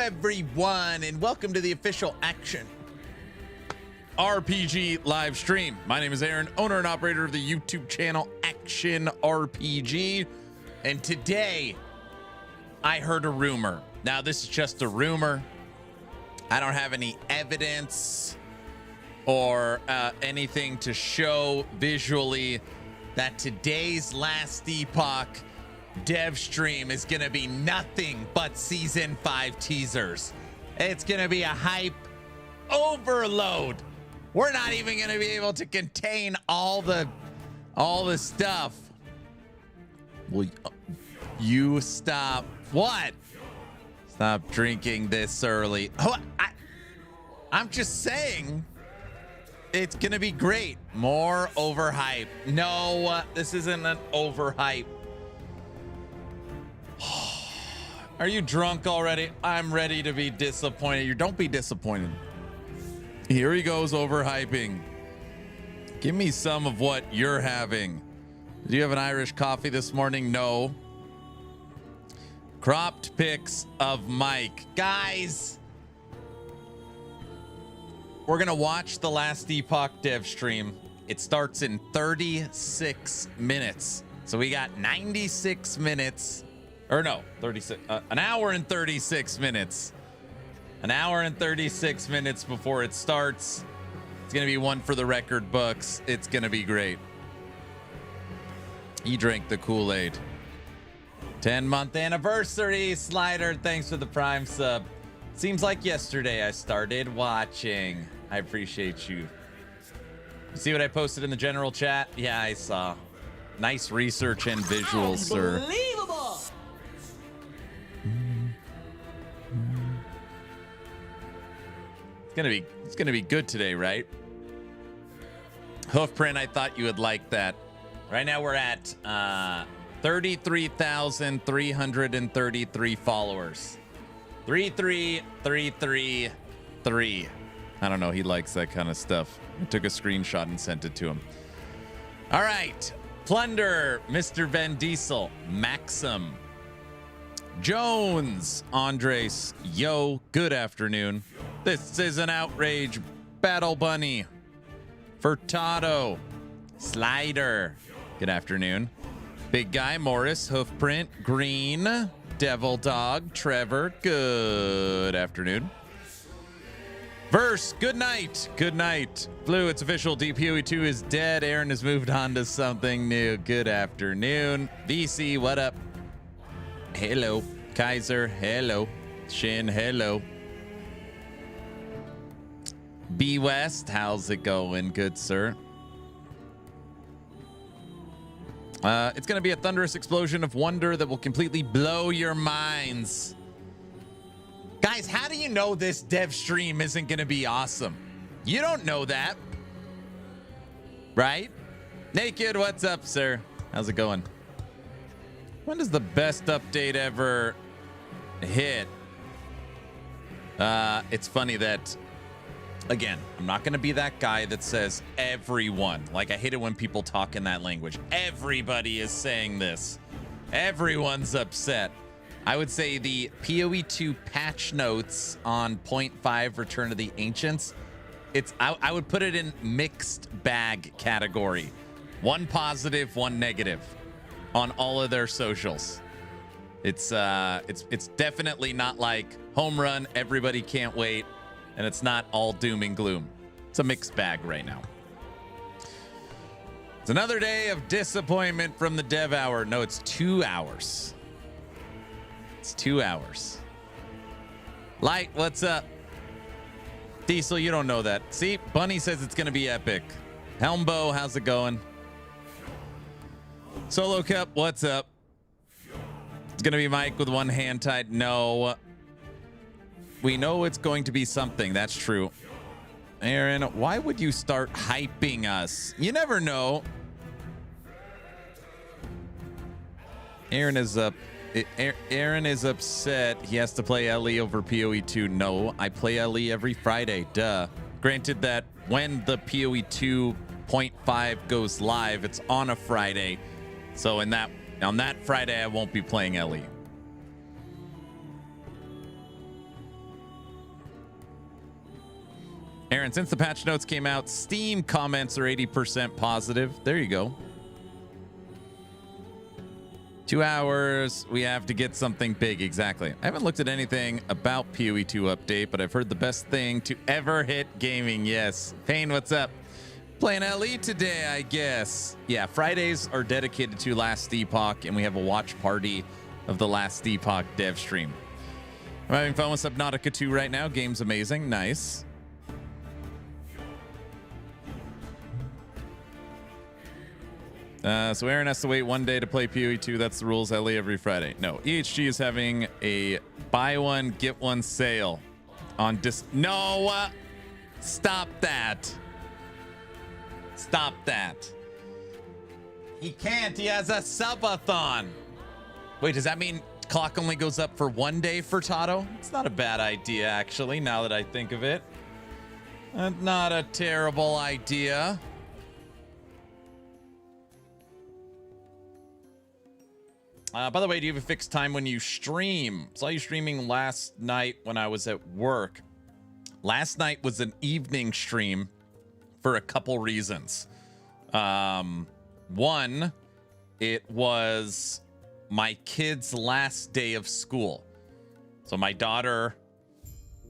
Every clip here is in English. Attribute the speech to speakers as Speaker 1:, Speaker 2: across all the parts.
Speaker 1: everyone, and welcome to the official Action RPG live stream. My name is Aaron, owner and operator of the YouTube channel Action RPG, and today I heard a rumor. Now, this is just a rumor. I don't have any evidence or anything to show visually that today's last Epoch dev stream is gonna be nothing but season 5 teasers. It's gonna be a hype overload. We're not even gonna be able to contain all the stuff. Will you stop? What? Stop drinking this early. Oh, I'm just saying it's gonna be great. More overhype. No, this isn't an overhype. Are you drunk already? I'm ready to be disappointed. You don't be disappointed. Here he goes, overhyping. Give me some of what you're having. Do you have an Irish coffee this morning? No. Cropped pics of Mike. Guys, we're gonna watch the last Epoch dev stream. It starts in 36 minutes. So we got 96 minutes. Or no, 36, an hour and 36 minutes. An hour and 36 minutes before it starts. It's going to be one for the record books. It's going to be great. He drank the Kool-Aid. 10-month anniversary, Slider. Thanks for the Prime sub. Seems like yesterday I started watching. I appreciate you. See what I posted in the general chat? Yeah, I saw. Nice research and visuals, sir.
Speaker 2: Unbelievable!
Speaker 1: It's gonna be good today, right? Hoofprint, I thought you would like that. Right now we're at 33,333 followers. 33333. I don't know, he likes that kind of stuff. I took a screenshot and sent it to him. All right, Plunder, Mr. Van Diesel, Maxim, Jones, Andres, yo, good afternoon. This is an outrage. Battle Bunny, Furtado, Slider, good afternoon. Big Guy, Morris, Hoofprint, Green, Devil Dog, Trevor, good afternoon. Verse, good night, good night. Blue, it's official, DPOE2 is dead. Aaron has moved on to something new. Good afternoon. VC, what up? Hello. Kaiser, hello. Shin, hello. B West, how's it going, good sir? It's gonna be a thunderous explosion of wonder that will completely blow your minds. Guys, how do you know this dev stream isn't gonna be awesome? You don't know that, right? Naked, what's up, sir? How's it going? When does the best update ever hit? It's funny that, again, I'm not going to be that guy that says everyone. Like, I hate it when people talk in that language. Everybody is saying this. Everyone's upset. I would say the PoE2 patch notes on 0.5 Return of the Ancients, I would put it in mixed bag category. One positive, one negative on all of their socials. It's definitely not like home run, everybody can't wait, and it's not all doom and gloom. It's a mixed bag right now. It's another day of disappointment from the dev hour. No, it's 2 hours. It's 2 hours. Light, what's up? Diesel, you don't know that. See, Bunny says it's gonna be epic. Helmbo, how's it going? Solo Cup, what's up? It's gonna be Mike with one hand tied. No. We know it's going to be something. That's true. Aaron, why would you start hyping us? You never know. Aaron is up. Aaron is upset. He has to play LE over PoE2. No, I play LE every Friday. Duh. Granted that when the PoE 2.5 goes live, it's on a Friday. So on that Friday, I won't be playing LE. Aaron, since the patch notes came out, Steam comments are 80% positive. There you go. 2 hours. We have to get something big. Exactly. I haven't looked at anything about PoE 2 update, but I've heard the best thing to ever hit gaming. Yes. Payne, what's up? Playing LE today, I guess. Yeah, Fridays are dedicated to Last Epoch, and we have a watch party of the Last Epoch dev stream. I'm having fun with Subnautica 2 right now. Game's amazing. Nice. So Aaron has to wait 1 day to play PoE 2. That's the rules. LE every Friday. No, EHG is having a buy one, get one sale on No! Stop that. Stop that. He can't. He has a subathon. Wait, does that mean clock only goes up for 1 day for Tato? It's not a bad idea, actually, now that I think of it. Not a terrible idea. By the way, do you have a fixed time when you stream? Saw you streaming last night when I was at work. Last night was an evening stream for a couple reasons. One, it was my kid's last day of school. So my daughter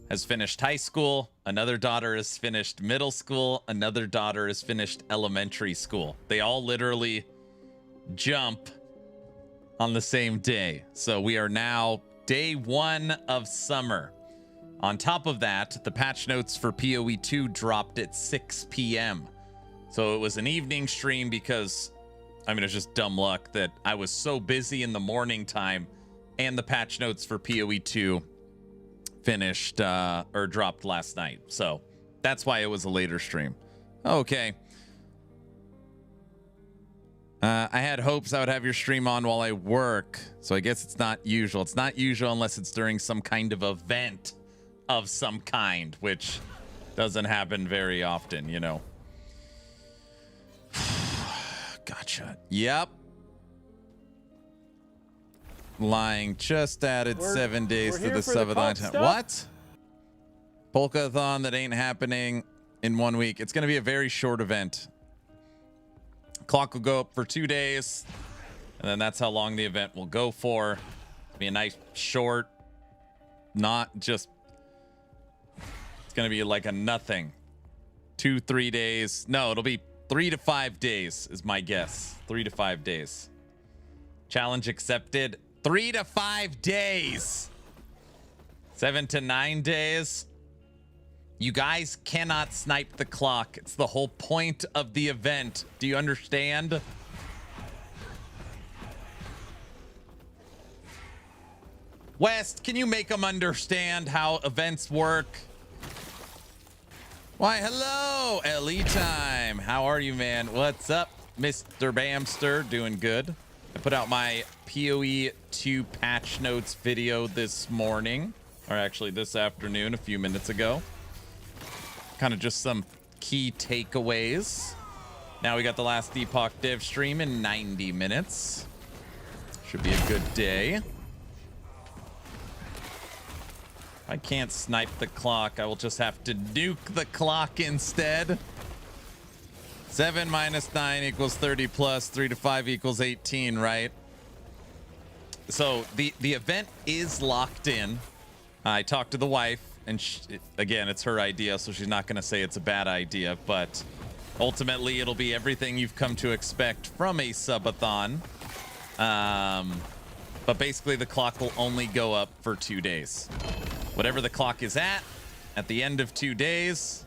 Speaker 1: has finished high school. Another daughter has finished middle school. Another daughter has finished elementary school. They all literally jump on the same day. So we are now day 1 of summer. On top of that, the patch notes for PoE 2 dropped at 6 p.m. So it was an evening stream because, I mean, it's just dumb luck that I was so busy in the morning time and the patch notes for PoE 2 finished or dropped last night. So that's why it was a later stream. Okay. I had hopes I would have your stream on while I work, so I guess it's not usual. It's not usual unless it's during some kind of event of some kind, which doesn't happen very often, you know. Gotcha. Yep. Lying. Just added 7 days to the subathon time. What? Polka-a-thon that ain't happening in 1 week. It's going to be a very short event. Clock will go up for 2 days, and then that's how long the event will go for. It'll be a nice short, not just, it's going to be like a nothing. 2-3 days. No, it'll be 3 to 5 days is my guess. 3 to 5 days. Challenge accepted. 3 to 5 days. 7 to 9 days. You guys cannot snipe the clock. It's the whole point of the event. Do you understand? West, can you make them understand how events work? Why, hello, LE time. How are you, man? What's up, Mr. Bamster? Doing good. I put out my PoE 2 patch notes video this morning, or actually this afternoon, a few minutes ago. Kind of just some key takeaways. Now we got the Last Epoch dev stream in 90 minutes. Should be a good day. If I can't snipe the clock, I will just have to nuke the clock instead. 7 minus 9 equals 30 plus 3 to 5 equals 18, right? So the event is locked in. I talked to the wife. And again, it's her idea, so she's not going to say it's a bad idea. But ultimately, it'll be everything you've come to expect from a subathon. But basically, the clock will only go up for 2 days. Whatever the clock is at the end of 2 days,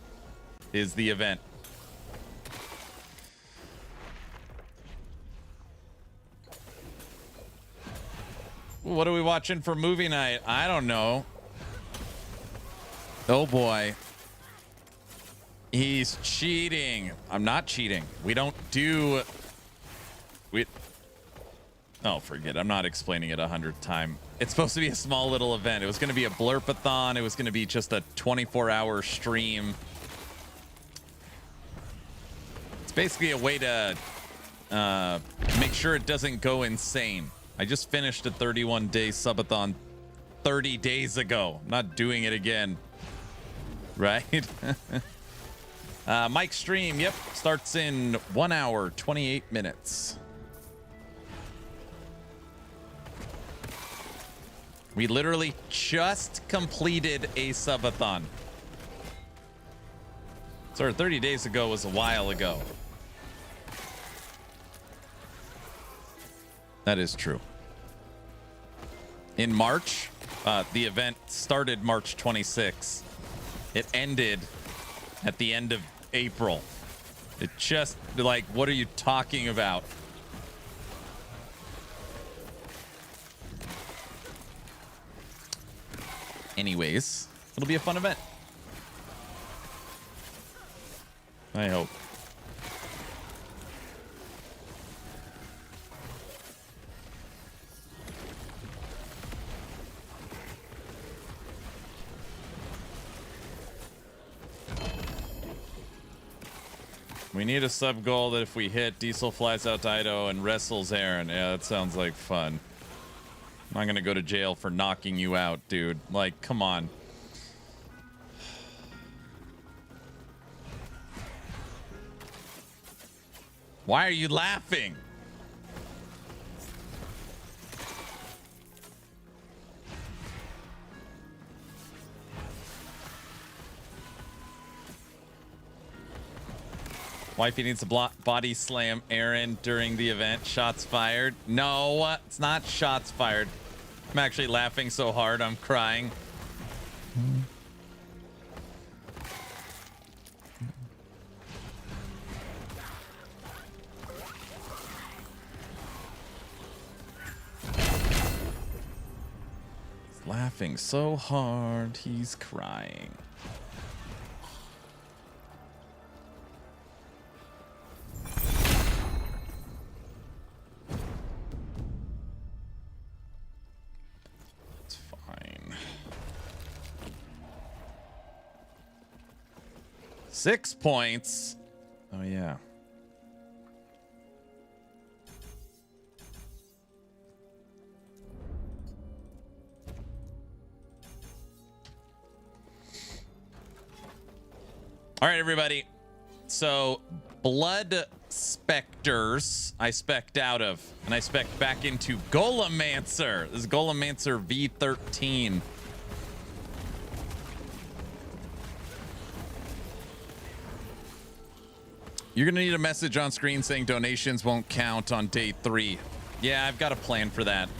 Speaker 1: is the event. What are we watching for movie night? I don't know. Oh boy. He's cheating. I'm not cheating. We don't do... Oh, forget it. I'm not explaining it 100th time. It's supposed to be a small little event. It was going to be a blurp-a-thon. It was going to be just a 24-hour stream. It's basically a way to make sure it doesn't go insane. I just finished a 31-day subathon 30 days ago. I'm not doing it again. Right? Mike's stream, yep, starts in 1 hour, 28 minutes. We literally just completed a subathon. So 30 days ago was a while ago. That is true. In March, the event started March 26. It ended at the end of April. It just, like, what are you talking about? Anyways, it'll be a fun event. I hope. We need a sub goal that if we hit, Diesel flies out to Idaho and wrestles Aaron. Yeah, that sounds like fun. I'm not gonna go to jail for knocking you out, dude. Like, come on. Why are you laughing? Wifey needs to body slam Aaron during the event. Shots fired. No, it's not shots fired. I'm actually laughing so hard I'm crying. He's laughing so hard he's crying. It's fine. 6 points. Oh, yeah. All right, everybody. So, Blood Specters, I spec'd out of, and I spec'd back into Golemancer. This is Golemancer V13. You're going to need a message on screen saying donations won't count on day 3. Yeah, I've got a plan for that.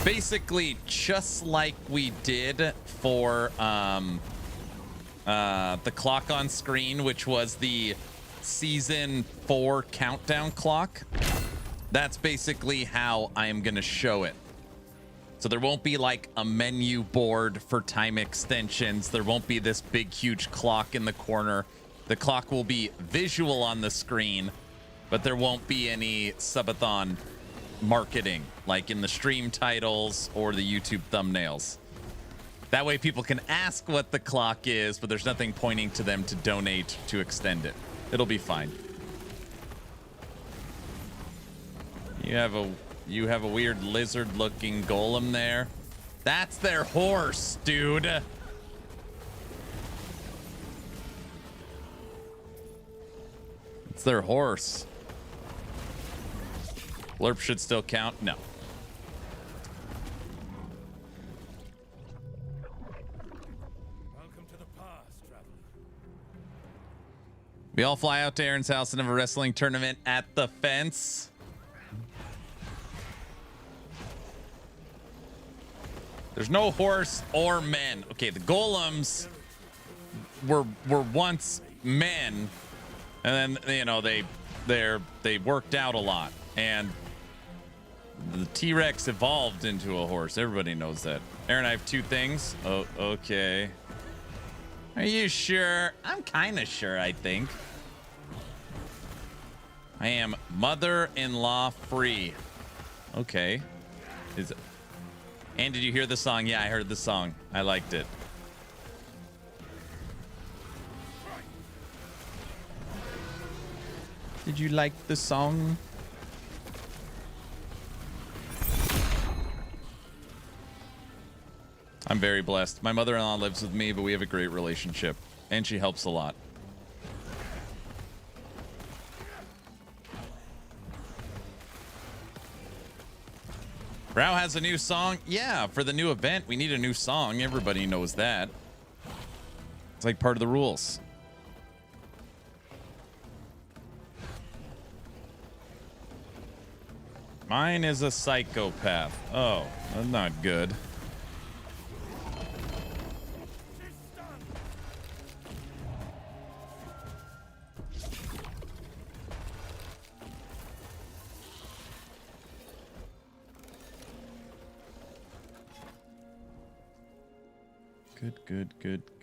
Speaker 1: Basically, just like we did for the clock on screen, which was the season 4 countdown clock. That's basically how I am going to show it. So there won't be like a menu board for time extensions. There won't be this big, huge clock in the corner. The clock will be visual on the screen, but there won't be any subathon marketing like in the stream titles or the YouTube thumbnails. That way people can ask what the clock is, but there's nothing pointing to them to donate to extend it. It'll be fine. You have a weird lizard-looking golem there. That's their horse, dude. It's their horse. Blurp should still count. No. We all fly out to Aaron's house and have a wrestling tournament at the fence. There's no horse or men. Okay, the golems were once men, and then you know they worked out a lot, and the T-Rex evolved into a horse. Everybody knows that. Aaron, I have 2 things. Oh, okay. Are you sure? I'm kind of sure, I think. I am mother-in-law free. Okay. Is it? And did you hear the song? Yeah, I heard the song. I liked it. Did you like the song? I'm very blessed. My mother-in-law lives with me, but we have a great relationship, and she helps a lot. Brow has a new song. Yeah, for the new event, we need a new song. Everybody knows that. It's like part of the rules. Mine is a psychopath. Oh, that's not good.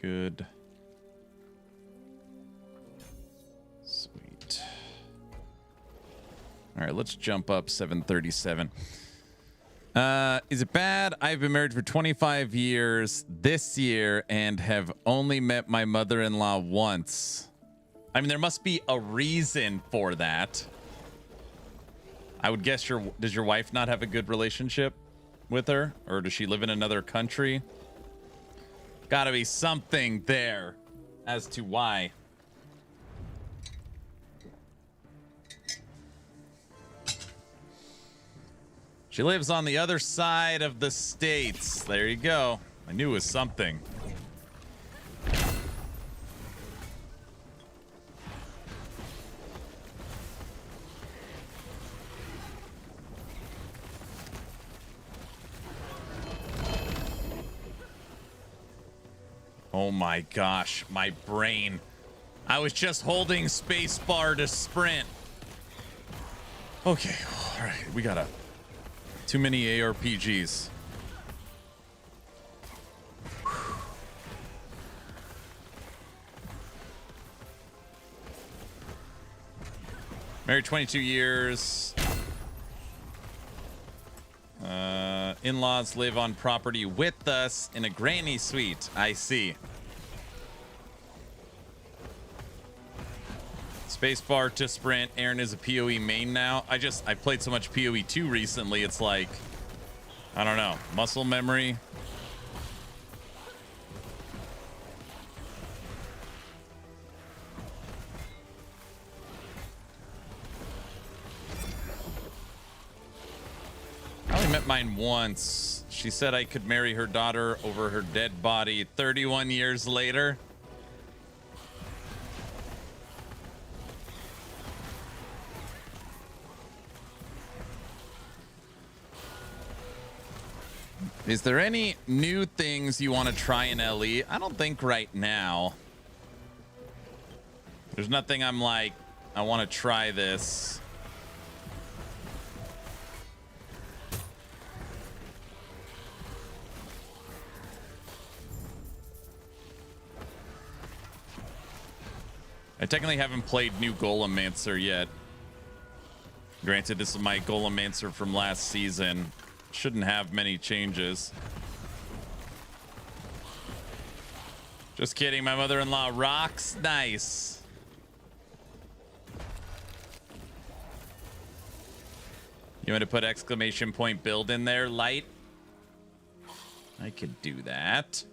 Speaker 1: Good. Sweet. All right, let's jump up 737. Is it bad? I've been married for 25 years this year and have only met my mother-in-law once. I mean, there must be a reason for that. I would guess does your wife not have a good relationship with her? Or does she live in another country? Gotta be something there as to why. She lives on the other side of the states. There you go. I knew it was something. Oh my gosh, my brain. I was just holding space bar to sprint. Okay, all right, we got too many ARPGs. Married 22 years. In-laws live on property with us in a granny suite. I see. Spacebar to sprint. Aaron is a PoE main now. I played so much PoE 2 recently. It's like, I don't know, muscle memory. I only met mine once. She said I could marry her daughter over her dead body 31 years later. Is there any new things you want to try in LE? I don't think right now. There's nothing I'm like, I want to try this. I technically haven't played new Golemancer yet. Granted, this is my Golemancer from last season. Shouldn't have many changes. Just kidding, my mother-in-law rocks. Nice. You want to put exclamation point build in there, light? I could do that.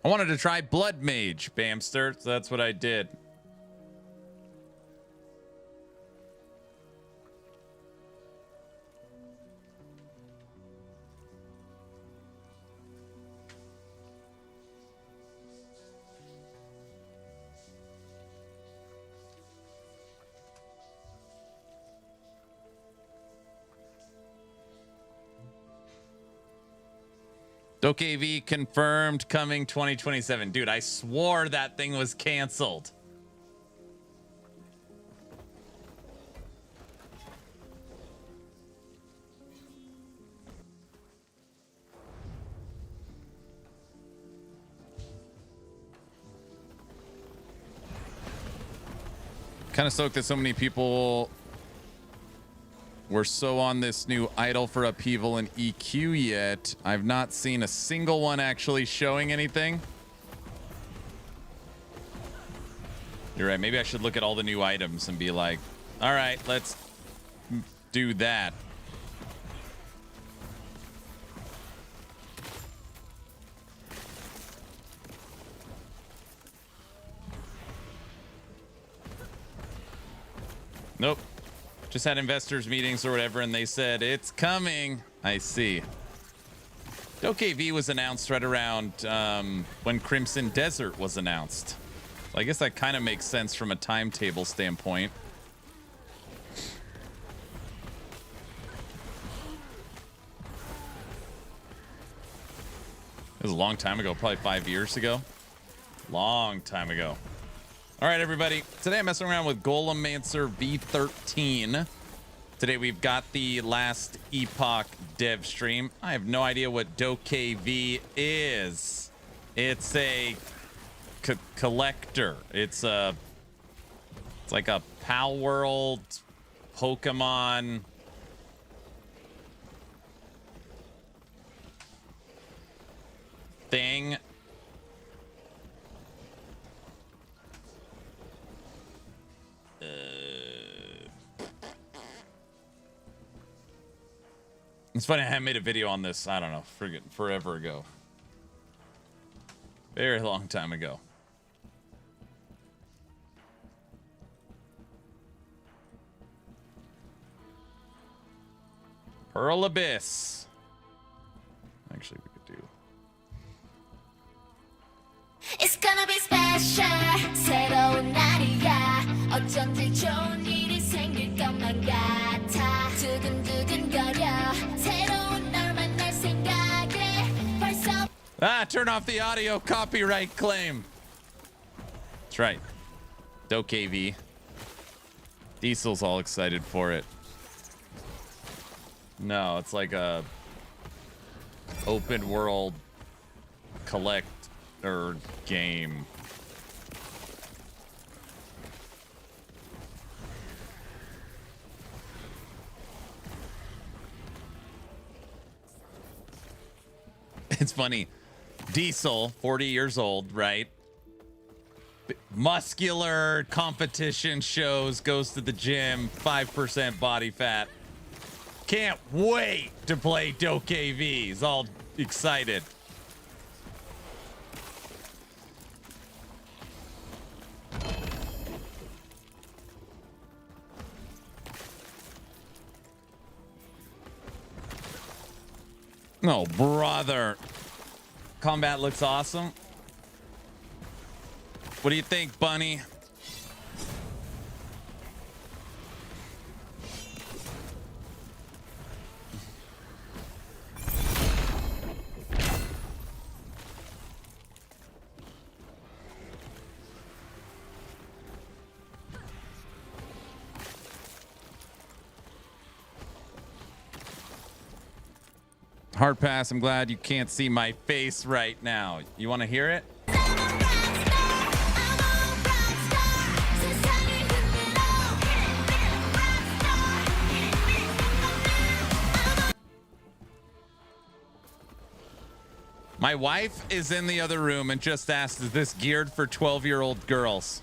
Speaker 1: I wanted to try Blood Mage, Bamster, so that's what I did. Doke AV confirmed coming 2027. Dude, I swore that thing was canceled. Kind of stoked that so many people were so on this new idol for upheaval and EQ yet. I've not seen a single one actually showing anything. You're right. Maybe I should look at all the new items and be like, all right, let's do that. Nope. Just had investors meetings or whatever, and they said, it's coming. I see. DokeV was announced right around when Crimson Desert was announced. So I guess that kind of makes sense from a timetable standpoint. It was a long time ago, probably 5 years ago. Long time ago. All right, everybody. Today I'm messing around with Golemancer V13. Today we've got the last Epoch dev stream. I have no idea what DokeV is. It's a collector. It's like a Pal World Pokemon thing. It's funny, I made a video on this, I don't know, forever ago. Very long time ago. Pearl Abyss. Actually, we could do. It's gonna be special. 새로운 날이야. 어쩐지 좋은 일이 생길 것만 같아. 두근두근거려. 새로운 널 만날 생각에 벌써. Ah, turn off the audio copyright claim. That's right. DokeV. Diesel's all excited for it. No, it's like a open world collector game. It's funny. Diesel, 40 years old, right? Muscular, competition shows, goes to the gym, 5% body fat. Can't wait to play DokeV. He's all excited. Oh, brother. Combat looks awesome. What do you think, Bunny? Hard pass. I'm glad you can't see my face right now. You want to hear it? My wife is in the other room and just asked, is this geared for 12-year-old girls?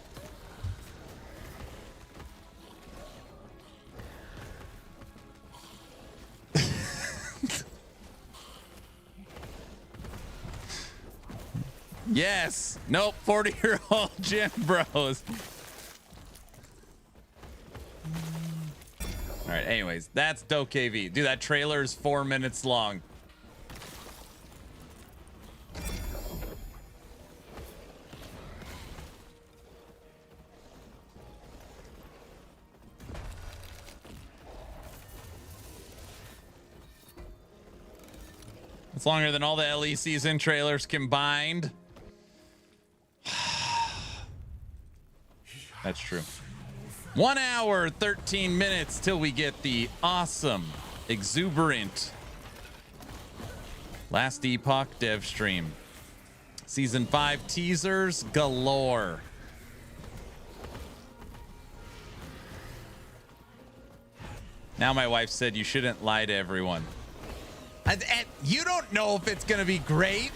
Speaker 1: Yes. Nope. 40-year-old gym bros. All right. Anyways, that's DokeV. Dude, that trailer is 4 minutes long. It's longer than all the LE season trailers combined. That's true. 1 hour, 13 minutes till we get the awesome, exuberant last Epoch dev stream. Season 5 teasers galore. Now my wife said you shouldn't lie to everyone. And you don't know if it's going to be great.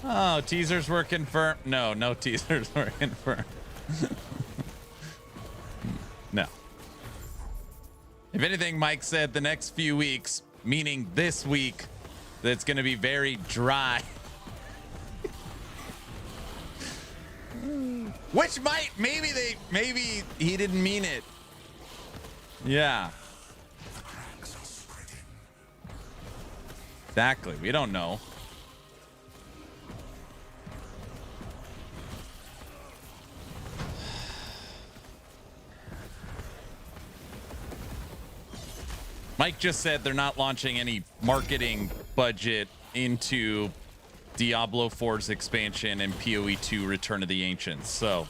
Speaker 1: Oh, teasers were confirmed. No teasers were confirmed. No. If anything, Mike said the next few weeks, meaning this week, that it's going to be very dry. Which might, maybe he didn't mean it. Yeah. Exactly. We don't know. Mike just said they're not launching any marketing budget into Diablo 4's expansion and PoE 2 Return of the Ancients. So,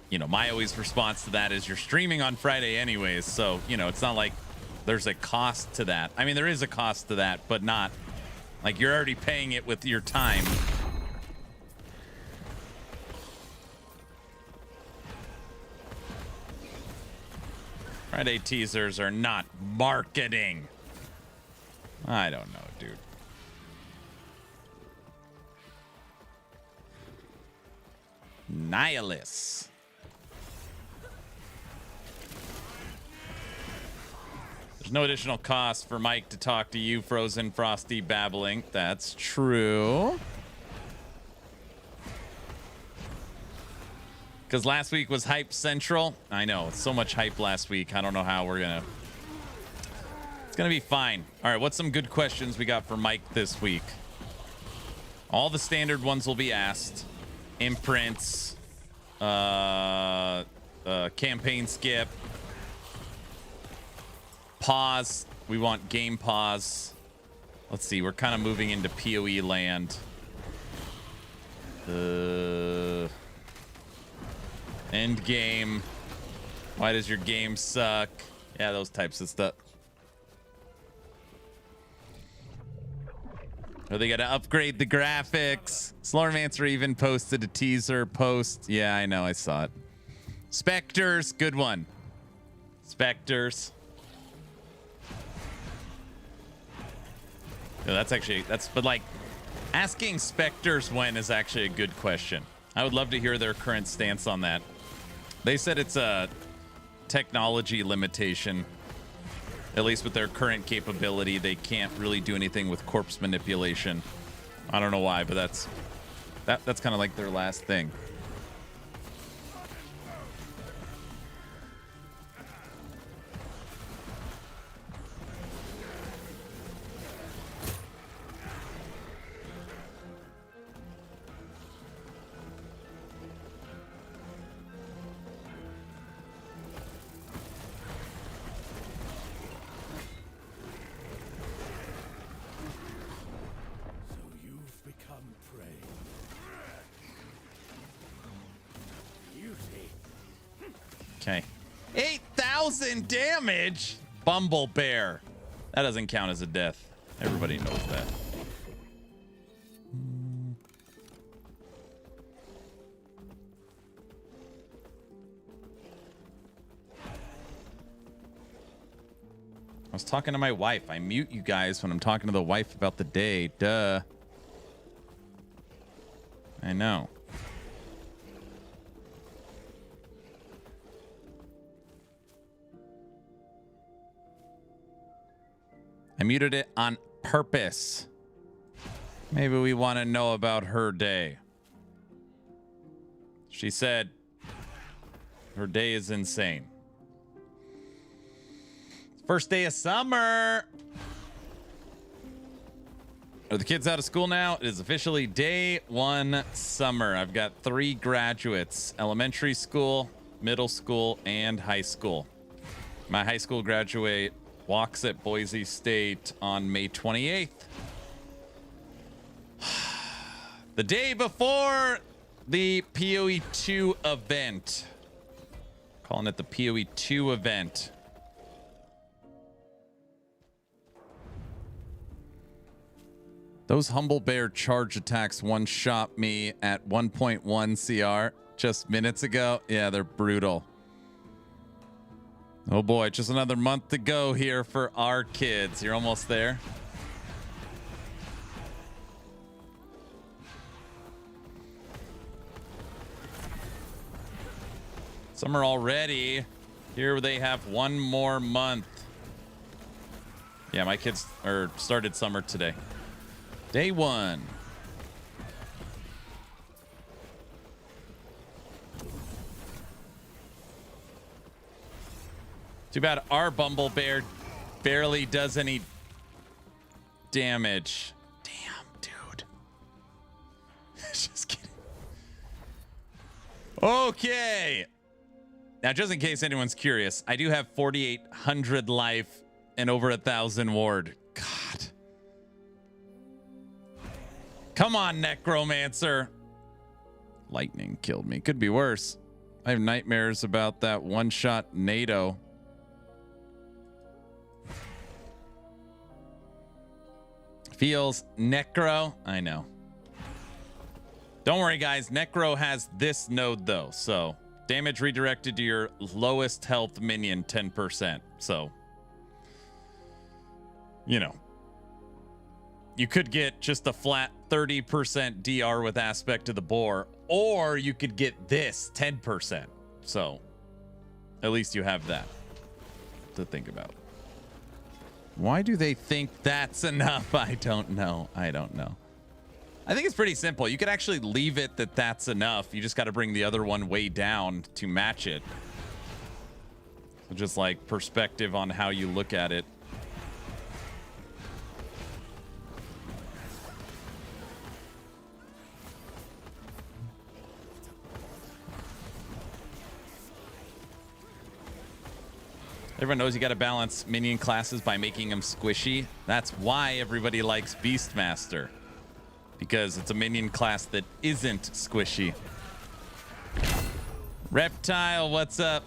Speaker 1: you know, my always response to that is you're streaming on Friday anyways. So, you know, it's not like there's a cost to that. I mean, there is a cost to that, but not like you're already paying it with your time. Friday teasers are not marketing. I don't know, dude. Nihilus. There's no additional cost for Mike to talk to you, Frozen Frosty Babbling. That's true. Because last week was Hype Central. I know, so much hype last week. I don't know how we're gonna... It's gonna be fine. All right, what's some good questions we got for Mike this week? All the standard ones will be asked. Imprints, campaign skip, pause. We want game pause. Let's see, we're kind of moving into PoE land. Endgame. Why does your game suck? Yeah, those types of stuff. Oh, they got to upgrade the graphics. Golemancer even posted a teaser post. Yeah, I know. I saw it. Spectres. Good one. Spectres. Yeah, but like asking Spectres when is actually a good question. I would love to hear their current stance on that. They said it's a technology limitation. At least with their current capability, they can't really do anything with corpse manipulation. I don't know why, but that's kind of like their last thing. Okay. 8,000 damage? Bumble Bear. That doesn't count as a death. Everybody knows that. I was talking to my wife. I mute you guys when I'm talking to the wife about the day. Duh. I know. I muted it on purpose. Maybe we want to know about her day. She said her day is insane. First day of summer. Are the kids out of school now? It is officially day one summer. I've got 3 graduates: elementary school, middle school, and high school. My high school graduate walks at Boise State on May 28th. The day before the PoE 2 event. Calling it the PoE 2 event. Those Humble Bear charge attacks one-shot me at 1.1 CR just minutes ago. Yeah, they're brutal. Oh boy, just another month to go here for our kids. You're almost there. Summer already. Here they have one more month. Yeah, my kids started summer today. Day 1. Too bad our Bumble Bear barely does any damage. Damn, dude. Just kidding. Okay. Now, just in case anyone's curious, I do have 4,800 life and over 1,000 ward. God. Come on, Necromancer. Lightning killed me. Could be worse. I have nightmares about that one-shot NATO. Feels Necro. I know. Don't worry, guys. Necro has this node, though. So, damage redirected to your lowest health minion, 10%. So, you know. You could get just a flat 30% DR with aspect to the boar, or you could get this 10%. So, at least you have that to think about. Why do they think that's enough? I don't know. I don't know. I think it's pretty simple. You could actually leave it that that's enough. You just got to bring the other one way down to match it. So just like perspective on how you look at it. Everyone knows you got to balance minion classes by making them squishy. That's why everybody likes Beastmaster. Because it's a minion class that isn't squishy. Reptile, what's up?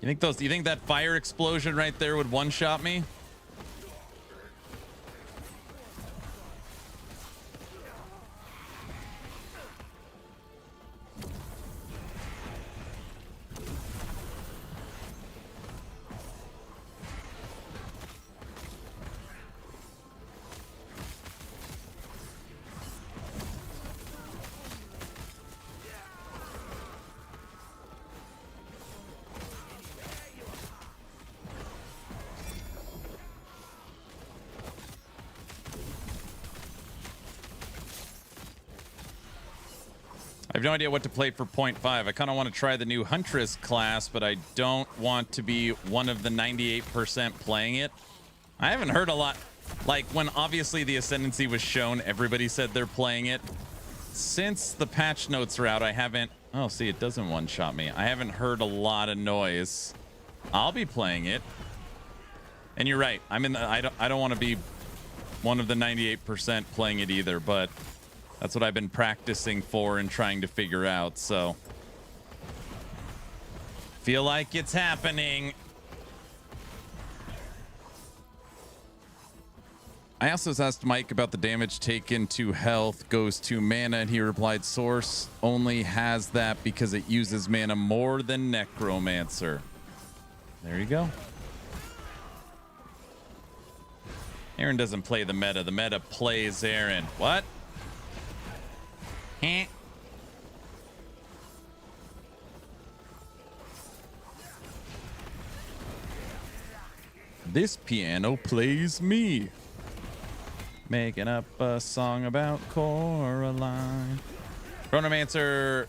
Speaker 1: You think that fire explosion right there would one-shot me? I have no idea what to play for 0.5. I kind of want to try the new Huntress class, but I don't want to be one of the 98% playing it. I haven't heard a lot. Like, when obviously the Ascendancy was shown, everybody said they're playing it. Since the patch notes are out, I haven't... Oh, see, it doesn't one-shot me. I haven't heard a lot of noise. I'll be playing it. And you're right. I'm in the... I don't want to be one of the 98% playing it either, but... That's what I've been practicing for and trying to figure out, so... Feel like it's happening. I also asked Mike about the damage taken to health goes to mana, and he replied, Source only has that because it uses mana more than Necromancer. There you go. Aaron doesn't play the meta. The meta plays Aaron. What? This piano plays me. Making up a song about Coraline. Chronomancer,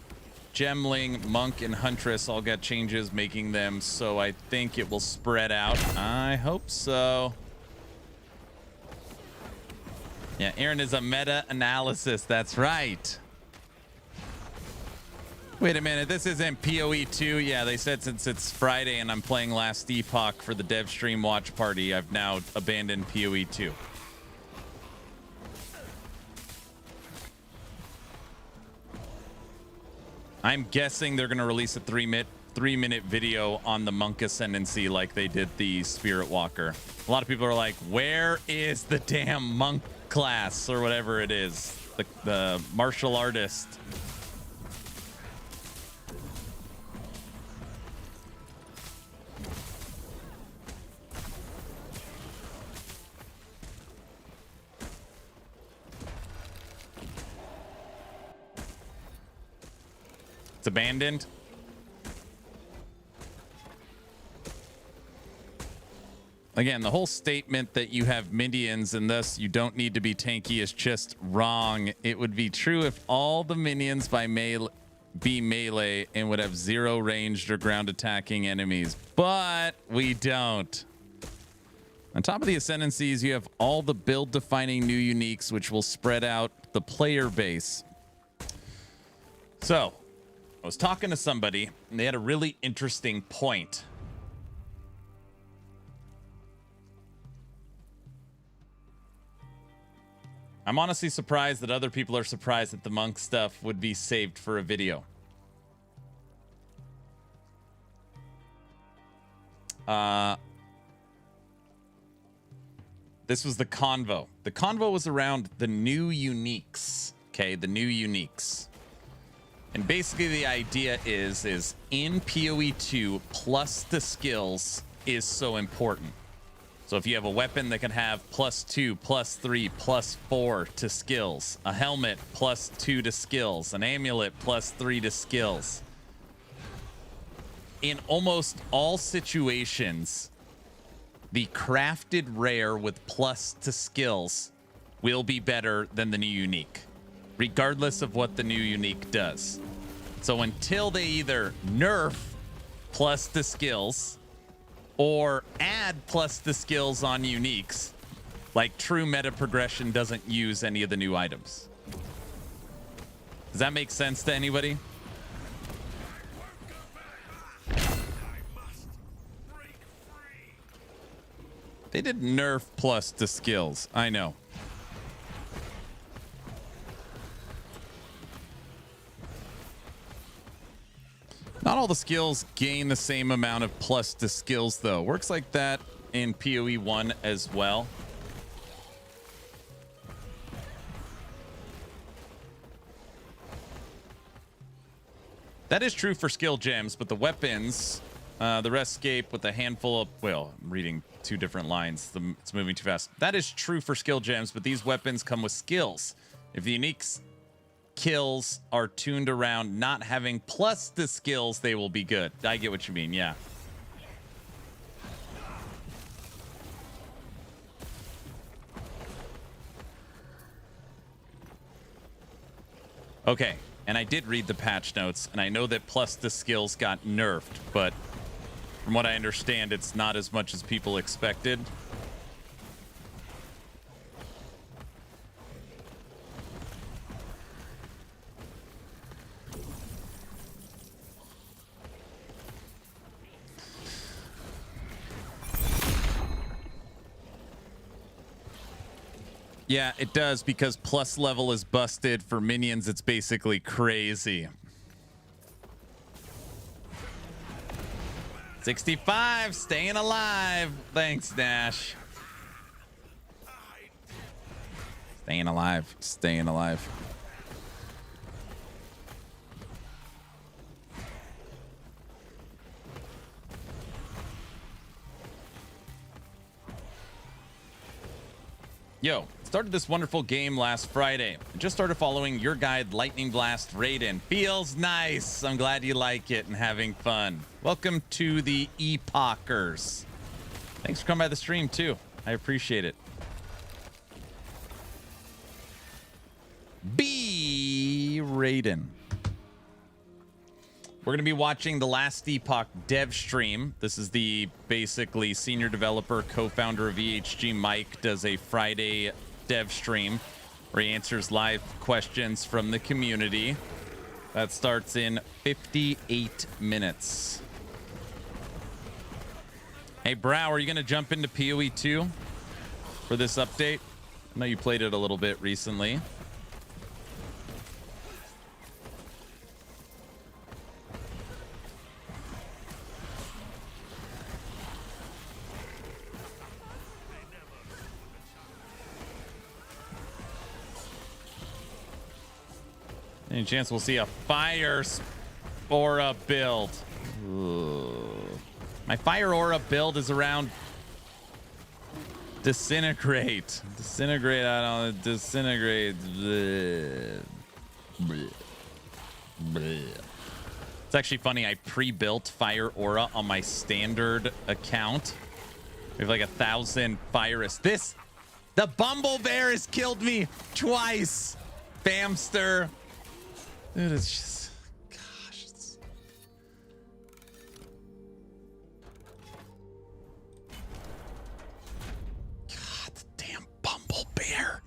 Speaker 1: Gemling, Monk, and Huntress all got changes making them, so I think it will spread out. I hope so. Yeah, Aaron is a meta-analysis. That's right. Wait a minute, this isn't PoE 2. Yeah, they said since it's Friday and I'm playing Last Epoch for the dev stream watch party, I've now abandoned PoE 2. I'm guessing they're going to release a 3-minute video on the Monk Ascendancy like they did the Spirit Walker. A lot of people are like, where is the damn Monk class or whatever it is? The martial artist. It's abandoned. Again, the whole statement that you have minions and thus you don't need to be tanky is just wrong. It would be true if all the minions be melee and would have 0 ranged or ground attacking enemies, but we don't. On top of the ascendancies, you have all the build defining new uniques, which will spread out the player base. So I was talking to somebody and they had a really interesting point. I'm honestly surprised that other people are surprised that the monk stuff would be saved for a video. This was the convo. The convo was around the new uniques. Okay, the new uniques. And basically the idea is in PoE 2 plus the skills is so important. So if you have a weapon that can have +2, +3, +4 to skills, a helmet +2 to skills, an amulet +3 to skills. In almost all situations, the crafted rare with plus to skills will be better than the new unique, regardless of what the new unique does. So until they either nerf plus the skills or add plus the skills on uniques, like true meta progression doesn't use any of the new items. Does that make sense to anybody? They did nerf plus the skills. I know. Not all the skills gain the same amount of plus to skills, though. Works like that in PoE 1 as well. That is true for skill gems, but the weapons, the rest escape with a handful of... Well, I'm reading 2 different lines. It's moving too fast. That is true for skill gems, but these weapons come with skills. If the uniques kills are tuned around not having plus the skills, they will be good. I get what you mean, yeah. Okay, and I did read the patch notes, and I know that plus the skills got nerfed, but from what I understand, it's not as much as people expected. Yeah, it does, because plus level is busted. For minions, it's basically crazy. 65, staying alive. Thanks, Nash. Staying alive, staying alive. Yo, started this wonderful game last Friday. I just started following your guide, Lightning Blast Raiden. Feels nice. I'm glad you like it and having fun. Welcome to the Epochers. Thanks for coming by the stream, too. I appreciate it. B Raiden. We're going to be watching the last Epoch dev stream. This is the basically senior developer, co-founder of EHG, Mike, does a Friday dev stream where he answers live questions from the community. That starts in 58 minutes. Hey, Brow, are you going to jump into PoE 2 for this update? I know you played it a little bit recently. Any chance we'll see a fire aura build? Ooh. My fire aura build is around disintegrate. Disintegrate, I don't know. Disintegrate. Bleh. Bleh. Bleh. It's actually funny. I pre-built Fire Aura on my standard account. We have like 1,000 fire. The Bumble Bear has killed me twice. Bamster. Dude, it's just, gosh. God, the damn Bumble Bear.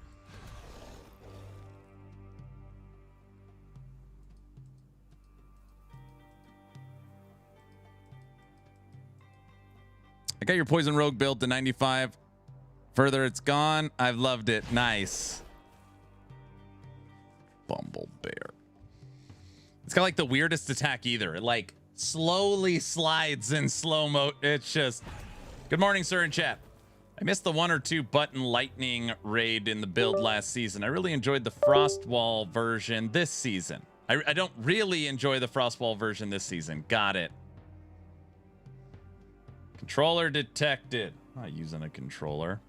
Speaker 1: I got your Poison Rogue build to 95. Further, it's gone. I've loved it. Nice. Bumble Bear. It's got like the weirdest attack either. It like slowly slides in slow-mo. It's just... Good morning, sir, in chat. I missed the 1 or 2 button lightning raid in the build last season. I really enjoyed the Frostwall version this season. I don't really enjoy the Frostwall version this season. Got it. Controller detected. I'm not using a controller.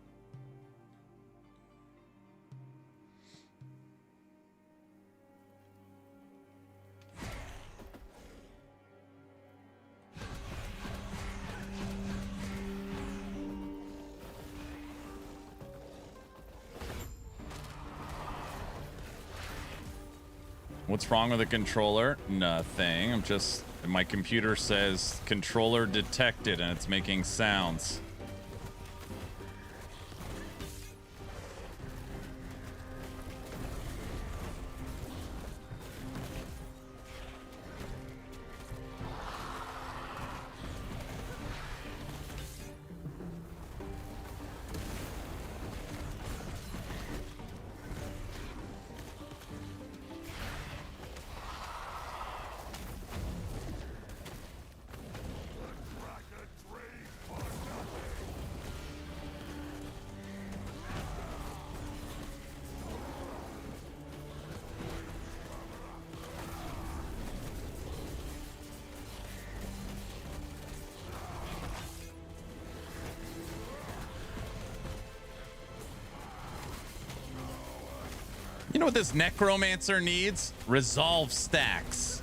Speaker 1: What's wrong with the controller? Nothing. I'm just... My computer says controller detected and it's making sounds. You know what this Necromancer needs? Resolve stacks.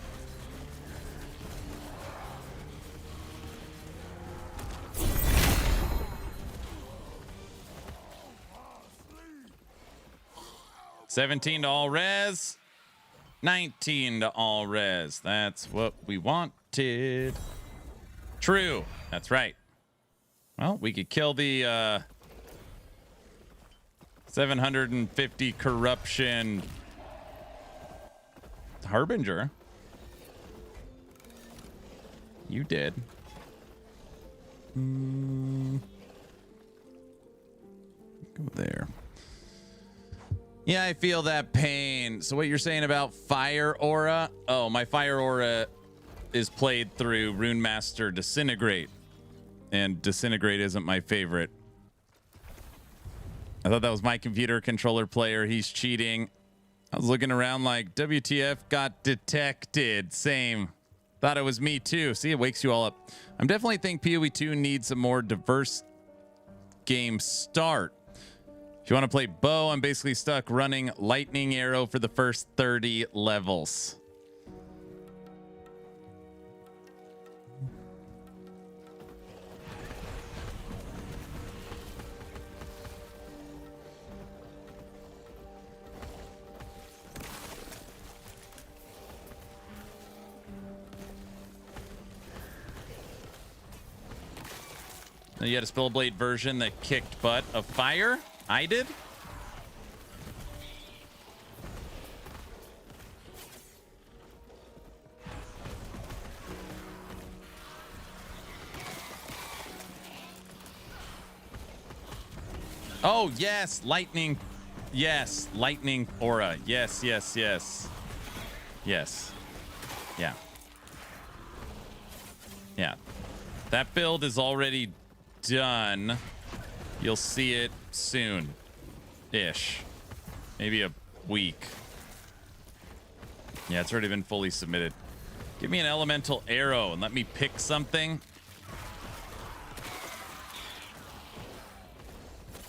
Speaker 1: $17 to all res. 19 to all res. That's what we wanted. True. That's right. Well, we could kill the 750 corruption Harbinger. You did. Go there. Yeah, I feel that pain. So what you're saying about Fire Aura? Oh, my Fire Aura is played through Runemaster Disintegrate. And Disintegrate isn't my favorite. I thought that was my computer controller player. He's cheating. I was looking around like, WTF, got detected. Same. Thought it was me too. See, it wakes you all up. I'm definitely think PoE 2 needs a more diverse game start. If you want to play bow, I'm basically stuck running lightning arrow for the first 30 levels. You had a Spellblade version that kicked butt of fire. I did. Oh, yes. Lightning. Yes. Lightning aura. Yes, yes, yes. Yes. Yeah. Yeah. That build is already done. You'll see it soon-ish. Maybe a week. Yeah, it's already been fully submitted. Give me an elemental arrow and let me pick something.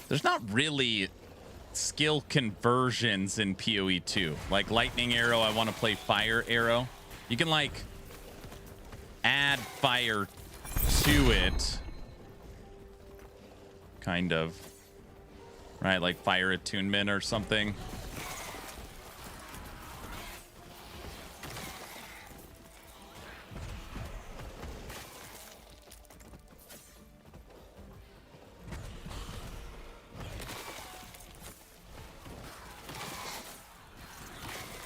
Speaker 1: There's not really skill conversions in PoE 2. Like lightning arrow, I want to play fire arrow. You can like add fire to it. Kind of. Right, like fire attunement or something.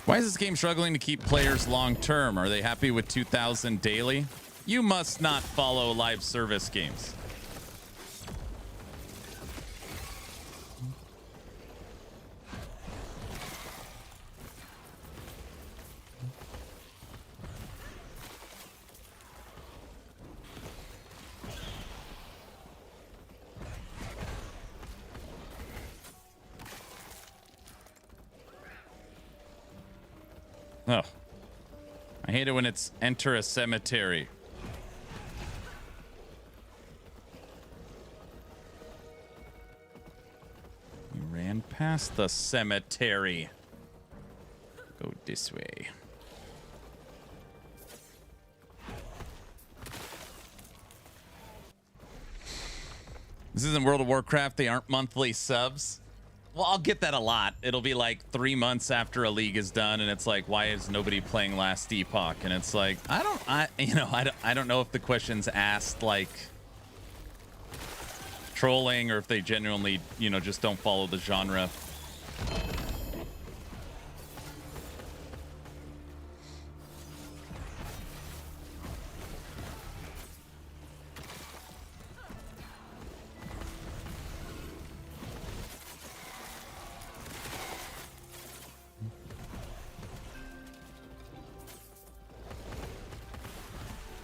Speaker 1: Why is this game struggling to keep players long term? Are they happy with 2,000 daily? You must not follow live service games. Oh, I hate it when it's enter a cemetery. You ran past the cemetery. Go this way. This isn't World of Warcraft. They aren't monthly subs. Well, I'll get that a lot. It'll be like 3 months after a league is done, and it's like, why is nobody playing Last Epoch? And it's like, I don't know if the question's asked like trolling or if they genuinely, just don't follow the genre.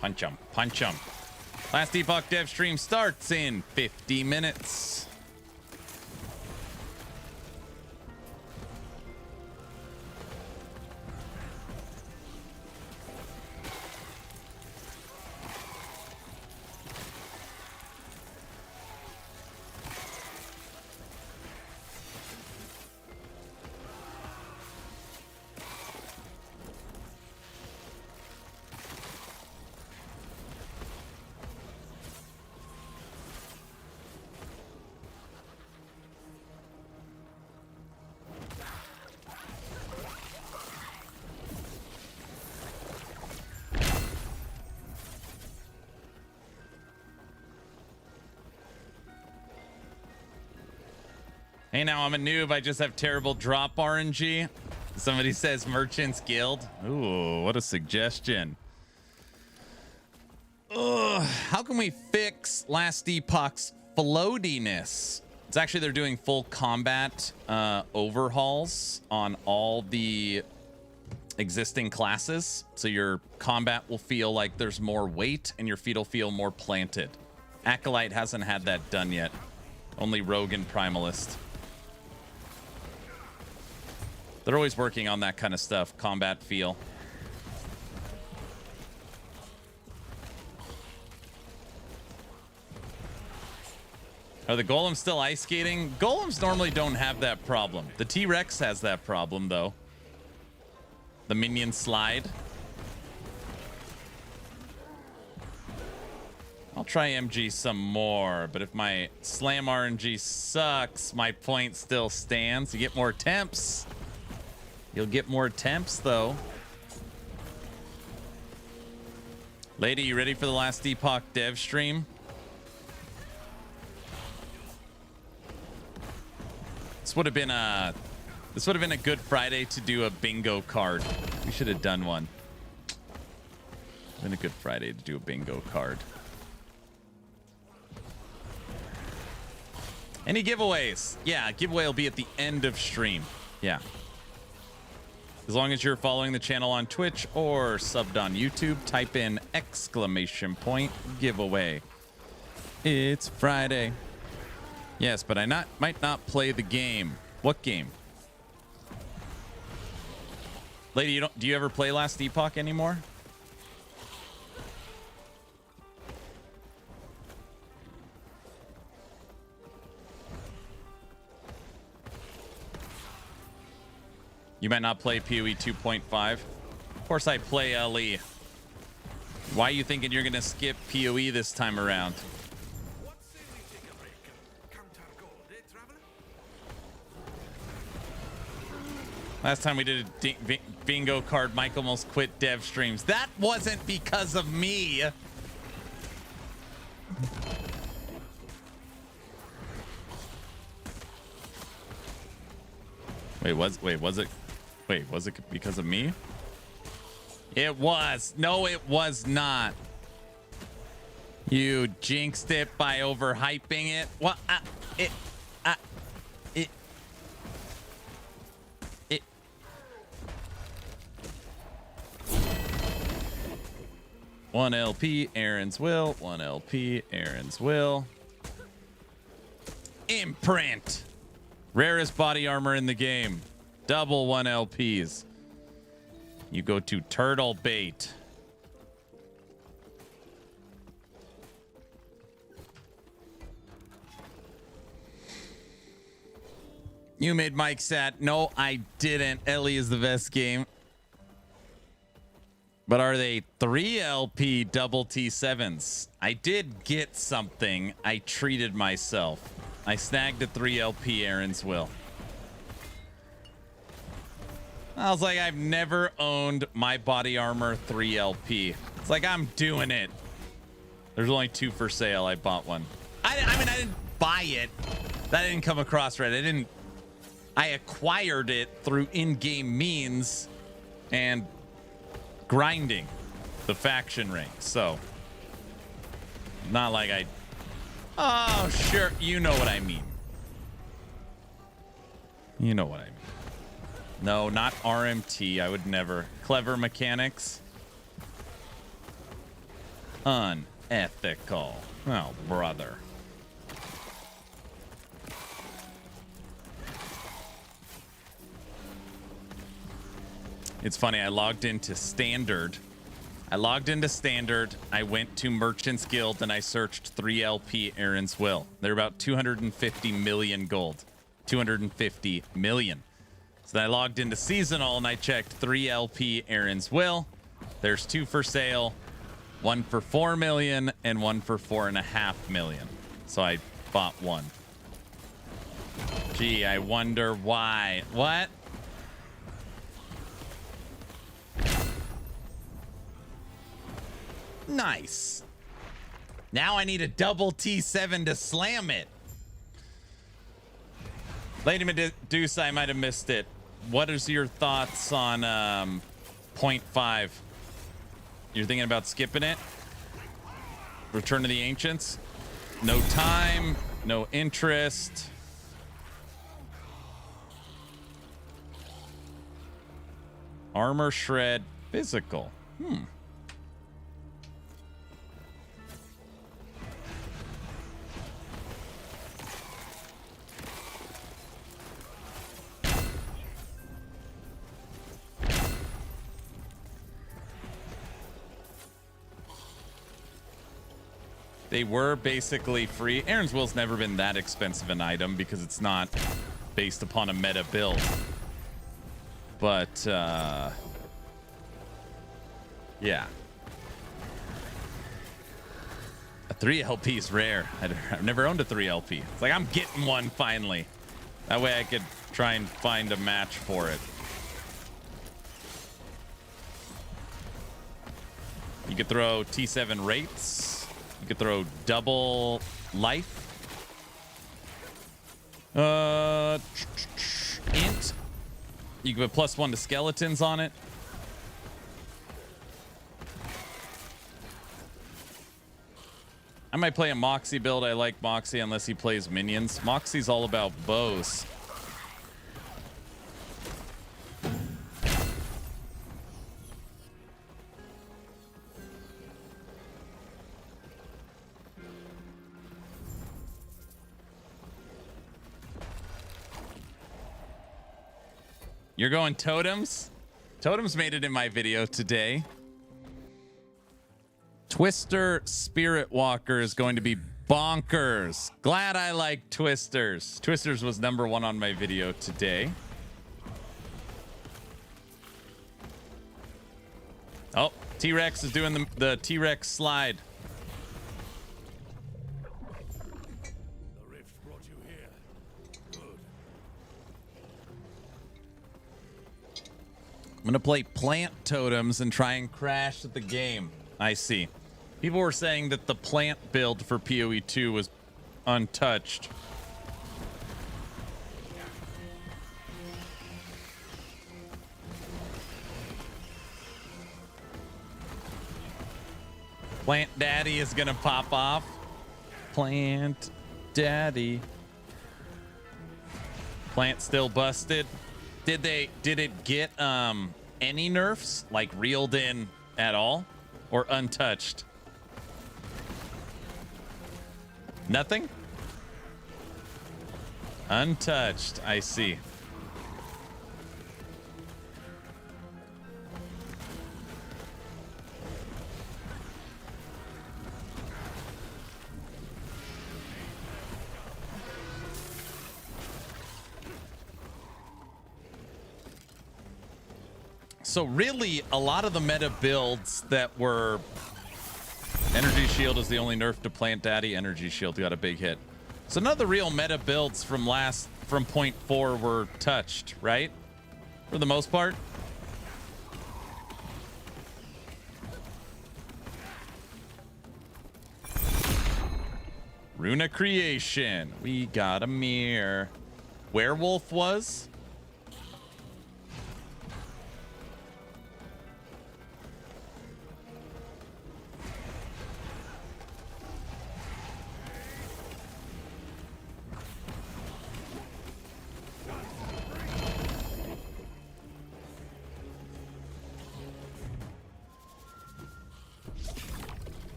Speaker 1: Punch him. Punch him. Last Epoch dev stream starts in 50 minutes. Hey, now I'm a noob. I just have terrible drop RNG. Somebody says Merchant's Guild. Ooh, what a suggestion. Ugh, how can we fix Last Epoch's floatiness? It's actually, they're doing full combat overhauls on all the existing classes. So your combat will feel like there's more weight and your feet will feel more planted. Acolyte hasn't had that done yet. Only Rogue and Primalist. They're always working on that kind of stuff. Combat feel. Are the golems still ice skating? Golems normally don't have that problem. The T-Rex has that problem, though. The minion slide. I'll try MG some more, but if my slam RNG sucks, my point still stands. You get more temps. You'll get more temps, though. Lady, you ready for the Last Epoch dev stream? This would have been a good Friday to do a bingo card. We should have done one. Been a good Friday to do a bingo card. Any giveaways? Yeah, giveaway will be at the end of stream. Yeah. As long as you're following the channel on Twitch or subbed on YouTube, type in !giveaway. It's Friday. Yes, but I might not play the game. What game? Lady, do you ever play Last Epoch anymore? You might not play PoE 2.5. Of course I play LE. Why are you thinking you're gonna skip PoE this time around? Last time we did a bingo card, Mike almost quit dev streams. That wasn't because of me. Was it because of me? It was. No, it was not. You jinxed it by overhyping it. What? It. 1 LP, Aaron's will. 1 LP, Aaron's will. Imprint. Rarest body armor in the game. Double 1 LPs. You go to Turtle Bait. You made Mike sad. No, I didn't. Ellie is the best game. But are they 3 LP double T7s? I did get something. I treated myself. I snagged a 3 LP Aaron's Will. I was like, I've never owned my body armor 3 LP. It's like, I'm doing it. There's only 2 for sale. I bought one. I mean, I didn't buy it. That didn't come across right. I acquired it through in-game means and grinding the faction rank. So, not like oh, sure. You know what I mean. You know what I mean. No, not RMT. I would never. Clever mechanics. Unethical. Oh, brother. It's funny. I logged into Standard. I went to Merchant's Guild and I searched 3 LP Aaron's Will. They're about 250 million gold. 250 million. So then I logged into Seasonal and I checked 3 LP Aaron's Will. There's 2 for sale. 1 for 4 million and 1 for 4.5 million. So I bought one. Gee, I wonder why. What? Nice. Now I need a double T7 to slam it. Lady Medusa, I might have missed it. What is your thoughts on 0.5? You're thinking about skipping it? Return to the Ancients? No time, no interest. Armor shred, physical. They were basically free. Aaron's Will's never been that expensive an item because it's not based upon a meta build. But, yeah. A 3 LP is rare. I've never owned a 3 LP. It's like, I'm getting one finally. That way I could try and find a match for it. You could throw T7 rates. You could throw double life. Int. You can put +1 to skeletons on it. I might play a Moxie build. I like Moxie unless he plays minions. Moxie's all about bows. You're going totems? Totems made it in my video today. Twister Spirit Walker is going to be bonkers. Glad I like Twisters. Twisters was #1 on my video today. Oh, T-Rex is doing the T-Rex slide.
Speaker 2: The rift brought you here. Good.
Speaker 1: I'm gonna play plant totems and try and crash the game. I see. People were saying that the plant build for PoE 2 was untouched. Plant Daddy is gonna pop off. Plant Daddy. Plant still busted. Did it get any nerfs, like reeled in at all, or untouched? Nothing? Untouched, I see. So really, a lot of the meta builds that were... Energy Shield is the only nerf to Plant Daddy. Energy Shield got a big hit. So none of the real meta builds from point 4 were touched, right? For the most part. Runa Creation. We got a mirror. Werewolf was...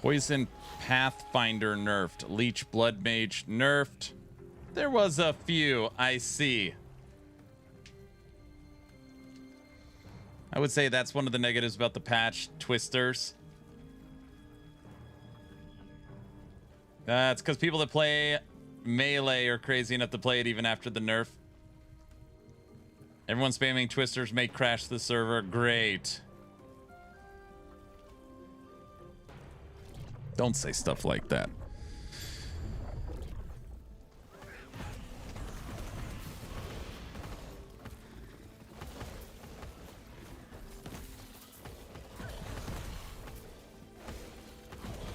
Speaker 1: Poison Pathfinder nerfed. Leech Blood Mage nerfed. There was a few, I see. I would say that's one of the negatives about the patch. Twisters. It's because people that play melee are crazy enough to play it even after the nerf. Everyone spamming Twisters may crash the server. Great. Don't say stuff like that.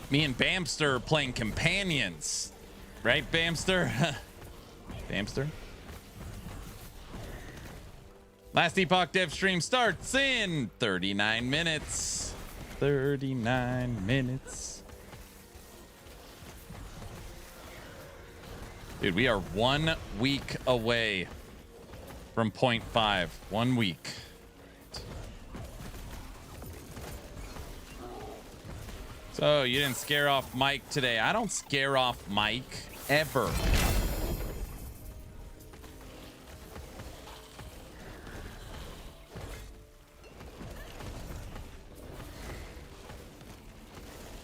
Speaker 1: Me and Bamster are playing companions. Right, Bamster? Bamster? Last Epoch dev stream starts in 39 minutes. 39 minutes. Dude, we are 1 week away from 0.5. 1 week. So you didn't scare off Mike today. I don't scare off Mike ever.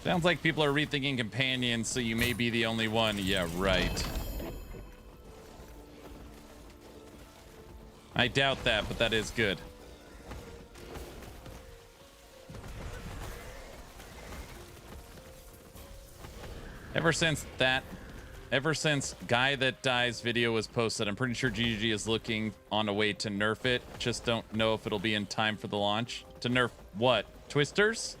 Speaker 1: Sounds like people are rethinking companions, so you may be the only one. Yeah, right. I doubt that, but that is good. Ever since Guy That Dies video was posted, I'm pretty sure GGG is looking on a way to nerf it. Just don't know if it'll be in time for the launch. To nerf what? Twisters?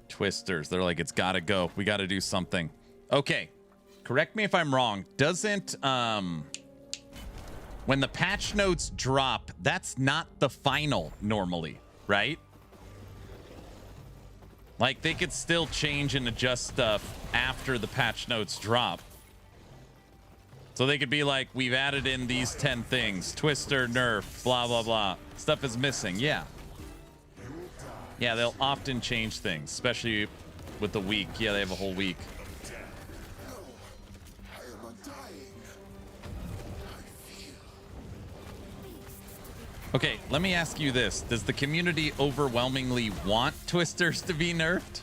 Speaker 1: Twisters. They're like, it's gotta go. We gotta do something. Okay. Correct me if I'm wrong. Doesn't, when the patch notes drop, that's not the final normally, right? Like, they could still change and adjust stuff after the patch notes drop. So they could be like, we've added in these 10 things. Twister, nerf, blah, blah, blah. Stuff is missing. Yeah. Yeah, they'll often change things, especially with the week. Yeah, they have a whole week. Okay, let me ask you this. Does the community overwhelmingly want Twisters to be nerfed?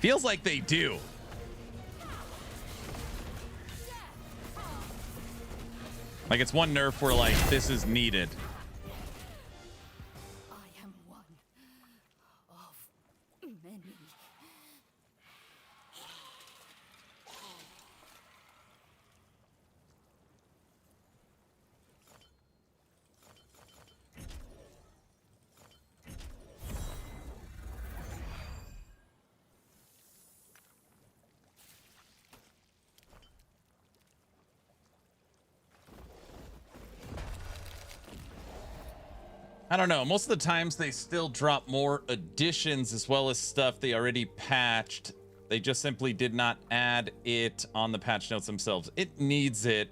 Speaker 1: Feels like they do. Like, it's one nerf where, like, this is needed.
Speaker 3: I am one of many.
Speaker 1: I don't know. Most of the times they still drop more additions as well as stuff they already patched. They just simply did not add it on the patch notes themselves. It needs it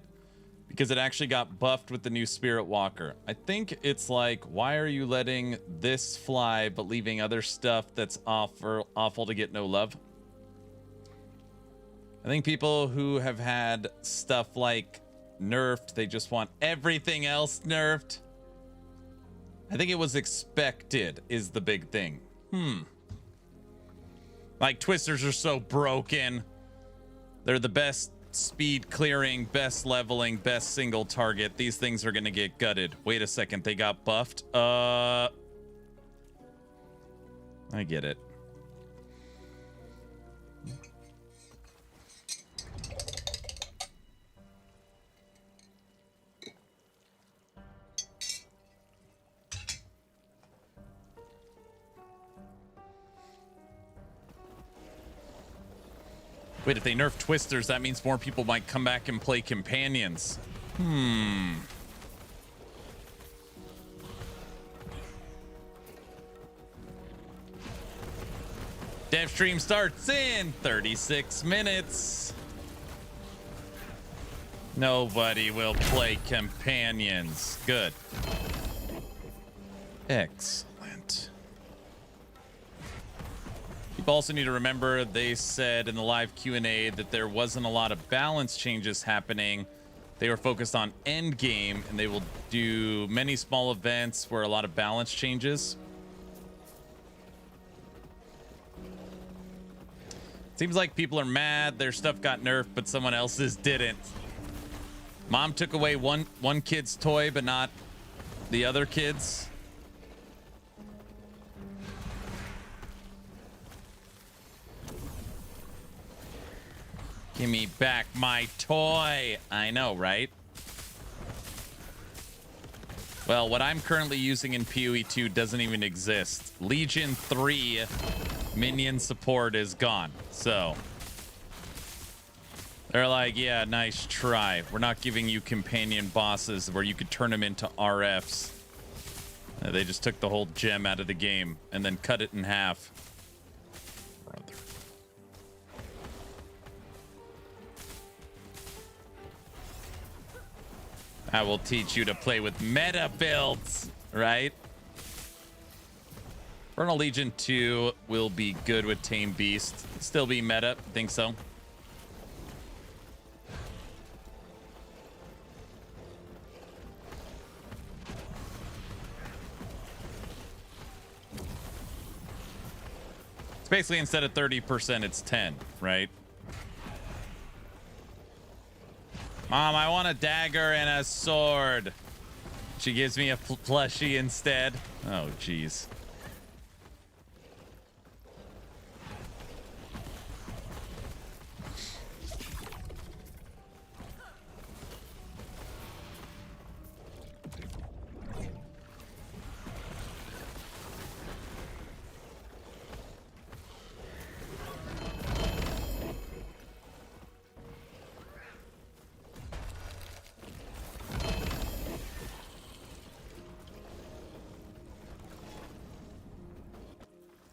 Speaker 1: because it actually got buffed with the new Spirit Walker. I think it's like, why are you letting this fly but leaving other stuff that's awful to get no love? I think people who have had stuff like nerfed, they just want everything else nerfed. I think it was expected is the big thing. Like, twisters are so broken. They're the best speed clearing, best leveling, best single target. These things are going to get gutted. Wait a second. They got buffed. I get it. Wait, if they nerf twisters, that means more people might come back and play companions. Dev stream starts in 36 minutes. Nobody will play companions. Good. Excellent. People also need to remember they said in the live Q&A that there wasn't a lot of balance changes happening. They were focused on Endgame, and they will do many small events where a lot of balance changes. Seems like people are mad their stuff got nerfed, but someone else's didn't. Mom took away one kid's toy, but not the other kids. Give me back my toy. I know, right? Well, what I'm currently using in PoE 2 doesn't even exist. Legion 3 minion support is gone. So they're like, yeah, nice try. We're not giving you companion bosses where you could turn them into RFs. They just took the whole gem out of the game and then cut it in half. Brother. I will teach you to play with meta builds, right? Infernal Legion 2 will be good with Tame Beast. Still be meta, think so. It's basically instead of 30%, it's 10, right? Mom, I want a dagger and a sword. She gives me a plushie instead. Oh, jeez.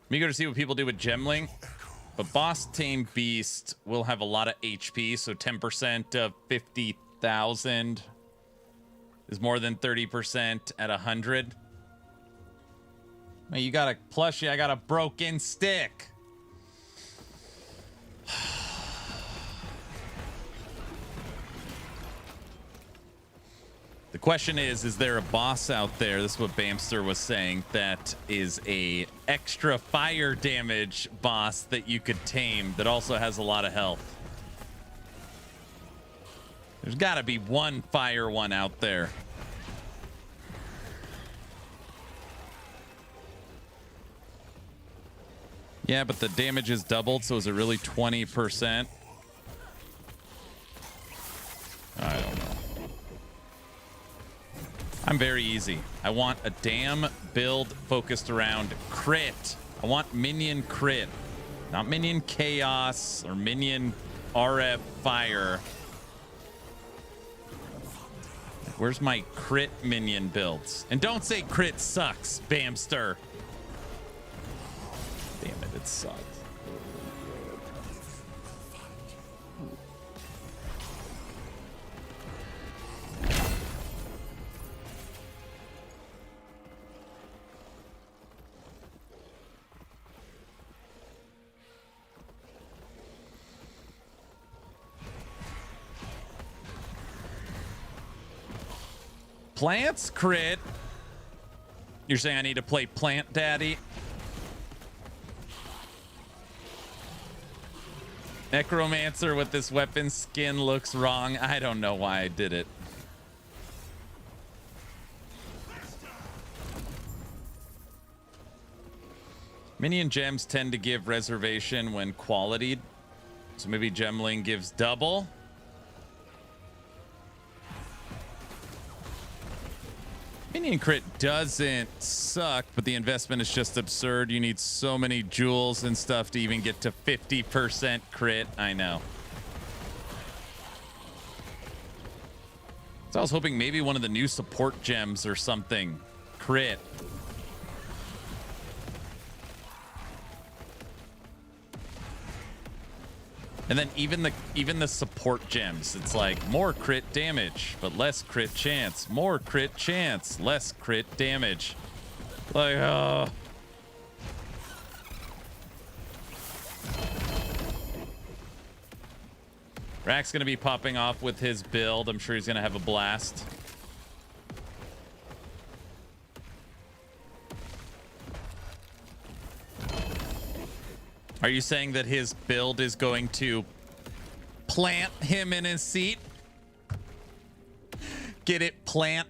Speaker 1: I'm eager to see what people do with Gemling, but Boss Tame Beast will have a lot of HP, so 10% of 50,000 is more than 30% at 100. Man, you got a plushie, I got a broken stick. The question is there a boss out there, this is what Bamster was saying, that is a extra fire damage boss that you could tame that also has a lot of health? There's got to be one fire one out there. Yeah, but the damage is doubled, so is it really 20%? I don't know. I'm very easy. I want a damn build focused around crit. I want minion crit, not minion chaos or minion RF fire. Where's my crit minion builds? And don't say crit sucks, Bamster. Damn it, it sucks. Plants crit. You're saying I need to play Plant Daddy? Necromancer with this weapon skin looks wrong. I don't know why I did it. Minion gems tend to give reservation when qualitied. So maybe Gemling gives double. Minion crit doesn't suck, but the investment is just absurd. You need so many jewels and stuff to even get to 50% crit. I know. So I was hoping maybe one of the new support gems or something. Crit. And then even the support gems, it's like more crit damage, but less crit chance. More crit chance, less crit damage. Like, oh. Rack's gonna be popping off with his build. I'm sure he's gonna have a blast. Are you saying that his build is going to plant him in his seat? Get it? Plant.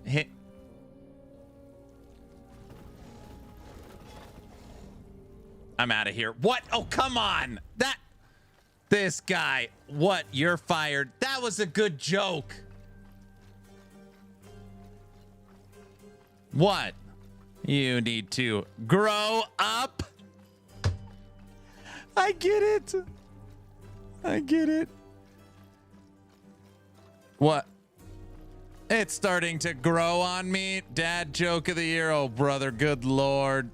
Speaker 1: Hit. I'm out of here. What? Oh, come on. This guy. What? You're fired. That was a good joke. What? You need to grow up. I get it. I get it. What? It's starting to grow on me. Dad joke of the year. Oh, brother. Good Lord.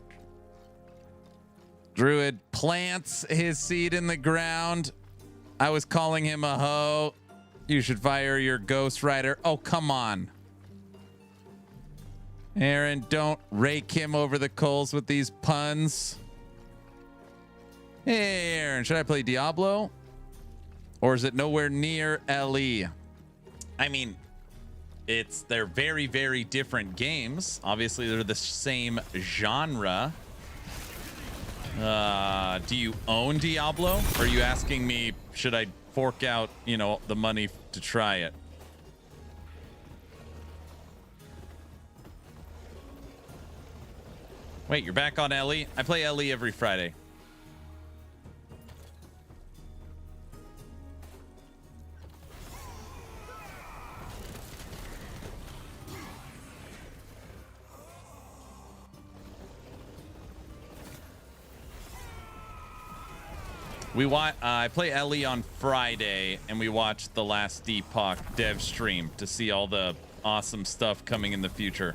Speaker 1: Druid plants his seed in the ground. I was calling him a hoe. You should fire your Ghost Rider. Oh, come on. Aaron, don't rake him over the coals with these puns. Hey, Aaron, should I play Diablo? Or is it nowhere near LE? I mean, they're very, very different games. Obviously, they're the same genre. Do you own Diablo? Or are you asking me, should I fork out, the money to try it? Wait, you're back on LE? I play LE every Friday. I play LE on Friday, and we watched the last Epoch dev stream to see all the awesome stuff coming in the future.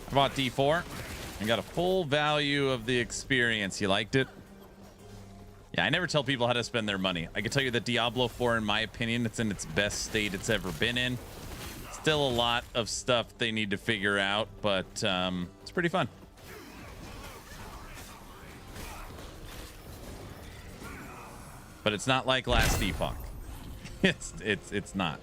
Speaker 1: I bought D4. I got a full value of the experience. You liked it? Yeah, I never tell people how to spend their money. I can tell you that Diablo 4, in my opinion, it's in its best state it's ever been in. Still a lot of stuff they need to figure out, but it's pretty fun. but it's not like last Epoch. It's not.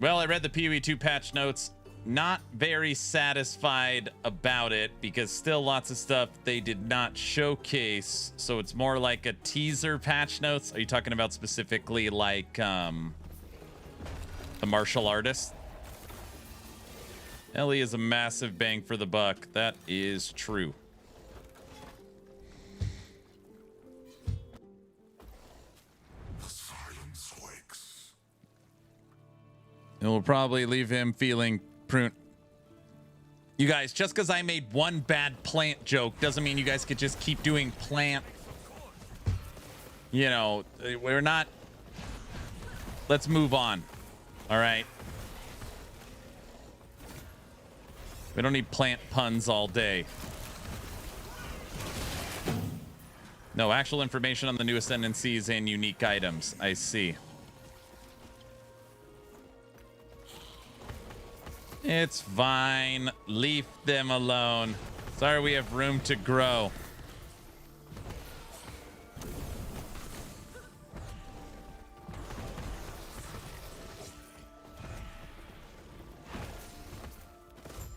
Speaker 1: Well, I read the PoE 2 patch notes. Not very satisfied about it because still lots of stuff they did not showcase. So it's more like a teaser patch notes. Are you talking about specifically like the martial artist? Ellie is a massive bang for the buck. That is true.
Speaker 2: The silence wakes.
Speaker 1: It will probably leave him feeling prune. You guys, just because I made one bad plant joke doesn't mean you guys could just keep doing plant. You know, we're not. Let's move on. All right. We don't need plant puns all day. No, actual information on the new ascendancies and unique items. I see. It's fine. Leave them alone. Sorry, we have room to grow.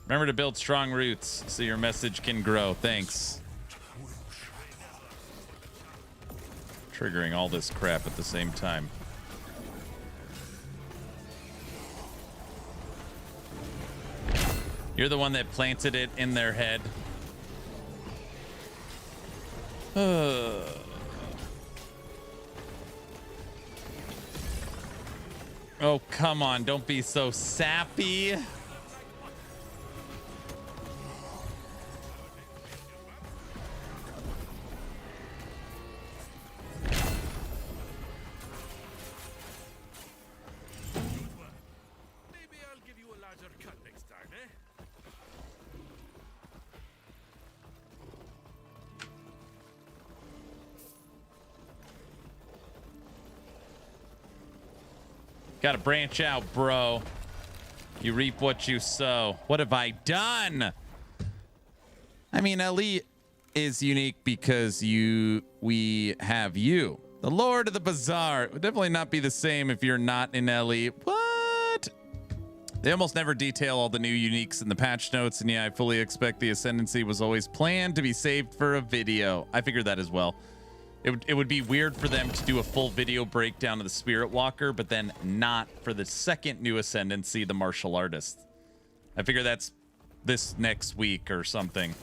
Speaker 1: Remember to build strong roots so your message can grow. Thanks. Triggering all this crap at the same time. You're the one that planted it in their head. Oh, come on. Don't be so sappy. Gotta branch out, bro. You reap what you sow. What have I done? I mean, Ellie is unique because we have you. The Lord of the Bazaar. It would definitely not be the same if you're not in Ellie. What? They almost never detail all the new uniques in the patch notes, and yeah, I fully expect the Ascendancy was always planned to be saved for a video. I figured that as well. It would be weird for them to do a full video breakdown of the Spirit Walker, but then not for the second new Ascendancy, the Martial Artist. I figure that's this next week or something.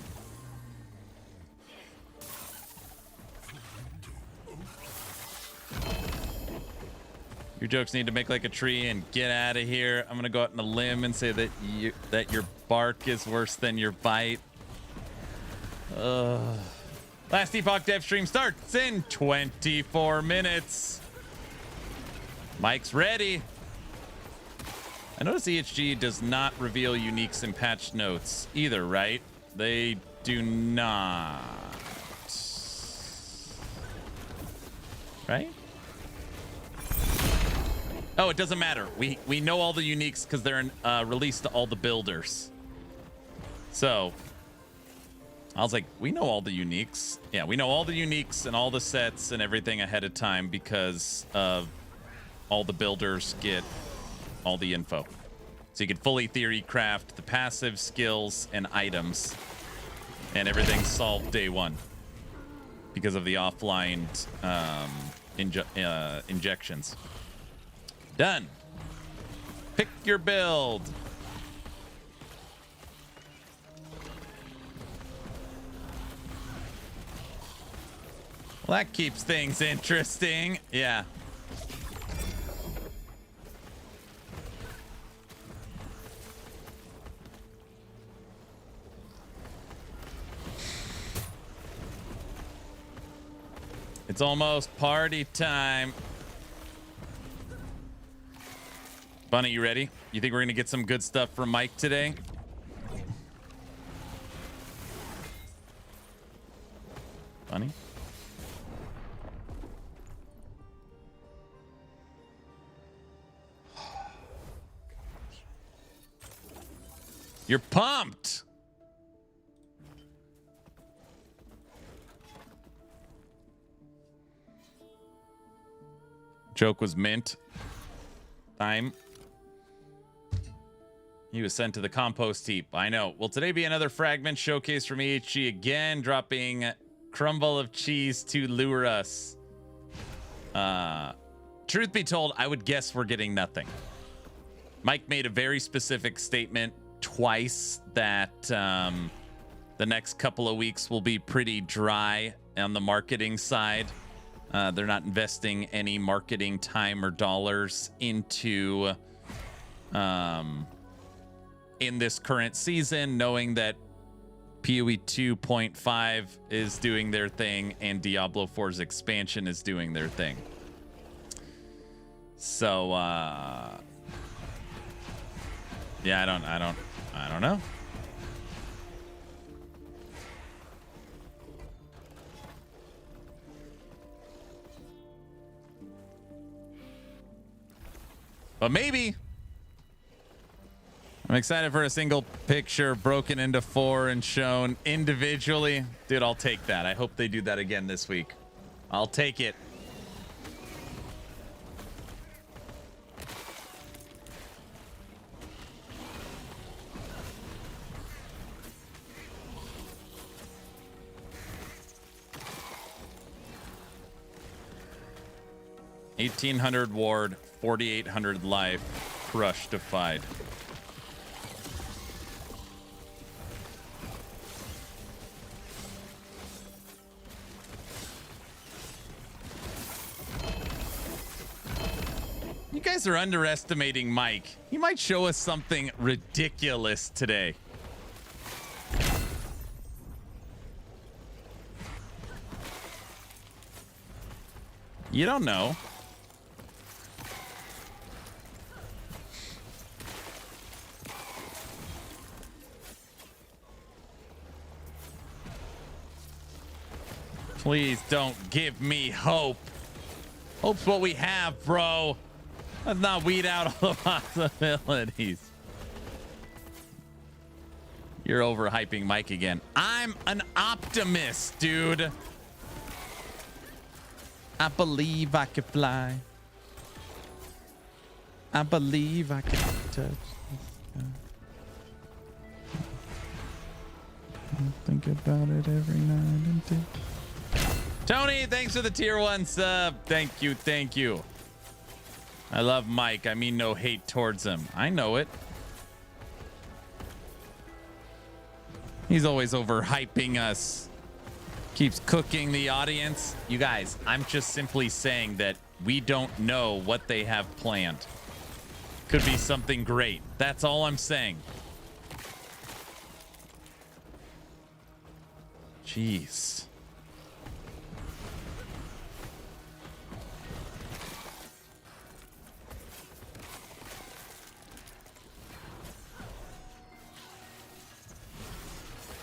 Speaker 1: Your jokes need to make like a tree and get out of here. I'm gonna go out on a limb and say that your bark is worse than your bite. Last Epoch dev stream starts in 24 minutes. Mike's ready. I notice EHG does not reveal uniques in patch notes either, right? They do not. Right? Oh, it doesn't matter. We know all the uniques because they're released to all the builders. So I was like, we know all the uniques. Yeah, we know all the uniques and all the sets and everything ahead of time because of all the builders get all the info. So you can fully theory craft the passive skills and items, and everything's solved day one because of the offline injections. Done. Pick your build. Well, that keeps things interesting. Yeah. It's almost party time. Bunny, you ready? You think we're gonna get some good stuff from Mike today? Bunny? You're pumped. Joke was mint. Time. He was sent to the compost heap. I know. Will today be another fragment showcase from EHG again, dropping crumble of cheese to lure us? Truth be told, I would guess we're getting nothing. Mike made a very specific statement twice that the next couple of weeks will be pretty dry on the marketing side. They're not investing any marketing time or dollars into in this current season, knowing that PoE 2.5 is doing their thing and Diablo 4's expansion is doing their thing. So yeah, I don't know. But maybe. I'm excited for a single picture broken into 4 and shown individually. Dude, I'll take that. I hope they do that again this week. I'll take it. $1,800 ward, 4,800 life, crush defied. You guys are underestimating Mike. He might show us something ridiculous today. You don't know. Please don't give me hope. Hope's what we have, bro. Let's not weed out all the possibilities. You're overhyping Mike again. I'm an optimist, dude. I believe I can fly. I believe I can touch. I think about it every night and day. Tony, thanks for the tier 1 sub. Thank you, thank you. I love Mike. I mean no hate towards him. I know it. He's always overhyping us. Keeps cooking the audience. You guys, I'm just simply saying that we don't know what they have planned. Could be something great. That's all I'm saying. Jeez.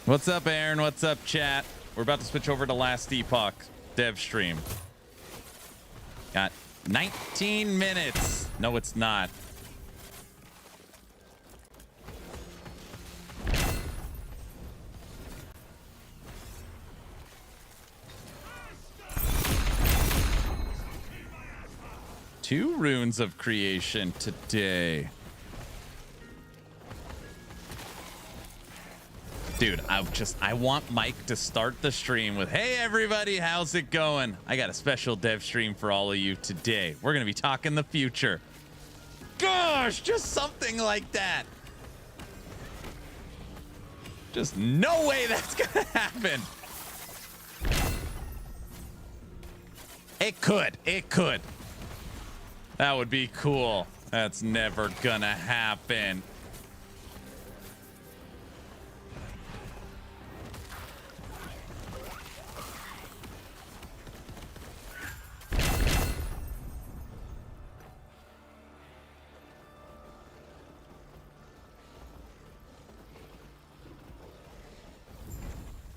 Speaker 1: What's up, Aaron? What's up, chat? We're about to switch over to last Epoch dev stream. Got 19 minutes. No, it's not. Two runes of creation today. Dude, I want Mike to start the stream with, hey everybody, how's it going? I got a special dev stream for all of you today. We're gonna be talking the future. Gosh, just something like that. Just no way that's gonna happen. It could. That would be cool. That's never gonna happen.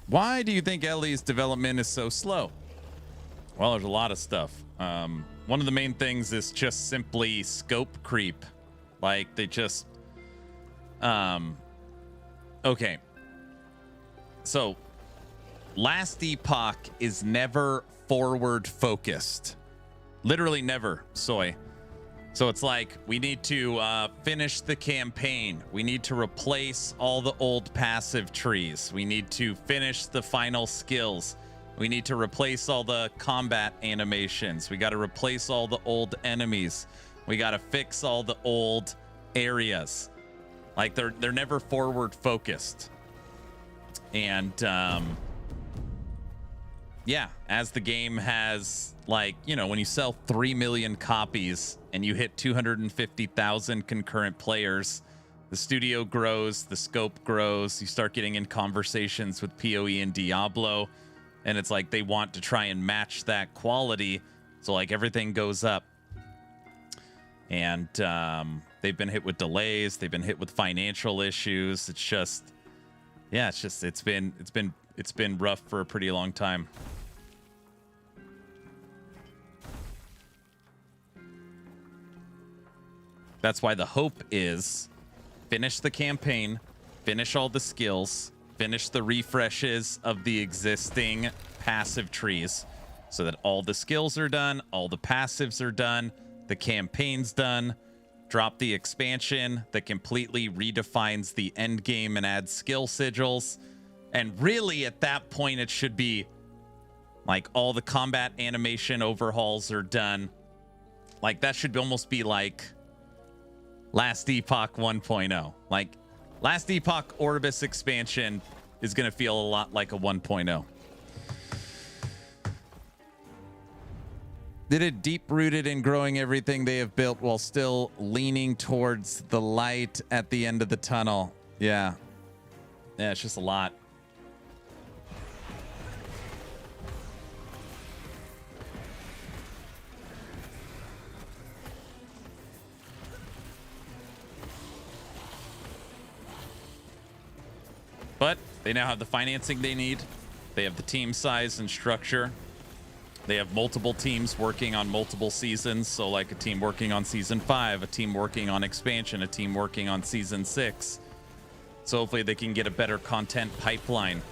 Speaker 1: Why do you think Ellie's development is so slow? Well, there's a lot of stuff. One of the main things is just simply scope creep. Like they just Okay. So, Last Epoch is never forward focused. Literally never, Soy. So it's like, we need to finish the campaign. We need to replace all the old passive trees. We need to finish the final skills. We need to replace all the combat animations. We got to replace all the old enemies. We got to fix all the old areas. Like, they're never forward focused. And yeah, as the game has, like, you know, when you sell 3 million copies and you hit 250,000 concurrent players, the studio grows, the scope grows, you start getting in conversations with PoE and Diablo, and it's like they want to try and match that quality, so like everything goes up. And they've been hit with delays, they've been hit with financial issues. It's just, yeah, it's been rough for a pretty long time. That's why the hope is finish the campaign, finish all the skills, finish the refreshes of the existing passive trees so that all the skills are done, all the passives are done, the campaign's done, drop the expansion that completely redefines the end game and adds skill sigils. And really at that point, it should be like all the combat animation overhauls are done. Like that should almost be like Last Epoch 1.0. Like Last Epoch Orbis expansion is going to feel a lot like a 1.0. Did it deep-rooted in growing everything they have built while still leaning towards the light at the end of the tunnel. Yeah. Yeah, it's just a lot. But they now have the financing they need. They have the team size and structure. They have multiple teams working on multiple seasons. So like a team working on season 5, a team working on expansion, a team working on season 6. So hopefully they can get a better content pipeline.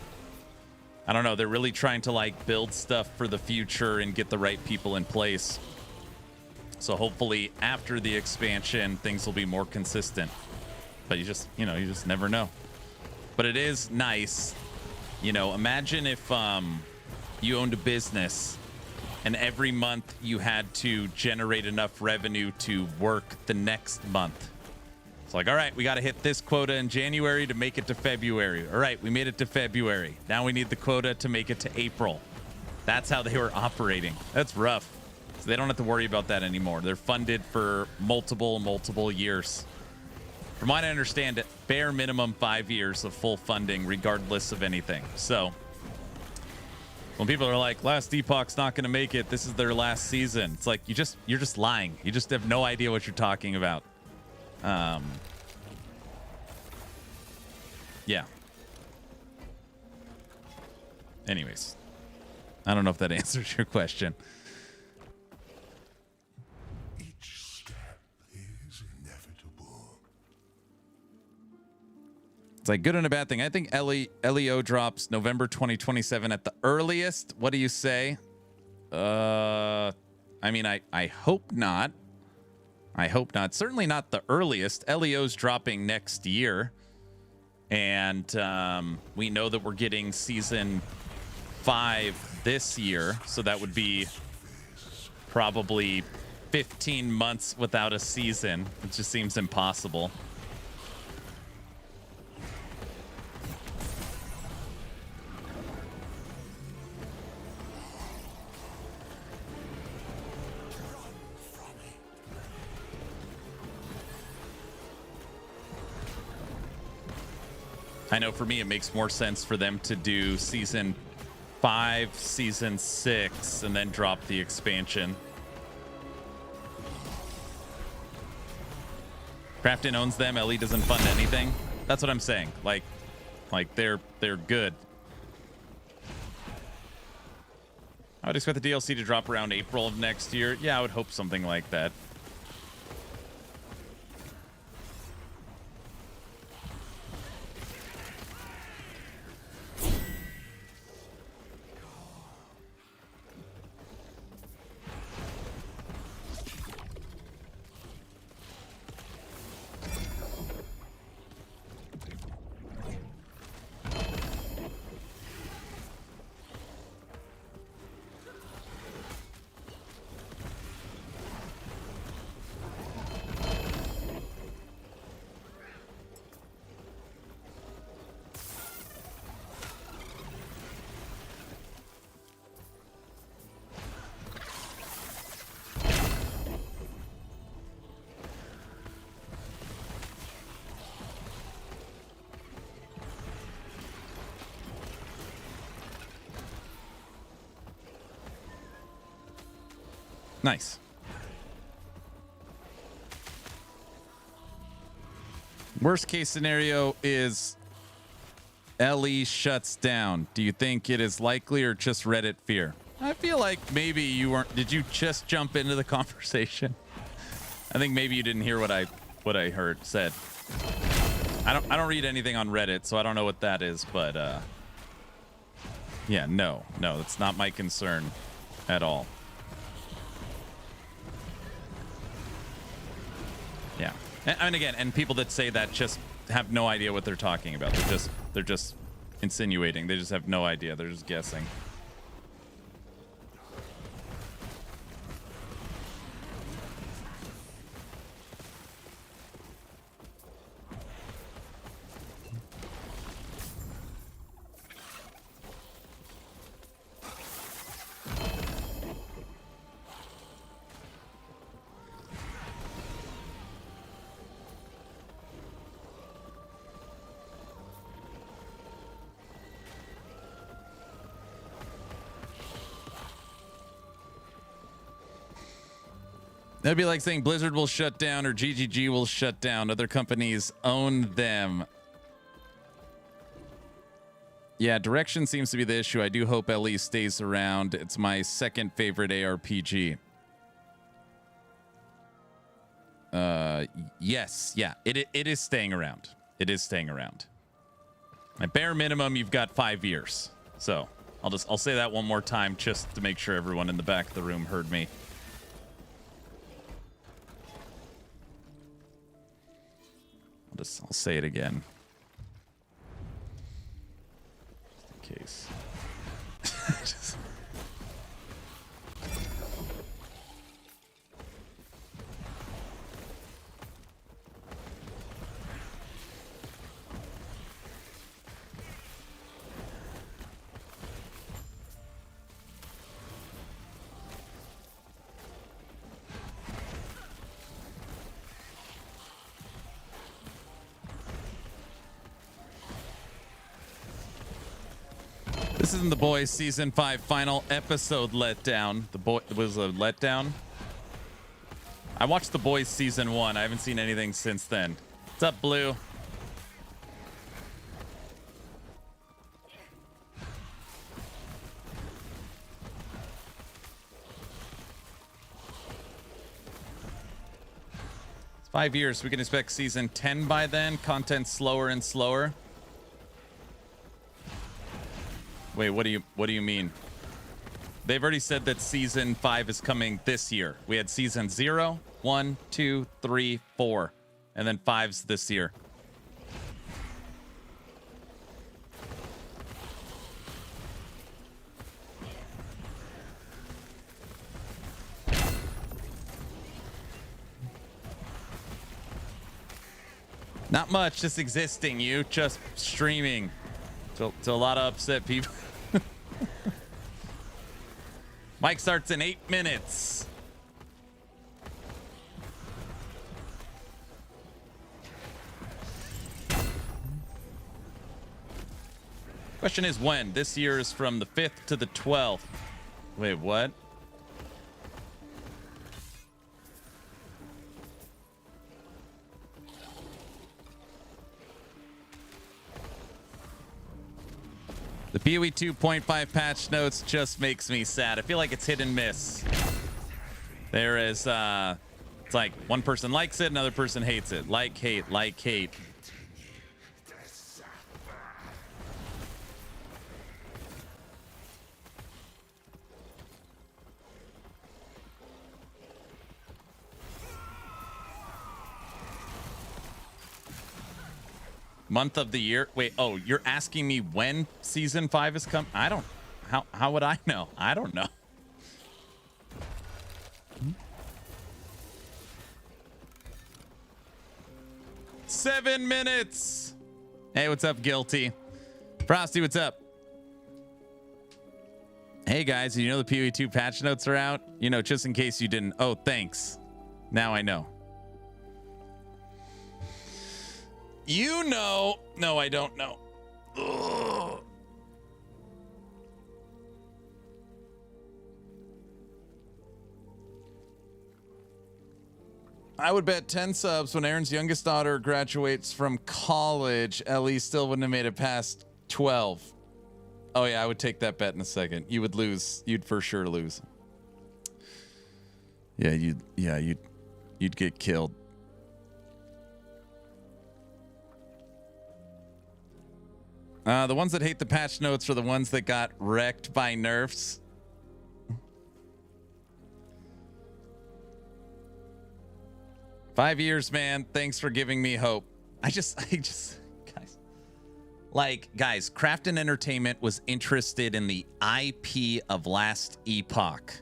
Speaker 1: I don't know. They're really trying to like build stuff for the future and get the right people in place. So hopefully after the expansion, things will be more consistent. But you just never know. But it is nice. You know, imagine if you owned a business and every month you had to generate enough revenue to work the next month. It's like, all right, we got to hit this quota in January to make it to February. All right, we made it to February. Now we need the quota to make it to April. That's how they were operating. That's rough. So they don't have to worry about that anymore. They're funded for multiple years. From what I understand, it bare minimum 5 years of full funding, regardless of anything. So when people are like, Last Epoch's not going to make it, this is their last season, it's like you're just lying. You just have no idea what you're talking about. Yeah. Anyways, I don't know if that answers your question. It's like good and a bad thing. I think LEO drops November 2027 at the earliest. What do you say? I mean, I hope not. I hope not. Certainly not the earliest. LEO's dropping next year. And we know that we're getting season 5 this year. So that would be probably 15 months without a season. It just seems impossible. I know for me, it makes more sense for them to do season 5, season 6, and then drop the expansion. Crafton owns them. LE doesn't fund anything. That's what I'm saying. Like they're good. I would expect the DLC to drop around April of next year. Yeah, I would hope something like that. Nice. Worst case scenario is LE shuts down. Do you think it is likely or just Reddit fear? I feel like maybe you weren't. Did you just jump into the conversation? I think maybe you didn't hear what I said. I don't read anything on Reddit, so I don't know what that is, but yeah, no, that's not my concern at all. Yeah. And again, and people that say that just have no idea what they're talking about. They're just insinuating. They just have no idea. They're just guessing. That'd be like saying Blizzard will shut down or GGG will shut down. Other companies own them. Yeah, direction seems to be the issue. I do hope LE stays around. It's my second favorite ARPG. Yes, yeah, it is staying around. It is staying around. At bare minimum, you've got 5 years. So I'll say that one more time just to make sure everyone in the back of the room heard me. I'll say it again. Just in case. This isn't The Boys Season 5 final episode letdown. It was a letdown. I watched The Boys Season 1. I haven't seen anything since then. What's up, Blue? It's 5 years. We can expect Season 10 by then. Content slower and slower. Wait, what do you mean? They've already said that Season 5 is coming this year. We had Season 0, 1, 2, 3, 4, and then 5's this year. Not much, just existing. You just streaming to a lot of upset people. Mike starts in 8 minutes. Question is when? This year is from the 5th to the 12th. Wait, what? The PoE 2.5 patch notes just makes me sad. I feel like it's hit and miss. There is, it's like one person likes it, another person hates it. Like, hate, like, hate. Month of the year. Wait, oh, you're asking me when Season 5 is coming? I don't. How would I know? I don't know. Seven minutes. Hey, what's up, Guilty? Frosty, what's up? Hey, guys, you know the PoE 2 patch notes are out? You know, just in case you didn't. Oh, thanks. Now I know. You know. No, I don't know. Ugh. I would bet 10 subs when Aaron's youngest daughter graduates from college. Ellie still wouldn't have made it past 12. Oh yeah, I would take that bet in a second. You would lose. You'd for sure lose. Yeah, you'd get killed. The ones that hate the patch notes are the ones that got wrecked by nerfs. $5 years, man. Thanks for giving me hope. I just, guys, Crafton Entertainment was interested in the IP of Last Epoch.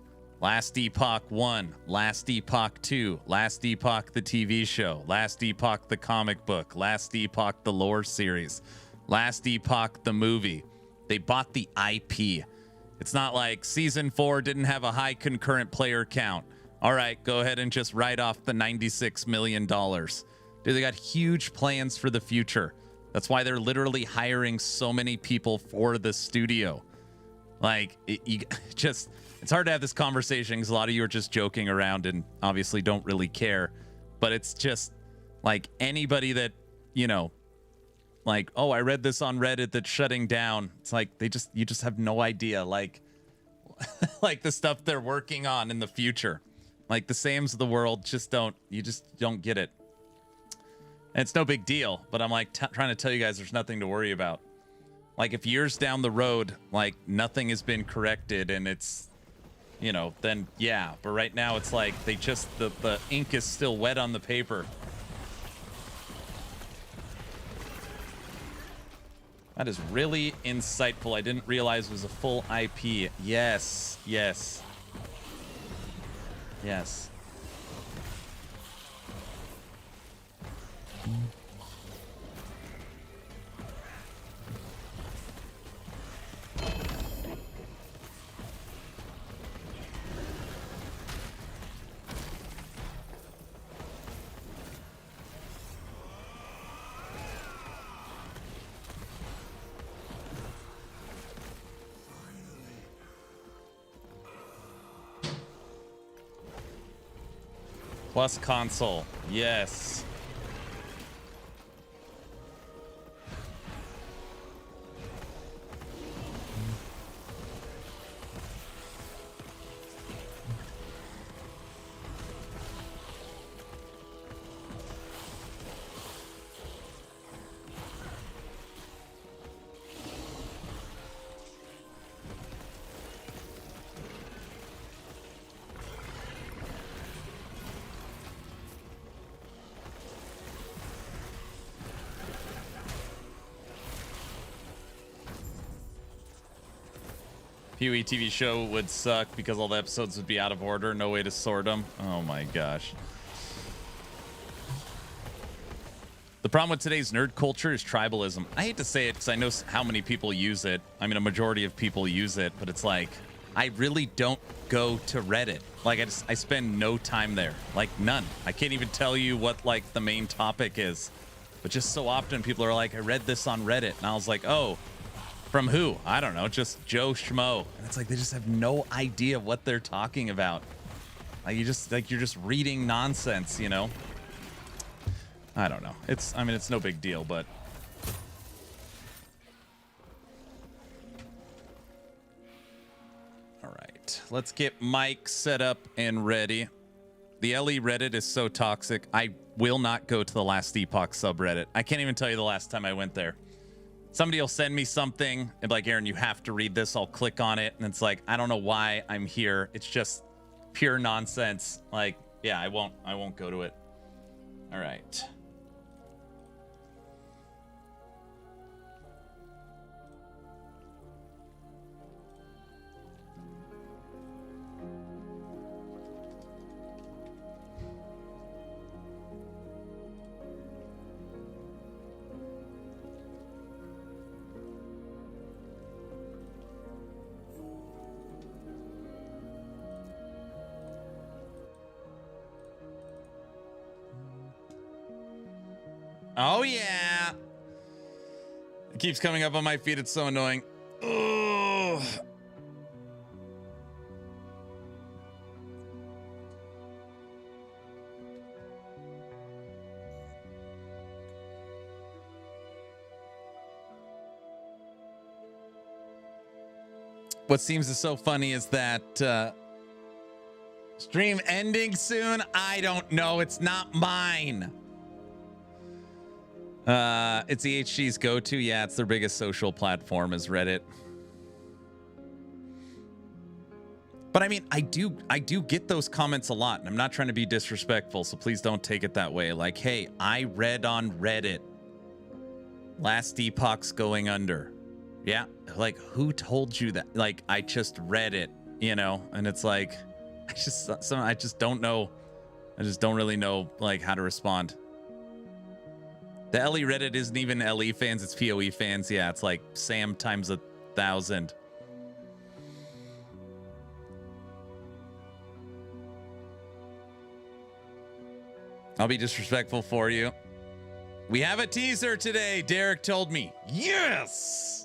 Speaker 1: Last Epoch 1, Last Epoch 2, Last Epoch the TV show, Last Epoch the comic book, Last Epoch the lore series, Last Epoch the movie. They bought the IP. It's not like season 4 didn't have a high concurrent player count. All right, go ahead and just write off the $96 million. Dude, they got huge plans for the future. That's why they're literally hiring so many people for the studio. Like, it's hard to have this conversation because a lot of you are just joking around and obviously don't really care. But it's just like anybody that, you know, like, oh, I read this on Reddit that's shutting down. It's like you just have no idea, like, like the stuff they're working on in the future. Like the Sams of the world just don't get it. And it's no big deal, but I'm like trying to tell you guys there's nothing to worry about. Like if years down the road, like nothing has been corrected and it's, you know, then yeah. But right now it's like they just, the ink is still wet on the paper. That is really insightful. I didn't realize it was a full IP. Yes, yes. Yes. Plus console. Yes. Huey TV show would suck because all the episodes would be out of order. No way to sort them. Oh my gosh. The problem with today's nerd culture is tribalism. I hate to say it because I know how many people use it. I mean, a majority of people use it, but it's like, I really don't go to Reddit. Like, I spend no time there. Like, none. I can't even tell you what, like, the main topic is. But just so often people are like, I read this on Reddit. And I was like, oh, from who? I don't know. Just Joe Schmo. And it's like, they just have no idea what they're talking about. Like, you're just reading nonsense, you know? I don't know. I mean, it's no big deal, but... All right. Let's get Mike set up and ready. The LE Reddit is so toxic. I will not go to the Last Epoch subreddit. I can't even tell you the last time I went there. Somebody will send me something and be like, Aaron, you have to read this. I'll click on it. And it's like, I don't know why I'm here. It's just pure nonsense. Like, yeah, I won't go to it. All right. Oh, yeah. It keeps coming up on my feed. It's so annoying. Ugh. What seems so funny is that stream ending soon. I don't know. It's not mine. It's EHG's go-to. Yeah, it's their biggest social platform is Reddit. But I mean, I do get those comments a lot, and I'm not trying to be disrespectful, so please don't take it that way. Like, hey, I read on Reddit Last Epoch's going under. Yeah, like, who told you that? Like, I just read it, you know? And it's like, I just don't know. I just don't really know, like, how to respond. The LE Reddit isn't even LE fans, it's PoE fans. Yeah, it's like Sam times 1,000. I'll be disrespectful for you. We have a teaser today, Derek told me. Yes!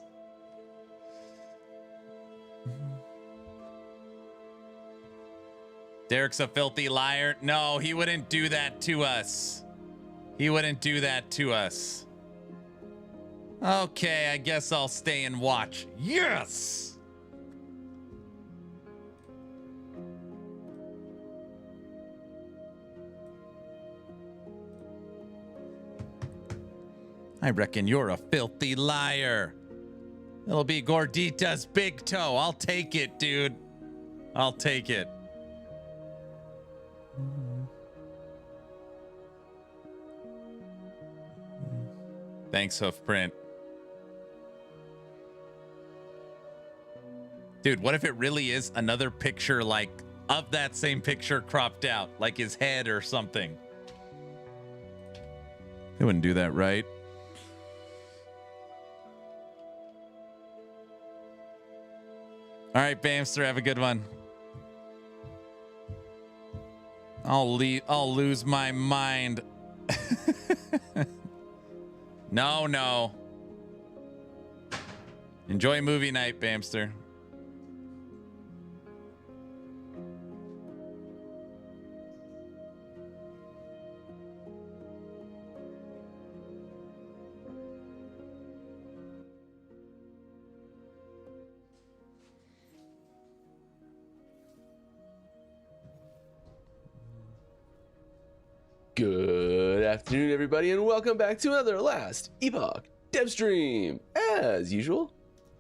Speaker 1: Derek's a filthy liar. No, he wouldn't do that to us. He wouldn't do that to us. Okay, I guess I'll stay and watch. Yes! I reckon you're a filthy liar. It'll be Gordita's big toe. I'll take it, dude. I'll take it. Thanks, Hoofprint. Dude, what if it really is another picture, like, of that same picture cropped out, like his head or something? They wouldn't do that, right? All right, Bamster, have a good one. I'll lose my mind. No. Enjoy movie night, Bamster.
Speaker 3: Good afternoon, everybody, and welcome back to another Last Epoch dev stream. As usual,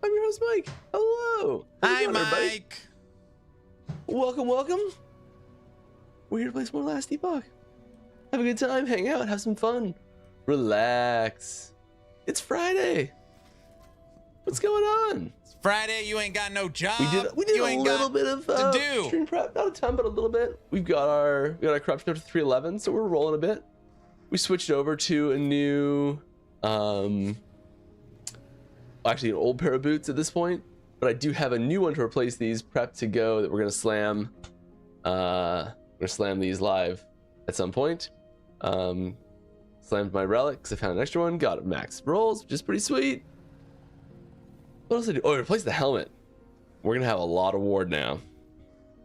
Speaker 3: I'm your host, Mike. Hello.
Speaker 1: Hi,
Speaker 3: going,
Speaker 1: Mike.
Speaker 3: everybody? Welcome. We're here to play some more Last Epoch. Have a good time, hang out, have some fun, relax. It's Friday. What's going on?
Speaker 1: It's Friday. You ain't got no job.
Speaker 3: We did a little bit of
Speaker 1: to do.
Speaker 3: stream prep, not a ton, but a little bit. We got our corruption up to 311, so we're rolling a bit. We switched over to a new, actually an old pair of boots at this point, but I do have a new one to replace these, prepped to go, that we're gonna slam. We're gonna slam these live at some point. Slammed my relics. I found an extra one. Got max rolls, which is pretty sweet. What else did I do? Oh, I replaced the helmet. We're gonna have a lot of ward now.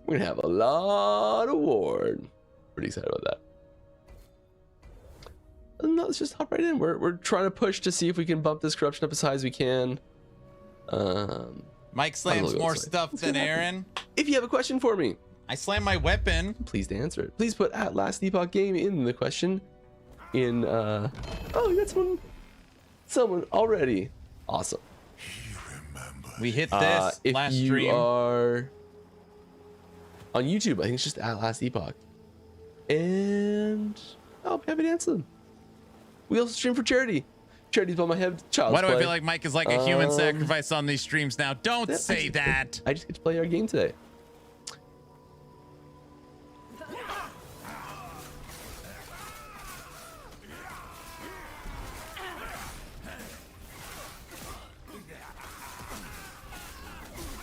Speaker 3: We're gonna have a lot of ward. Pretty excited about that. No, let's just hop right in. We're trying to push to see if we can bump this corruption up as high as we can.
Speaker 1: Mike slams more stuff than Aaron.
Speaker 3: If you have a question for me,
Speaker 1: I slam my weapon.
Speaker 3: Please answer it. Please put at Last Epoch Game in the question. Oh, you got someone already. Awesome.
Speaker 1: We hit this
Speaker 3: if
Speaker 1: last
Speaker 3: you
Speaker 1: stream.
Speaker 3: are on YouTube, I think it's just at Last Epoch. And I'll be happy to answer them. We also stream for charity. Charity's on my head. Child's
Speaker 1: Why do
Speaker 3: Play.
Speaker 1: I feel like Mike is like a human sacrifice on these streams now? Don't say that.
Speaker 3: I just get to play our game today.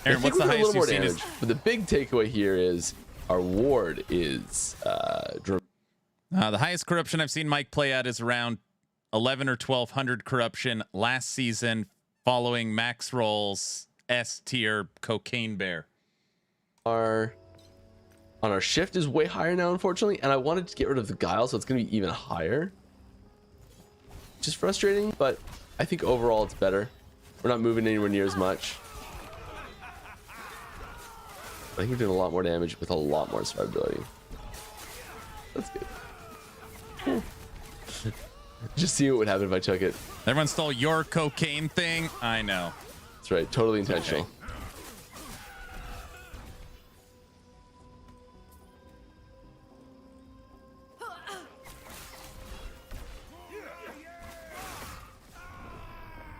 Speaker 1: Aaron, what's the highest you've seen?
Speaker 3: But the big takeaway here is our ward is
Speaker 1: The highest corruption I've seen Mike play at is around 11 or 1200 corruption last season, following max rolls S tier cocaine bear.
Speaker 3: Our shift is way higher now, unfortunately, and I wanted to get rid of the guile, so it's going to be even higher. Which is frustrating, but I think overall it's better. We're not moving anywhere near as much. I think we're doing a lot more damage with a lot more survivability. That's good. Cool. Just see what would happen if I took it.
Speaker 1: Everyone stole your cocaine thing. I know.
Speaker 3: That's right. Totally intentional.
Speaker 1: Okay.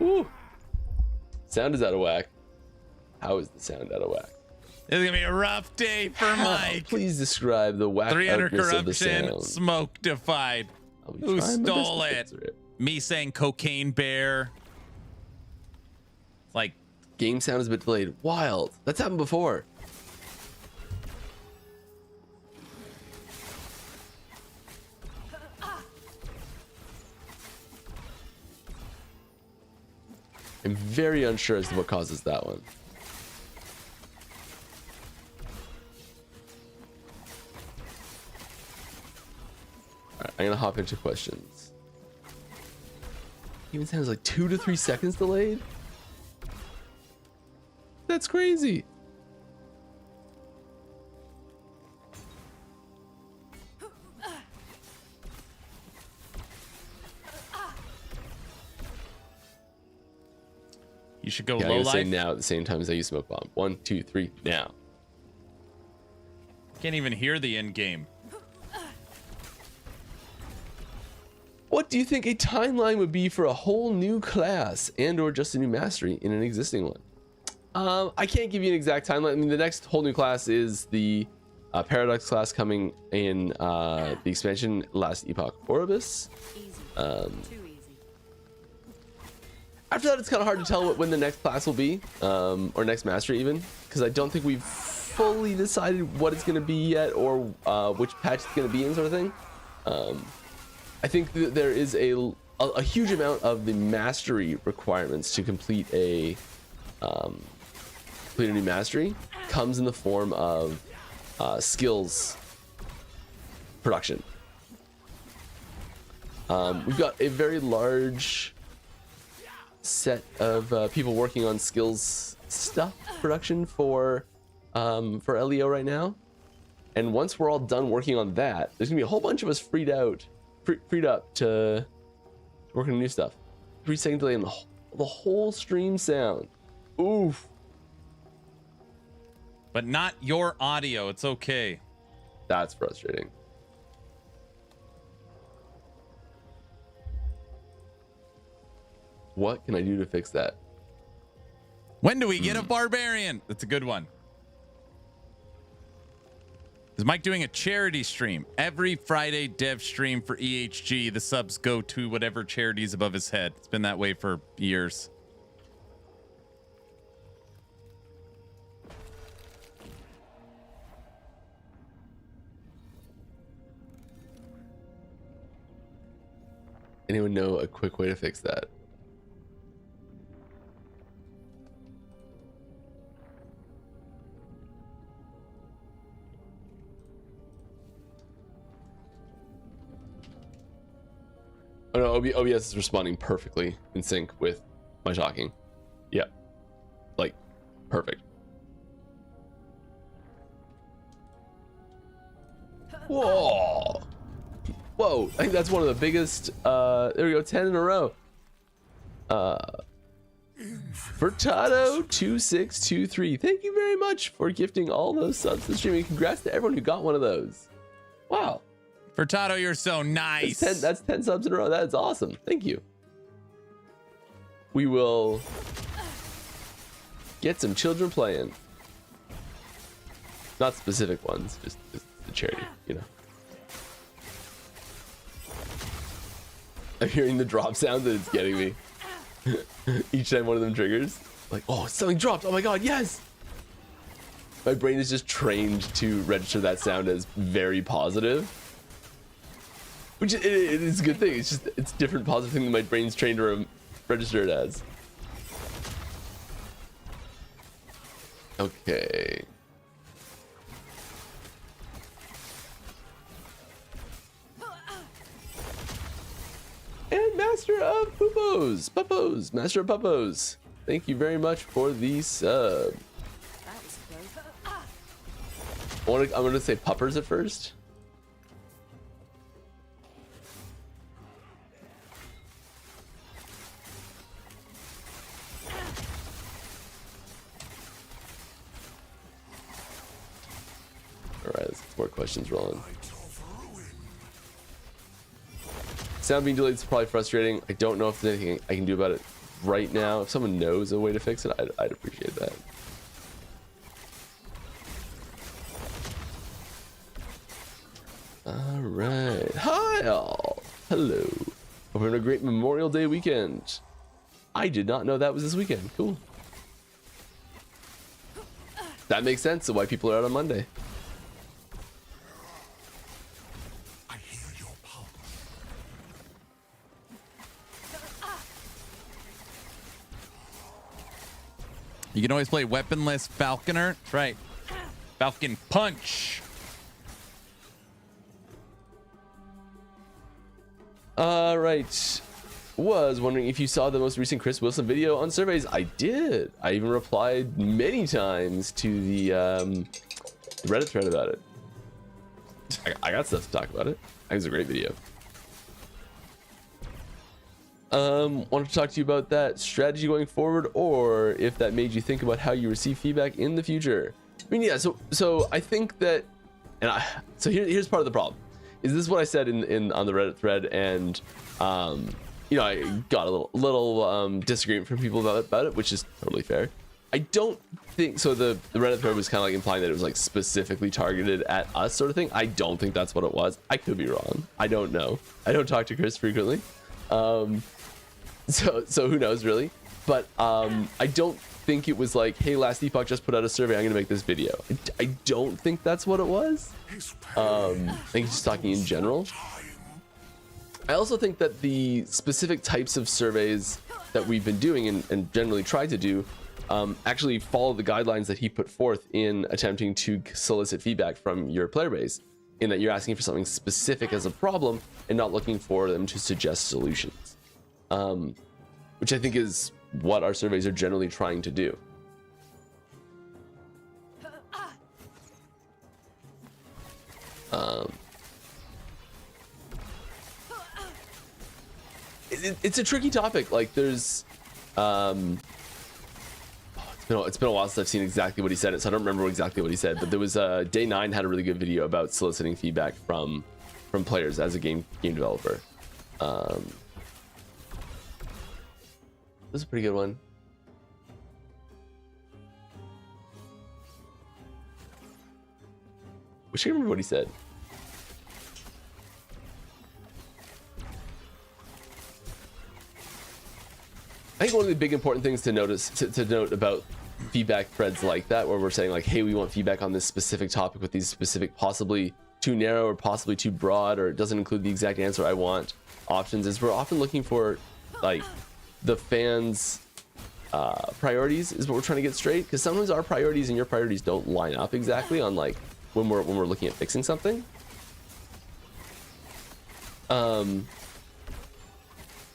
Speaker 3: Woo. Sound is out of whack. How is the sound out of whack?
Speaker 1: It's gonna be a rough day for Mike.
Speaker 3: Please describe the whack
Speaker 1: 300
Speaker 3: of the
Speaker 1: corruption,
Speaker 3: sound.
Speaker 1: smoke defied.
Speaker 3: I'll be
Speaker 1: Who
Speaker 3: trying my best
Speaker 1: stole
Speaker 3: to
Speaker 1: it?
Speaker 3: fix it?
Speaker 1: Me saying cocaine bear. Like,
Speaker 3: Game sound is a bit delayed. Wild. That's happened before. I'm very unsure as to what causes that one. Alright, I'm gonna hop into questions. Even sounds like 2 to 3 seconds delayed? That's crazy.
Speaker 1: you should go
Speaker 3: Yeah, I'm
Speaker 1: low
Speaker 3: gonna say
Speaker 1: life.
Speaker 3: now at the same time as I use smoke bomb. 1, 2, 3, now.
Speaker 1: Can't even hear the end game.
Speaker 3: What do you think a timeline would be for a whole new class and or just a new mastery in an existing one? I can't give you an exact timeline. I mean, the next whole new class is the Paradox class coming in the expansion Last Epoch Orbis.
Speaker 4: Easy. Too easy.
Speaker 3: After that, it's kind of hard to tell when the next class will be, or next mastery even, because I don't think we've fully decided what it's going to be yet, or which patch it's going to be in, sort of thing. I think that there is a huge amount of the mastery requirements to complete a new mastery comes in the form of skills production. We've got a very large set of people working on skills stuff production for LEO right now, and once we're all done working on that, there's gonna be a whole bunch of us freed up to work on new stuff. 3 second delay in the whole stream sound. Oof.
Speaker 1: But not your audio. It's okay.
Speaker 3: That's frustrating. What can I do to fix that?
Speaker 1: When do we get a barbarian? That's a good one. Is Mike doing a charity stream? Every Friday dev stream for EHG, the subs go to whatever charity's above his head. It's been that way for years.
Speaker 3: Anyone know a quick way to fix that? Oh no, OBS is responding perfectly in sync with my talking. Yeah. Like, perfect. Whoa! Whoa, I think that's one of the biggest, there we go, 10 in a row. Furtado2623, thank you very much for gifting all those subs to the stream, and congrats to everyone who got one of those. Wow.
Speaker 1: Furtado, you're so nice.
Speaker 3: That's 10 subs in a row. That is awesome. Thank you. We will get some children playing. Not specific ones, just the charity, you know. I'm hearing the drop sound that it's getting me. Each time one of them triggers. Like, oh, something dropped. Oh my god, yes! My brain is just trained to register that sound as very positive. Which it is a good thing. It's just, it's different positive thing that my brain's trained to register it as. Okay. And Master of Puppos, Master of Puppos. Thank you very much for the sub.
Speaker 4: That was close.
Speaker 3: I'm gonna say puppers at first. All right, let's get more questions rolling. Sound being delayed is probably frustrating. I don't know if there's anything I can do about it right now. If someone knows a way to fix it, I'd appreciate that. All right. Hi all. Hello. Hope you're having a great Memorial Day weekend. I did not know that was this weekend. Cool. That makes sense of why people are out on Monday.
Speaker 2: I hear your power.
Speaker 1: You can always play weaponless Falconer. That's right. Falcon Punch.
Speaker 3: All right. Was wondering if you saw the most recent Chris Wilson video on surveys. I did. I even replied many times to the Reddit thread about it. I got stuff to talk about it. I think it's a great video. Wanted to talk to you about that strategy going forward, or if that made you think about how you receive feedback in the future. I mean, yeah. So I think that, here's part of the problem. Is this what I said in on the Reddit thread, and you know, I got a little disagreement from people about it, which is totally fair. I don't think so. The Reddit thread was kind of like implying that it was like specifically targeted at us, sort of thing. I don't think that's what it was. I could be wrong. I don't know. I don't talk to Chris frequently, so who knows really. But I don't think it was like, hey, last Epoch just put out a survey, I'm gonna make this video. I don't think that's what it was. I think he's just talking in general. I also think that the specific types of surveys that we've been doing and generally try to do actually follow the guidelines that he put forth in attempting to solicit feedback from your player base, in that you're asking for something specific as a problem and not looking for them to suggest solutions, which I think is what our surveys are generally trying to do. It's a tricky topic. Like there's it's been a while since I've seen exactly what he said, so I don't remember exactly what he said, but there was Day 9 had a really good video about soliciting feedback from players as a game developer. This is a pretty good one. Wish I remember what he said. I think one of the big important things to note about feedback threads like that, where we're saying like, hey, we want feedback on this specific topic with these specific, possibly too narrow or possibly too broad, or it doesn't include the exact answer I want options, is we're often looking for like the fans' priorities is what we're trying to get straight, because sometimes our priorities and your priorities don't line up exactly on like when we're looking at fixing something.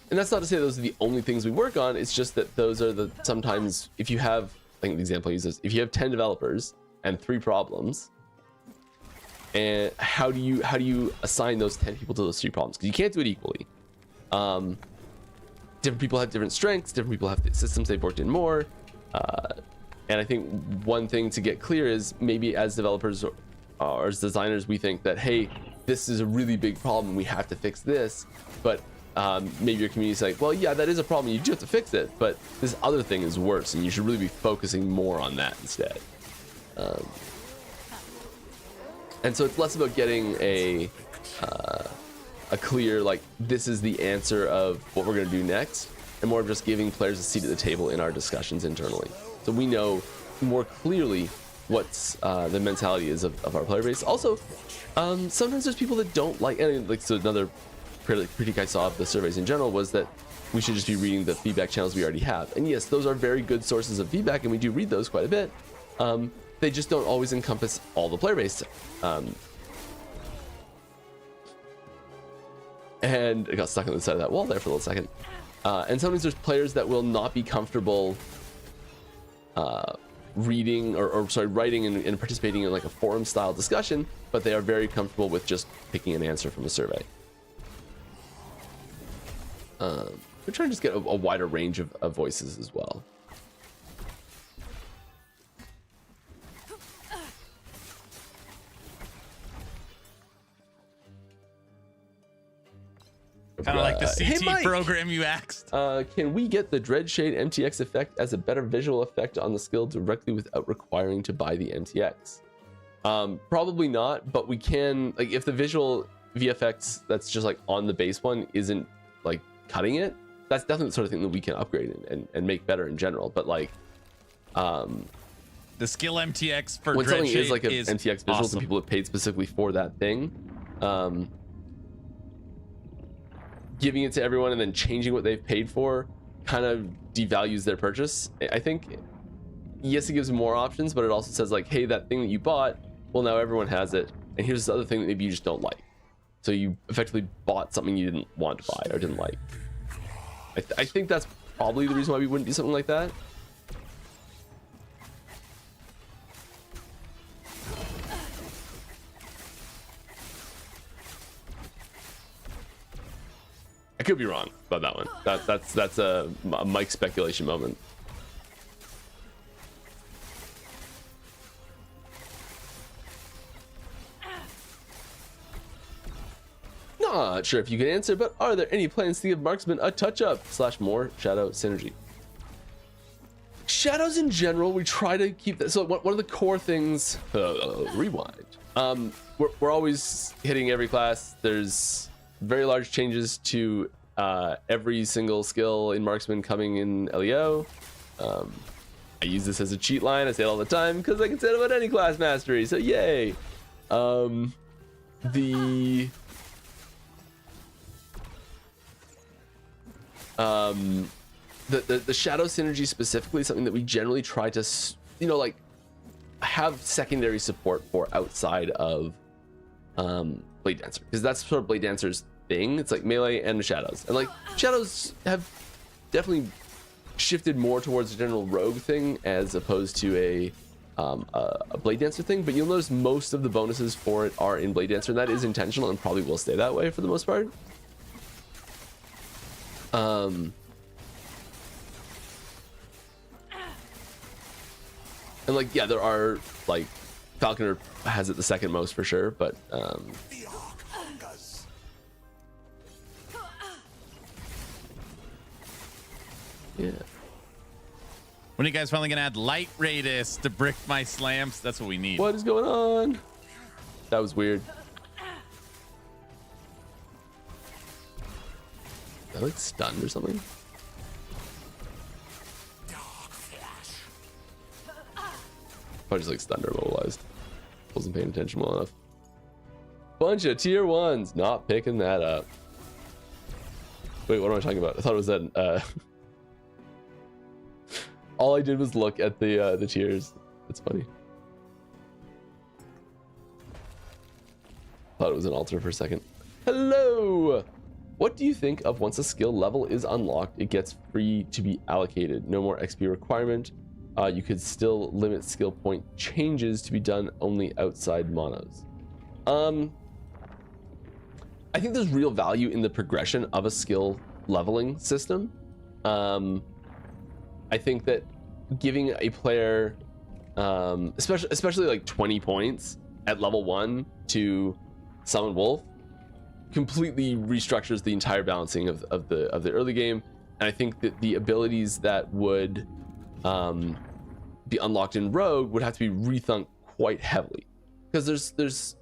Speaker 3: And that's not to say those are the only things we work on. It's just that those are the, sometimes if you have, I think the example I use is if you have 10 developers and 3 problems, and how do you assign those 10 people to those 3 problems? Because you can't do it equally. Different people have different strengths. Different people have systems they've worked in more. And I think one thing to get clear is maybe as developers or as designers, we think that, hey, this is a really big problem, we have to fix this. But maybe your community's like, well, yeah, that is a problem, you do have to fix it, but this other thing is worse, and you should really be focusing more on that instead. And so it's less about getting a clear, like, this is the answer of what we're going to do next, and more of just giving players a seat at the table in our discussions internally. So we know more clearly what's the mentality is of our player base. Also, sometimes there's people that don't like, and like, so another critique I saw of the surveys in general was that we should just be reading the feedback channels we already have. And yes, those are very good sources of feedback, and we do read those quite a bit. They just don't always encompass all the player base. And I got stuck on the side of that wall there for a little second. And sometimes there's players that will not be comfortable reading or sorry, writing and participating in like a forum style discussion, but they are very comfortable with just picking an answer from a survey. We're trying to just get a wider range of voices as well.
Speaker 1: Kind of like the CT
Speaker 3: hey, Mike,
Speaker 1: program you asked.
Speaker 3: can we get the Dreadshade MTX effect as a better visual effect on the skill directly without requiring to buy the MTX? Probably not, but we can, like, if the visual VFX that's just like on the base one isn't like cutting it, that's definitely the sort of thing that we can upgrade and make better in general. But like,
Speaker 1: the skill MTX for
Speaker 3: when something
Speaker 1: Dreadshade
Speaker 3: is like an
Speaker 1: is
Speaker 3: MTX visual,
Speaker 1: awesome.
Speaker 3: some people have paid specifically for that thing. Giving it to everyone and then changing what they've paid for kind of devalues their purchase. I think, yes, it gives them more options, but it also says like, hey, that thing that you bought, well, now everyone has it, and here's this other thing that maybe you just don't like. So you effectively bought something you didn't want to buy or didn't like. I think that's probably the reason why we wouldn't do something like that. I could be wrong about that one. That's a Mike speculation moment. Not sure if you can answer, but are there any plans to give Marksman a touch-up / more shadow synergy? Shadows in general, we try to keep that. So one of the core things, rewind. We're always hitting every class. There's very large changes to every single skill in Marksman coming in LEO. I use this as a cheat line. I say it all the time because I can say it about any class mastery. So yay. The shadow synergy specifically is something that we generally try to, you know, like have secondary support for outside of Blade Dancer, because that's sort of Blade Dancer's thing. It's like melee and the shadows, and like shadows have definitely shifted more towards a general rogue thing as opposed to a Blade Dancer thing. But you'll notice most of the bonuses for it are in Blade Dancer, and that is intentional and probably will stay that way for the most part. And like, yeah, there are like Falconer has it the second most for sure, but yeah.
Speaker 1: When are you guys finally gonna add light radius to brick my slams? That's what we need.
Speaker 3: What is going on? That was weird. I like stunned or something. Probably just like stunned or immobilized. Wasn't paying attention well enough. Bunch of tier 1s, not picking that up. Wait, what am I talking about? I thought it was that. All I did was look at the tiers. It's funny. Thought it was an altar for a second. Hello. What do you think of once a skill level is unlocked, it gets free to be allocated? No more XP requirement. You could still limit skill point changes to be done only outside monos. I think there's real value in the progression of a skill leveling system. I think that giving a player, especially like 20 points at level 1 to Summon Wolf, completely restructures the entire balancing of the early game. And I think that the abilities that would be unlocked in Rogue would have to be rethunk quite heavily, because there's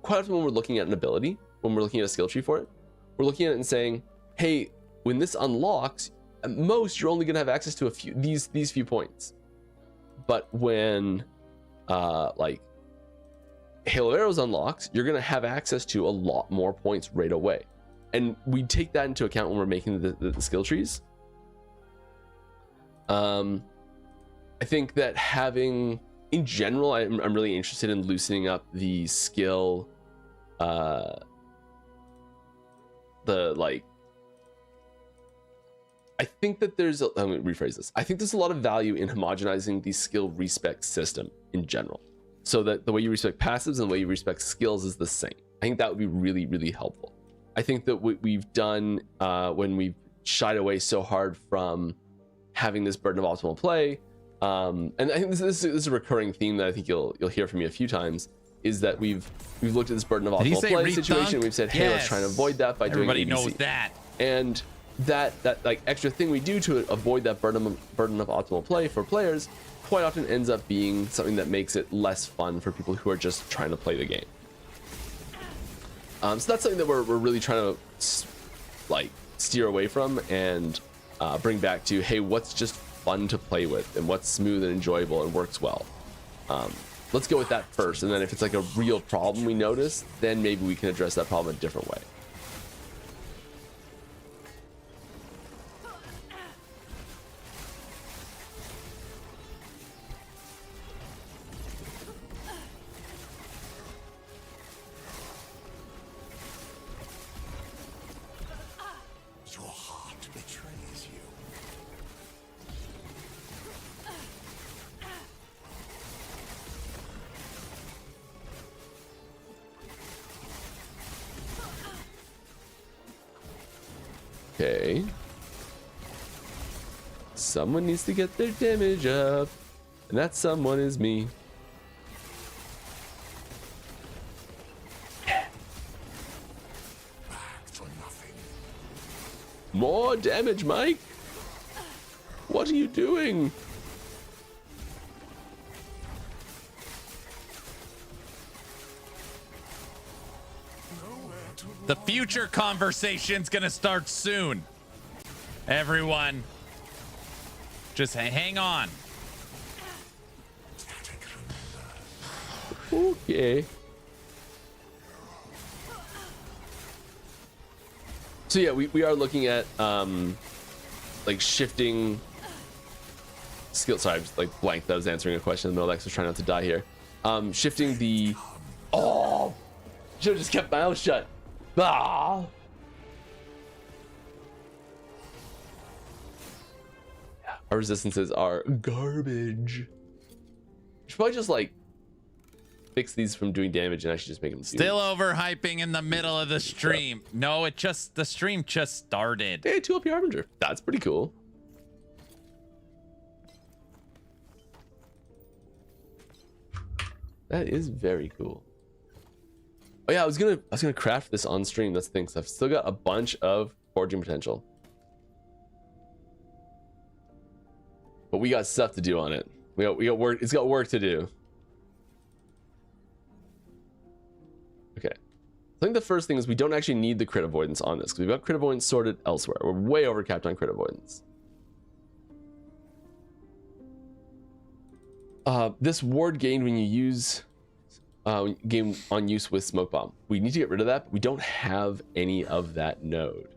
Speaker 3: quite often when we're looking at an ability, when we're looking at a skill tree for it, we're looking at it and saying, hey, when this unlocks, at most you're only going to have access to a few these few points. But when like Hail of Arrows unlocks, you're going to have access to a lot more points right away, and we take that into account when we're making the skill trees. I think that having, in general, I'm really interested in loosening up the skill, the like, think that there's let me rephrase this. I think there's a lot of value in homogenizing the skill respec system in general, so that the way you respec passives and the way you respec skills is the same. I think that would be really, really helpful. I think that what we've done when we've shied away so hard from having this burden of optimal play, and I think this is a recurring theme that I think you'll hear from me a few times, is that we've looked at this burden of optimal play situation, and we've said, hey, let's try and avoid that by doing ABC.
Speaker 1: Everybody knows that.
Speaker 3: And that like extra thing we do to avoid that burden of optimal play for players quite often ends up being something that makes it less fun for people who are just trying to play the game. So that's something that we're really trying to like steer away from and bring back to, hey, what's just fun to play with and what's smooth and enjoyable and works well. Let's go with that first, and then if it's like a real problem we notice, then maybe we can address that problem a different way.
Speaker 2: Your heart betrays you.
Speaker 3: Okay. Someone needs to get their damage up, and that someone is me.
Speaker 2: Back for nothing.
Speaker 3: More damage, Mike. What are you doing?
Speaker 1: The future conversation's gonna start soon. Everyone, just hang on.
Speaker 3: Okay. So yeah, we are looking at like shifting skill. Sorry, I was like blank. That was answering a question in the middle. Lex was trying not to die here. Shifting the. Oh, should have just kept my mouth shut. Ah. Yeah, our resistances are garbage. Should probably just like fix these from doing damage and actually just make them
Speaker 1: Still overhyping in the middle of the stream. No, the stream just started.
Speaker 3: Hey, 2 LP Harbinger. That's pretty cool. That is very cool. Oh yeah, I was gonna craft this on stream. That's the thing. So I've still got a bunch of forging potential, but we got stuff to do on it. We got work. It's got work to do. Okay. I think the first thing is we don't actually need the crit avoidance on this because we've got crit avoidance sorted elsewhere. We're way overcapped on crit avoidance. This ward gained when you use game on use with smoke bomb. We need to get rid of that, but we don't have any of that node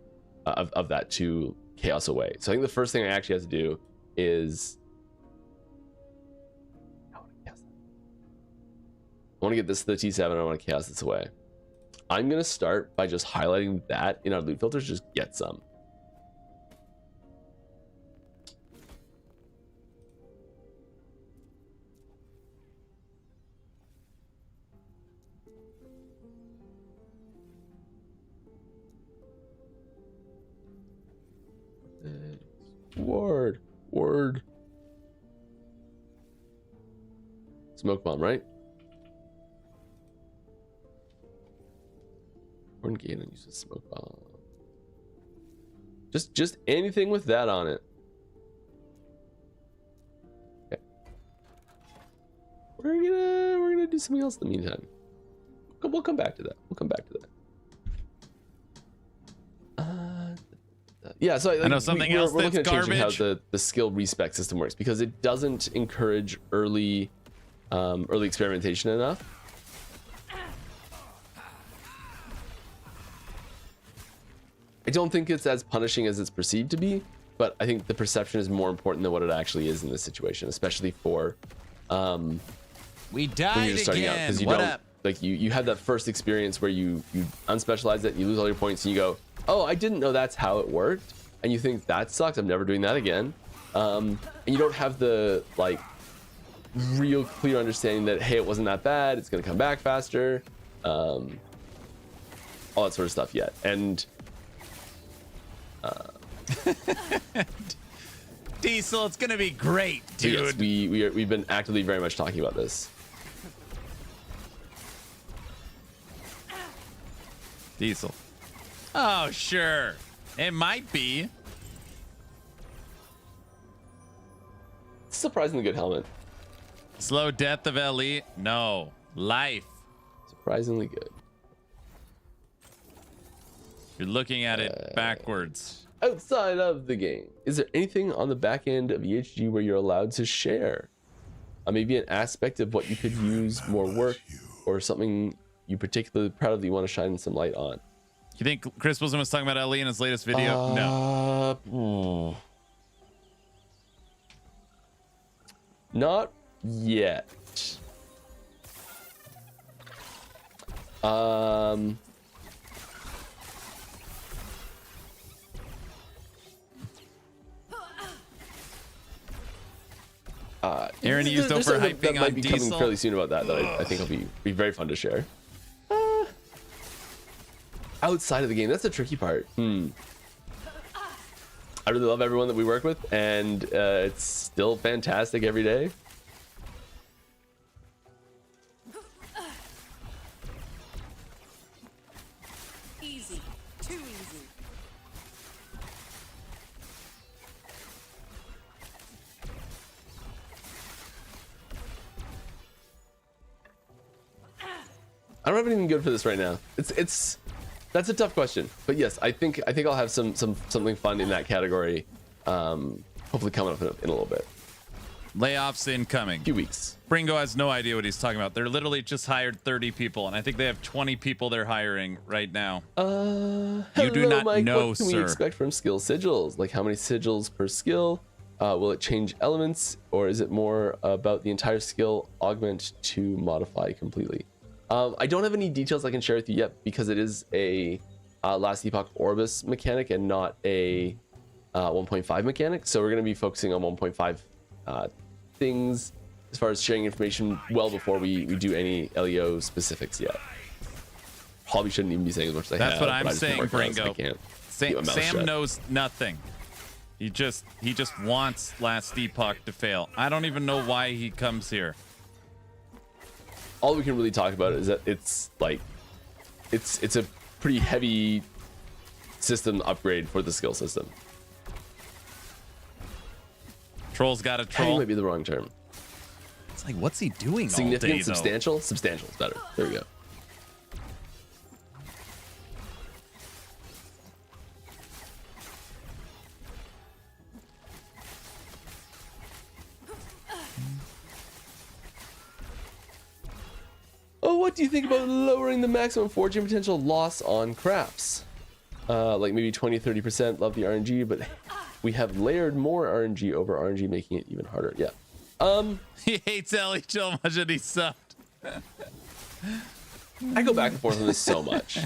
Speaker 3: of that to chaos away. So I think the first thing I actually have to do is I want to get this to the T7 and I want to chaos this away. I'm gonna start by just highlighting that in our loot filters. Just get some. Ward. Smoke bomb, right? Horn gain and use a smoke bomb. Just anything with that on it. Okay. We're gonna do something else in the meantime. We'll come back to that. Yeah, so
Speaker 1: I know something else
Speaker 3: we're
Speaker 1: that's
Speaker 3: looking at changing
Speaker 1: garbage.
Speaker 3: how the skill respec system works because it doesn't encourage early experimentation enough. I don't think it's as punishing as it's perceived to be, but I think the perception is more important than what it actually is in this situation, especially for
Speaker 1: We
Speaker 3: when
Speaker 1: died
Speaker 3: you're just starting out,
Speaker 1: again.
Speaker 3: because you
Speaker 1: What
Speaker 3: don't
Speaker 1: up?
Speaker 3: like you have that first experience where you unspecialize it, you lose all your points, and you go, oh, I didn't know that's how it worked. and you think that sucks, I'm never doing that again, and you don't have the like real clear understanding that, hey, it wasn't that bad, it's going to come back faster, all that sort of stuff yet. And
Speaker 1: Diesel, it's gonna be great, dude.
Speaker 3: yes, we've been actively very much talking about this.
Speaker 1: Diesel. Oh, sure. It might be.
Speaker 3: Surprisingly good helmet.
Speaker 1: Slow death of LE? No. Life.
Speaker 3: Surprisingly good.
Speaker 1: You're looking at it backwards.
Speaker 3: Outside of the game, is there anything on the back end of EHG where you're allowed to share? Maybe an aspect of what you could use more work, or something you particularly proud of that you want to shine some light on?
Speaker 1: You think Chris Wilson was talking about LE in his latest video? No.
Speaker 3: Not yet.
Speaker 1: Aaron used
Speaker 3: there's
Speaker 1: over
Speaker 3: something that
Speaker 1: hyping
Speaker 3: might
Speaker 1: on
Speaker 3: be coming
Speaker 1: Diesel.
Speaker 3: fairly soon about that I think will be very fun to share. Outside of the game, that's the tricky part. I really love everyone that we work with, and it's still fantastic every day.
Speaker 4: Easy. Too easy.
Speaker 3: I don't have anything good for this right now. That's a tough question, but yes, I think I'll have something fun in that category. Hopefully coming up in a little bit.
Speaker 1: Layoffs incoming.
Speaker 3: Few weeks.
Speaker 1: Bringo has no idea what he's talking about. They're literally just hired 30 people, and I think they have 20 people they're hiring right now.
Speaker 3: You
Speaker 1: do not
Speaker 3: Mike,
Speaker 1: know,
Speaker 3: what can
Speaker 1: sir.
Speaker 3: we expect from skill sigils? Like, how many sigils per skill? Will it change elements, or is it more about the entire skill augment to modify completely? I don't have any details I can share with you yet, because it is a Last Epoch Orbis mechanic and not a 1.5 mechanic. So we're going to be focusing on 1.5 things as far as sharing information well before we do any LEO specifics yet. Probably shouldn't even be saying as much as I have.
Speaker 1: That's what I'm
Speaker 3: but I just been
Speaker 1: saying,
Speaker 3: working on it, so I
Speaker 1: Bringo.
Speaker 3: can't keep my mouth
Speaker 1: Sam
Speaker 3: shut.
Speaker 1: knows nothing. He just wants Last Epoch to fail. I don't even know why he comes here.
Speaker 3: All we can really talk about is that it's like it's a pretty heavy system upgrade for the skill system.
Speaker 1: Troll's got a
Speaker 3: Heavy
Speaker 1: troll.
Speaker 3: might be the wrong term.
Speaker 1: It's like, what's he doing
Speaker 3: Significant,
Speaker 1: all day, though?
Speaker 3: substantial. Substantial is better. There we go. Oh, what do you think about lowering the maximum fortune potential loss on crafts? Like maybe 20-30%. Love the RNG, but we have layered more RNG over RNG, making it even harder. Yeah.
Speaker 1: He hates Ellie so much and he sucked.
Speaker 3: I go back and forth on this so much.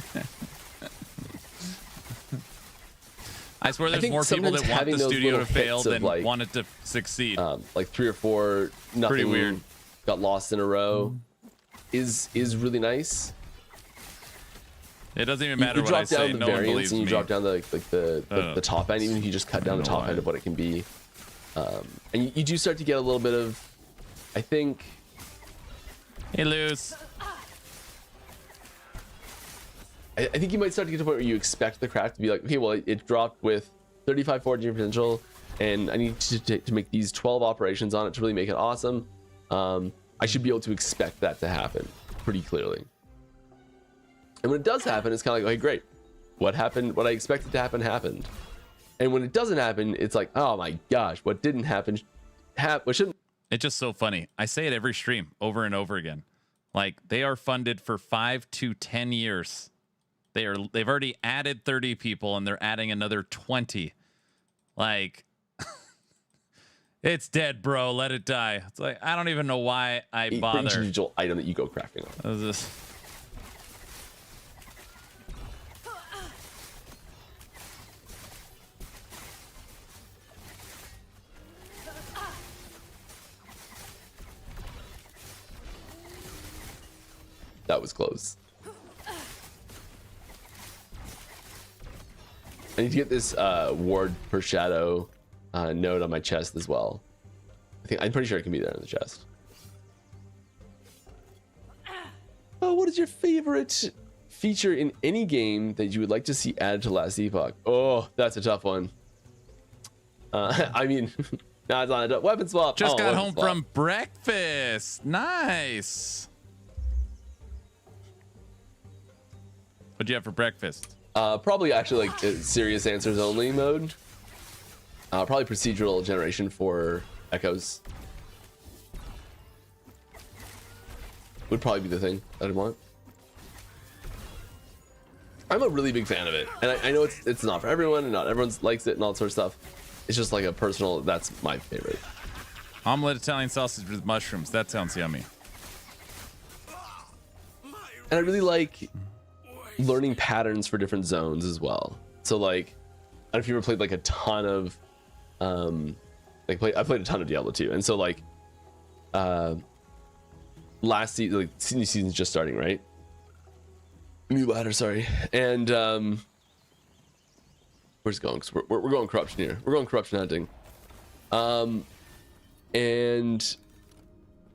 Speaker 1: I swear there's
Speaker 3: think
Speaker 1: more people
Speaker 3: sometimes
Speaker 1: that want
Speaker 3: having
Speaker 1: the
Speaker 3: those
Speaker 1: studio
Speaker 3: little
Speaker 1: to fail
Speaker 3: hits of,
Speaker 1: than
Speaker 3: like,
Speaker 1: want it to succeed.
Speaker 3: Like 3 or 4, nothing
Speaker 1: Pretty weird.
Speaker 3: got lost in a row is really nice.
Speaker 1: It doesn't even
Speaker 3: You
Speaker 1: matter what I
Speaker 3: drop
Speaker 1: say.
Speaker 3: down the
Speaker 1: No one
Speaker 3: variance
Speaker 1: believes
Speaker 3: and you
Speaker 1: me.
Speaker 3: drop down the top end, even if you just cut down the top end of what it can be. And you do start to get a little bit of, I think,
Speaker 1: Hey, lose.
Speaker 3: I think you might start to get to the point where you expect the craft to be like, okay, well, it dropped with 35 foraging potential, and I need to make these 12 operations on it to really make it awesome. I should be able to expect that to happen pretty clearly. And when it does happen, it's kind of like, okay, great. What happened? What I expected to happen happened. And when it doesn't happen, it's like, oh my gosh, what didn't happen? What shouldn't?
Speaker 1: It's just so funny. I say it every stream over and over again. Like, they are funded for 5 to 10 years. They've already added 30 people and they're adding another 20. Like, it's dead, bro. Let it die. It's like, I don't even know why I
Speaker 3: For each
Speaker 1: bother.
Speaker 3: individual item that you go crafting on.
Speaker 1: This is-
Speaker 3: that was close. I need to get this ward per shadow node on my chest as well. I'm pretty sure it can be there in the chest. Oh, what is your favorite feature in any game that you would like to see added to Last Epoch? Oh, that's a tough one. I mean, no, it's not a weapon swap.
Speaker 1: Just got
Speaker 3: weapon
Speaker 1: home
Speaker 3: swap.
Speaker 1: from breakfast. Nice. What'd you have for breakfast?
Speaker 3: Probably actually like serious answers only mode. Probably procedural generation for echoes. Would probably be the thing that I'd want. I'm a really big fan of it, and I know it's not for everyone, and not everyone likes it, and all that sort of stuff. It's just like a personal. That's my favorite.
Speaker 1: Omelet Italian sausage with mushrooms. That sounds yummy.
Speaker 3: And I really like learning patterns for different zones as well. So like, I don't know if you ever played like a ton of, I played a ton of Diablo 2, and so like, last season, like new season's just starting, right? New ladder, sorry, and where's it going? 'Cause we're going corruption here. We're going corruption hunting, and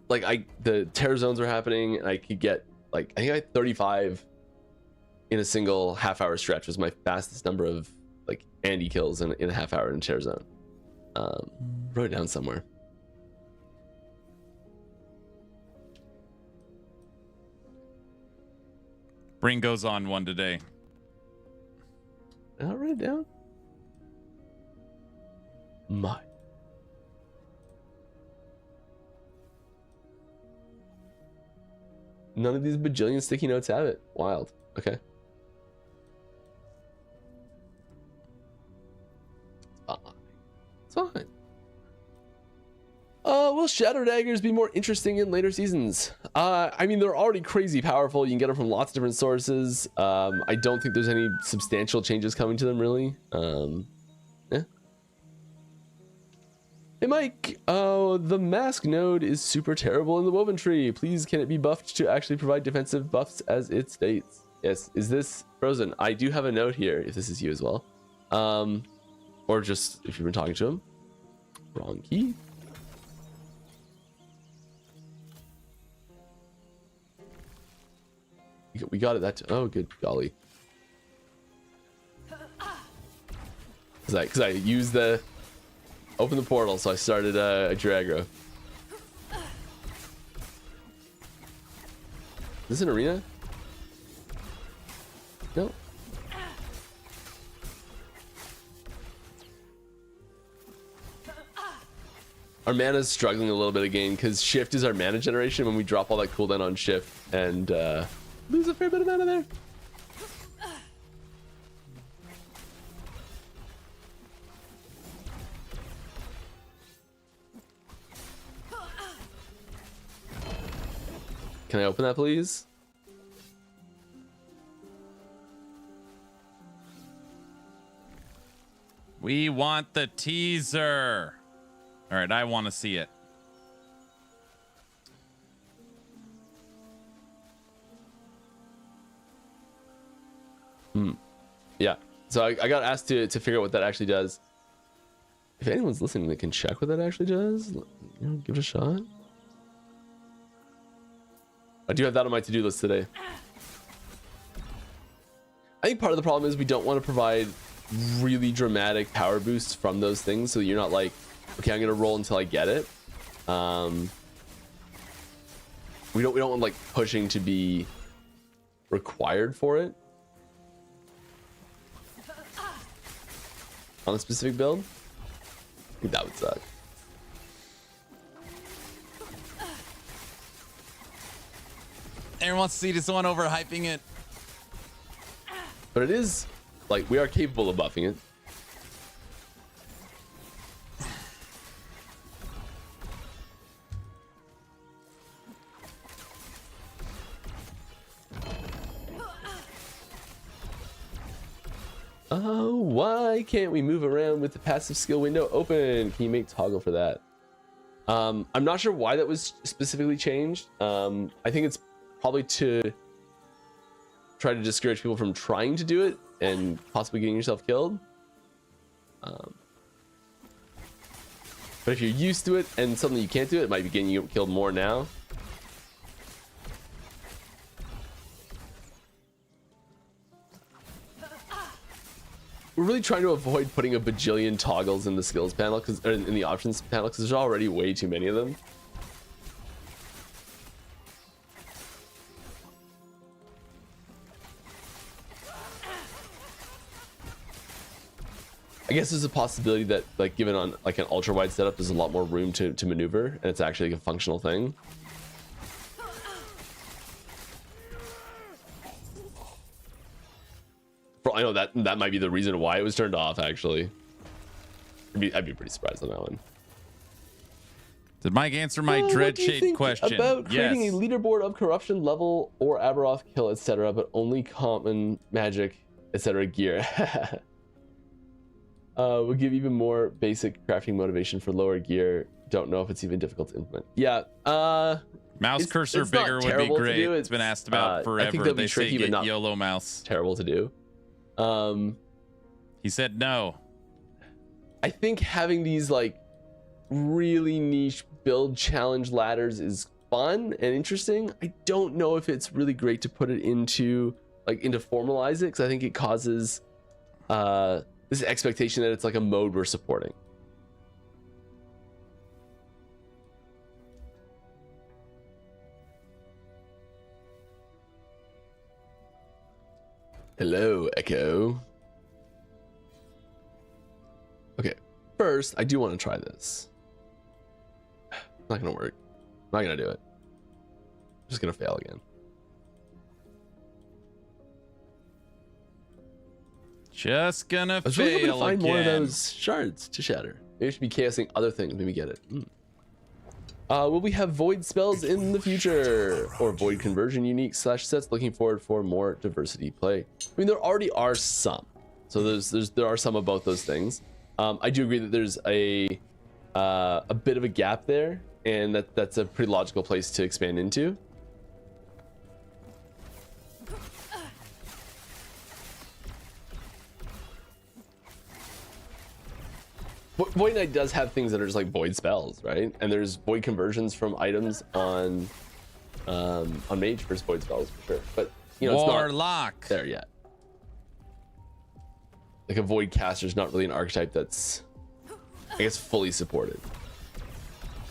Speaker 3: like the terror zones were happening, and I could get like I think I had 35 in a single half-hour stretch. Was my fastest number of like Andy kills in a half hour in a terror zone. Wrote it down somewhere.
Speaker 1: Bring goes on one today.
Speaker 3: I'll write it down. My. None of these bajillion sticky notes have it. Wild. Okay. It's fine. Will Shadow Daggers be more interesting in later seasons? I mean, they're already crazy powerful. You can get them from lots of different sources. I don't think there's any substantial changes coming to them, really. Yeah. Hey, Mike. Oh, the mask node is super terrible in the Woven Tree. Please, can it be buffed to actually provide defensive buffs as it states? Yes. Is this Frozen? I do have a note here, if this is you as well. Or just if you've been talking to him. Wrong key. We got it. That oh, good golly. Because I used the open the portal, so I started a Draggro. Is this an arena? No. Our mana's struggling a little bit again because shift is our mana generation when we drop all that cooldown on shift and lose a fair bit of mana there. Can I open that, please?
Speaker 1: We want the teaser. All right, I want to see it.
Speaker 3: Yeah. So I got asked to figure out what that actually does. If anyone's listening that can check what that actually does, give it a shot. I do have that on my to-do list today. I think part of the problem is we don't want to provide really dramatic power boosts from those things, so that you're not like, okay, I'm gonna roll until I get it. We don't want like pushing to be required for it on a specific build. I think that would suck.
Speaker 1: Aaron wants to see this one overhyping it.
Speaker 3: But it is like we are capable of buffing it. Oh, why can't we move around with the passive skill window open? Can you make toggle for that? I'm not sure why that was specifically changed. I think it's probably to try to discourage people from trying to do it and possibly getting yourself killed. But if you're used to it and suddenly you can't do it, it might be getting you killed more now. We're really trying to avoid putting a bajillion toggles in the skills panel, or in the options panel, because there's already way too many of them. I guess there's a possibility that, like, given on like an ultra wide setup, there's a lot more room to maneuver, and it's actually like a functional thing. I know that might be the reason why it was turned off. Actually, I'd be pretty surprised on that one.
Speaker 1: Did Mike answer my Dreadshade question?
Speaker 3: About creating a leaderboard of corruption level or Aberoth kill, etc., but only common magic, etc. gear. Will give even more basic crafting motivation for lower gear. Don't know if it's even difficult to implement. Yeah.
Speaker 1: Mouse cursor bigger would be great. It's been asked about forever.
Speaker 3: I think they'll be
Speaker 1: they
Speaker 3: tricky,
Speaker 1: say
Speaker 3: but not
Speaker 1: YOLO mouse.
Speaker 3: Terrible to do.
Speaker 1: He said no.
Speaker 3: I think having these like really niche build challenge ladders is fun and interesting. I don't know if it's really great to put it into formalize it, because I think it causes this expectation that it's like a mode we're supporting. Hello, Echo. Okay, first, I do want to try this. It's not gonna work. I'm not gonna do it. I'm just gonna fail again.
Speaker 1: Just gonna
Speaker 3: I was
Speaker 1: fail
Speaker 3: really hoping to find
Speaker 1: again.
Speaker 3: more of those shards to shatter. Maybe I should be chaosing other things. Maybe get it. Will we have void spells in the future, or void conversion unique slash sets? Looking forward for more diversity play. I mean, there already are some, so there are some of both those things. I do agree that there's a bit of a gap there, and that's a pretty logical place to expand into. Void Knight does have things that are just like void spells, right? And there's void conversions from items on Mage versus void spells for sure. But you know,
Speaker 1: Warlock.
Speaker 3: It's not there yet. Like a void caster is not really an archetype that's, I guess, fully supported.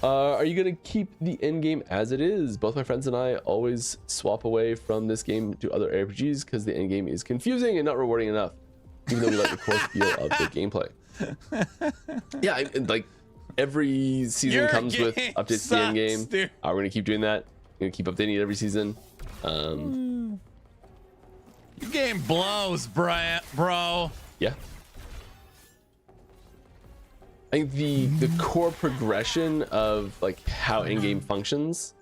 Speaker 3: Are you gonna keep the endgame as it is? Both my friends and I always swap away from this game to other RPGs because the endgame is confusing and not rewarding enough, even though we like the core feel of the gameplay. Yeah, like every season comes with updates to the end game. We're gonna keep doing that. We're gonna keep updating it every season.
Speaker 1: Your game blows, bro.
Speaker 3: Yeah. I think the core progression of like how in-game functions,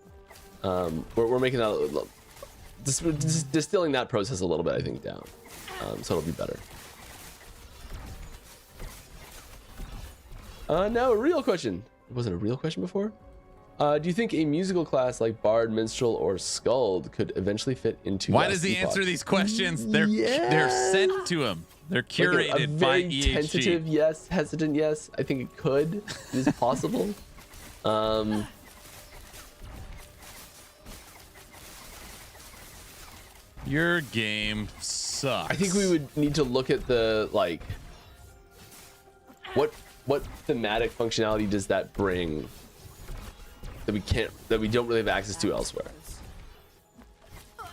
Speaker 3: we're making that distilling that process a little bit, I think, down, so it'll be better. Now a real question. Was it a real question before? Do you think a musical class like Bard, Minstrel, or Skald could eventually fit into?
Speaker 1: Why does he answer these questions? They're sent to him. They're curated
Speaker 3: like a
Speaker 1: by
Speaker 3: very
Speaker 1: EHG.
Speaker 3: tentative yes, hesitant yes. I think it could. It is possible.
Speaker 1: Your game sucks.
Speaker 3: I think we would need to look at the like what thematic functionality does that bring that we don't really have access to elsewhere. I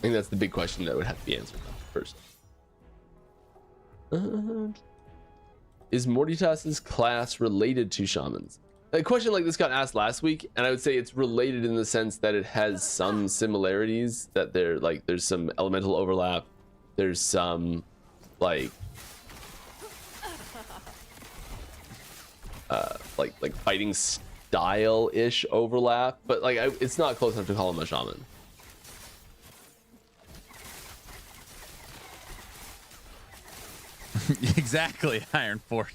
Speaker 3: think that's the big question that would have to be answered first. Is Mortitas's class related to shamans? A question like this got asked last week, and I would say it's related in the sense that it has some similarities, that there's some elemental overlap, there's some like fighting style-ish overlap, but like it's not close enough to call him a shaman.
Speaker 1: Exactly, Iron Force.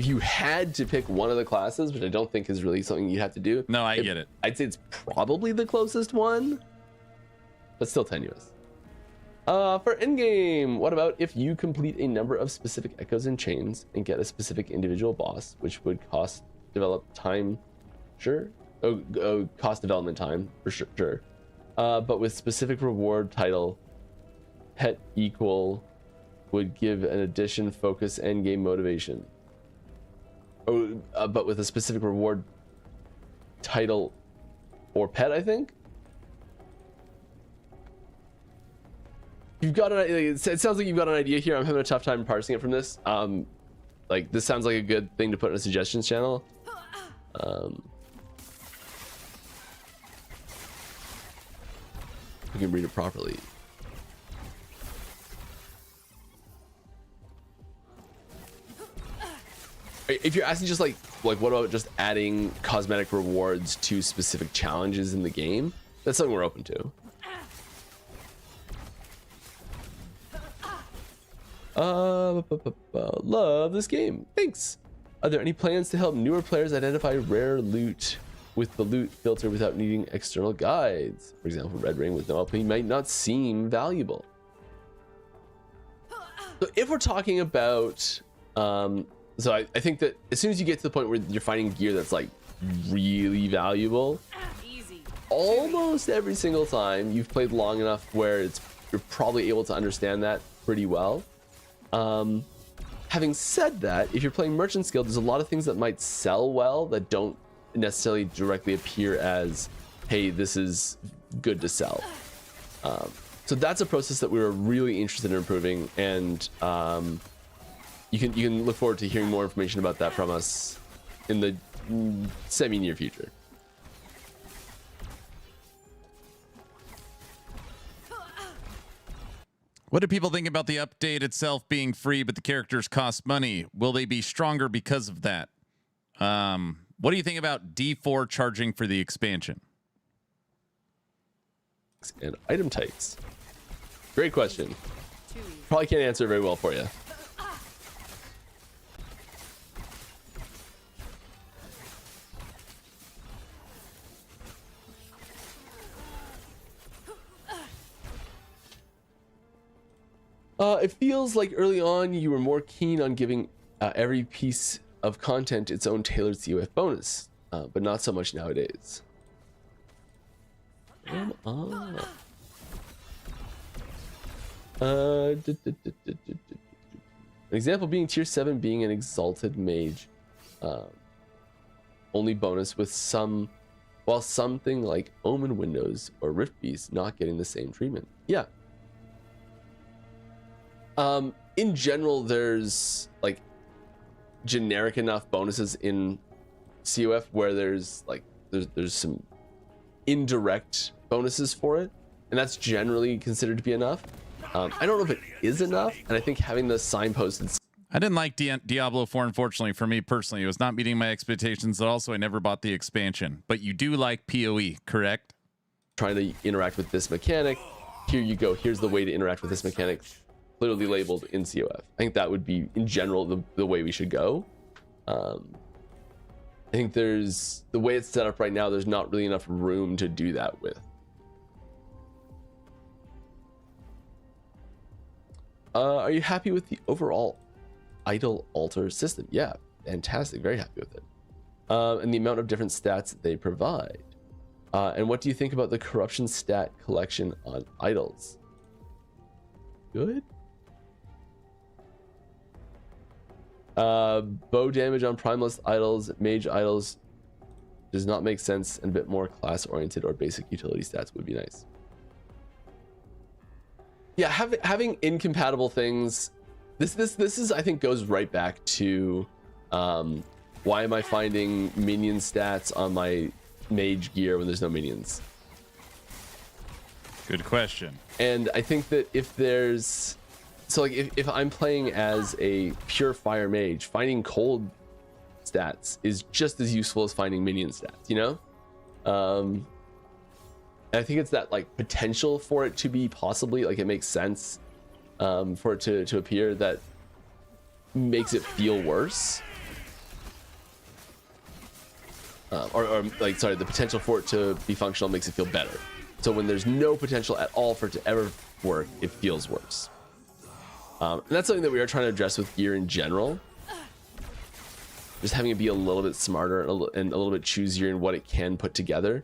Speaker 3: if you had to pick one of the classes, which I don't think is really something you have to do.
Speaker 1: No, I get it.
Speaker 3: I'd say it's probably the closest one, but still tenuous. For Endgame, what about if you complete a number of specific echoes and chains and get a specific individual boss, which would cost develop time? Sure. Cost development time for sure. But with specific reward title, pet equal would give an addition, focus, endgame motivation. But with a specific reward title or pet, I think. You've got it sounds like you've got an idea here. I'm having a tough time parsing it from this. Like this sounds like a good thing to put in a suggestions channel. You can read it properly. If you're asking just like what about just adding cosmetic rewards to specific challenges in the game, that's something we're open to. Love this game. Thanks. Are there any plans to help newer players identify rare loot with the loot filter without needing external guides? For example, Red Ring with no LP might not seem valuable. So if we're talking about so I think that as soon as you get to the point where you're finding gear that's like really valuable,
Speaker 4: Easy.
Speaker 3: almost every single time you've played long enough where you're probably able to understand that pretty well. Having said that, if you're playing Merchant's Guild, there's a lot of things that might sell well that don't necessarily directly appear as, hey, this is good to sell. So that's a process that we were really interested in improving, and you can look forward to hearing more information about that from us in the semi-near future.
Speaker 1: What do people think about the update itself being free, but the characters cost money? Will they be stronger because of that? What do you think about D4 charging for the expansion?
Speaker 3: And item types. Great question. Probably can't answer very well for you. It feels like early on you were more keen on giving every piece of content its own tailored COF bonus, but not so much nowadays. An example being tier 7 being an exalted mage only bonus with while something like Omen Windows or Rift Beast not getting the same treatment. Yeah. In general, there's like generic enough bonuses in COF where there's some indirect bonuses for it, and that's generally considered to be enough. I don't know if it is enough, and I think having the signposted.
Speaker 1: I didn't like Diablo 4, unfortunately, for me personally. It was not meeting my expectations, and also I never bought the expansion. But you do like PoE, correct?
Speaker 3: Trying to interact with this mechanic. Here you go. Here's the way to interact with this mechanic. Clearly labeled in COF. I think that would be, in general, the way we should go. I think the way it's set up right now, there's not really enough room to do that with. Are you happy with the overall idol altar system? Yeah, fantastic. Very happy with it. And the amount of different stats they provide. And what do you think about the corruption stat collection on idols? Good. Bow damage on Primalist idols, Mage idols does not make sense, and a bit more class oriented or basic utility stats would be nice. Yeah, having incompatible things. This is, I think, goes right back to why am I finding minion stats on my mage gear when there's no minions?
Speaker 1: Good question.
Speaker 3: And I think that if there's if I'm playing as a pure fire mage, finding cold stats is just as useful as finding minion stats, you know? And I think it's that like potential for it to be possibly like it makes sense for it to appear that makes it feel worse. or like, sorry, the potential for it to be functional makes it feel better. So when there's no potential at all for it to ever work, it feels worse. And that's something that we are trying to address with gear in general. Just having it be a little bit smarter and a little bit choosier in what it can put together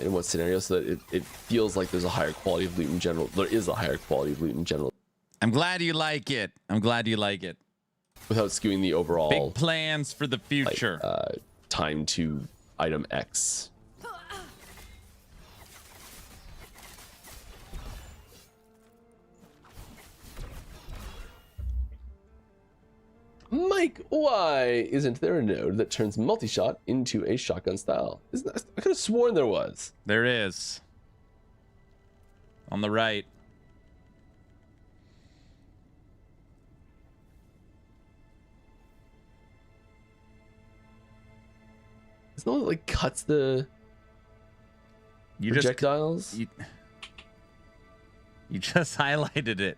Speaker 3: in what scenario, so that it feels like there's a higher quality of loot in general. There is a higher quality of loot in general.
Speaker 1: I'm glad you like it. I'm glad you like it.
Speaker 3: Without skewing the overall
Speaker 1: big plans for the future.
Speaker 3: Like, time to item X. Mike, why isn't there a node that turns multi-shot into a shotgun style? I could have sworn there was.
Speaker 1: There is. On the right.
Speaker 3: It's not like cuts the projectiles.
Speaker 1: You just highlighted it.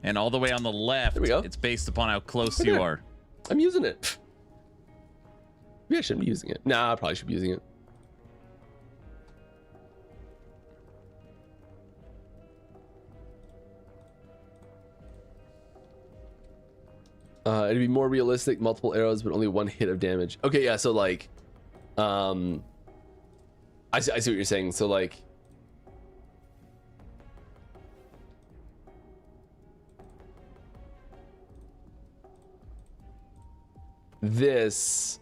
Speaker 1: And all the way on the left,
Speaker 3: there we go.
Speaker 1: It's based upon how close
Speaker 3: Right
Speaker 1: you
Speaker 3: there.
Speaker 1: are.
Speaker 3: I'm using it. Maybe I shouldn't be using it. Nah, I probably should be using it. It'd be more realistic, multiple arrows, but only one hit of damage. Okay, yeah, so like, I see what you're saying. So like, this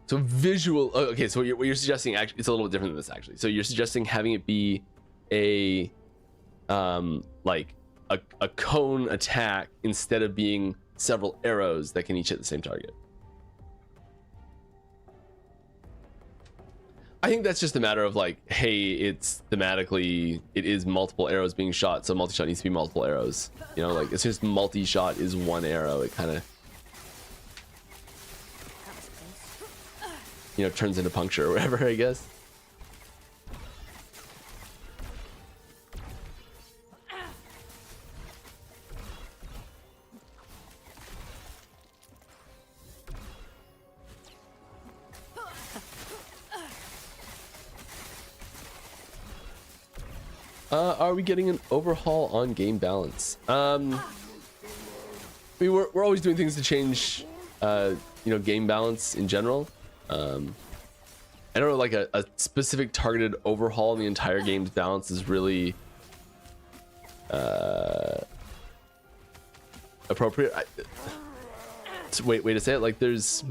Speaker 3: so visual. Oh, okay, so what you're suggesting, actually, it's a little bit different than this actually. So you're suggesting having it be a like a cone attack instead of being several arrows that can each hit the same target. I think that's just a matter of like, hey, it's thematically, it is multiple arrows being shot, so multi-shot needs to be multiple arrows. You know, like, it's just multi-shot is one arrow. It kind of, you know, turns into puncture or whatever, I guess. Are we getting an overhaul on game balance? We're always doing things to change, you know, game balance in general. I don't know, like a specific targeted overhaul in the entire game's balance is really appropriate. Wait to say it. Like, there's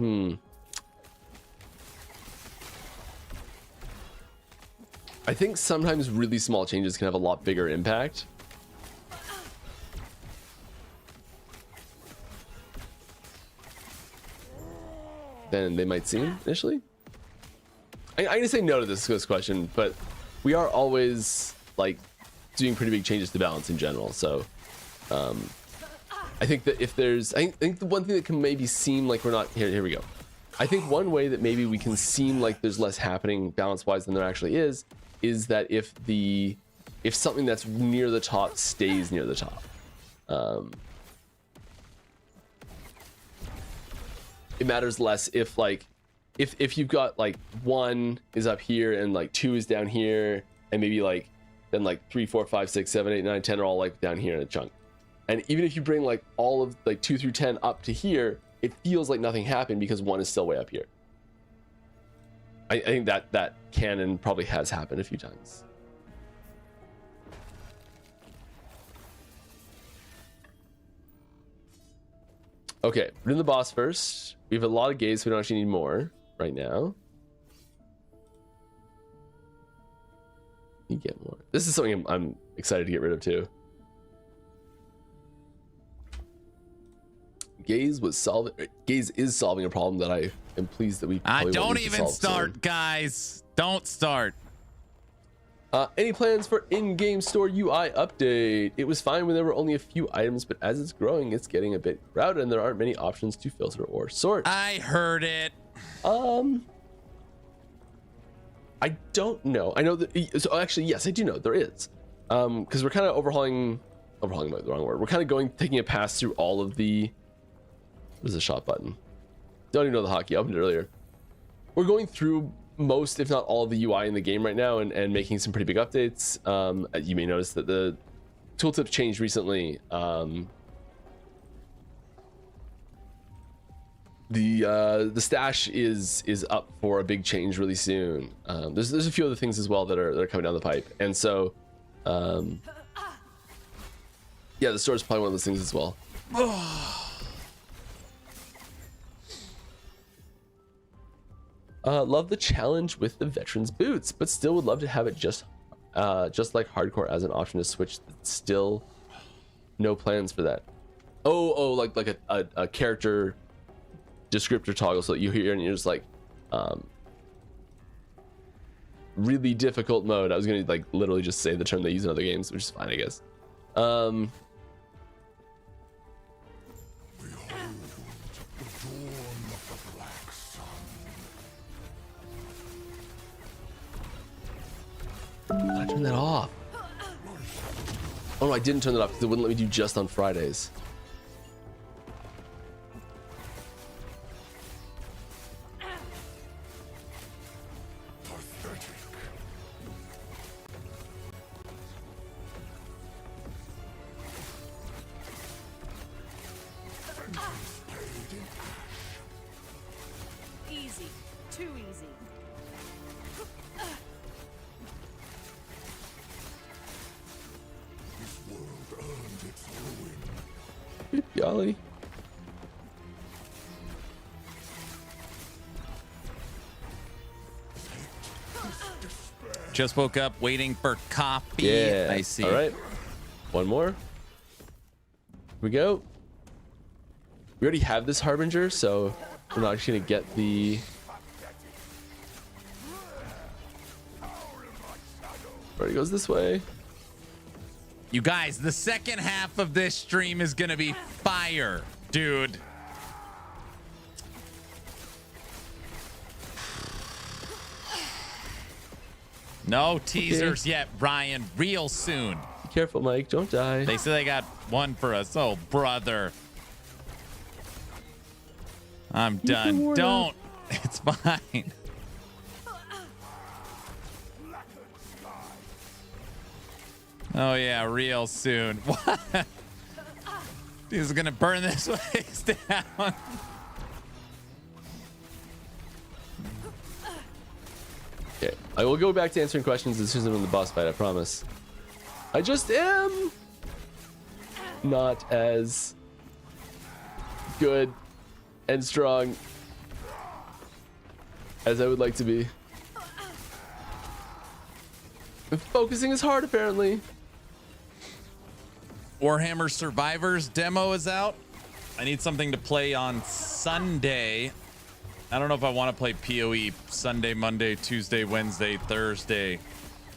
Speaker 3: I think sometimes really small changes can have a lot bigger impact. Than they might seem initially. I'm gonna say no to this question, but we are always like doing pretty big changes to balance in general. So I think that if there's, I think the one thing that can maybe seem like we're not here we go. I think one way that maybe we can seem like there's less happening balance wise than there actually is that if something that's near the top stays near the top. It matters less if like if you've got like 1 is up here and like 2 is down here, and maybe like then like 3, 4, 5, 6, 7, 8, 9, 10 are all like down here in a chunk. And even if you bring like all of like 2 through 10 up to here, it feels like nothing happened because 1 is still way up here. I think that can and probably has happened a few times. Okay, we're in the boss first. We have a lot of gaze, so we don't actually need more right now. You get more. This is something I'm excited to get rid of too. Gaze is solving a problem that I am pleased that we.
Speaker 1: Don't even start, soon. Guys. Don't start.
Speaker 3: Any plans for in-game store UI update? It was fine when there were only a few items, but as it's growing, it's getting a bit crowded, and there aren't many options to filter or sort.
Speaker 1: I heard it.
Speaker 3: I don't know. I know that. So actually, yes, I do know there is. Because we're kind of overhauling might be the wrong word. We're kind of taking a pass through all of the. What is the shot button? Don't even know the hotkey. I opened it earlier. We're going through most, if not all, of the UI in the game right now, and making some pretty big updates. You may notice that the tooltips changed recently. The stash is up for a big change really soon. There's a few other things as well that are coming down the pipe, and so yeah, the store is probably one of those things as well. Love the challenge with the veterans boots, but still would love to have it just like hardcore as an option to switch. Still no plans for that. Oh, like a character descriptor toggle, so that you hear and you're just like really difficult mode. I was gonna like literally just say the term they use in other games, which is fine, I guess.
Speaker 2: Behold, the dawn of the black sun.
Speaker 3: I turned that off. Oh no, I didn't turn that off because it wouldn't let me do just on Fridays.
Speaker 2: Pathetic. Vengeance paid in ash.
Speaker 4: Easy. Too easy.
Speaker 2: This world earned its ruin.
Speaker 3: Good golly.
Speaker 1: Just woke up waiting for coffee.
Speaker 3: Yeah,
Speaker 1: I see.
Speaker 3: All right, one more. Here we go. We already have this harbinger, so we're not actually gonna get the. Already goes this way.
Speaker 1: You guys, the second half of this stream is gonna be fire, dude. No teasers yet, Brian. Real soon.
Speaker 3: Be careful, Mike. Don't die.
Speaker 1: They say they got one for us. Oh, brother. I'm done.
Speaker 3: warn
Speaker 1: Don't. It's fine. Oh, yeah, real soon. What? He's going to burn this place down.
Speaker 3: Okay, I will go back to answering questions as soon as I'm in the boss fight, I promise. I just am not as good and strong as I would like to be. Focusing is hard, apparently.
Speaker 1: Warhammer Survivors demo is out. I need something to play on Sunday. I don't know if I want to play PoE Sunday, Monday, Tuesday, Wednesday, Thursday.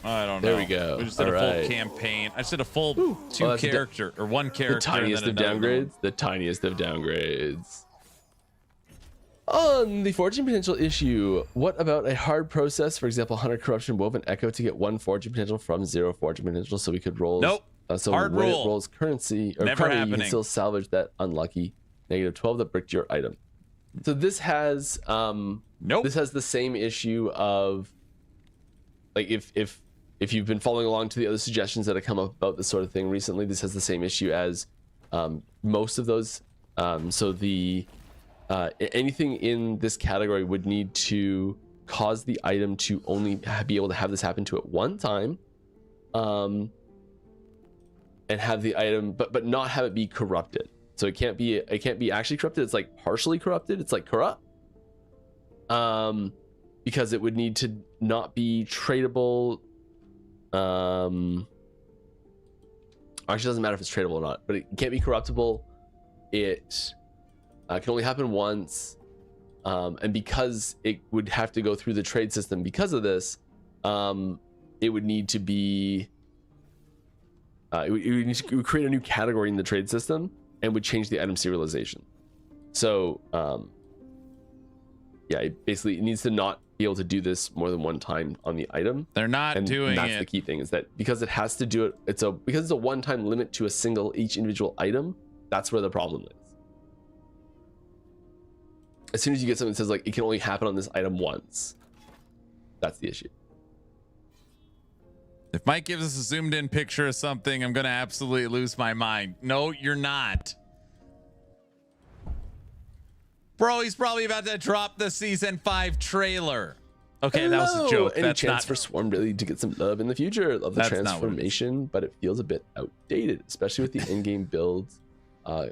Speaker 1: I don't know.
Speaker 3: There we go.
Speaker 1: We just did
Speaker 3: All
Speaker 1: a full
Speaker 3: right.
Speaker 1: campaign. I just did a full
Speaker 3: Well, that's
Speaker 1: character or one character.
Speaker 3: The tiniest of
Speaker 1: and then another
Speaker 3: downgrades. The tiniest of downgrades. On the forging potential issue, what about a hard process? For example, 100 corruption woven echo to get 1 forging potential from 0 forging potential, so we could roll.
Speaker 1: Nope.
Speaker 3: So
Speaker 1: Hard
Speaker 3: when
Speaker 1: rule.
Speaker 3: it rolls currency or
Speaker 1: Never
Speaker 3: curry, you
Speaker 1: happening.
Speaker 3: can still salvage that unlucky -12 that bricked your item. So this has
Speaker 1: Nope.
Speaker 3: this has the same issue of like if you've been following along to the other suggestions that have come up about this sort of thing recently, this has the same issue as most of those. So the anything in this category would need to cause the item to only be able to have this happen to at one time, and have the item but not have it be corrupted. So it can't be actually corrupted. It's like partially corrupted. It's like corrupt. Because it would need to not be tradable. Actually, it doesn't matter if it's tradable or not, but it can't be corruptible. It can only happen once. And because it would have to go through the trade system because of this, it would need to be it would create a new category in the trade system and would change the item serialization. So yeah, it needs to not be able to do this more than one time on the item.
Speaker 1: They're not
Speaker 3: And
Speaker 1: doing
Speaker 3: that's
Speaker 1: it.
Speaker 3: the key thing, is that because it has to do it, because it's a one-time limit to each individual item. That's where the problem is. As soon as you get something that says like it can only happen on this item once, that's the issue.
Speaker 1: If Mike gives us a zoomed in picture of something, I'm gonna absolutely lose my mind. No, you're not. Bro, he's probably about to drop the season 5 trailer. Okay, that was a joke.
Speaker 3: Any
Speaker 1: That's
Speaker 3: chance
Speaker 1: not
Speaker 3: for Swarm really to get some love in the future? Love the
Speaker 1: That's not what it is.
Speaker 3: transformation, but it feels a bit outdated, especially with the endgame builds. I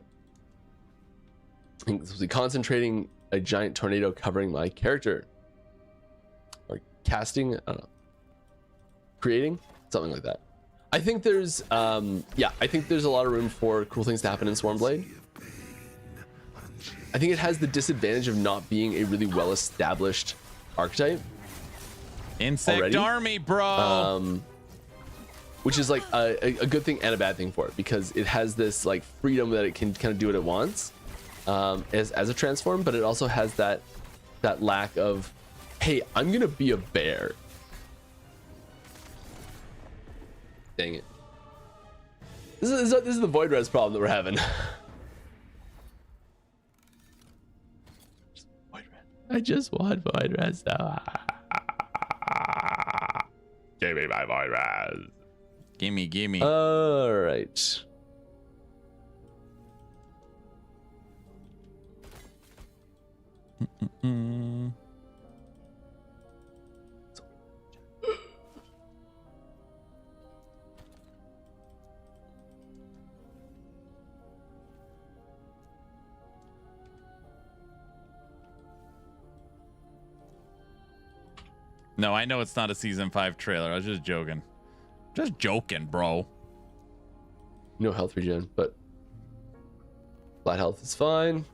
Speaker 3: think this will be concentrating a giant tornado covering my character, or casting. I don't know, creating something like that. I think there's, I think there's a lot of room for cool things to happen in Swarmblade. I think it has the disadvantage of not being a really well-established archetype.
Speaker 1: Insect
Speaker 3: already.
Speaker 1: army, bro.
Speaker 3: Which is like a good thing and a bad thing for it, because it has this like freedom that it can kind of do what it wants as a transform, but it also has that lack of, hey, I'm gonna be a bear. Dang it. This is the void res problem that we're having. I just want void res though. Give me my void res.
Speaker 1: Gimme.
Speaker 3: All right.
Speaker 1: No, I know it's not a season 5 trailer. I was just joking. Just joking, bro.
Speaker 3: No health regen, but flat health is fine.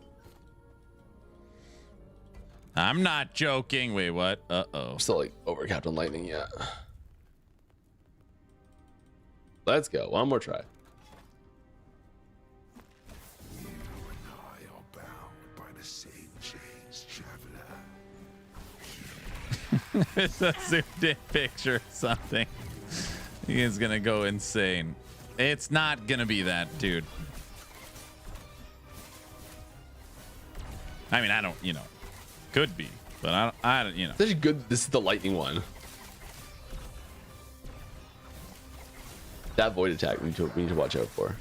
Speaker 1: I'm not joking. Wait, what?
Speaker 3: I'm still like overcapped on lightning, yeah. Let's go. One more try.
Speaker 2: You and I are bound by the same chains, traveler.
Speaker 1: It's a zoomed in picture or something. He is gonna go insane. It's not gonna be that, dude. I mean, I don't, could be, but I don't,
Speaker 3: It's actually good. This is the lightning one. That void attack we need to watch out for.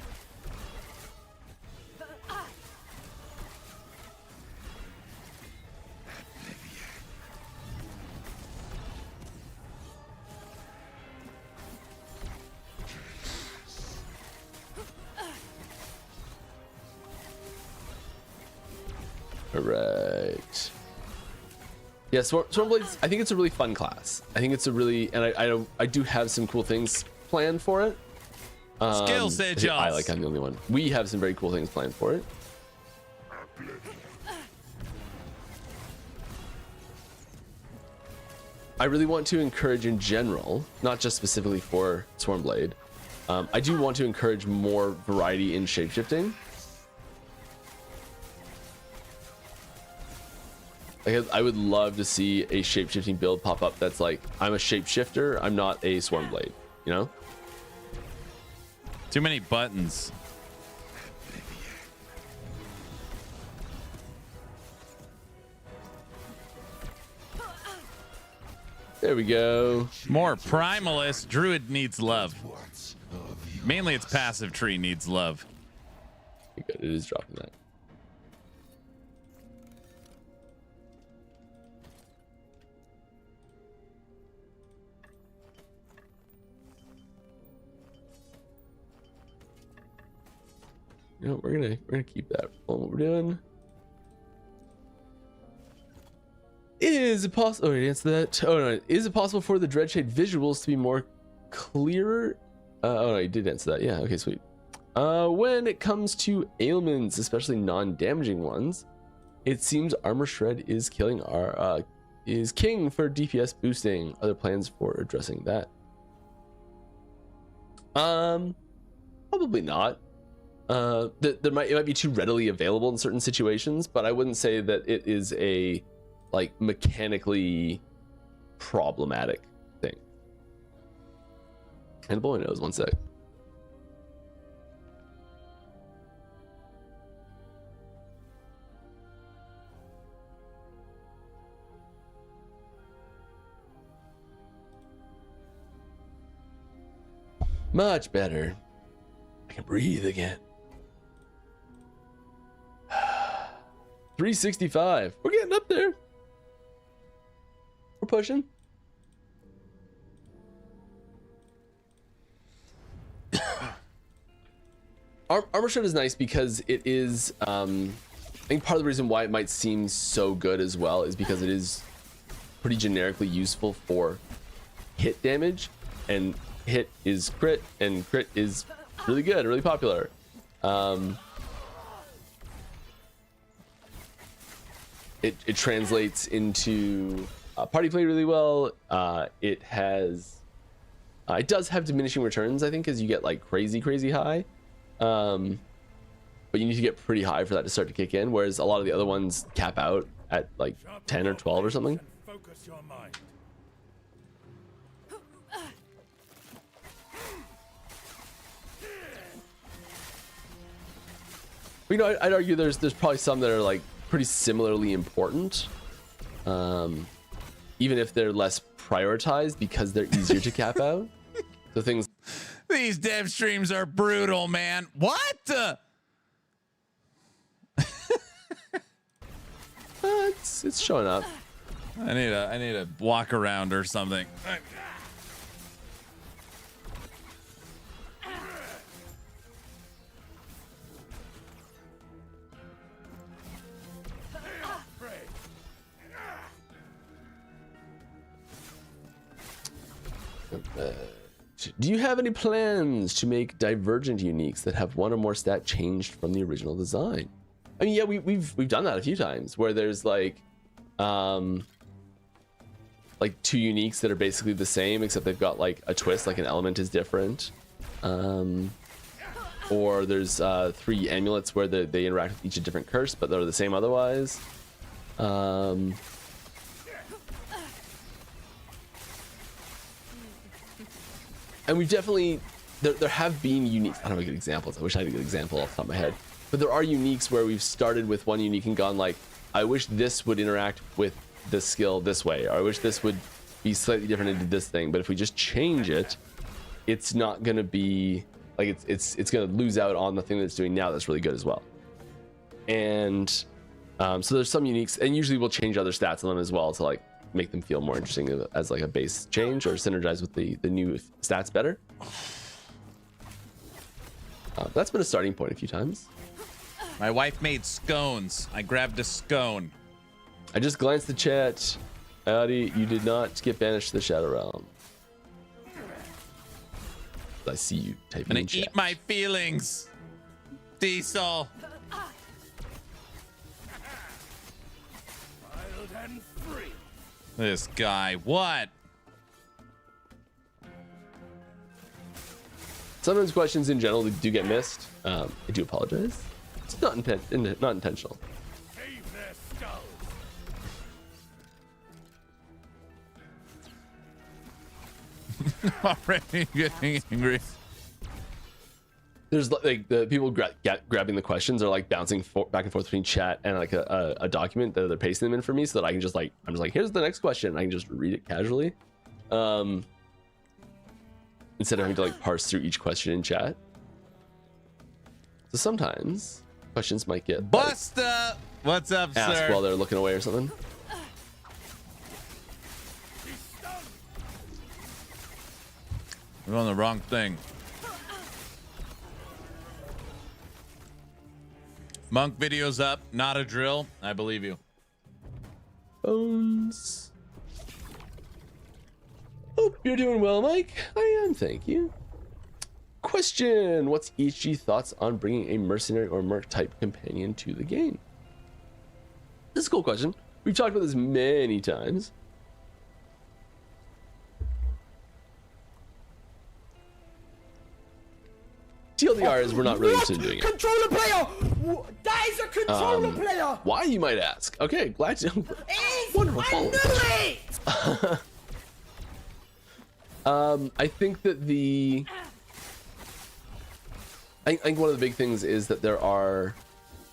Speaker 3: All right. Yeah, Stormblades, I think it's a really fun class. I think it's a really, and I do have some cool things planned for it.
Speaker 1: skill set, y'all.
Speaker 3: I'm the only one. We have some very cool things planned for it. I really want to encourage in general, not just specifically for Swarmblade. I do want to encourage more variety in shapeshifting. Like, I would love to see a shapeshifting build pop up that's like, I'm a shapeshifter, I'm not a Swarmblade, you know?
Speaker 1: Too many buttons.
Speaker 3: There we go.
Speaker 1: More Primalist. Druid needs love. Mainly its passive tree needs love.
Speaker 3: Good, it is dropping that. You know, we're gonna keep that on what we're doing. Is it possible? Oh, I answered that. Oh no, is it possible for the Dreadshade visuals to be more clearer? Oh no, you did answer that. Yeah, okay, sweet. When it comes to ailments, especially non-damaging ones, it seems Armor Shred is killing our is king for DPS boosting. Other plans for addressing that? Probably not. It might be too readily available in certain situations, but I wouldn't say that it is a like mechanically problematic thing. And boy knows, one sec. Much better. I can breathe again. 365. We're getting up there. We're pushing. Armor Shred is nice because it is, I think part of the reason why it might seem so good as well is because it is pretty generically useful for hit damage, and hit is crit, and crit is really good, really popular. It translates into party play really well. It does have diminishing returns, I think, as you get like crazy high. But you need to get pretty high for that to start to kick in, whereas a lot of the other ones cap out at like 10 or 12 or something.
Speaker 2: Focus your mind.
Speaker 3: But, you know, I'd argue there's probably some that are like pretty similarly important, even if they're less prioritized because they're easier to cap out. So things.
Speaker 1: These dev streams are brutal, man. What?
Speaker 3: It's showing up.
Speaker 1: I need a walk around or something.
Speaker 3: Do you have any plans to make divergent uniques that have one or more stat changed from the original design? I mean, yeah, we've done that a few times where there's like two uniques that are basically the same except they've got like a twist, like an element is different. Or there's 3 amulets where they interact with each a different curse, but they're the same otherwise. And we've definitely, there have been uniques. I don't have good examples. I wish I had a good example off the top of my head. But there are uniques where we've started with one unique and gone like, I wish this would interact with this skill this way, or I wish this would be slightly different and do this thing. But if we just change it, it's not gonna be like it's gonna lose out on the thing that it's doing now that's really good as well. And so there's some uniques, and usually we'll change other stats on them as well to like make them feel more interesting as like a base change or synergize with the new stats better. That's been a starting point a few times.
Speaker 1: My wife made scones. I grabbed a scone.
Speaker 3: I just glanced the chat. Audi, you did not get banished to the Shadow Realm. I see you typing
Speaker 1: I'm
Speaker 3: in
Speaker 1: gonna
Speaker 3: chat.
Speaker 1: eat my feelings, Diesel.
Speaker 2: Wild and free.
Speaker 1: This guy, what?
Speaker 3: Sometimes questions in general do get missed. I do apologize. It's not intentional.
Speaker 2: Save their skulls.
Speaker 1: Already getting angry.
Speaker 3: There's like the people grabbing the questions are like bouncing back and forth between chat and like a document that they're pasting them in for me so that I can just like, I'm just like, here's the next question. I can just read it casually. Instead of having to like parse through each question in chat. So sometimes questions might get like,
Speaker 1: Busta! What's up,
Speaker 3: asked
Speaker 1: sir?
Speaker 3: while they're looking away or something.
Speaker 1: We're on the wrong thing. Monk video's up, not a drill. I believe you.
Speaker 3: Bones. Hope you're doing well, Mike. I am, thank you. Question: what's EHG thoughts on bringing a mercenary or merc type companion to the game? This is a cool question. We've talked about this many times. TLDR is we're not really interested in doing it.
Speaker 5: Controller player! That is a controller player!
Speaker 3: Why, you might ask? Okay, glad to.
Speaker 5: It's,
Speaker 3: Wonderful
Speaker 5: I
Speaker 3: follow.
Speaker 5: knew it!
Speaker 3: I think that I think one of the big things is that there are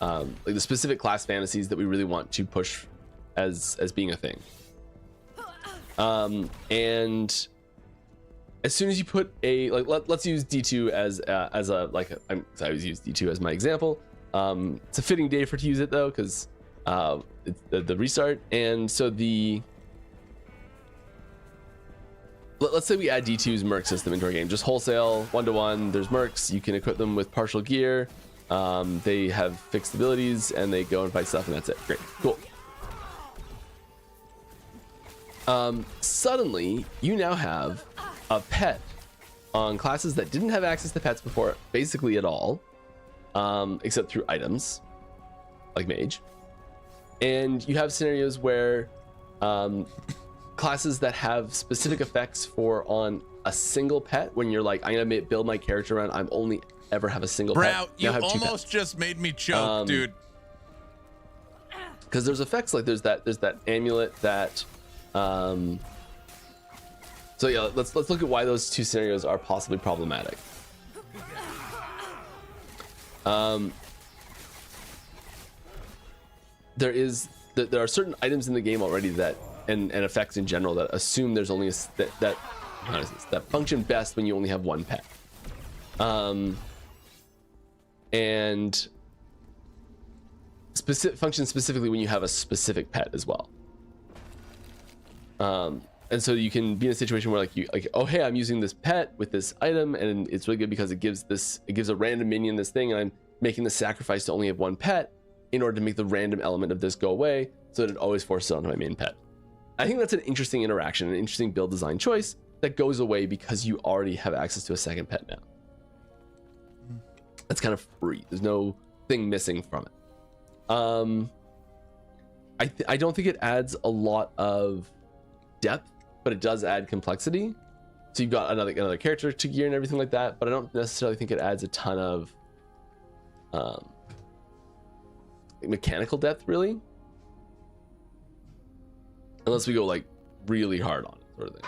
Speaker 3: like the specific class fantasies that we really want to push as being a thing. And as soon as you put a let's use D2 as a I always use D2 as my example. It's a fitting day to use it though, because it's the restart. And so let's say we add D2's merc system into our game, just wholesale 1-to-1. There's mercs, you can equip them with partial gear. They have fixed abilities and they go and fight stuff, and that's it. Great, cool. Suddenly you now have a pet on classes that didn't have access to pets before basically at all, except through items like Mage. And you have scenarios where classes that have specific effects for on a single pet, when you're like, I'm gonna build my character around, I'm only ever have a single pet.
Speaker 1: You almost just made me choke, dude.
Speaker 3: Because there's effects like there's that amulet that so yeah, let's look at why those two scenarios are possibly problematic. There are certain items in the game already that and effects in general that assume there's only that function best when you only have one pet, and function specifically when you have a specific pet as well. And so you can be in a situation where oh hey, I'm using this pet with this item and it's really good because it gives a random minion this thing, and I'm making the sacrifice to only have one pet in order to make the random element of this go away so that it always forces it onto my main pet. I think that's an interesting interaction, an interesting build design choice that goes away because you already have access to a second pet now. That's kind of free. There's no thing missing from it. I don't think it adds a lot of depth, but it does add complexity. So you've got another character to gear and everything like that, but I don't necessarily think it adds a ton of mechanical depth, really, unless we go like really hard on it, sort of thing.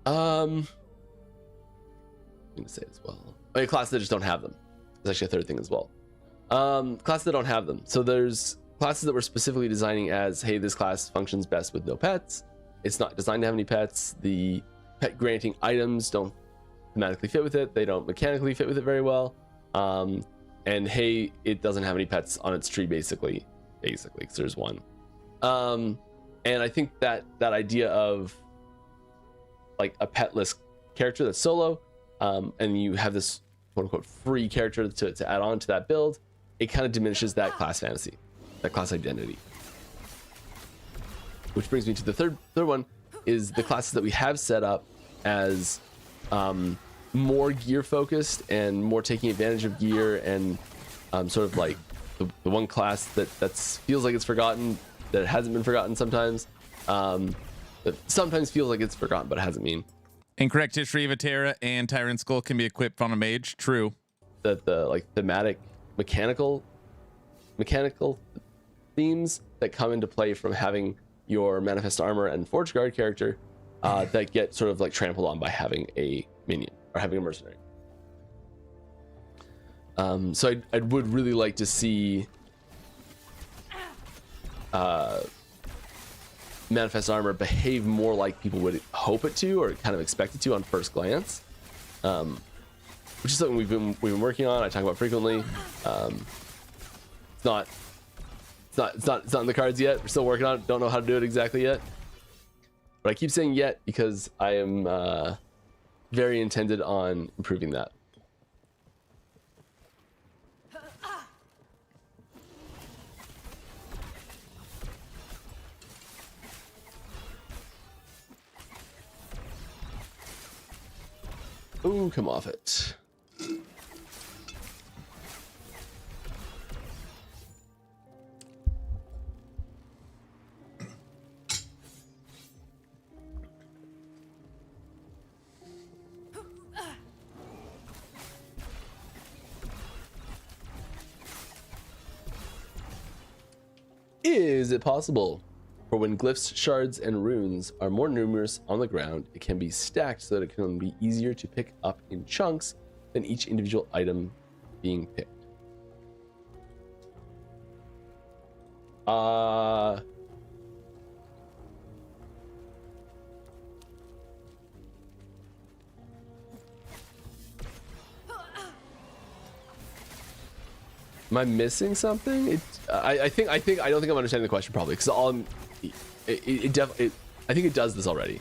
Speaker 3: I'm gonna say as well. Oh yeah, classes that just don't have them. There's actually a third thing as well. Classes that don't have them. So there's classes that we're specifically designing as, hey, this class functions best with no pets. It's not designed to have any pets. The pet granting items don't thematically fit with it. They don't mechanically fit with it very well. And hey, it doesn't have any pets on its tree, basically, because there's one. And I think that idea of like a petless character that's solo, and you have this quote unquote free character to add on to that build, it kind of diminishes that class fantasy, that class identity. Which brings me to the third one, is the classes that we have set up as more gear focused and more taking advantage of gear, and sort of like the one class that feels like it's forgotten, that it hasn't been forgotten sometimes. That sometimes feels like it's forgotten, but it hasn't been.
Speaker 1: Incorrect history of a Terra and Tyrant Skull can be equipped on a Mage. True.
Speaker 3: The like thematic mechanical themes that come into play from having your Manifest Armor and Forge Guard character that get sort of like trampled on by having a minion or having a mercenary. So I would really like to see Manifest Armor behave more like people would hope it to, or kind of expect it to on first glance, which is something we've been working on. I talk about frequently. It's not in the cards yet. We're still working on it. Don't know how to do it exactly yet, but I keep saying yet because I am very intended on improving that. Ooh, come off it. Is it possible For when glyphs, shards, and runes are more numerous on the ground, it can be stacked so that it can be easier to pick up in chunks than each individual item being picked. Am I missing something? I don't think I'm understanding the question probably because I think it does this already.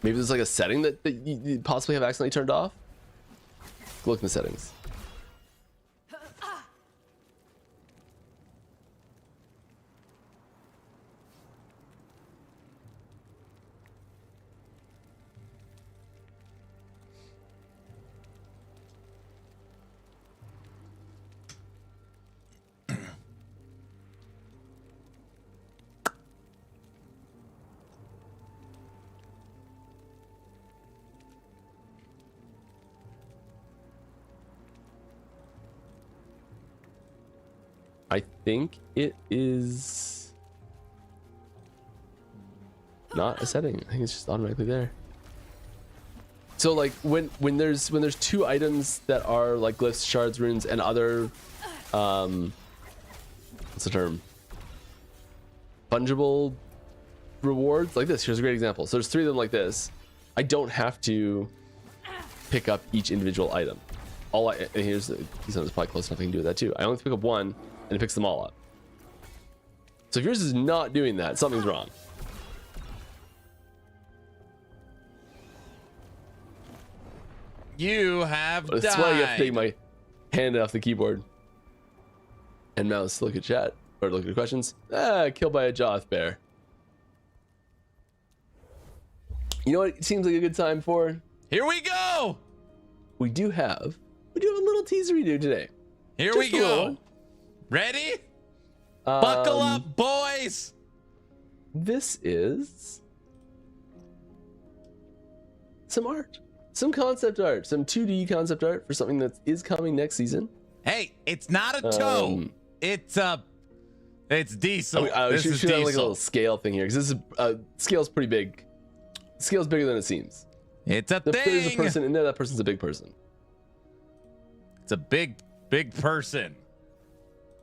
Speaker 3: Maybe there's like a setting that you possibly have accidentally turned off. Look in the settings. I think it is not a setting. I think it's just automatically there. So like when there's two items that are like glyphs, shards, runes, and other what's the term? Fungible rewards like this. Here's a great example. So there's three of them like this. I don't have to pick up each individual item. He's probably close enough I can do that too. I only have to pick up one and it picks them all up. So if yours is not doing that, something's wrong.
Speaker 1: You have died.
Speaker 3: That's why you have to take my hand off the keyboard and mouse to look at chat or look at questions. Killed by a Joth bear. You know what it seems like a good time for?
Speaker 1: Here we go.
Speaker 3: We do have a little teaser we do today.
Speaker 1: Here we go. Ready? Buckle up, boys.
Speaker 3: This is some art, some concept art, some 2D concept art for something that is coming next season.
Speaker 1: Hey, it's not a toe. It's diesel.
Speaker 3: This is diesel. Like a little scale thing here because this is scale's pretty big. Scale's bigger than it seems.
Speaker 1: It's a thing.
Speaker 3: If there's a person in there, that person's a big person.
Speaker 1: It's a big person.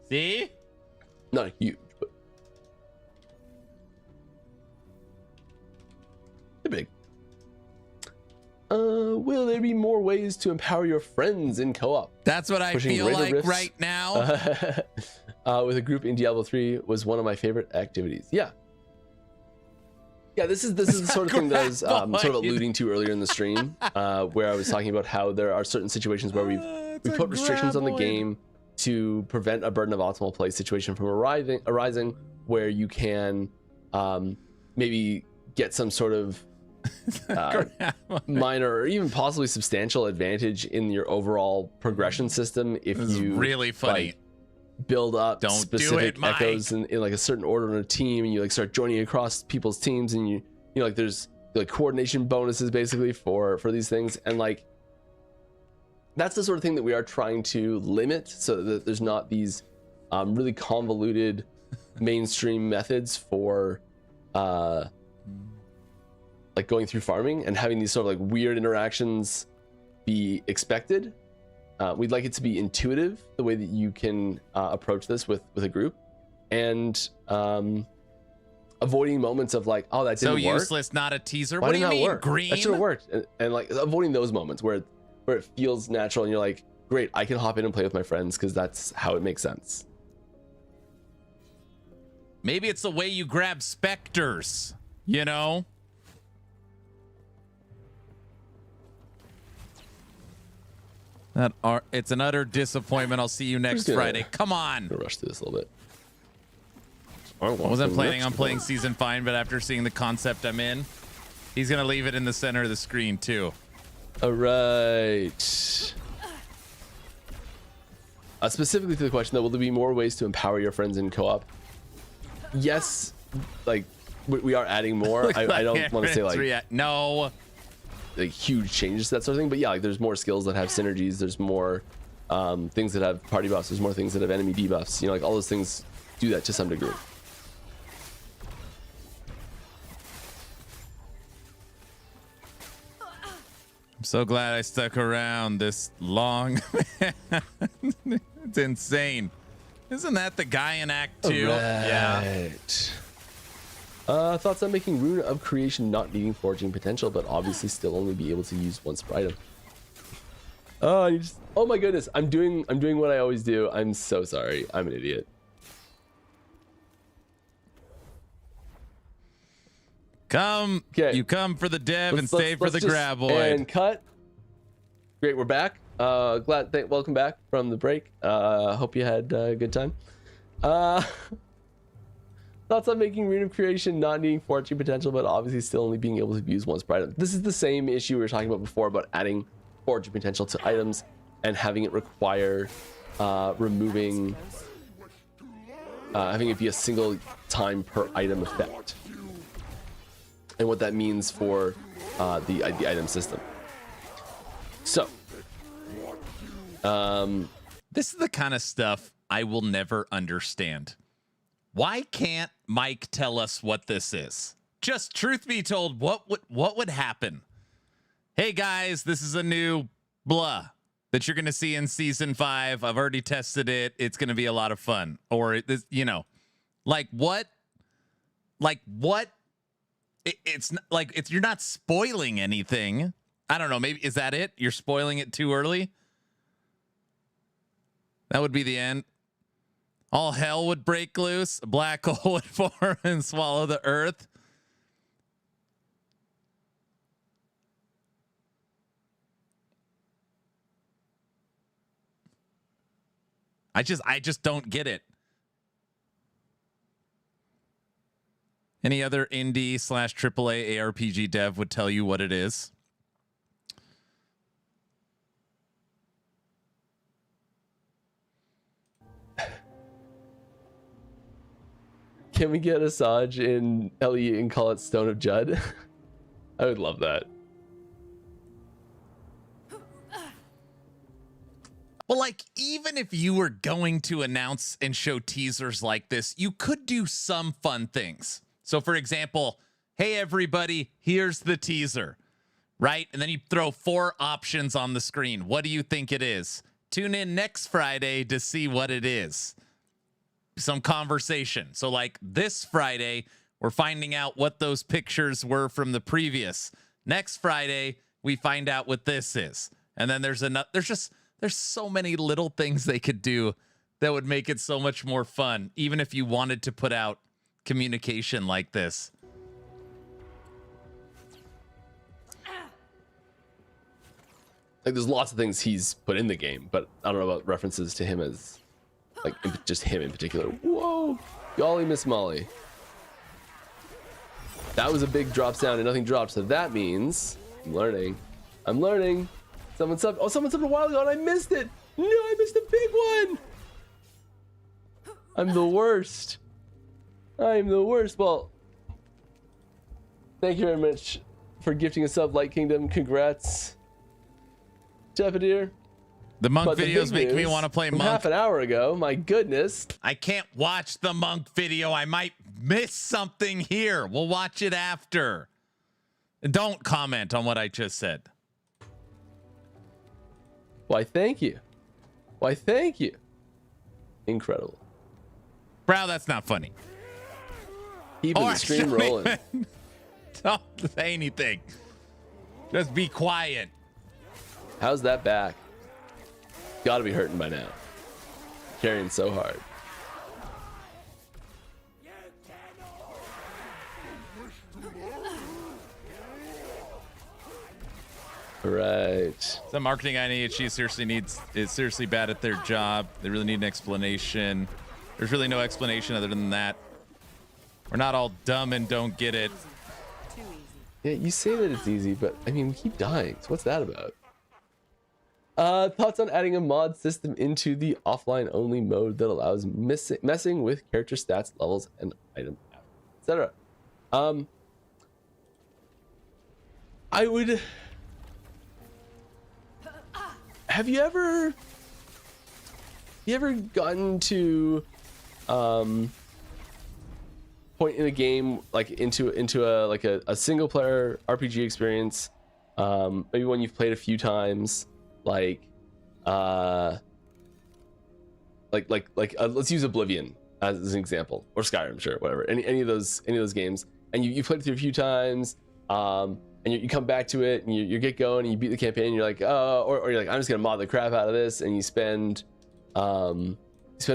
Speaker 1: See?
Speaker 3: Not huge, but they're big. Will there be more ways to empower your friends in co-op?
Speaker 1: That's what I feel like right now.
Speaker 3: With a group in Diablo 3 was one of my favorite activities. Yeah, this is the sort of thing that I was sort of alluding to earlier in the stream, where I was talking about how there are certain situations where we put restrictions on the game to prevent a burden of optimal play situation from arising, where you can maybe get some sort of minor or even possibly substantial advantage in your overall progression system if you
Speaker 1: really funny
Speaker 3: like, build up specific echoes in like a certain order in a team, and you like start joining across people's teams, and you know like there's like coordination bonuses basically for these things, and like that's the sort of thing that we are trying to limit so that there's not these really convoluted mainstream methods for like going through farming and having these sort of like weird interactions be expected. We'd like it to be intuitive, the way that you can approach this with a group, and avoiding moments of like, oh, that didn't work.
Speaker 1: So useless, not a teaser.
Speaker 3: Why
Speaker 1: What do you mean,
Speaker 3: work?
Speaker 1: green?
Speaker 3: That should have worked, and like avoiding those moments where it feels natural and you're like, great, I can hop in and play with my friends because that's how it makes sense.
Speaker 1: Maybe it's the way you grab specters, you know? It's an utter disappointment. I'll see you next Friday. Come on.
Speaker 3: I'm gonna rush through this a little bit.
Speaker 1: I wasn't planning on playing season 5, but after seeing the concept I'm in, he's gonna leave it in the center of the screen too.
Speaker 3: All right. Specifically to the question though, will there be more ways to empower your friends in co-op? Yes, like we are adding more. I don't want to say like
Speaker 1: no,
Speaker 3: like huge changes to that sort of thing, but yeah, like there's more skills that have synergies. There's more things that have party buffs. There's more things that have enemy debuffs. You know, like all those things do that to some degree.
Speaker 1: I'm so glad I stuck around this long. It's insane. Isn't that the guy in Act 2? Yeah.
Speaker 3: Thoughts on making Rune of Creation not needing foraging potential, but obviously still only be able to use once per item. Oh my goodness, I'm doing what I always do. I'm so sorry. I'm an idiot.
Speaker 1: You come for the dev and stay for the graboid.
Speaker 3: And cut. Great, we're back. Welcome back from the break. Hope you had a good time. Thoughts on making Rune of Creation not needing fortune potential, but obviously still only being able to be used once per item. This is the same issue we were talking about before about adding fortune potential to items and having it require having it be a single time per item effect, and what that means for the item system. So,
Speaker 1: this is the kind of stuff I will never understand. Why can't Mike tell us what this is? Just truth be told, what would happen? Hey guys, this is a new blah that you're gonna see in season 5. I've already tested it. It's gonna be a lot of fun. Or this, like what? It's like you're not spoiling anything. I don't know. Maybe is that it? You're spoiling it too early. That would be the end. All hell would break loose. A black hole would form and swallow the earth. I just don't get it. Any other indie / AAA ARPG dev would tell you what it is.
Speaker 3: Can we get Asajj in LE and call it Stone of Judd? I would love that.
Speaker 1: Well, like, even if you were going to announce and show teasers like this, you could do some fun things. So, for example, hey, everybody, here's the teaser, right? And then you throw 4 options on the screen. What do you think it is? Tune in next Friday to see what it is. Some conversation. So like this Friday, we're finding out what those pictures were from the previous. Next Friday, we find out what this is. And then there's so many little things they could do that would make it so much more fun, even if you wanted to put out communication like this.
Speaker 3: Like there's lots of things he's put in the game, but I don't know about references to him as like just him in particular. Whoa, golly Miss Molly. That was a big drop sound and nothing dropped, so that means I'm learning. Someone subbed a while ago and I missed it. No, I missed a big one. I'm the worst. Well, thank you very much for gifting a sub, Light Kingdom. Congrats, Jeffadir.
Speaker 1: The monk videos make me want to play monk.
Speaker 3: Half an hour ago, my goodness.
Speaker 1: I can't watch the monk video. I might miss something here. We'll watch it after. Don't comment on what I just said.
Speaker 3: Why, thank you. Incredible.
Speaker 1: Bro, that's not funny.
Speaker 3: Keeping the stream rolling.
Speaker 1: Don't say anything. Just be quiet.
Speaker 3: How's that back? Gotta be hurting by now. Carrying so hard. All right.
Speaker 1: The marketing INHG is seriously bad at their job. They really need an explanation. There's really no explanation other than that. We're not all dumb and don't get it.
Speaker 4: Too easy.
Speaker 3: Yeah, you say that it's easy, but I mean, we keep dying. So what's that about? Thoughts on adding a mod system into the offline only mode that allows messing with character stats, levels, and item, etc. I would. Have you ever gotten to point in a game, like into a single player RPG experience, maybe one you've played a few times, let's use Oblivion as an example, or Skyrim, sure, whatever, any of those games, and you played it through a few times, and you come back to it and you get going and you beat the campaign and you're like, oh, or you're like, I'm just gonna mod the crap out of this, and you spend a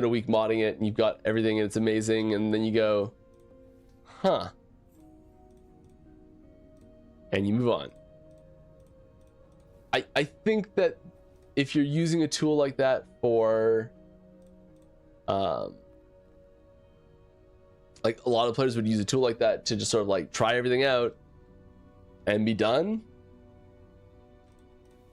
Speaker 3: week modding it and you've got everything and it's amazing, and then you go, huh, and you move on. I think that if you're using a tool like that for like a lot of players would use a tool like that to just sort of like try everything out and be done,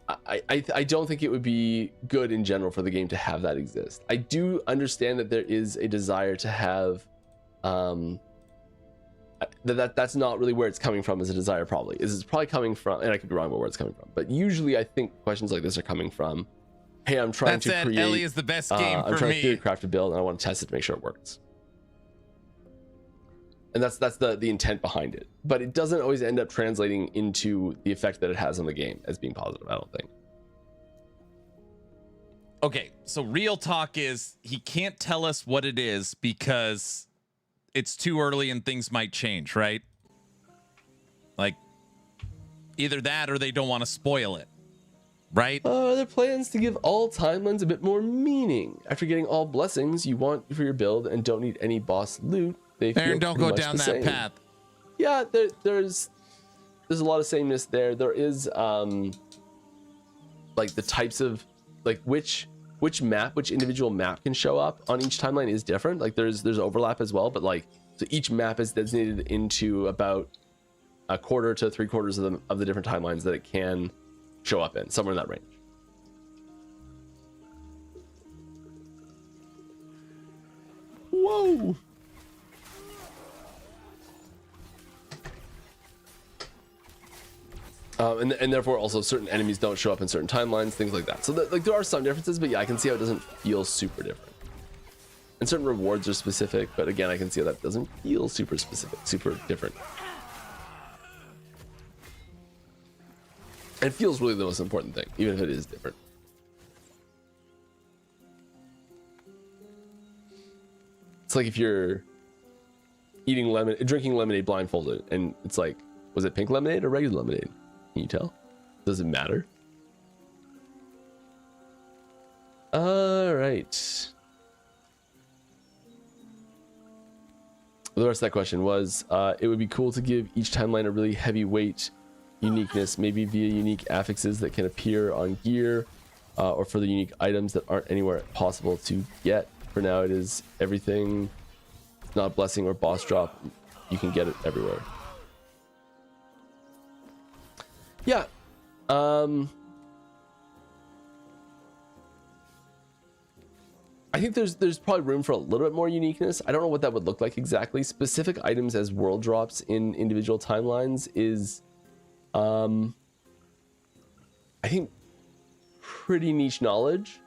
Speaker 3: I don't think it would be good in general for the game to have that exist. I do understand that there is a desire to have that's not really where it's coming from as a desire. Probably it's probably coming from, and I could be wrong about where it's coming from, but usually I think questions like this are coming from, hey, I'm trying to create
Speaker 1: Ellie is the best game
Speaker 3: I'm
Speaker 1: for
Speaker 3: trying
Speaker 1: me.
Speaker 3: to theorycraft a build and I want to test it to make sure it works, and that's the intent behind it, but it doesn't always end up translating into the effect that it has on the game as being positive, I don't think.
Speaker 1: Okay, so real talk is he can't tell us what it is because it's too early and things might change, right? Like either that or they don't want to spoil it, right?
Speaker 3: Are there plans to give all timelines a bit more meaning? After getting all blessings you want for your build and don't need any boss loot, they feel
Speaker 1: Aaron, don't
Speaker 3: pretty
Speaker 1: go
Speaker 3: much
Speaker 1: down
Speaker 3: the
Speaker 1: that
Speaker 3: same.
Speaker 1: path.
Speaker 3: Yeah, there's a lot of sameness there. There is like the types of like which individual map can show up on each timeline is different. Like there's overlap as well, but like so each map is designated into about a quarter to 3/4 of the different timelines that it can show up in, somewhere in that range. Whoa. And therefore also certain enemies don't show up in certain timelines, things like that. So like there are some differences, but yeah, I can see how it doesn't feel super different. And certain rewards are specific, but again, I can see how that doesn't feel super specific, super different. It feels really the most important thing, even if it is different. It's like if you're drinking lemonade blindfolded, and it's like, was it pink lemonade or regular lemonade? Can you tell? Does it matter? All right. The rest of that question was, it would be cool to give each timeline a really heavyweight uniqueness, maybe via unique affixes that can appear on gear, or for the unique items that aren't anywhere possible to get. For now, it is everything, not blessing or boss drop. You can get it everywhere. Yeah. I think there's probably room for a little bit more uniqueness. I don't know what that would look like exactly. Specific items as world drops in individual timelines is, I think, pretty niche knowledge.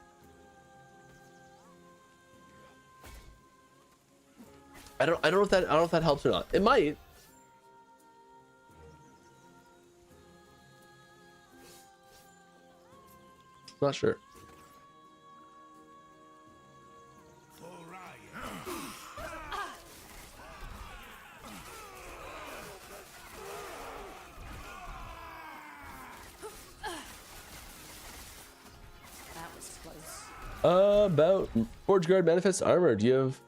Speaker 3: I don't know if that helps or not. It might. Not sure.
Speaker 4: That was close.
Speaker 3: About Forge Guard manifest armor. Do you have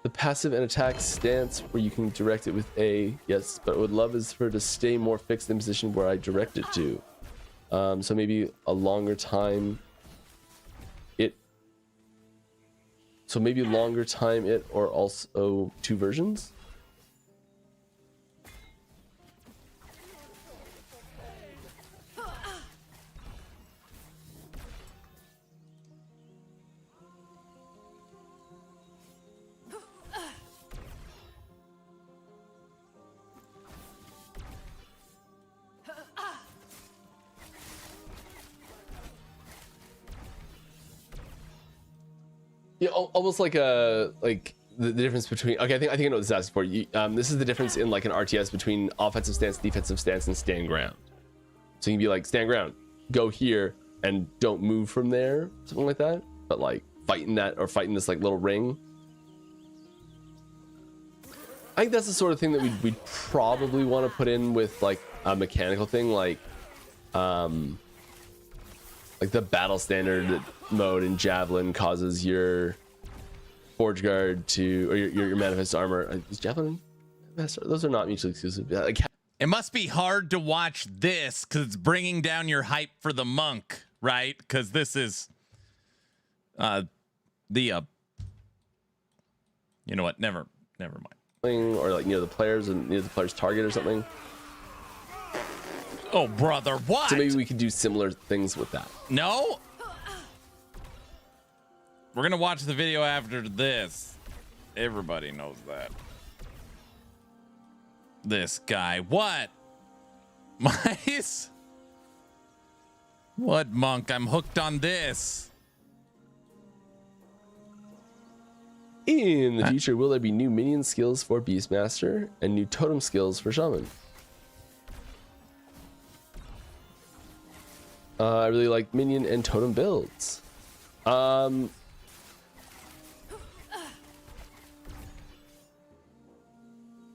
Speaker 3: the passive and attack stance where you can direct it with A? Yes, but would love is for it to stay more fixed in position where I direct it to. So maybe a longer time it. So maybe longer time it, or also two versions. Yeah, almost like a the difference between, okay, I think I know what this is asking for. This is the difference in like an RTS between offensive stance, defensive stance, and stand ground. So you can be like, stand ground, go here, and don't move from there, something like that. But like fighting that, or fighting this like little ring. I think that's the sort of thing that we'd probably want to put in with like a mechanical thing, like the battle standard mode in Javelin causes your Forge Guard to, or your Manifest Armor. Is Javelin? Those are not mutually exclusive. Like,
Speaker 1: It must be hard to watch this because it's bringing down your hype for the monk, right? Because this is you know what? Never mind.
Speaker 3: or like near the players and near the player's target or something.
Speaker 1: Oh, brother, what?
Speaker 3: So maybe we could do similar things with that.
Speaker 1: No? We're going to watch the video after this. Everybody knows that. This guy. What? Mice? What, monk? I'm hooked on this.
Speaker 3: In the future, will there be new minion skills for Beastmaster and new totem skills for Shaman? I really like minion and totem builds.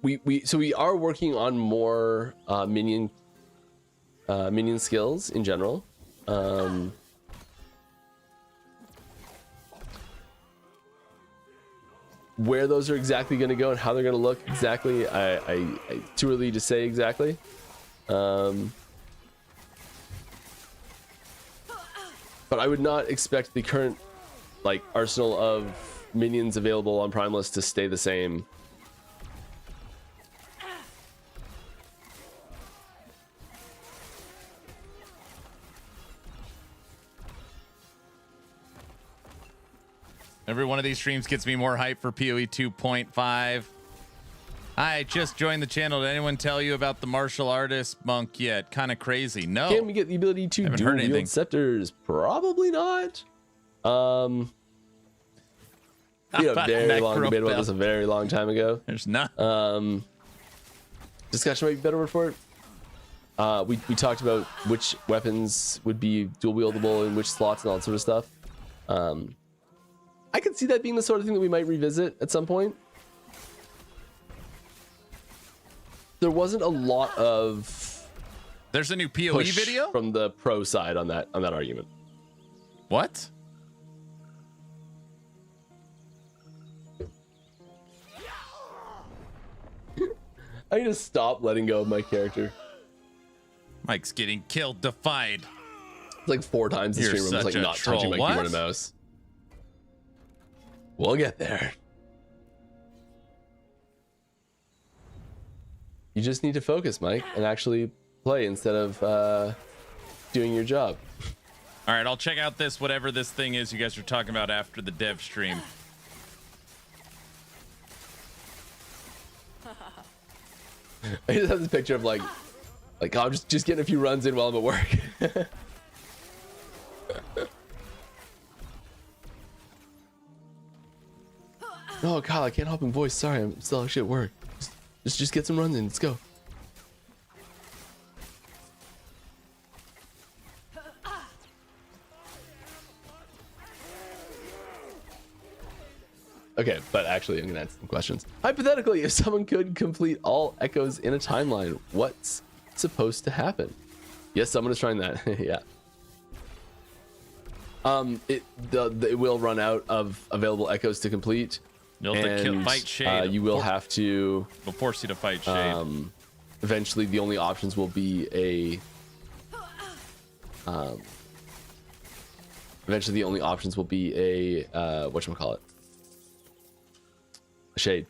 Speaker 3: We are working on more minion skills in general. Where those are exactly going to go and how they're going to look exactly, I too early to say exactly. But I would not expect the current like arsenal of minions available on Primalist to stay the same.
Speaker 1: Every one of these streams gets me more hype for PoE 2.5. I just joined the channel. Did anyone tell you about the martial artist monk yet? Kind of crazy. No.
Speaker 3: Can we get the ability to dual wield scepters? Probably not. We had a very long debate about this a very long time ago.
Speaker 1: There's not.
Speaker 3: Discussion might be a better word for it. We talked about which weapons would be dual wieldable in which slots and all that sort of stuff. I could see that being the sort of thing that we might revisit at some point. There wasn't a lot of
Speaker 1: There's a new PoE video
Speaker 3: from the pro side on that argument.
Speaker 1: What?
Speaker 3: I need to stop letting go of my character.
Speaker 1: Mike's getting killed, defied.
Speaker 3: It's like 4 times the
Speaker 1: You're
Speaker 3: stream room was like
Speaker 1: such a
Speaker 3: not
Speaker 1: troll.
Speaker 3: touching my
Speaker 1: What?
Speaker 3: keyboard and mouse. We'll get there. You just need to focus, Mike, and actually play instead of doing your job.
Speaker 1: All right, I'll check out this, whatever this thing is you guys are talking about after the dev stream.
Speaker 3: I just have this picture of like I'm just getting a few runs in while I'm at work. Oh, Kyle, I can't hop in voice. Sorry, I'm still actually at work. Just get some runs in. Let's go. Okay, but actually, I'm gonna answer some questions. Hypothetically, if someone could complete all echoes in a timeline, what's supposed to happen? Yes, someone is trying that. Yeah. It will run out of available echoes to complete.
Speaker 1: You'll have to fight Shade.
Speaker 3: You will have to.
Speaker 1: We'll force you to fight Shade.
Speaker 3: Eventually, the only options will be a. Eventually, the only options will be a whatchamacallit? A Shade.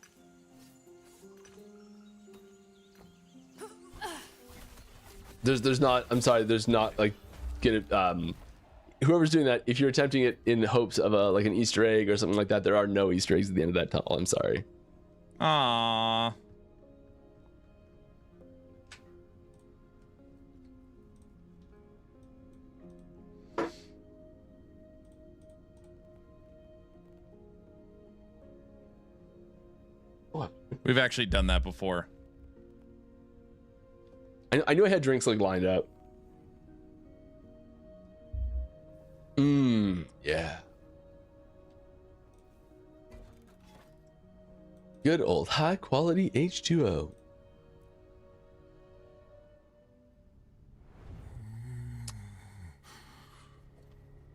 Speaker 3: There's not. I'm sorry. There's not like whoever's doing that, if you're attempting it in hopes of like an Easter egg or something like that, there are no Easter eggs at the end of that tunnel. I'm sorry.
Speaker 1: Aww. We've actually done that before.
Speaker 3: I knew I had drinks like lined up. Yeah. Good old high quality H2O.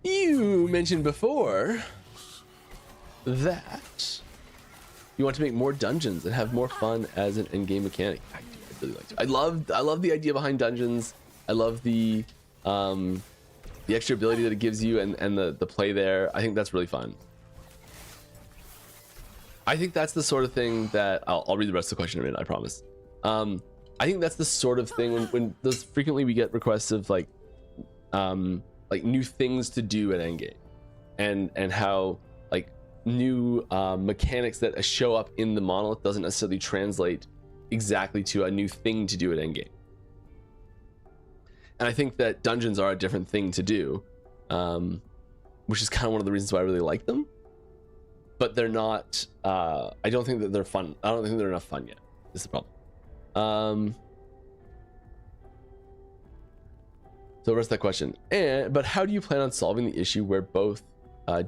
Speaker 3: You mentioned before that you want to make more dungeons and have more fun as an endgame mechanic. I really like to. I love the idea behind dungeons. I love the extra ability that it gives you and the play there. I think that's really fun. I think that's the sort of thing that I'll read the rest of the question in a minute, I promise. I think that's the sort of thing when those frequently we get requests of like new things to do at endgame, and how like new mechanics that show up in the monolith doesn't necessarily translate exactly to a new thing to do at endgame. And I think that dungeons are a different thing to do, which is kind of one of the reasons why I really like them. But they're not. I don't think that they're fun. I don't think they're enough fun yet. Is the problem. So the rest of that question. But how do you plan on solving the issue where both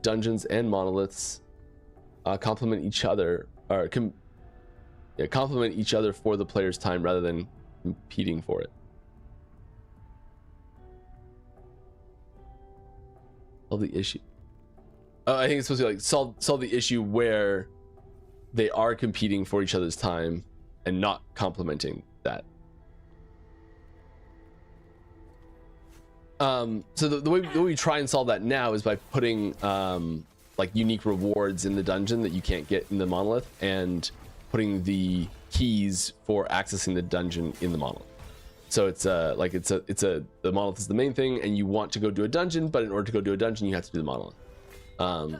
Speaker 3: dungeons and monoliths complement each other, or complement each other for the player's time rather than competing for it? Solve the issue. I think it's supposed to be like solve the issue where they are competing for each other's time and not complementing that. So the way we try and solve that now is by putting like unique rewards in the dungeon that you can't get in the monolith, and putting the keys for accessing the dungeon in the monolith. So it's the monolith is the main thing, and you want to go do a dungeon, but in order to go do a dungeon, you have to do the monolith. And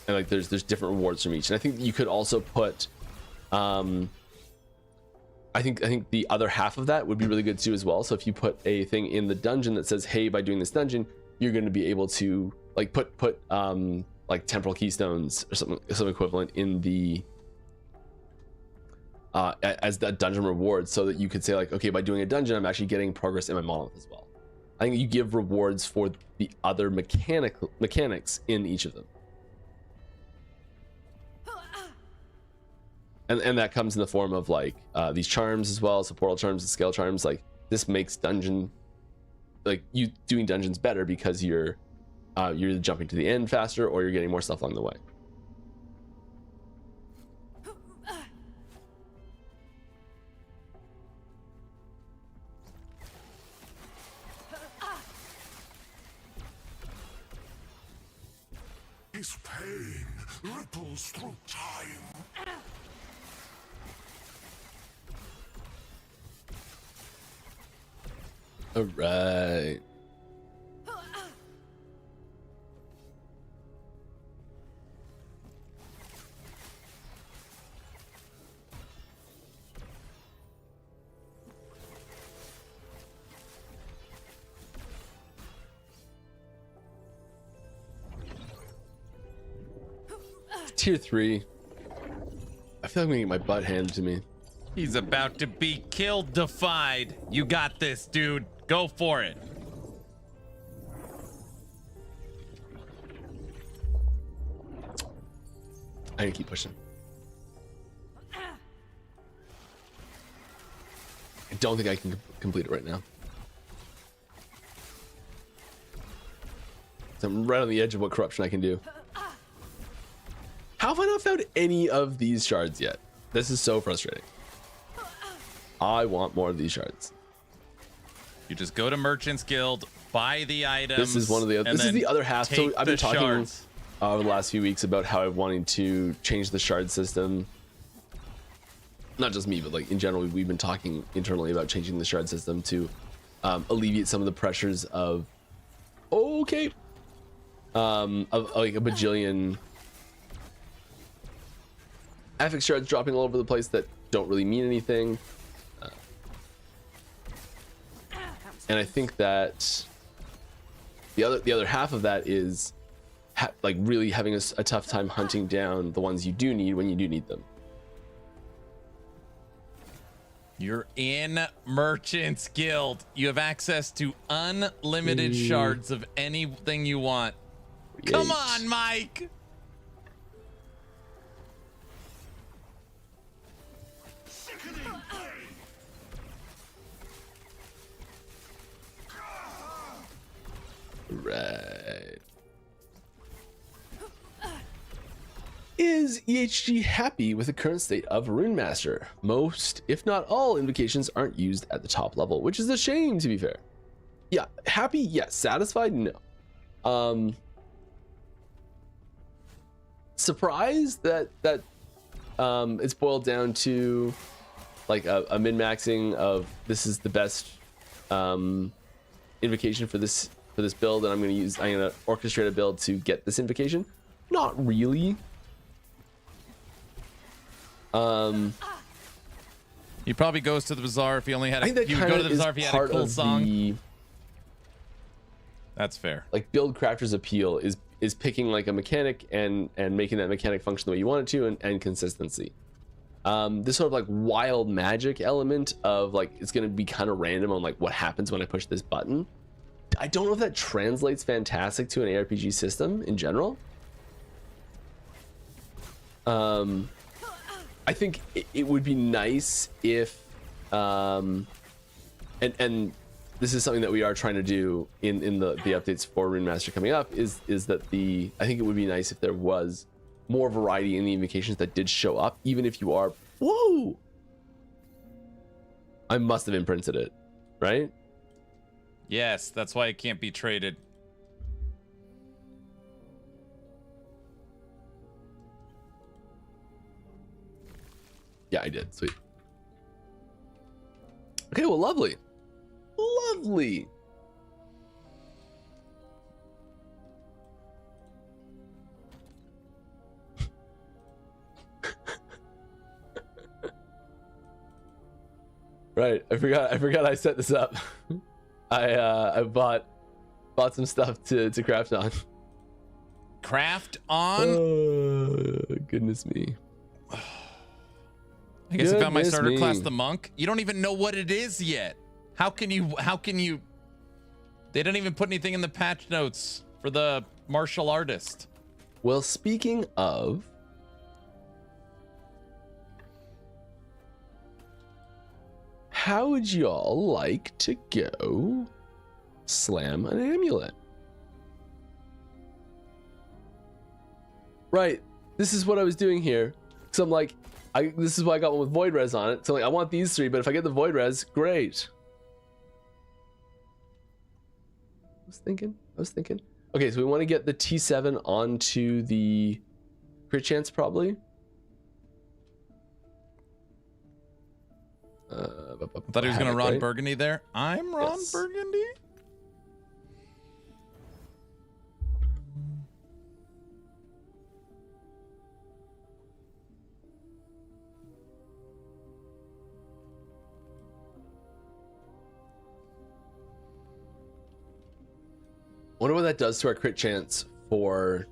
Speaker 3: like there's different rewards from each, and I think you could also put I think the other half of that would be really good too as well. So if you put a thing in the dungeon that says, hey, by doing this dungeon you're going to be able to like put like temporal keystones or some equivalent in the as the dungeon reward, so that you could say like, okay, by doing a dungeon I'm actually getting progress in my monolith as well. I think you give rewards for the other mechanics in each of them. And that comes in the form of like these charms as well, so portal charms and scale charms. Like this makes dungeon, like you doing dungeons better because you're either jumping to the end faster or you're getting more stuff along the way.
Speaker 2: His pain ripples through time.
Speaker 3: All right. Tier 3. I feel like I'm gonna get my butt handed to me.
Speaker 1: He's about to be killed, defied. You got this, dude. Go for it.
Speaker 3: I need to keep pushing. I don't think I can complete it right now. So I'm right on the edge of what corruption I can do. How have I not found any of these shards yet? This is so frustrating. I want more of these shards.
Speaker 1: You just go to Merchant's Guild, buy the items.
Speaker 3: This is one of the other. This is the other half. So I've been talking over the last few weeks about how I'm wanting to change the shard system. Not just me, but like in general, we've been talking internally about changing the shard system to alleviate some of the pressures of of like a bajillion affix shards dropping all over the place that don't really mean anything. And I think that the other half of that is like really having a tough time hunting down the ones you do need when you do need them.
Speaker 1: You're in Merchant's Guild. You have access to unlimited shards of anything you want. Come on, Mike.
Speaker 3: Right. Is EHG happy with the current state of Runemaster? Most, if not all, invocations aren't used at the top level, which is a shame, to be fair. Yeah, happy, yes. Satisfied, no. Surprised that it's boiled down to like a min-maxing of this is the best invocation for this build, and I'm gonna orchestrate a build to get this invocation. Not really.
Speaker 1: He probably goes to the bazaar if he only had a. He would go to the bazaar if he had a cool song. That's fair.
Speaker 3: Like build crafter's appeal is picking like a mechanic and making that mechanic function the way you want it to, and consistency. This sort of like wild magic element of like it's gonna be kind of random on like what happens when I push this button. I don't know if that translates fantastic to an ARPG system in general. I think it would be nice if, and this is something that we are trying to do in the updates for Runemaster coming up, is that I think it would be nice if there was more variety in the invocations that did show up, even if you are, whoa! I must have imprinted it, right?
Speaker 1: Yes, that's why it can't be traded.
Speaker 3: Yeah, I did. Sweet. Okay, well, lovely. Lovely. Right, I forgot I set this up. I bought some stuff to craft on.
Speaker 1: Craft on?
Speaker 3: Oh, goodness me.
Speaker 1: I guess I found my starter class, the monk. You don't even know what it is yet. How can you? They didn't even put anything in the patch notes for the martial artist.
Speaker 3: Well, speaking of, how would y'all like to go slam an amulet? Right, this is what I was doing here. So I'm like, this is why I got one with Void Res on it. So like, I want these three, but if I get the Void Res, great. I was thinking. Okay, so we want to get the T7 onto the crit chance, probably.
Speaker 1: I thought he was going to Ron Burgundy there. I'm Ron Burgundy.
Speaker 3: Wonder what that does to our crit chance for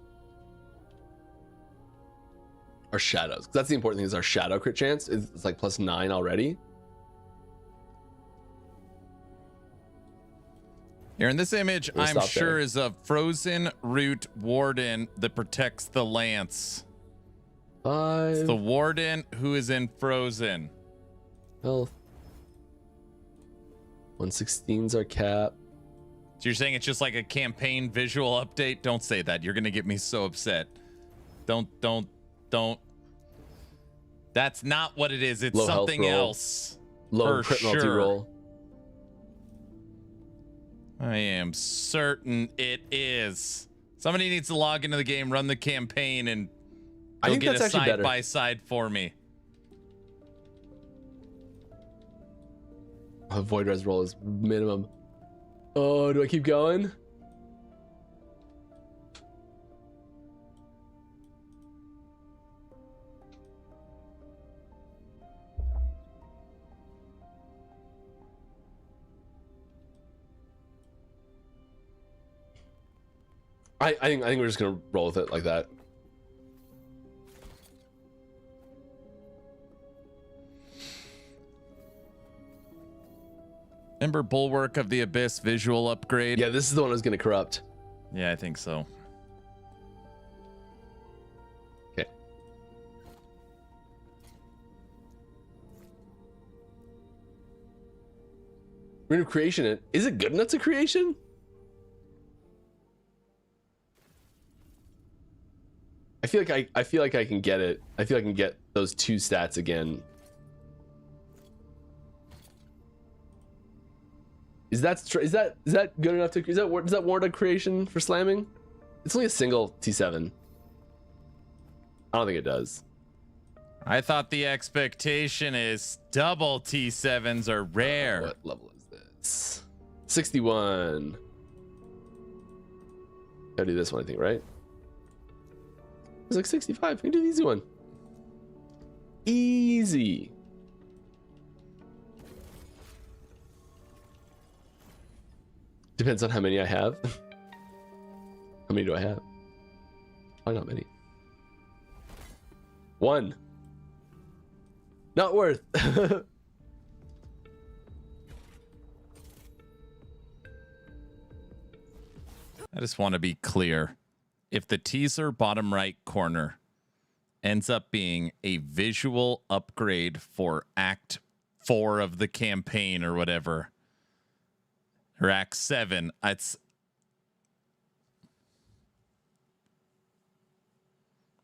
Speaker 3: our shadows. 'Cause that's the important thing, is our shadow crit chance is like +9 already.
Speaker 1: Here in this image, I'm sure is a frozen root warden that protects the lance.
Speaker 3: 5.
Speaker 1: It's the warden who is in frozen.
Speaker 3: Health. 116's our cap.
Speaker 1: So you're saying it's just like a campaign visual update? Don't say that. You're gonna get me so upset. Don't. That's not what it is. It's
Speaker 3: low
Speaker 1: something
Speaker 3: health roll.
Speaker 1: else.
Speaker 3: Low crit multi roll.
Speaker 1: I am certain it is. Somebody needs to log into the game, run the campaign, and go get a side by side for me.
Speaker 3: A Void Res roll is minimum. Oh, do I keep going? I think we're just gonna roll with it like that.
Speaker 1: Remember Bulwark of the Abyss visual upgrade?
Speaker 3: Yeah, this is the one I was going to corrupt.
Speaker 1: Yeah, I think so.
Speaker 3: Okay. Rune of Creation. Is it good enough to creation? I feel like I can get it. I feel I can get those 2 stats again. Is that good enough to does that warrant a creation for slamming? It's only a single T7. I don't think it does.
Speaker 1: I thought the expectation is double T7s are rare.
Speaker 3: What level is this? 61. Gotta do this one, I think, right? It's like 65. We can do the easy one. Easy. Depends on how many I have. How many do I have? Probably not many. 1. Not worth.
Speaker 1: I just want to be clear. If the teaser bottom right corner ends up being a visual upgrade for Act 4 of the campaign or whatever, or Act 7,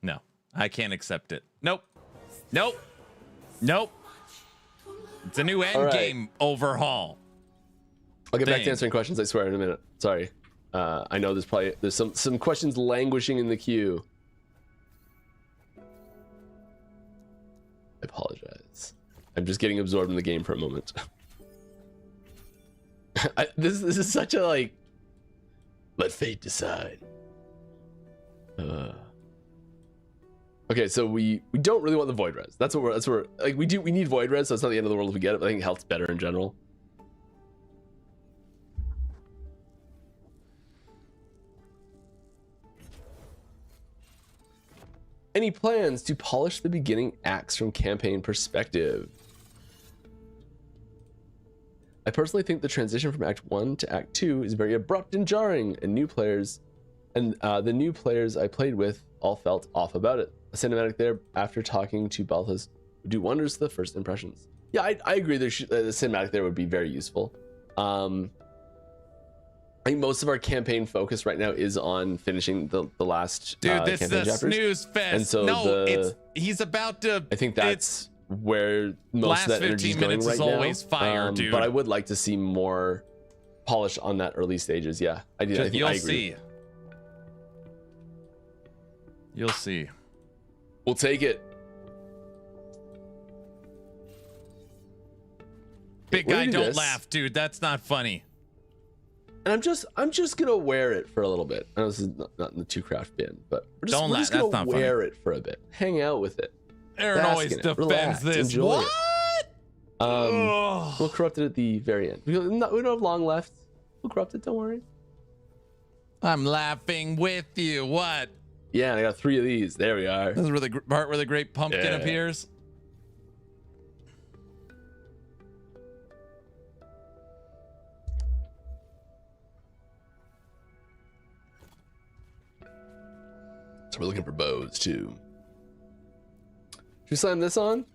Speaker 1: no, I can't accept it. Nope. It's a new Endgame overhaul.
Speaker 3: I'll get back to
Speaker 1: thing.
Speaker 3: answering questions, I swear, in a minute. Sorry. I know there's some questions languishing in the queue. I apologize. I'm just getting absorbed in the game for a moment. This is such a like, let fate decide. Okay, so we don't really want the void res. That's what we're like. We need void res, so it's not the end of the world if we get it. But I think health's better in general. Any plans to polish the beginning acts from campaign perspective? I personally think the transition from Act 1 to Act 2 is very abrupt and jarring, and the new players I played with all felt off about it. A cinematic there after talking to Balthas would do wonders to the first impressions. Yeah, I agree. The cinematic there would be very useful. I think most of our campaign focus right now is on finishing the last
Speaker 1: Dude, this is
Speaker 3: campaign
Speaker 1: a
Speaker 3: chapters.
Speaker 1: snooze fest.
Speaker 3: And so
Speaker 1: No, he's about to.
Speaker 3: I think that's where most
Speaker 1: last
Speaker 3: of that energy
Speaker 1: 15
Speaker 3: is going
Speaker 1: minutes
Speaker 3: right
Speaker 1: is
Speaker 3: now.
Speaker 1: always fire, dude.
Speaker 3: But I would like to see more polish on that early stages. Yeah, I do. I think
Speaker 1: You'll
Speaker 3: I agree.
Speaker 1: see. You'll see.
Speaker 3: We'll take it.
Speaker 1: Big
Speaker 3: We're
Speaker 1: guy,
Speaker 3: gonna do
Speaker 1: don't
Speaker 3: this.
Speaker 1: laugh, dude. That's not funny.
Speaker 3: And I'm just gonna wear it for a little bit. I know this is not in the 2craft bin, but we're
Speaker 1: Don't
Speaker 3: just
Speaker 1: laugh.
Speaker 3: gonna
Speaker 1: That's not funny.
Speaker 3: wear it for a bit. Hang out with it.
Speaker 1: Aaron
Speaker 3: Bask
Speaker 1: always
Speaker 3: in it.
Speaker 1: defends
Speaker 3: Relax.
Speaker 1: this.
Speaker 3: Enjoy it.
Speaker 1: What?
Speaker 3: We'll corrupt it at the very end. We don't have long left. We'll corrupt it. Don't worry.
Speaker 1: I'm laughing with you. What?
Speaker 3: Yeah, and I got 3 of these. There we are.
Speaker 1: This is where the part where the great pumpkin
Speaker 3: Yeah.
Speaker 1: appears.
Speaker 3: So we're looking for bows too. Should we slam this on?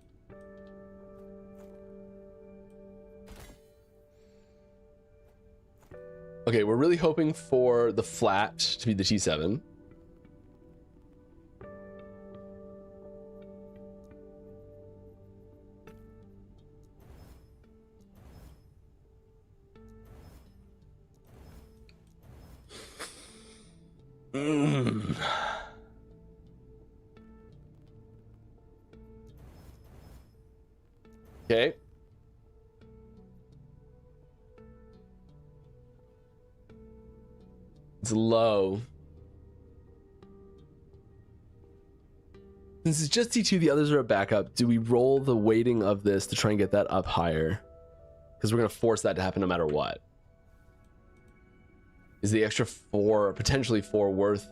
Speaker 3: Okay, we're really hoping for the flat to be the T7. Okay. It's low. Since it's just T2, the others are a backup. Do we roll the weighting of this to try and get that up higher? Because we're going to force that to happen no matter what. Is the extra 4, potentially 4, worth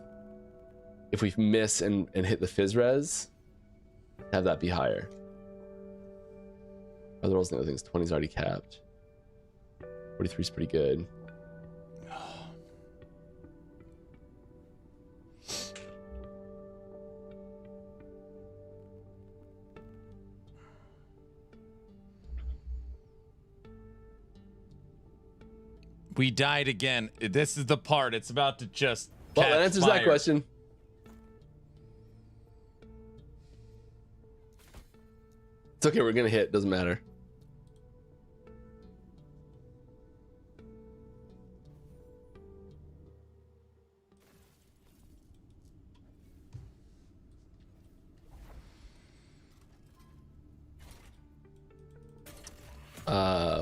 Speaker 3: if we miss and hit the Fizz res? Have that be higher. Other rolls and other things. 20 is already capped. 43 is pretty good.
Speaker 1: We died again. This is the part. It's about to just
Speaker 3: Well,
Speaker 1: catch
Speaker 3: that answers
Speaker 1: fire.
Speaker 3: that question. It's okay. We're gonna hit. Doesn't matter.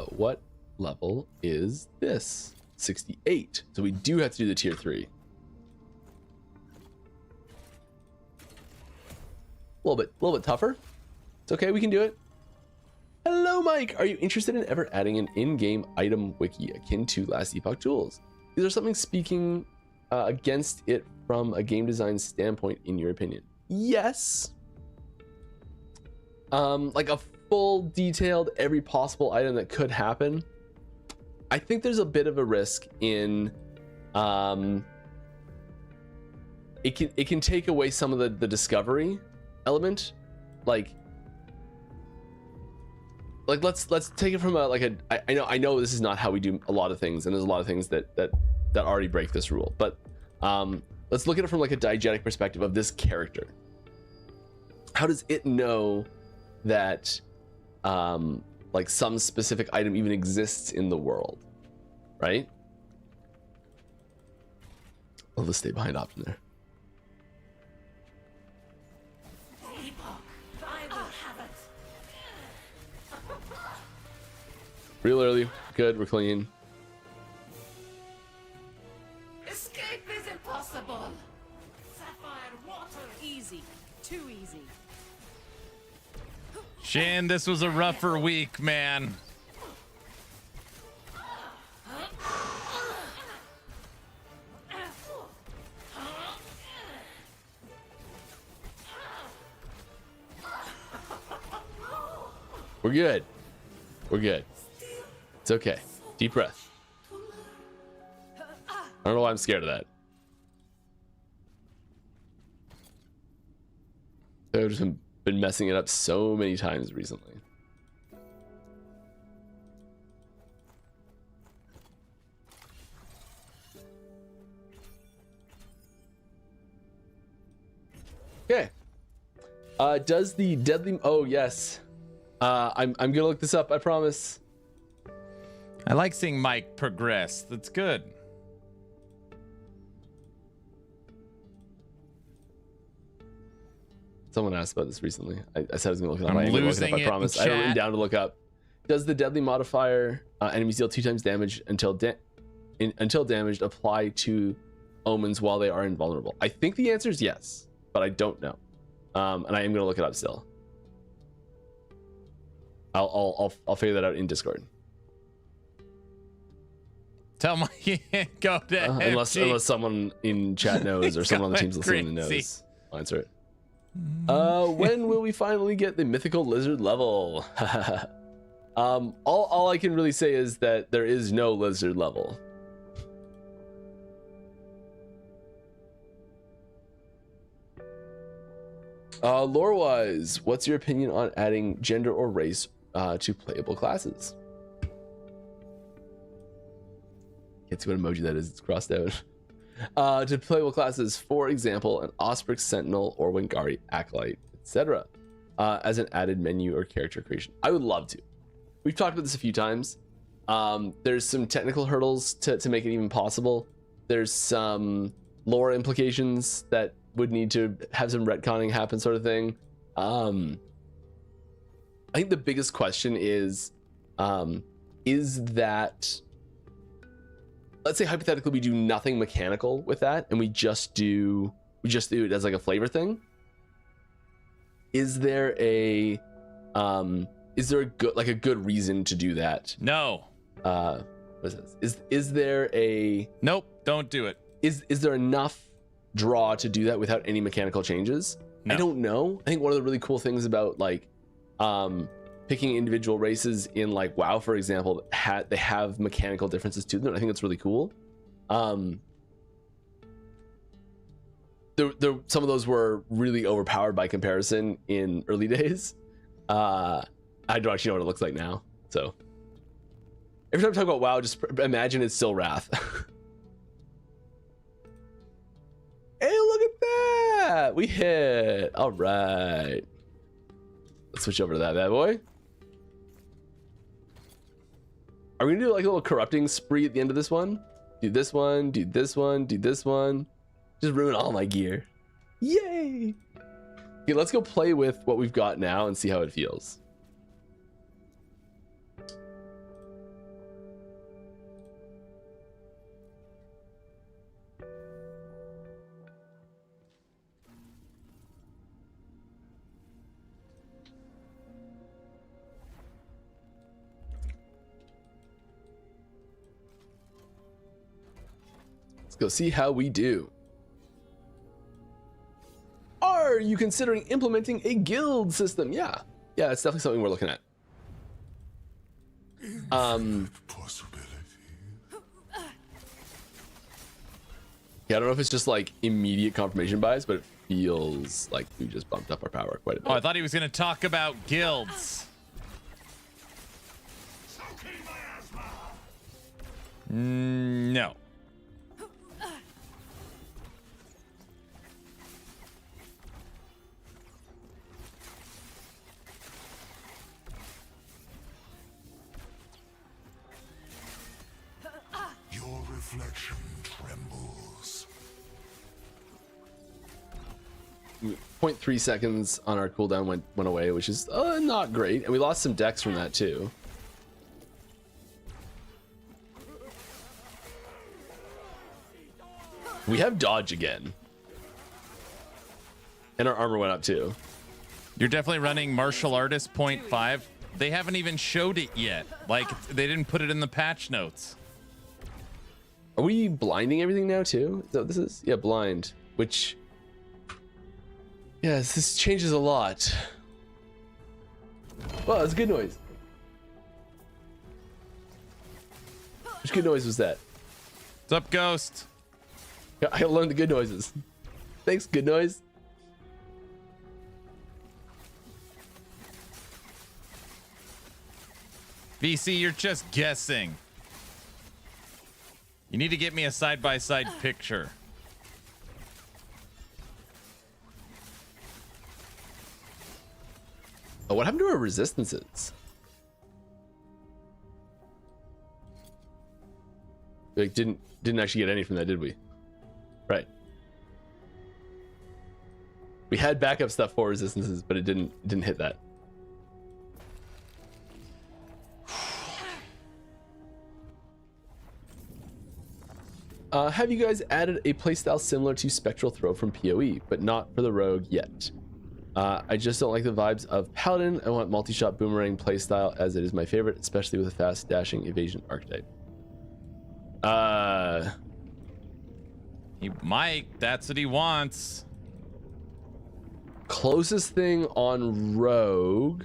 Speaker 3: What level is this? 68. So we do have to do the tier 3. A little bit tougher. It's okay, we can do it. Hello, Mike. Are you interested in ever adding an in-game item wiki akin to last Epoch tools? Is there something speaking against it from a game design standpoint, in your opinion? Yes. Like a full detailed every possible item that could happen. I think there's a bit of a risk in it can take away some of the discovery element. Like let's take it from I know this is not how we do a lot of things, and there's a lot of things that already break this rule, but let's look at it from like a diegetic perspective of this character. How does it know that like some specific item even exists in the world, right? I'll just stay behind option there. Real early, good, we're clean.
Speaker 4: Escape is impossible. Sapphire water. Easy. Too easy.
Speaker 1: Shan, this was a rougher week, man.
Speaker 3: We're good. We're good. It's okay. Deep breath. I don't know why I'm scared of that. I've just been messing it up so many times recently. Okay. Does the deadly... Oh, yes. I'm gonna look this up, I promise.
Speaker 1: I like seeing Mike progress. That's good.
Speaker 3: Someone asked about this recently. I said I was gonna look it up.
Speaker 1: I'm
Speaker 3: I am gonna look it up,
Speaker 1: losing
Speaker 3: I
Speaker 1: it in
Speaker 3: promise. I have it written
Speaker 1: chat.
Speaker 3: down to look up. Does the deadly modifier enemies deal 2 times damage until damaged apply to omens while they are invulnerable? I think the answer is yes, but I don't know. And I am gonna look it up still. I'll figure that out in Discord.
Speaker 1: Tell Mike go to
Speaker 3: Unless someone in chat knows or someone on the team's listening
Speaker 1: crazy.
Speaker 3: knows. I'll answer it. When will we finally get the mythical lizard level? All I can really say is that there is no lizard level. Lore-wise, what's your opinion on adding gender or race to playable classes? Can't see what emoji that is. It's crossed out. To playable classes, for example, an Osprix Sentinel or Wingari Acolyte, etc. As an added menu or character creation. I would love to. We've talked about this a few times. There's some technical hurdles to make it even possible. There's some lore implications that would need to have some retconning happen, sort of thing. I think the biggest question is that, let's say hypothetically we do nothing mechanical with that and we just do it as like a flavor thing. Is there a good reason to do that?
Speaker 1: No.
Speaker 3: What is this? Is there a
Speaker 1: Nope. Don't do it.
Speaker 3: Is there enough draw to do that without any mechanical changes?
Speaker 1: No.
Speaker 3: I don't know. I think one of the really cool things about like picking individual races in like WoW, for example, they have mechanical differences to them. I think that's really cool. Some of those were really overpowered by comparison in early days. I don't actually know what it looks like now. So every time I talk about WoW, just imagine it's still Wrath. Hey, look at that! We hit. All right. Let's switch over to that bad boy. Are we gonna do like a little corrupting spree at the end of this one? Do this one, do this one, do this one. Just ruin all my gear. Yay! Okay, let's go play with what we've got now and see how it feels. Let's go see how we do. Are you considering implementing a guild system? Yeah, it's definitely something we're looking at.
Speaker 2: Possibility.
Speaker 3: Yeah, I don't know if it's just like immediate confirmation bias, but it feels like we just bumped up our power quite a bit.
Speaker 1: Oh, I thought he was going to talk about guilds. No.
Speaker 2: Your reflection trembles.
Speaker 3: 0.3 seconds on our cooldown went away, which is not great, and we lost some dex from that too. We have dodge again, and our armor went up too.
Speaker 1: You're definitely running martial artist 0.5. They haven't even showed it yet. Like, they didn't put it in the patch notes.
Speaker 3: Are we blinding everything now too? Is that what this is? Yeah, blind. Which, yes, this changes a lot. Well, it's good noise. Which good noise was that?
Speaker 1: What's up, Ghost?
Speaker 3: I gotta learn the good noises. Thanks, good noise.
Speaker 1: VC, you're just guessing. You need to get me a side-by-side picture.
Speaker 3: Oh, what happened to our resistances? Like, didn't actually get any from that, did we? Right. We had backup stuff for resistances, but it didn't hit that. Have you guys added a playstyle similar to Spectral Throw from PoE, but not for the rogue yet? I just don't like the vibes of Paladin. I want multi-shot boomerang playstyle as it is my favorite, especially with a fast dashing evasion archetype.
Speaker 1: He might. That's what he wants.
Speaker 3: Closest thing on rogue,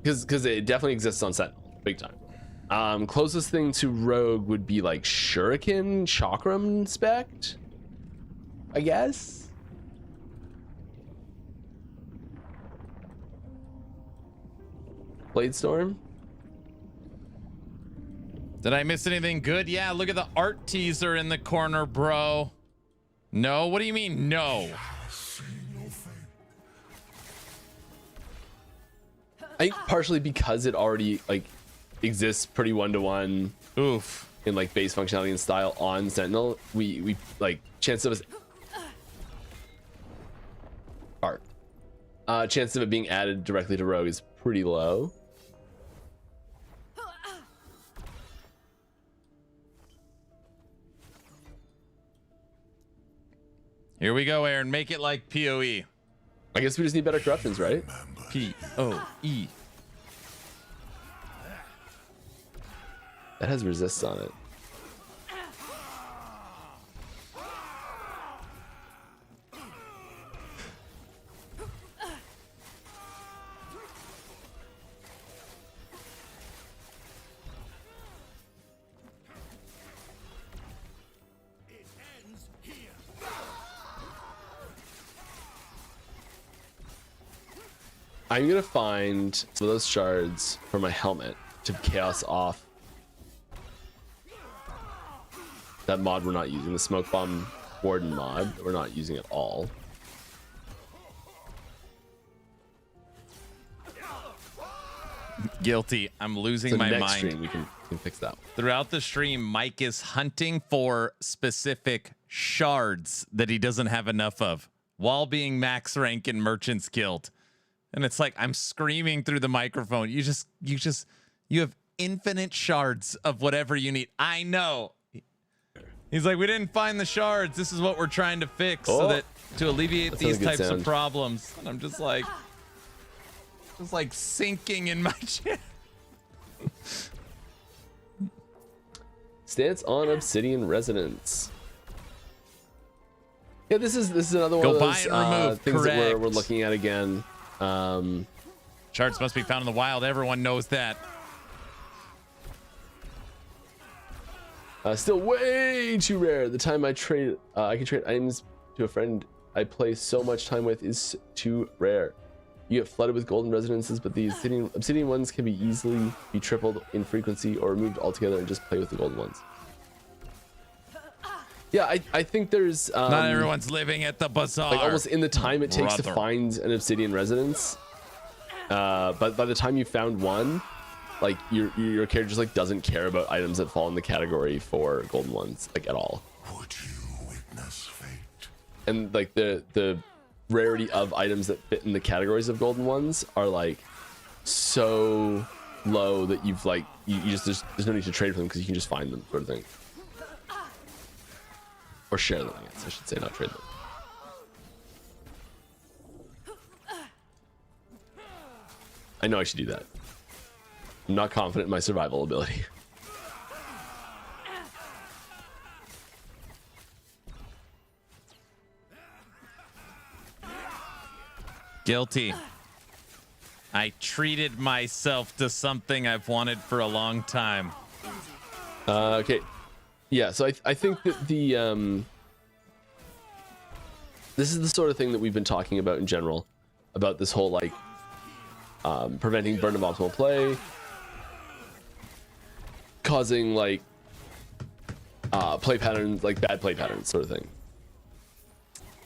Speaker 3: because it definitely exists on Sentinel, big time. Closest thing to rogue would be like Shuriken, Chakram spect, I guess. Bladestorm.
Speaker 1: Did I miss anything good? Yeah, look at the art teaser in the corner, bro. No? What do you mean, no?
Speaker 3: I think partially because it already like exists pretty one-to-one.
Speaker 1: Oof.
Speaker 3: In like base functionality and style on Sentinel, we like chance of us art. Chance of it being added directly to rogue is pretty low.
Speaker 1: Here we go, Aaron. Make it like PoE.
Speaker 3: I guess we just need better corruptions, right?
Speaker 1: PoE.
Speaker 3: That has resists on it. I'm gonna find some of those shards for my helmet to chaos off that mod we're not using, the smoke bomb warden mod. We're not using at all.
Speaker 1: Guilty. I'm losing
Speaker 3: So
Speaker 1: my
Speaker 3: next
Speaker 1: mind.
Speaker 3: stream we can fix that.
Speaker 1: Throughout the stream, Mike is hunting for specific shards that he doesn't have enough of while being max rank in Merchant's Guild. And it's like I'm screaming through the microphone. You have infinite shards of whatever you need. I know. He's like, we didn't find the shards. This is what we're trying to fix so that to alleviate these types of problems. And I'm just like sinking in my chair.
Speaker 3: Stance on Obsidian Resonance. Yeah, this is another one
Speaker 1: Go
Speaker 3: of
Speaker 1: buy
Speaker 3: those
Speaker 1: and remove.
Speaker 3: things that we're
Speaker 1: Correct.
Speaker 3: looking at again.
Speaker 1: Shards must be found in the wild. Everyone knows that.
Speaker 3: Still way too rare. The time I can trade items to a friend I play so much time with is too rare. You get flooded with golden resonances, but the obsidian ones can be easily be tripled in frequency or removed altogether and just play with the golden ones. Yeah, I think there's
Speaker 1: Not everyone's living at the bazaar.
Speaker 3: like almost in the time it takes to
Speaker 1: Brother.
Speaker 3: find an obsidian resonance. But by the time you found one, like your character just like doesn't care about items that fall in the category for golden ones like at all.
Speaker 2: Would you witness fate?
Speaker 3: And like the rarity of items that fit in the categories of golden ones are like so low that you've like you just there's no need to trade for them because you can just find them, sort of thing. Or share them, I guess I should say, not trade them. I know I should do that. I'm not confident in my survival ability.
Speaker 1: Guilty. I treated myself to something I've wanted for a long time.
Speaker 3: Okay. Yeah, so I think that the this is the sort of thing that we've been talking about in general, about this whole like preventing burn of optimal play, causing like play patterns, like bad play patterns, sort of thing.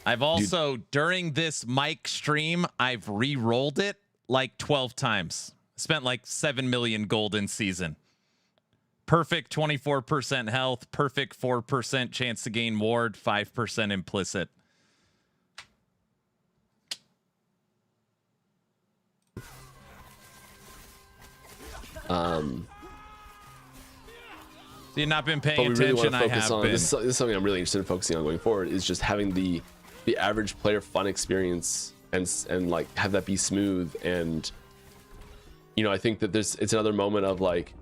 Speaker 1: I've also, during this mic stream, I've re-rolled it like 12 times. Spent like 7 million gold in season. Perfect 24% health, perfect 4% chance to gain ward, 5% implicit. So you've not been paying
Speaker 3: But we really
Speaker 1: attention,
Speaker 3: want to
Speaker 1: I
Speaker 3: focus
Speaker 1: have
Speaker 3: on
Speaker 1: been.
Speaker 3: this is something I'm really interested in focusing on going forward, is just having the average player fun experience and like have that be smooth. And you know, I think that it's another moment of like,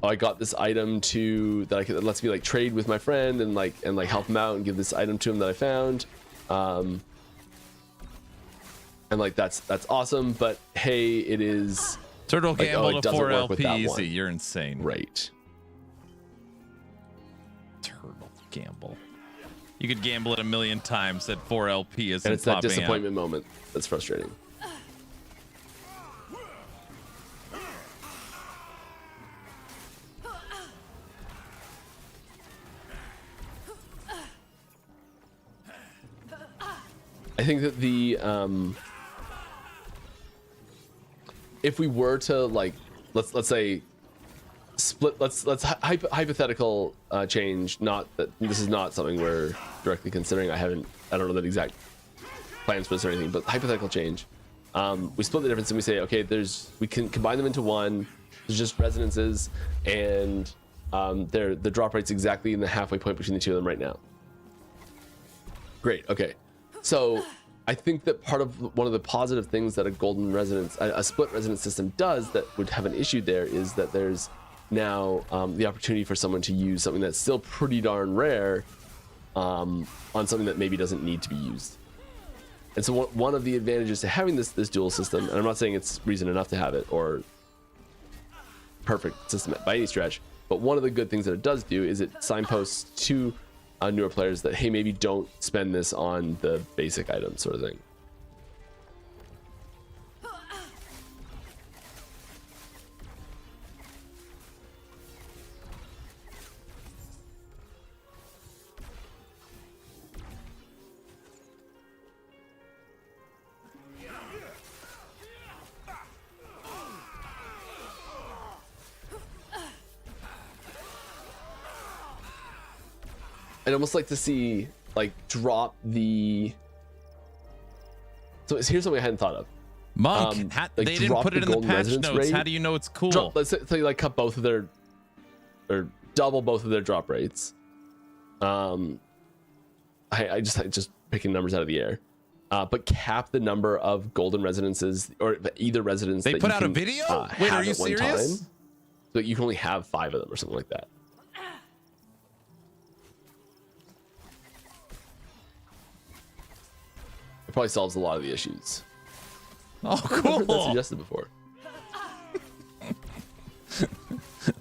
Speaker 3: oh, I got this item that lets me like trade with my friend and like help him out and give this item to him that I found, and like that's awesome. But hey, it is
Speaker 1: Turtle
Speaker 3: like,
Speaker 1: gamble
Speaker 3: it
Speaker 1: to
Speaker 3: doesn't
Speaker 1: 4
Speaker 3: work with
Speaker 1: LP
Speaker 3: that
Speaker 1: easy.
Speaker 3: one.
Speaker 1: You're insane.
Speaker 3: Right.
Speaker 1: Turtle gamble. You could gamble it a million times that 4 LP isn't
Speaker 3: And it's that
Speaker 1: popping
Speaker 3: disappointment moment that's frustrating. I think that the if we were to like let's say split let's hypothetical change, not that this is not something we're directly considering. I don't know that exact plans for this or anything, but hypothetical change. We split the difference and we say, okay, we can combine them into one. There's just resonances, and the drop rate's exactly in the halfway point between the two of them right now. Great. Okay. So I think that one of the positive things that a golden resonance, a split resonance system does that would have an issue there is that there's now the opportunity for someone to use something that's still pretty darn rare on something that maybe doesn't need to be used. And so one of the advantages to having this dual system, and I'm not saying it's reason enough to have it or perfect system by any stretch, but one of the good things that it does do is it signposts to newer players that, hey, maybe don't spend this on the basic item, sort of thing. I'd almost like to see like drop the. So here's something I hadn't thought of.
Speaker 1: Monk,
Speaker 3: like
Speaker 1: they didn't
Speaker 3: drop
Speaker 1: put it
Speaker 3: the
Speaker 1: in the
Speaker 3: golden
Speaker 1: patch
Speaker 3: resonance
Speaker 1: notes.
Speaker 3: rate.
Speaker 1: How do you know it's cool?
Speaker 3: Drop, let's say like cut both of their, or double both of their drop rates. I just picking numbers out of the air. But cap the number of golden resonances or either residence.
Speaker 1: They
Speaker 3: that
Speaker 1: put
Speaker 3: you
Speaker 1: out a
Speaker 3: can,
Speaker 1: video? Wait, are you
Speaker 3: at one
Speaker 1: serious?
Speaker 3: time. So you can only have 5 of them or something like that. It probably solves a lot of the issues.
Speaker 1: Oh,
Speaker 3: That's
Speaker 1: cool.
Speaker 3: suggested before.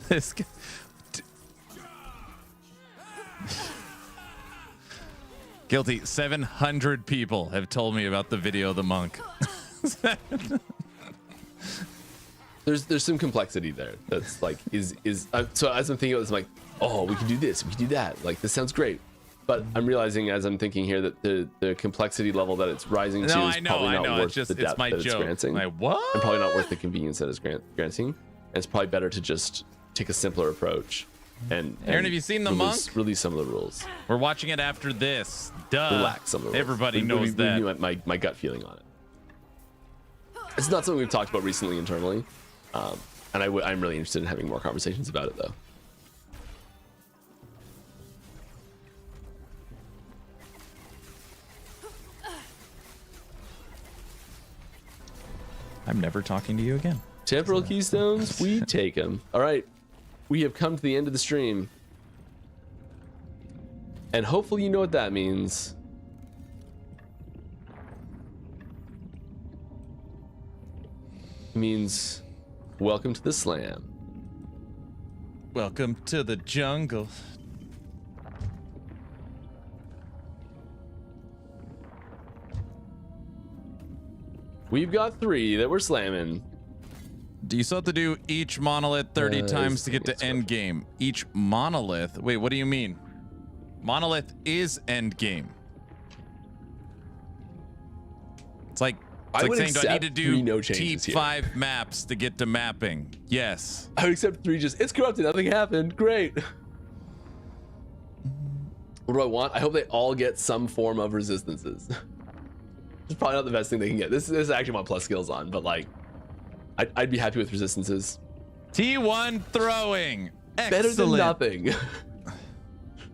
Speaker 1: This guy. Guilty. 700 people have told me about the video of the monk.
Speaker 3: There's some complexity there. That's like so as I'm thinking about this, I'm like, oh, we can do this, we can do that. Like this sounds great. But I'm realizing as I'm thinking here that the complexity level that it's rising to is probably not worth the depth
Speaker 1: my
Speaker 3: that
Speaker 1: joke.
Speaker 3: it's granting.
Speaker 1: Like, what?
Speaker 3: And probably not worth the convenience that it's granting. And it's probably better to just take a simpler approach. And
Speaker 1: Aaron, have you seen The Monk?
Speaker 3: Release some of the rules.
Speaker 1: We're watching it after this. Duh.
Speaker 3: Relax some of the rules.
Speaker 1: Everybody knows that.
Speaker 3: My gut feeling on it. It's not something we've talked about recently internally. And I'm really interested in having more conversations about it though.
Speaker 1: I'm never talking to you again.
Speaker 3: Temporal keystones, we take them. All right, we have come to the end of the stream. And hopefully you know what that means. It means welcome to the slam.
Speaker 1: Welcome to the jungle.
Speaker 3: We've got 3 that we're slamming.
Speaker 1: Do you still have to do each monolith 30 times to get to Endgame? Each monolith? Wait, what do you mean? Monolith is Endgame. It's like saying, do I need to do T5 maps to get to mapping? Yes.
Speaker 3: I would accept 3 just, it's corrupted, nothing happened, great. What do I want? I hope they all get some form of resistances. It's probably not the best thing they can get. This is actually my plus skills on, but like, I'd be happy with resistances.
Speaker 1: T1 throwing. Excellent.
Speaker 3: Better than nothing.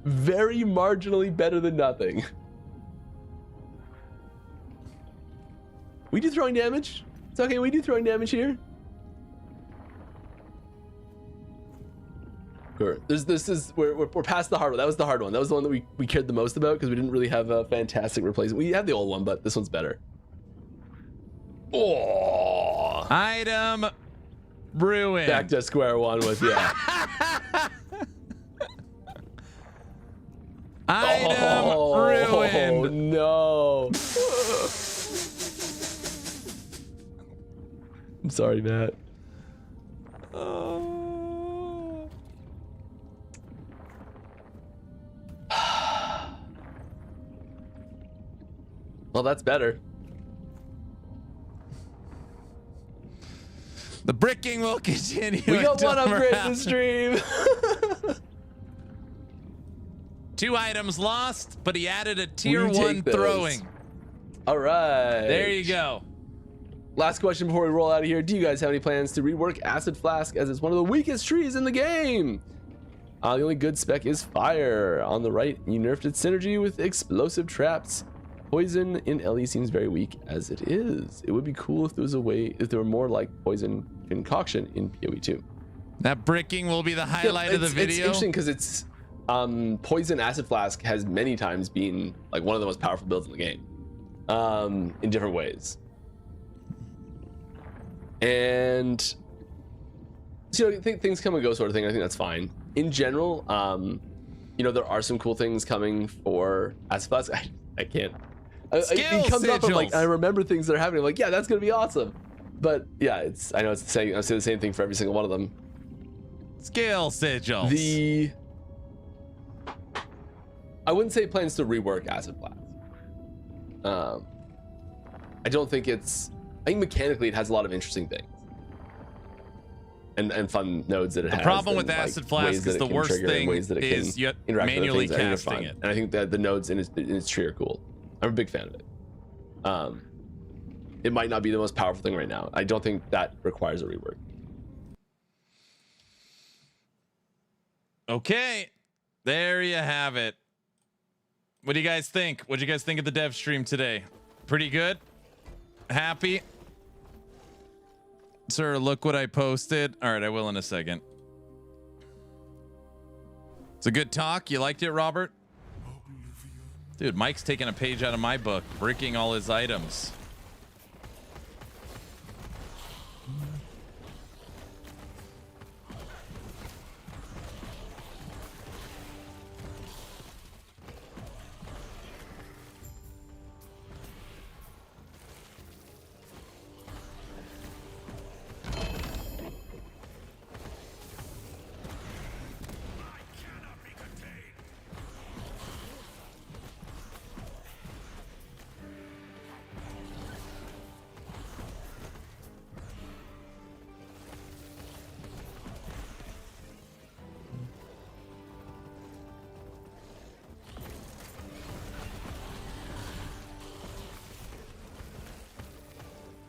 Speaker 3: Very marginally better than nothing. We do throwing damage. It's okay, we do throwing damage here. Sure. We're past the hard one. That was the hard one. That was the one that we cared the most about because we didn't really have a fantastic replacement. We had the old one, but this one's better. Oh.
Speaker 1: Item ruin.
Speaker 3: Back to square one with
Speaker 1: Item ruined.
Speaker 3: Oh no. I'm sorry, Matt. Well, that's better.
Speaker 1: The bricking will continue.
Speaker 3: We got one upgrade in the stream.
Speaker 1: 2 items lost, but he added a tier 1 throwing.
Speaker 3: All right.
Speaker 1: There you go.
Speaker 3: Last question before we roll out of here. Do you guys have any plans to rework Acid Flask as it's one of the weakest trees in the game? The only good spec is fire. On the right, you nerfed its synergy with explosive traps. Poison in LE seems very weak as it is. It would be cool if there was a way, if there were more like poison concoction in PoE 2.
Speaker 1: That bricking will be the highlight of the video.
Speaker 3: It's interesting because it's Poison Acid Flask has many times been like one of the most powerful builds in the game, in different ways. And so, you know, things come and go, sort of thing. I think that's fine. In general, you know, there are some cool things coming for Acid Flask. I can't. It comes up. I'm like, I remember things that are happening. I'm like, yeah, that's gonna be awesome. But yeah, it's. I know it's the same. I say the same thing for every single one of them.
Speaker 1: Skill sigils.
Speaker 3: I wouldn't say plans to rework Acid Flask. I don't think it's. I think mechanically it has a lot of interesting things. and fun nodes that it has.
Speaker 1: The problem with
Speaker 3: and, like,
Speaker 1: Acid
Speaker 3: ways
Speaker 1: Flask
Speaker 3: that
Speaker 1: is
Speaker 3: it
Speaker 1: the
Speaker 3: can
Speaker 1: worst
Speaker 3: trigger and
Speaker 1: thing
Speaker 3: ways that it
Speaker 1: is
Speaker 3: can
Speaker 1: you
Speaker 3: interact with other
Speaker 1: manually
Speaker 3: things. I think they're
Speaker 1: casting
Speaker 3: fun.
Speaker 1: it.
Speaker 3: And I think that the nodes in its tree are cool. I'm a big fan of it. It might not be the most powerful thing right now. I don't think that requires a rework.
Speaker 1: Okay, there you have it. What do you guys think? What do you guys think of the dev stream today? Pretty good? Happy? Sir, look what I posted. All right, I will in a second. It's a good talk. You liked it, Robert? Dude, Mike's taking a page out of my book, breaking all his items.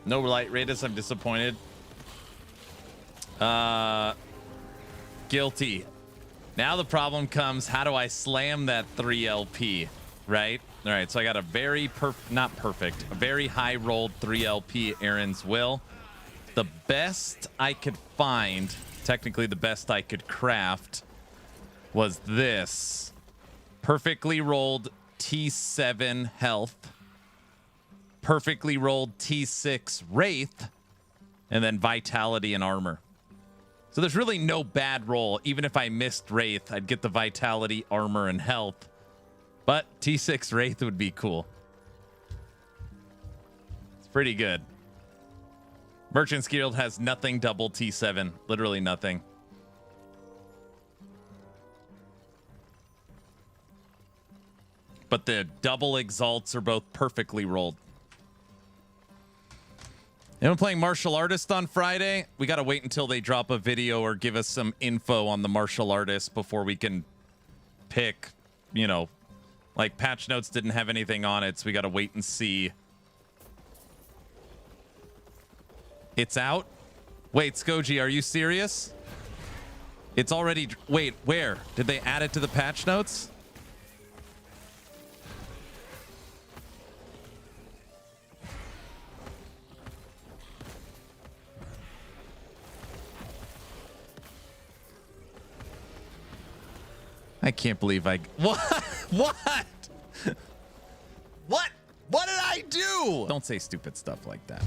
Speaker 1: No light Raiders, I'm disappointed. Guilty. Now the problem comes, how do I slam that 3 LP, right? All right, so I got a very not perfect, a very high rolled 3 LP Aaron's Will. The best I could find, technically the best I could craft, was this. Perfectly rolled T7 health. Perfectly rolled T6 Wraith, and then Vitality and Armor. So there's really no bad roll. Even if I missed Wraith, I'd get the Vitality, Armor, and Health. But T6 Wraith would be cool. It's pretty good. Merchant's Guild has nothing double T7. Literally nothing. But the double Exalts are both perfectly rolled. Anyone playing Martial Artist on Friday? We got to wait until they drop a video or give us some info on the Martial Artist before we can pick, you know, like patch notes didn't have anything on it, so we got to wait and see. It's out? Wait, Skoji, are you serious? It's already... Wait, where? Did they add it to the patch notes? I can't believe I... What? What? What? What did I do? Don't say stupid stuff like that.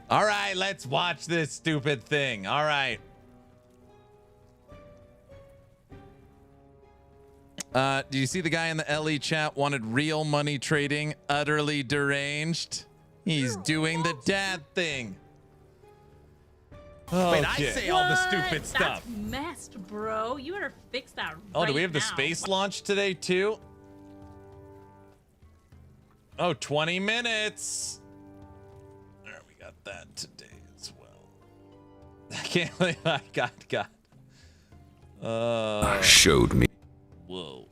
Speaker 1: All right, let's watch this stupid thing. All right. Do you see the guy in the LE chat wanted real money trading? Utterly deranged. He's doing the dad thing. Okay. Wait, I say all the stupid stuff.
Speaker 6: That's messed, bro. You better fix that
Speaker 1: Oh,
Speaker 6: right
Speaker 1: do we have the
Speaker 6: now.
Speaker 1: space launch today, too? Oh, 20 minutes. There, we got that today as well. I can't believe I got.
Speaker 2: Showed me.
Speaker 1: Whoa.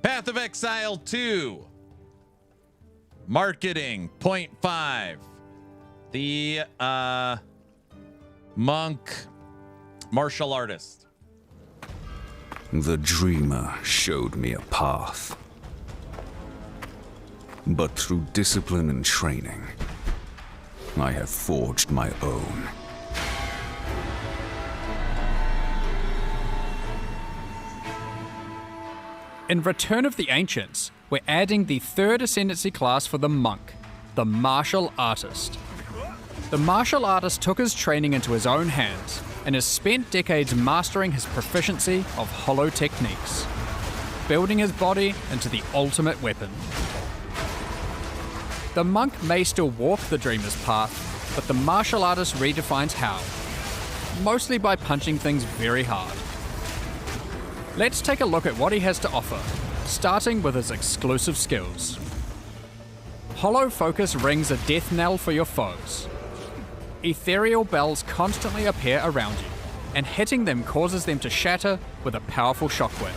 Speaker 1: Path of Exile 2. Marketing 0.5. The monk martial artist.
Speaker 2: The dreamer showed me a path. But through discipline and training, I have forged my own.
Speaker 7: In Return of the Ancients, we're adding the third Ascendancy class for the Monk, the Martial Artist. The Martial Artist took his training into his own hands and has spent decades mastering his proficiency of hollow techniques, building his body into the ultimate weapon. The Monk may still walk the Dreamer's path, but the Martial Artist redefines how. mostly by punching things very hard. Let's take a look at what he has to offer, starting with his exclusive skills. Hollow Focus rings a death knell for your foes. Ethereal bells constantly appear around you, and hitting them causes them to shatter with a powerful shockwave.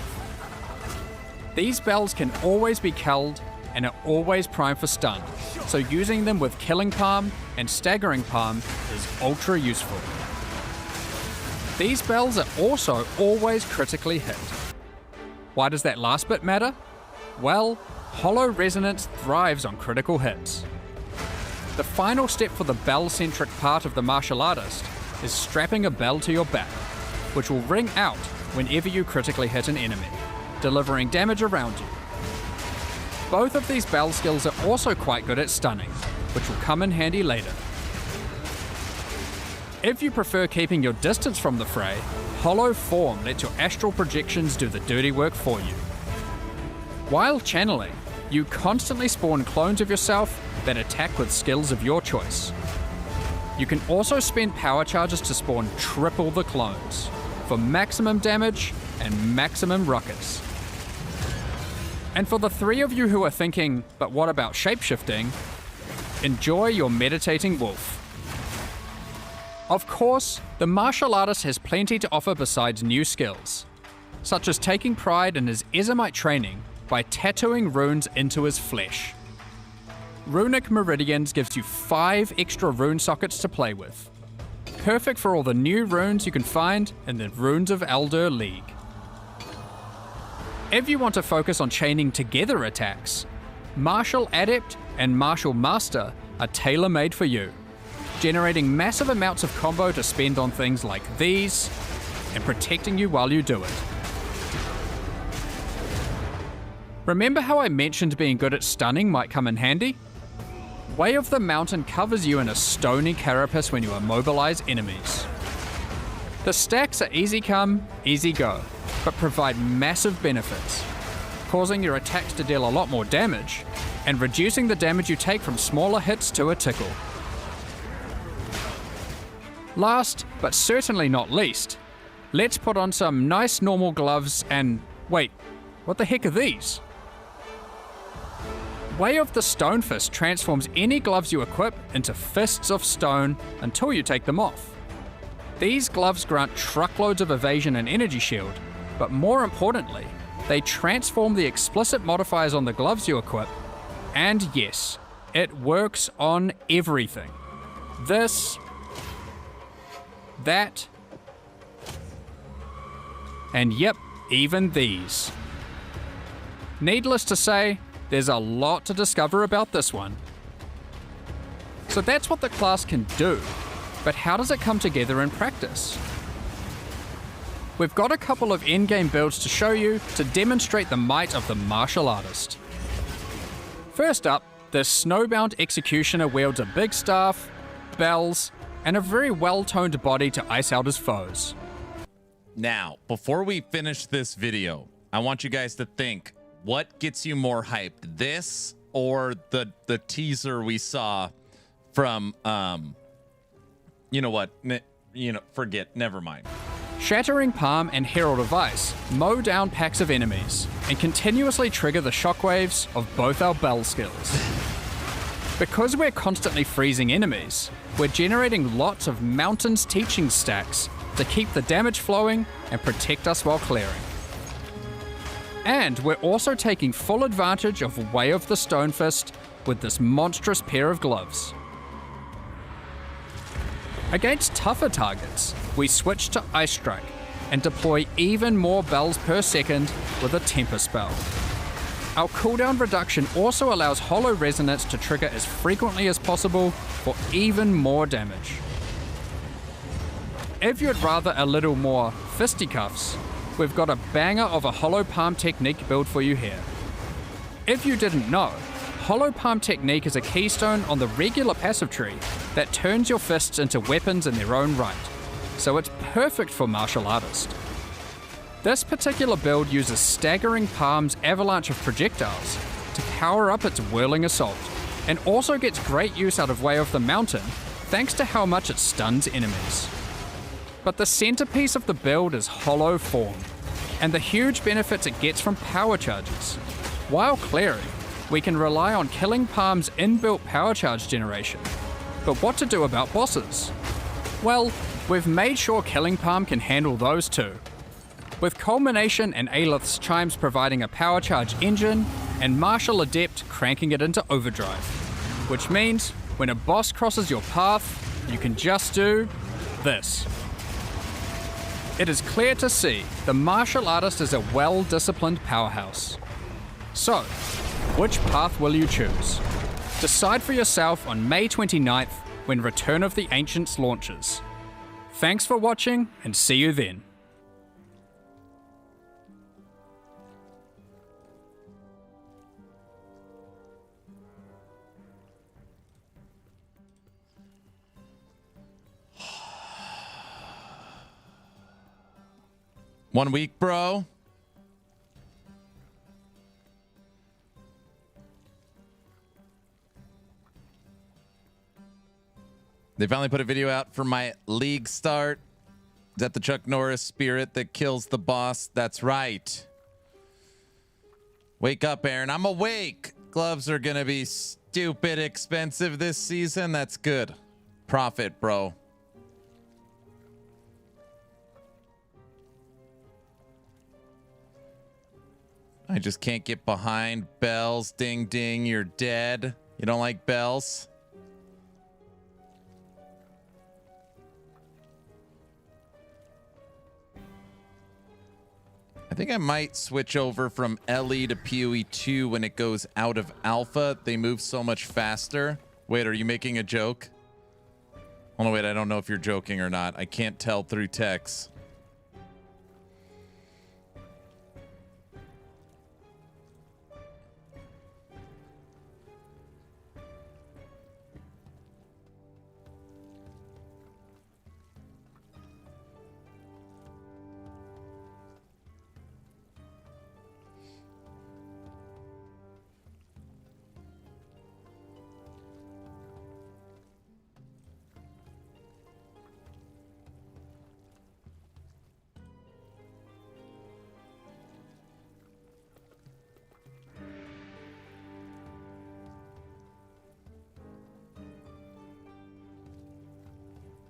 Speaker 7: These bells can always be killed and are always primed for stun, so using them with Killing Palm and Staggering Palm is ultra useful. These bells are also always critically hit. Why does that last bit matter? Well, Hollow Resonance thrives on critical hits. The final step for the bell-centric part of the martial artist is strapping a bell to your back, which will ring out whenever you critically hit an enemy, delivering damage around you. Both of these bell skills are also quite good at stunning, which will come in handy later. If you prefer keeping your distance from the fray, Hollow Form lets your astral projections do the dirty work for you. While channeling, you constantly spawn clones of yourself that attack with skills of your choice. You can also spend power charges to spawn triple the clones, for maximum damage and maximum ruckus. And for the three of you who are thinking, but what about shapeshifting? Enjoy your meditating wolf. Of course, the martial artist has plenty to offer besides new skills, such as taking pride in his Ezomite training by tattooing runes into his flesh. Runic Meridians gives you 5 extra rune sockets to play with. Perfect for all the new runes you can find in the Runes of Elder League. If you want to focus on chaining together attacks, Martial Adept and Martial Master are tailor-made for you, generating massive amounts of combo to spend on things like these, and protecting you while you do it. Remember how I mentioned being good at stunning might come in handy? Way of the Mountain covers you in a stony carapace when you immobilize enemies. The stacks are easy come, easy go, but provide massive benefits, causing your attacks to deal a lot more damage, and reducing the damage you take from smaller hits to a tickle. Last, but certainly not least, let's put on some nice normal gloves and... wait, what the heck are these? Way of the Stone Fist transforms any gloves you equip into fists of stone until you take them off. These gloves grant truckloads of evasion and energy shield, but more importantly, they transform the explicit modifiers on the gloves you equip, and yes, it works on everything. This, that, and yep, even these. Needless to say, there's a lot to discover about this one. So that's what the class can do, but how does it come together in practice? We've got a couple of endgame builds to show you to demonstrate the might of the martial artist. First up, the snowbound executioner wields a big staff, bells, and a very well-toned body to ice out his foes.
Speaker 1: Now, before we finish this video, I want you guys to think, what gets you more hyped, this or the teaser we saw from you know what, forget, never mind.
Speaker 7: Shattering Palm and Herald of Ice mow down packs of enemies and continuously trigger the shockwaves of both our bell skills. Because we're constantly freezing enemies, we're generating lots of Mountain's teaching stacks to keep the damage flowing and protect us while clearing. And we're also taking full advantage of Way of the Stone Fist with this monstrous pair of gloves. Against tougher targets, we switch to Ice Strike and deploy even more bells per second with a Temper spell. Our cooldown reduction also allows Hollow Resonance to trigger as frequently as possible for even more damage. If you'd rather a little more fisticuffs, we've got a banger of a Hollow Palm technique build for you here. If you didn't know, Hollow Palm technique is a keystone on the regular passive tree that turns your fists into weapons in their own right, so it's perfect for martial artist. This particular build uses Staggering Palm's avalanche of projectiles to power up its whirling assault, and also gets great use out of Way of the Mountain thanks to how much it stuns enemies. But the centerpiece of the build is Hollow Form, and the huge benefits it gets from power charges. While clearing, we can rely on Killing Palm's inbuilt power charge generation. But what to do about bosses? Well, we've made sure Killing Palm can handle those too. With Culmination and Aelith's Chimes providing a power charge engine, and Martial Adept cranking it into overdrive. Which means, when a boss crosses your path, you can just do this. It is clear to see the martial artist is a well-disciplined powerhouse. So, which path will you choose? Decide for yourself on May 29th when Return of the Ancients launches. Thanks for watching, and see you then.
Speaker 1: One week, bro. They finally put a video out for my league start. Is that the Chuck Norris spirit that kills the boss? That's right. Wake up, Aaron. I'm awake. Gloves are going to be stupid expensive this season. That's good. Profit, bro. I just can't get behind bells. Ding, ding, you're dead. You don't like bells? I think I might switch over from LE to PoE 2 when it goes out of alpha. They move so much faster. Wait, are you making a joke? Oh, no, wait, I don't know if you're joking or not. I can't tell through text.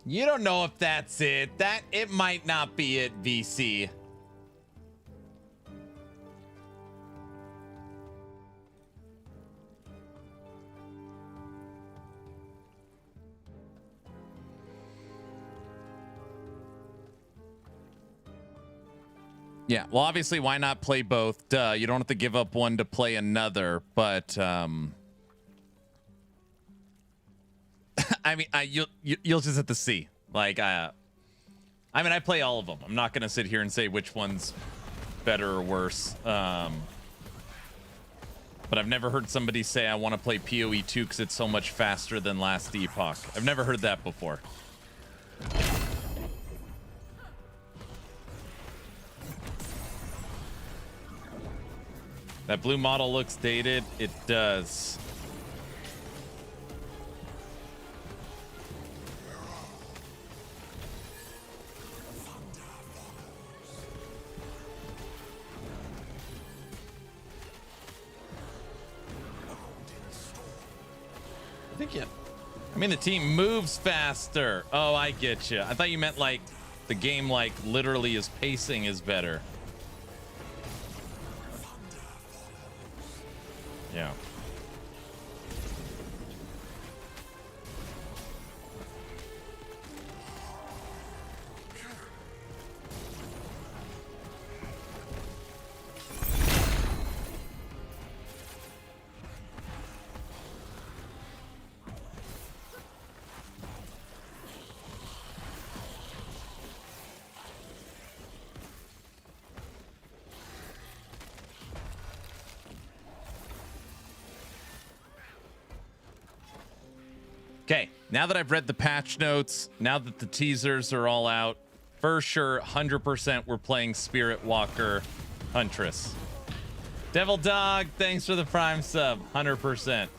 Speaker 1: You don't know if that's it. It might not be it, VC. Yeah, well, obviously, why not play both? Duh, you don't have to give up one to play another, but I mean, you'll just have to see. Like, I mean, I play all of them. I'm not gonna sit here and say which one's better or worse. But I've never heard somebody say I want to play PoE 2 because it's so much faster than last Epoch. I've never heard that before. That blue model looks dated. It does. Yeah. I mean, the team moves faster. Oh, I get you. I thought you meant like the game, like literally is pacing is better. Yeah. Okay, now that I've read the patch notes, now that the teasers are all out, for sure, 100% we're playing Spirit Walker Huntress. Devil Dog, thanks for the Prime sub, 100%.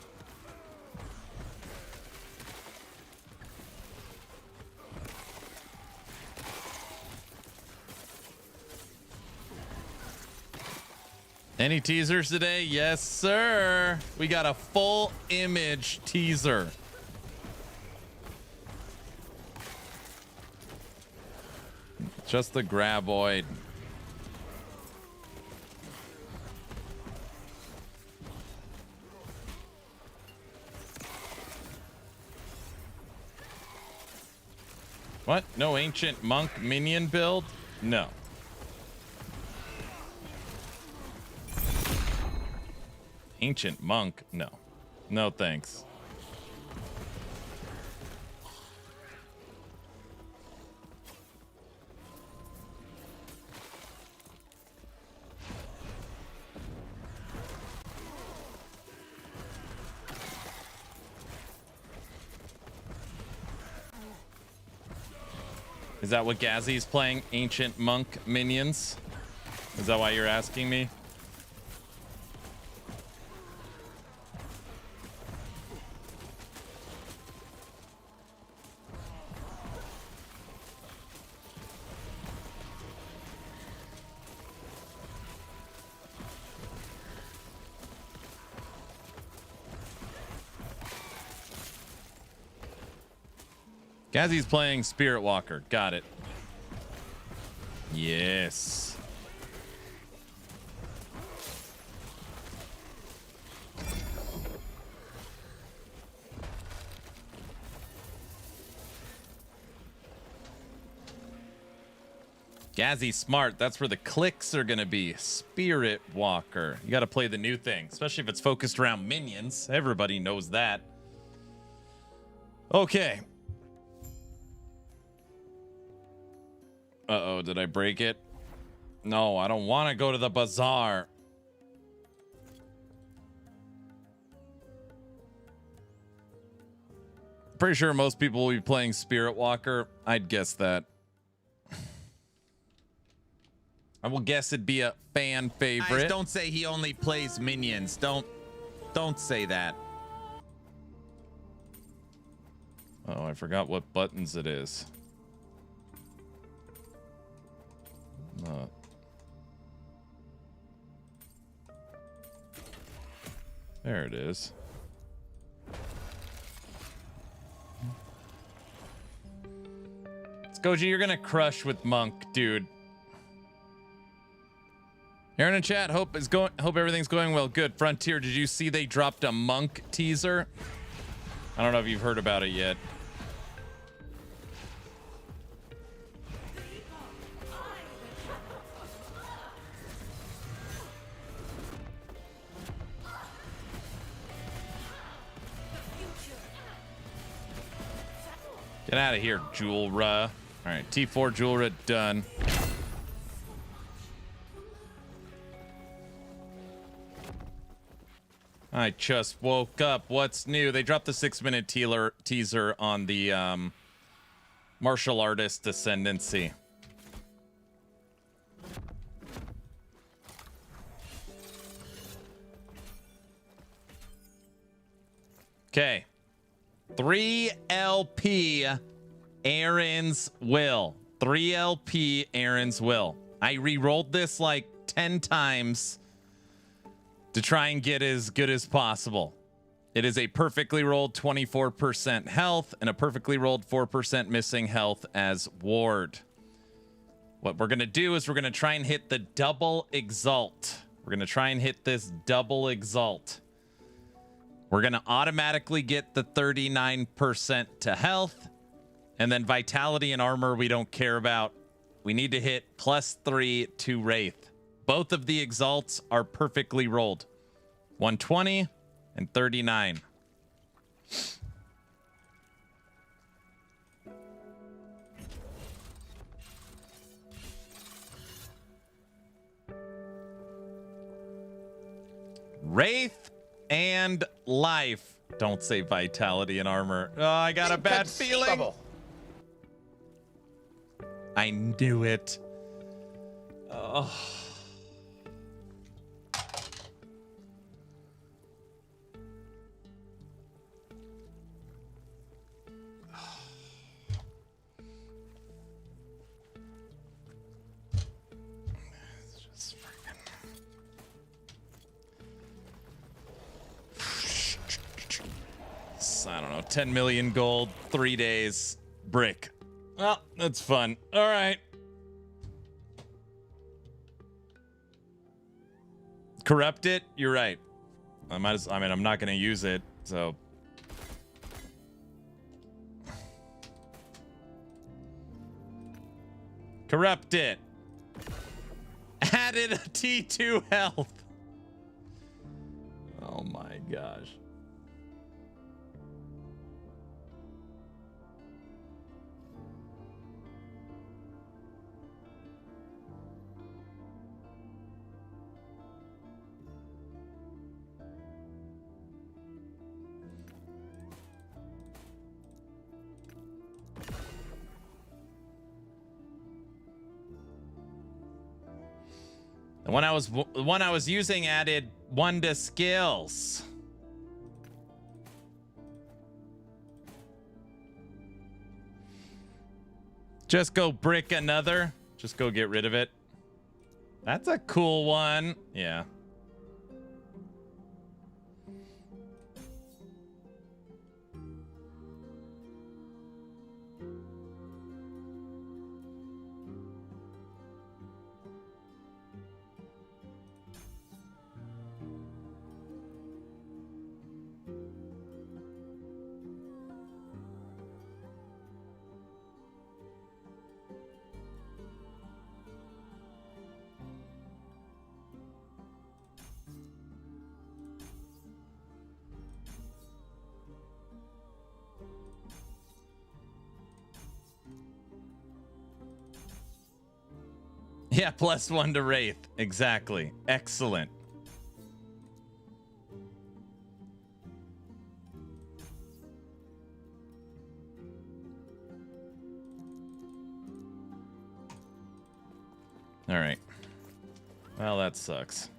Speaker 1: Any teasers today? Yes, sir. We got a full image teaser. Just the graboid. What? No ancient monk minion build? No. Ancient monk? No. No thanks. Is that what Gazzy's playing? Ancient monk minions? Is that why you're asking me? Gazzy's playing Spirit Walker. Got it. Yes. Gazzy's smart. That's where the clicks are going to be. Spirit Walker. You got to play the new thing, especially if it's focused around minions. Everybody knows that. Okay. Uh-oh, did I break it? No, I don't want to go to the bazaar. Pretty sure most people will be playing Spirit Walker. I'd guess that. I will guess it'd be a fan favorite.
Speaker 8: Guys, don't say he only plays minions. Don't say that.
Speaker 1: Oh, I forgot what buttons it is. There it is. Skoji, you're gonna crush with Monk, dude. Aaron in chat, hope everything's going well. Good. Frontier, did you see they dropped a Monk teaser? I don't know if you've heard about it yet. Get out of here, Julra. All right, T4 Julra done. I just woke up. What's new? They dropped the 6-minute teaser on the martial artist ascendancy. Okay. 3LP Aaron's Will. 3LP Aaron's Will. I re-rolled this like 10 times to try and get as good as possible. It is a perfectly rolled 24% health and a perfectly rolled 4% missing health as ward. What we're going to do is we're going to try and hit the double exalt. We're going to try and hit this double exalt. We're going to automatically get the 39% to health. And then vitality and armor we don't care about. We need to hit +3 to Wraith. Both of the exalts are perfectly rolled. 120 and 39. Wraith and life. Don't say vitality and armor. Oh, I got a bad feeling. I knew it. Oh. 10 million gold, 3 days, brick. Well, that's fun. All right. Corrupt it? You're right. I mean, I'm not going to use it, so. Corrupt it. Added a T2 health. Oh my gosh. The one I was using added 1 to skills. Just go brick another. Just go get rid of it. That's a cool one. Yeah. Yeah, +1 to Wraith. Exactly. Excellent. All right. Well, that sucks.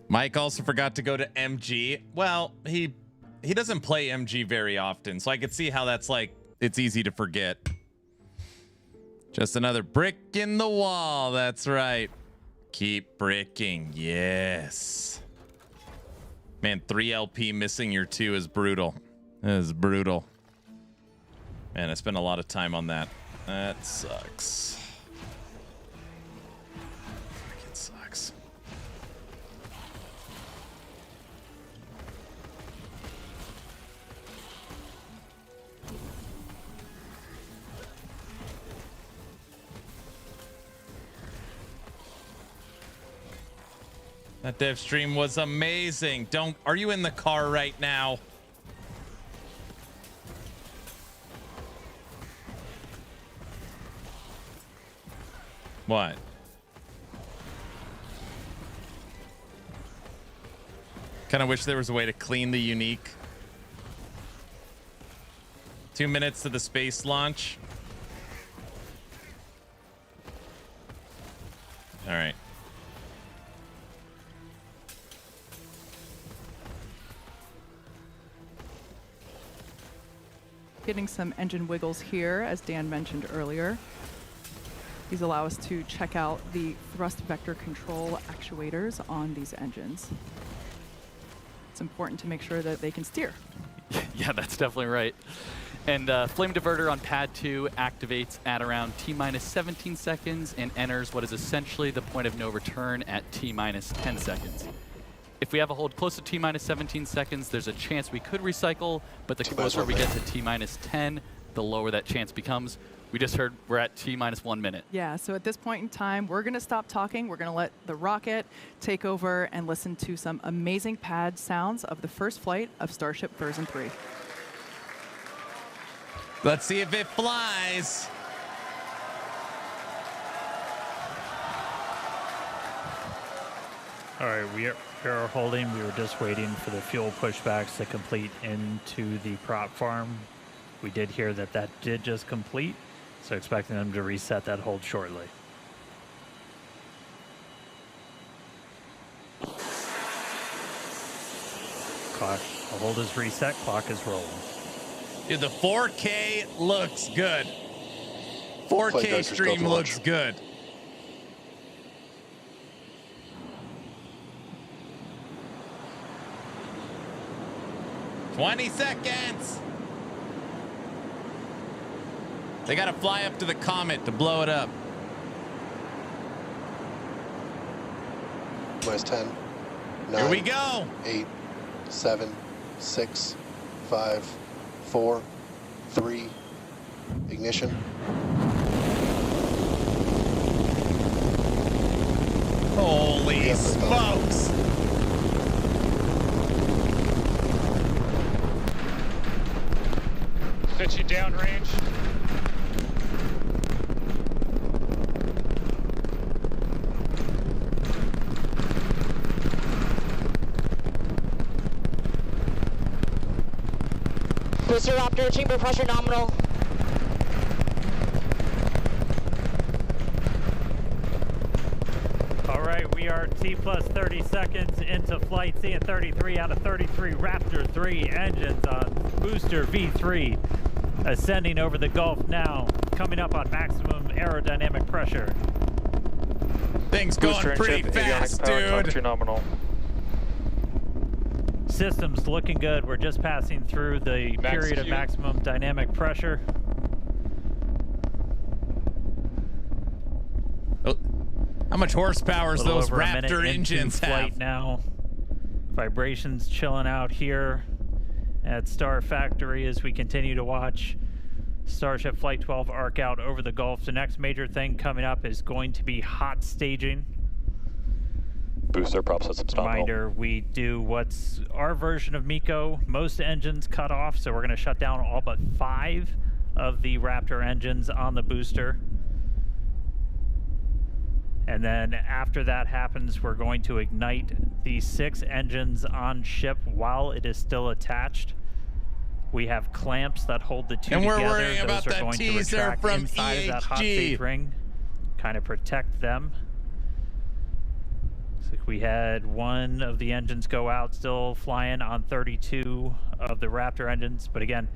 Speaker 1: Mike also forgot to go to MG. Well, he doesn't play MG very often, so I could see how that's like, it's easy to forget. Just another brick in the wall. That's right. Keep bricking. Yes. Man, 3 LP missing your 2 is brutal. That is brutal. Man, I spent a lot of time on that. That sucks. It sucks. That dev stream was amazing. Are you in the car right now? What? Kind of wish there was a way to clean the unique. 2 minutes to the space launch. All right.
Speaker 9: Getting some engine wiggles here, as Dan mentioned earlier. These allow us to check out the thrust vector control actuators on these engines. It's important to make sure that they can steer.
Speaker 10: Yeah, that's definitely right. And Flame Diverter on pad 2 activates at around T-minus 17 seconds and enters what is essentially the point of no return at T-minus 10 seconds. If we have a hold close to T-minus 17 seconds, there's a chance we could recycle, but the closer we get to T-minus 10, the lower that chance becomes. We just heard we're at T-minus 1 minute.
Speaker 9: Yeah, so at this point in time, we're going to stop talking. We're going to let the rocket take over and listen to some amazing pad sounds of the first flight of Starship version 3.
Speaker 1: Let's see if it flies.
Speaker 11: All right, we are holding. We were just waiting for the fuel pushbacks to complete into the prop farm. We did hear that that did just complete, so expecting them to reset that hold shortly. Clock, the hold is reset, clock is rolling.
Speaker 1: Dude, the 4K looks good. 4K stream looks good. "20 seconds. They got to fly up to the comet to blow it up.
Speaker 12: Minus 10. 9,
Speaker 1: Here we go.
Speaker 12: 8, 7, 6, 5, 4, 3. Ignition.
Speaker 1: Holy smokes.
Speaker 13: Switching downrange.
Speaker 14: Booster Raptor, chamber pressure nominal.
Speaker 11: All right, we are T plus 30 seconds into flight, seeing 33 out of 33 Raptor 3 engines on booster V3, ascending over the Gulf now, coming up on maximum aerodynamic pressure.
Speaker 1: Things going pretty fast, dude.
Speaker 13: Nominal.
Speaker 11: Systems looking good. We're just passing through the period of maximum dynamic pressure.
Speaker 1: Oh, how much horsepower is those
Speaker 11: over
Speaker 1: Raptor engines have?
Speaker 11: Flight now. Vibrations chilling out here at Star Factory as we continue to watch Starship Flight 12 arc out over the Gulf. The next major thing coming up is going to be hot staging.
Speaker 13: Booster prop systems nominal.
Speaker 11: Reminder, we do what's our version of Miko. Most engines cut off, so we're going to shut down all but 5 of the Raptor engines on the booster. And then after that happens, we're going to ignite the 6 engines on ship while it is still attached. We have clamps that hold the 2
Speaker 1: and
Speaker 11: together.
Speaker 1: we're worrying
Speaker 11: Those
Speaker 1: about
Speaker 11: are
Speaker 1: that
Speaker 11: going
Speaker 1: teaser
Speaker 11: to retract
Speaker 1: from
Speaker 11: inside of that hot stage ring, kind of protect them. Looks like we had one of the engines go out, still flying on 32 of the Raptor engines. But again,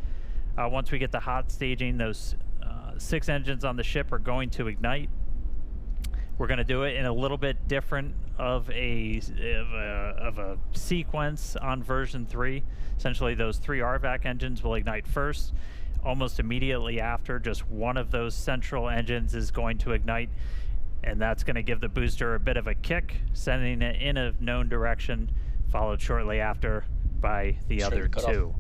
Speaker 11: once we get the hot staging, those 6 engines on the ship are going to ignite. We're going to do it in a little bit different of a sequence on version 3. Essentially, those 3 RVAC engines will ignite first. Almost immediately after, just one of those central engines is going to ignite, and that's going to give the booster a bit of a kick, sending it in a known direction, followed shortly after by the other 2.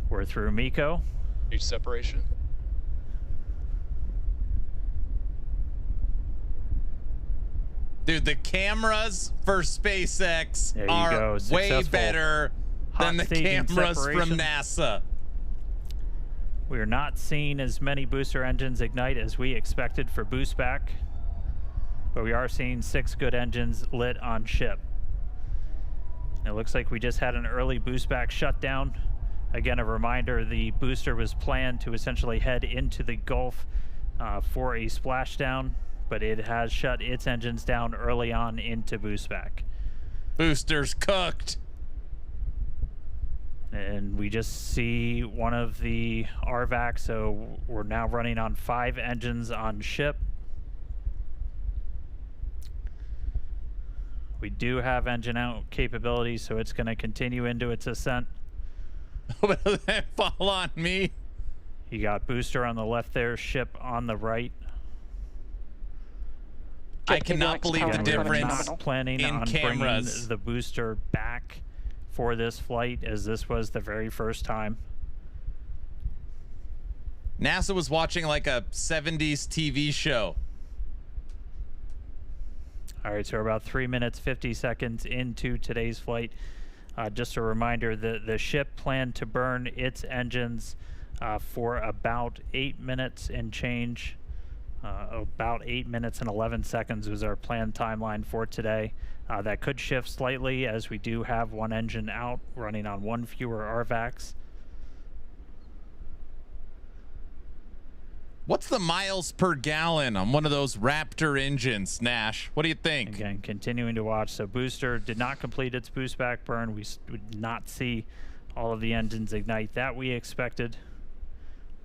Speaker 11: We're through Miko.
Speaker 13: Need separation.
Speaker 1: Dude, the cameras for SpaceX are way better than the cameras from NASA.
Speaker 11: We are not seeing as many booster engines ignite as we expected for boost back, but we are seeing 6 good engines lit on ship. It looks like we just had an early boost back shutdown. Again, a reminder, the booster was planned to essentially head into the Gulf for a splashdown, but it has shut its engines down early on into boost back.
Speaker 1: Booster's cooked.
Speaker 11: And we just see one of the RVAC, so we're now running on 5 engines on ship. We do have engine out capability, so it's going to continue into its ascent.
Speaker 1: Fall on me.
Speaker 11: You got booster on the left there, ship on the right.
Speaker 1: I cannot believe the difference
Speaker 11: not planning
Speaker 1: in
Speaker 11: on
Speaker 1: cameras.
Speaker 11: Bringing the booster back for this flight, as this was the very first time.
Speaker 1: NASA was watching like a 70s TV show.
Speaker 11: All right, so we're about 3 minutes, 50 seconds into today's flight. Just a reminder, the ship planned to burn its engines for about 8 minutes and change. About 8 minutes and 11 seconds was our planned timeline for today. That could shift slightly as we do have 1 engine out, running on 1 fewer RVACs.
Speaker 1: What's the miles per gallon on one of those Raptor engines, Nash? What do you think?
Speaker 11: Again, continuing to watch. So booster did not complete its boost back burn. We did not see all of the engines ignite that we expected.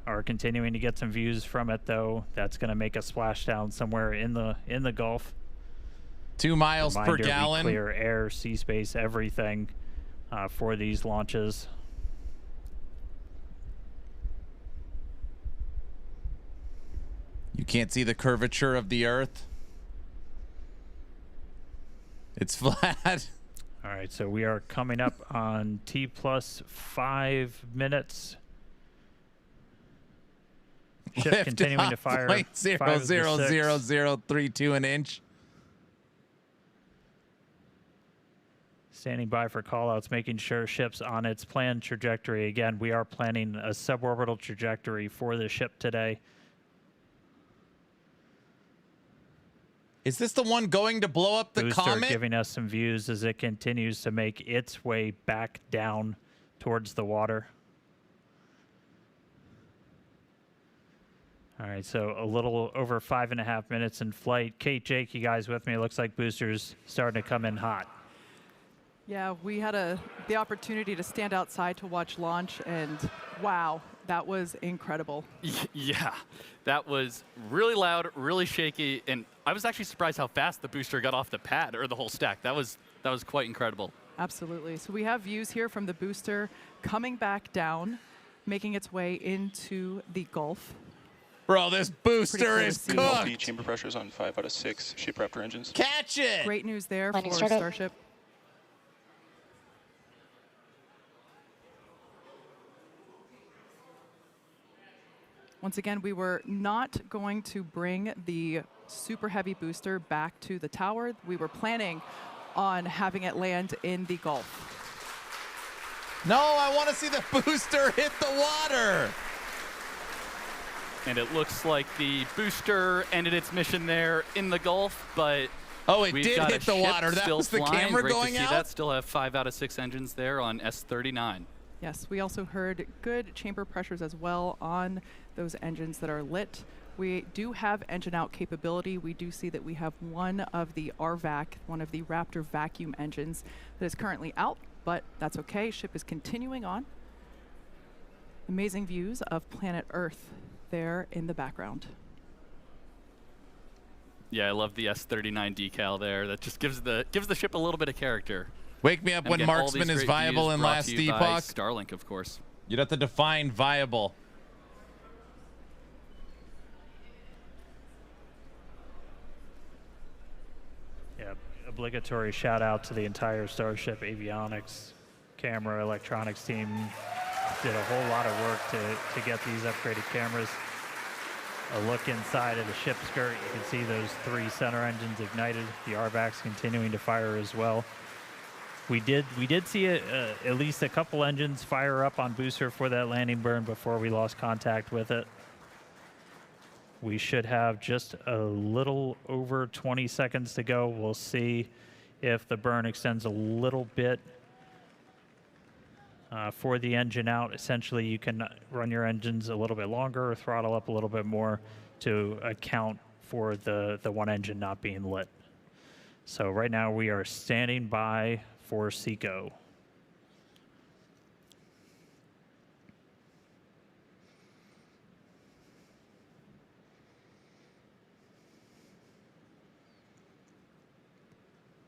Speaker 11: Are continuing to get some views from it though. That's going to make a splashdown somewhere in the Gulf.
Speaker 1: 2 miles per
Speaker 11: Reminder, we
Speaker 1: gallon.
Speaker 11: clear air, sea space, everything for these launches.
Speaker 1: You can't see the curvature of the Earth. It's flat.
Speaker 11: All right, so we are coming up on T plus 5 minutes. Ship continuing to fire.
Speaker 1: 0.00032 an inch.
Speaker 11: Standing by for callouts, making sure ship's on its planned trajectory. Again, we are planning a suborbital trajectory for the ship today.
Speaker 1: Is this the one going to blow up the
Speaker 11: Booster
Speaker 1: comet?
Speaker 11: giving us some views as it continues to make its way back down towards the water. All right, so a little over 5.5 minutes in flight. Kate, Jake, you guys with me? It looks like booster's starting to come in hot.
Speaker 9: Yeah, we had the opportunity to stand outside to watch launch, and wow, that was incredible.
Speaker 10: Yeah, that was really loud, really shaky, and I was actually surprised how fast the booster got off the pad or the whole stack. That was quite incredible.
Speaker 9: Absolutely. So we have views here from the booster coming back down, making its way into the Gulf.
Speaker 1: Bro, this booster is cooked.
Speaker 13: The chamber pressures on 5 out of 6 ship Raptor engines.
Speaker 1: Catch it!
Speaker 9: Great news there
Speaker 14: Landing
Speaker 9: for
Speaker 14: startup.
Speaker 9: Starship. Once again, we were not going to bring the super heavy booster back to the tower. We were planning on having it land in the Gulf.
Speaker 1: No, I want to see the booster hit the water.
Speaker 10: And it looks like the booster ended its mission there in the Gulf, but
Speaker 1: oh, it
Speaker 10: we've
Speaker 1: did
Speaker 10: got
Speaker 1: hit
Speaker 10: a
Speaker 1: the
Speaker 10: ship
Speaker 1: water. That
Speaker 10: still
Speaker 1: was the
Speaker 10: flying.
Speaker 1: camera
Speaker 10: Great
Speaker 1: going
Speaker 10: to see
Speaker 1: out?
Speaker 10: that. Still have 5 out of 6 engines there on S39.
Speaker 9: Yes, we also heard good chamber pressures as well on those engines that are lit. We do have engine out capability. We do see that we have one of the RVAC, one of the Raptor vacuum engines that is currently out, but that's okay. Ship is continuing on. Amazing views of planet Earth there in the background.
Speaker 10: Yeah, I love the S39 decal there. That just gives the ship a little bit of character.
Speaker 1: Wake me up
Speaker 10: And
Speaker 1: when
Speaker 10: again, all
Speaker 1: marksman
Speaker 10: these
Speaker 1: is
Speaker 10: great
Speaker 1: viable
Speaker 10: views
Speaker 1: in
Speaker 10: brought
Speaker 1: last
Speaker 10: to you by
Speaker 1: Epoch.
Speaker 10: Starlink, of course.
Speaker 1: You'd have to define viable.
Speaker 11: Yeah, obligatory shout out to the entire Starship avionics, camera, electronics team. Did a whole lot of work to get these upgraded cameras. A look inside of the ship skirt, you can see those 3 center engines ignited. The RVAC's continuing to fire as well. We did see at least a couple engines fire up on booster for that landing burn before we lost contact with it. We should have just a little over 20 seconds to go. We'll see if the burn extends a little bit for the engine out. Essentially, you can run your engines a little bit longer or throttle up a little bit more to account for the one engine not being lit. So right now we are standing by for Seco.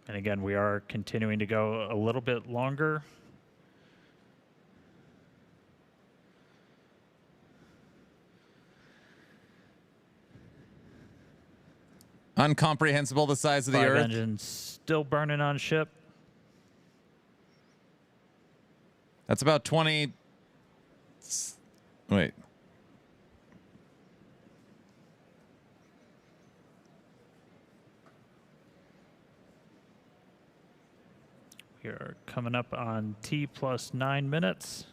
Speaker 11: And again, we are continuing to go a little bit longer.
Speaker 1: Uncomprehensible the size of the
Speaker 11: 5
Speaker 1: Earth.
Speaker 11: engines still burning on ship.
Speaker 1: That's about 20. Wait.
Speaker 11: We are coming up on T plus 9 minutes.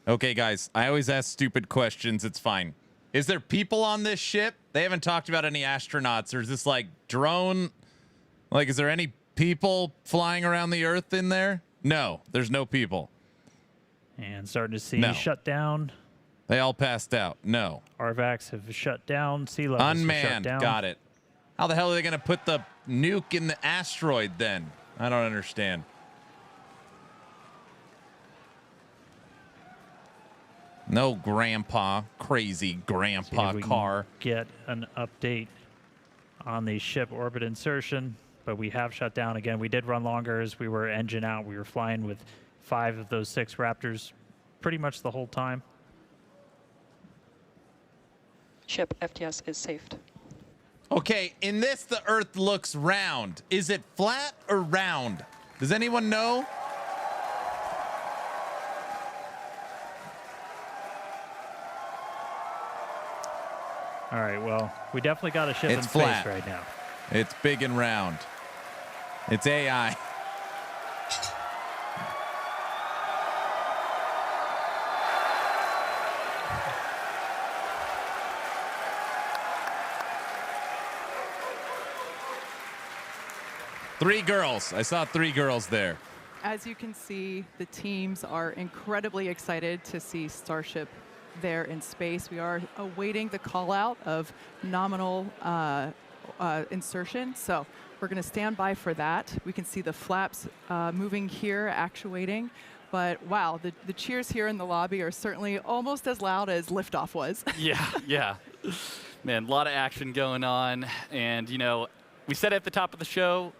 Speaker 1: Okay, guys, I always ask stupid questions. It's fine. Is there people on this ship? They haven't talked about any astronauts, or is this like drone? Like, is there any people flying around the Earth in there? No, there's no people.
Speaker 11: And starting to see
Speaker 1: No.
Speaker 11: shutdown.
Speaker 1: They all passed out. No.
Speaker 11: RVACs have shut down. Sea levels have shut
Speaker 1: Unmanned.
Speaker 11: down.
Speaker 1: Got it. How the hell are they going to put the nuke in the asteroid then? I don't understand. No grandpa, crazy grandpa
Speaker 11: See if we
Speaker 1: car.
Speaker 11: can get an update on the ship orbit insertion, but we have shut down again. We did run longer as we were engine out. We were flying with 5 of those 6 Raptors pretty much the whole time.
Speaker 14: Ship FTS is saved.
Speaker 1: Okay, in this, the Earth looks round. Is it flat or round? Does anyone know?
Speaker 11: All right, well, we definitely got a ship
Speaker 1: It's
Speaker 11: in
Speaker 1: flat.
Speaker 11: space right now.
Speaker 1: It's big and round. It's AI. Three girls. I saw 3 girls there.
Speaker 9: As you can see, the teams are incredibly excited to see Starship there in space. We are awaiting the call out of nominal insertion, so we're going to stand by for that. We can see the flaps moving here, actuating. But wow, the cheers here in the lobby are certainly almost as loud as liftoff was.
Speaker 10: Yeah. Man, a lot of action going on. And, you know, we said at the top of the show,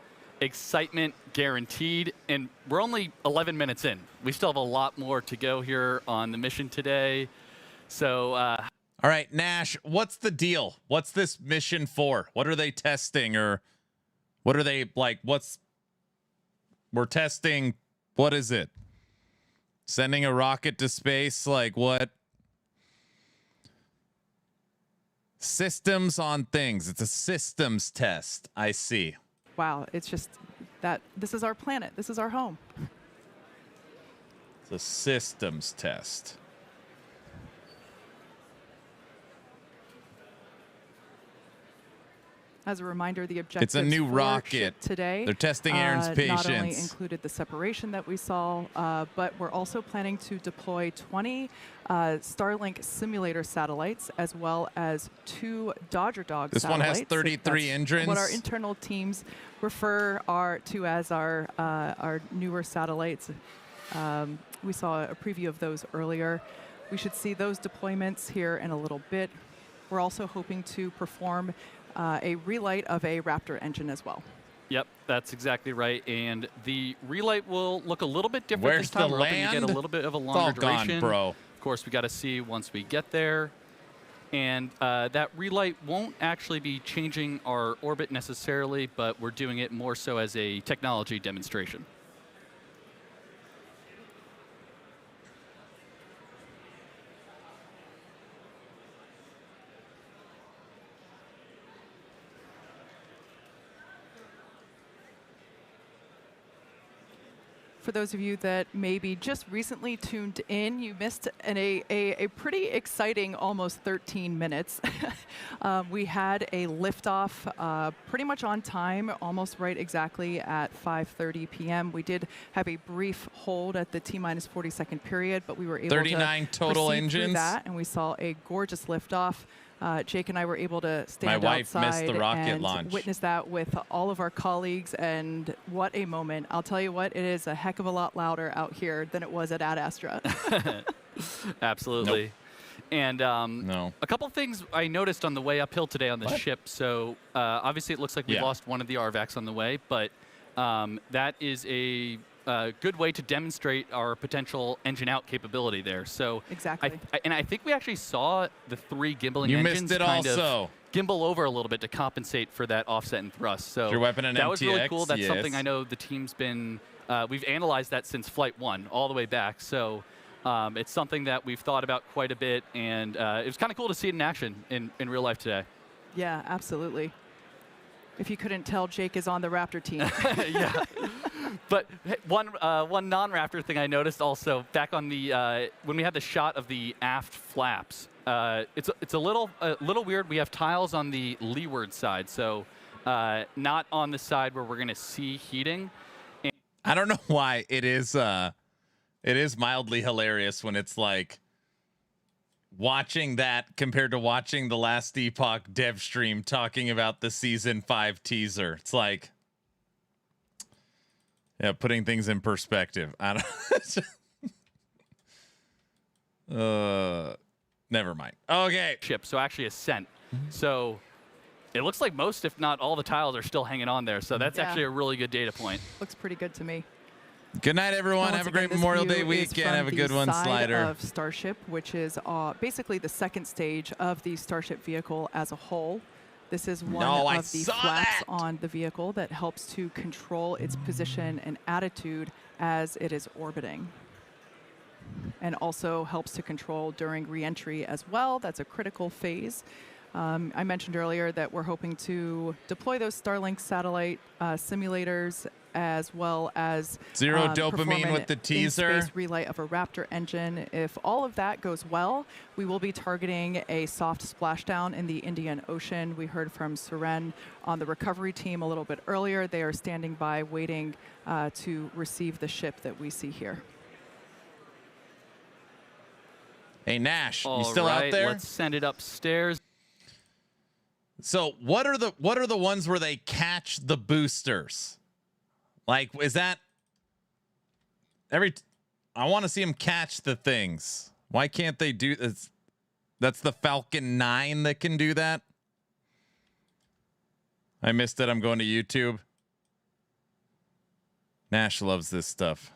Speaker 10: excitement guaranteed. And we're only 11 minutes in. We still have a lot more to go here on the mission today. So,
Speaker 1: all right, Nash, what's the deal? What's this mission for? What are they testing, or what are they like? We're testing. What is it? Sending a rocket to space? Like what? Systems on things. It's a systems test. I see.
Speaker 9: Wow, it's just that this is our planet. This is our home.
Speaker 1: It's a systems test.
Speaker 9: As a reminder, the objectives
Speaker 1: It's a new
Speaker 9: for
Speaker 1: rocket
Speaker 9: ship today.
Speaker 1: They're testing Aaron's
Speaker 9: Not only
Speaker 1: patience.
Speaker 9: included the separation that we saw, but we're also planning to deploy 20 Starlink simulator satellites, as well as 2 Dodger Dog
Speaker 1: This one
Speaker 9: satellites.
Speaker 1: has 33
Speaker 9: That's
Speaker 1: engines.
Speaker 9: What our internal teams refer to as our newer satellites. We saw a preview of those earlier. We should see those deployments here in a little bit. We're also hoping to perform a relight of a Raptor engine as well.
Speaker 10: yep, that's exactly right. And the relight will look a little bit different
Speaker 1: Where's
Speaker 10: this time.
Speaker 1: the
Speaker 10: We're hoping to get a
Speaker 1: land?
Speaker 10: little bit of a
Speaker 1: It's all
Speaker 10: longer
Speaker 1: gone,
Speaker 10: duration.
Speaker 1: bro.
Speaker 10: Of course, we got to see once we get there. And that relight won't actually be changing our orbit necessarily, but we're doing it more so as a technology demonstration.
Speaker 9: For those of you that maybe just recently tuned in, you missed a pretty exciting almost 13 minutes. We had a liftoff pretty much on time, almost right exactly at 5:30 p.m. We did have a brief hold at the T-minus 40-second period, but we were able
Speaker 1: 39
Speaker 9: to
Speaker 1: total
Speaker 9: proceed through
Speaker 1: engines.
Speaker 9: that, and we saw a gorgeous liftoff. Jake and I were able to stand
Speaker 1: My wife
Speaker 9: outside
Speaker 1: missed the rocket
Speaker 9: and
Speaker 1: launch.
Speaker 9: witness that with all of our colleagues, and what a moment. I'll tell you what, it is a heck of a lot louder out here than it was at Ad Astra.
Speaker 10: Absolutely.
Speaker 1: Nope.
Speaker 10: And
Speaker 1: No.
Speaker 10: a couple things I noticed on the way uphill today on the ship. So obviously it looks like we
Speaker 1: Yeah.
Speaker 10: lost one of the RVACs on the way, but that is a good way to demonstrate our potential engine out capability there. So
Speaker 9: Exactly.
Speaker 10: I think we actually saw the 3 gimbaling
Speaker 1: You
Speaker 10: engines
Speaker 1: missed it
Speaker 10: kind
Speaker 1: also.
Speaker 10: of gimbal over a little bit to compensate for that offset and thrust. So
Speaker 1: Your weapon and
Speaker 10: that was really
Speaker 1: MTX,
Speaker 10: cool. That's something
Speaker 1: yes.
Speaker 10: I know the team's been, we've analyzed that since Flight 1 all the way back. So it's something that we've thought about quite a bit, and it was kind of cool to see it in action in real life today.
Speaker 9: Yeah, absolutely. If you couldn't tell, Jake is on the Raptor team.
Speaker 10: Yeah. But hey, one non-Raptor thing I noticed also back on the when we had the shot of the aft flaps, it's a little weird. We have tiles on the leeward side, so not on the side where we're going to see heating. And
Speaker 1: I don't know why it is mildly hilarious when it's like watching that compared to watching the last Epoch dev stream talking about the season 5 teaser. It's like, yeah, putting things in perspective. I don't. Never mind. Okay.
Speaker 10: Ship. So actually Ascent. So it looks like most, if not all, the tiles are still hanging on there. So that's actually a really good data point.
Speaker 9: Looks pretty good to me.
Speaker 1: Good night, everyone. Have a great Memorial Day weekend. Have a good one, Slider.
Speaker 9: Of Starship, which is basically the second stage of the Starship vehicle as a whole. This is one of the flaps on the vehicle that helps to control its position and attitude as it is orbiting. And also helps to control during re-entry as well. That's a critical phase. I mentioned earlier that we're hoping to deploy those Starlink satellite simulators, as well as
Speaker 1: zero dopamine with the teaser
Speaker 9: in-space relay of a Raptor engine. If all of that goes well, we will be targeting a soft splashdown in the Indian Ocean. We heard from Suren on the recovery team a little bit earlier. They are standing by waiting to receive the ship that we see here.
Speaker 1: Hey, Nash,
Speaker 10: All
Speaker 1: you still
Speaker 10: right,
Speaker 1: out there?
Speaker 10: Let's send it upstairs.
Speaker 1: So what are the ones where they catch the boosters? Like, is that I want to see them catch the things. Why can't they do this? That's the Falcon 9 that can do that. I missed it. I'm going to YouTube. Nash loves this stuff.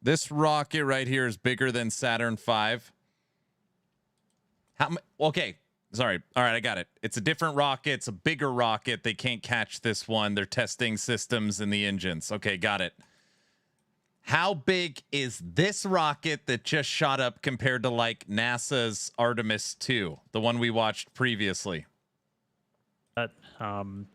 Speaker 1: This rocket right here is bigger than Saturn V. Okay, sorry. All right, I got it. It's a different rocket. It's a bigger rocket. They can't catch this one. They're testing systems in the engines. Okay, got it. How big is this rocket that just shot up compared to like NASA's Artemis 2, the one we watched previously?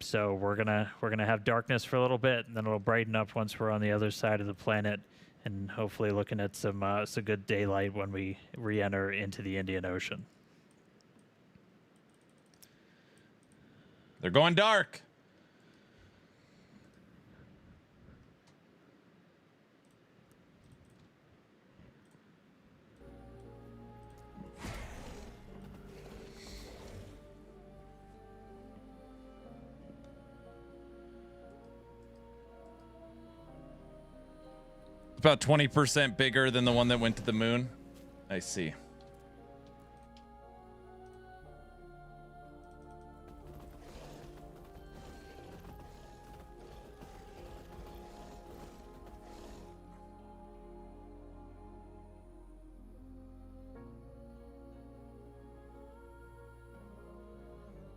Speaker 11: So we're gonna have darkness for a little bit, and then it'll brighten up once we're on the other side of the planet, and hopefully looking at some good daylight when we re-enter into the Indian Ocean.
Speaker 1: They're going dark. It's about 20% bigger than the one that went to the moon. I see.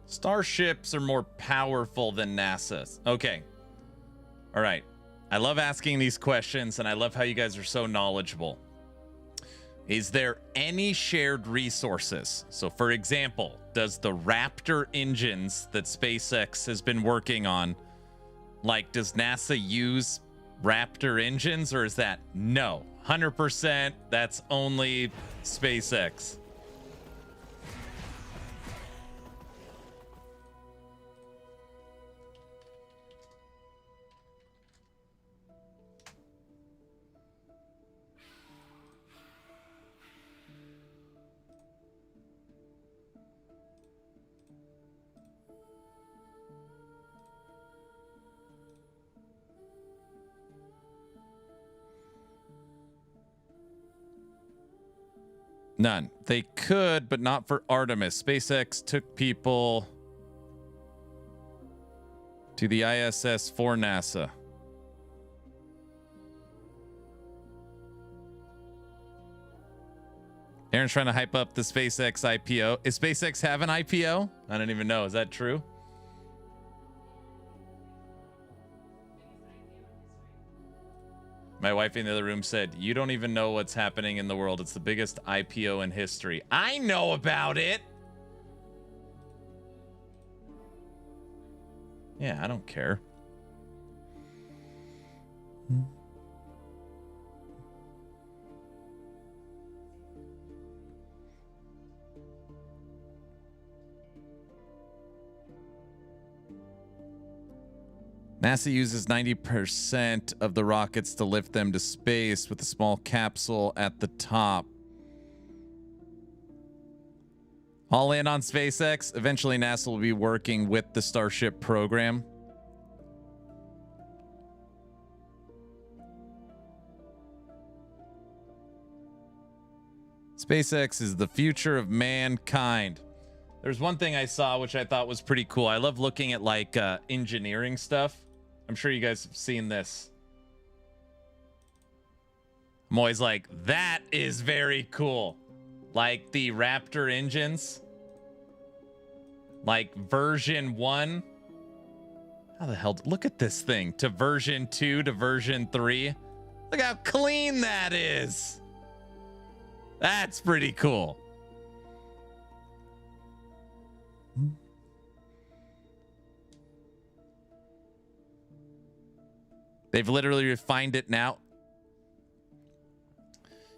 Speaker 1: Starships are more powerful than NASA's. Okay. All right. I love asking these questions, and I love how you guys are so knowledgeable. Is there any shared resources? So, for example, does the Raptor engines that SpaceX has been working on, like, does NASA use Raptor engines, or is that no? 100%, that's only SpaceX. None. They could, but not for Artemis. SpaceX took people to the ISS for NASA. Aaron's trying to hype up the SpaceX IPO. Is SpaceX have an IPO? I don't even know. Is that true? My wife in the other room said, "You don't even know what's happening in the world. It's the biggest IPO in history." I know about it. Yeah, I don't care. NASA uses 90% of the rockets to lift them to space with a small capsule at the top. All in on SpaceX. Eventually, NASA will be working with the Starship program. SpaceX is the future of mankind. There's one thing I saw which I thought was pretty cool. I love looking at like engineering stuff. I'm sure you guys have seen this. I'm always like, that is very cool. Like the Raptor engines. Like version 1. How the hell? Look at this thing. To version 2 to version 3. Look how clean that is. That's pretty cool. They've literally refined it now.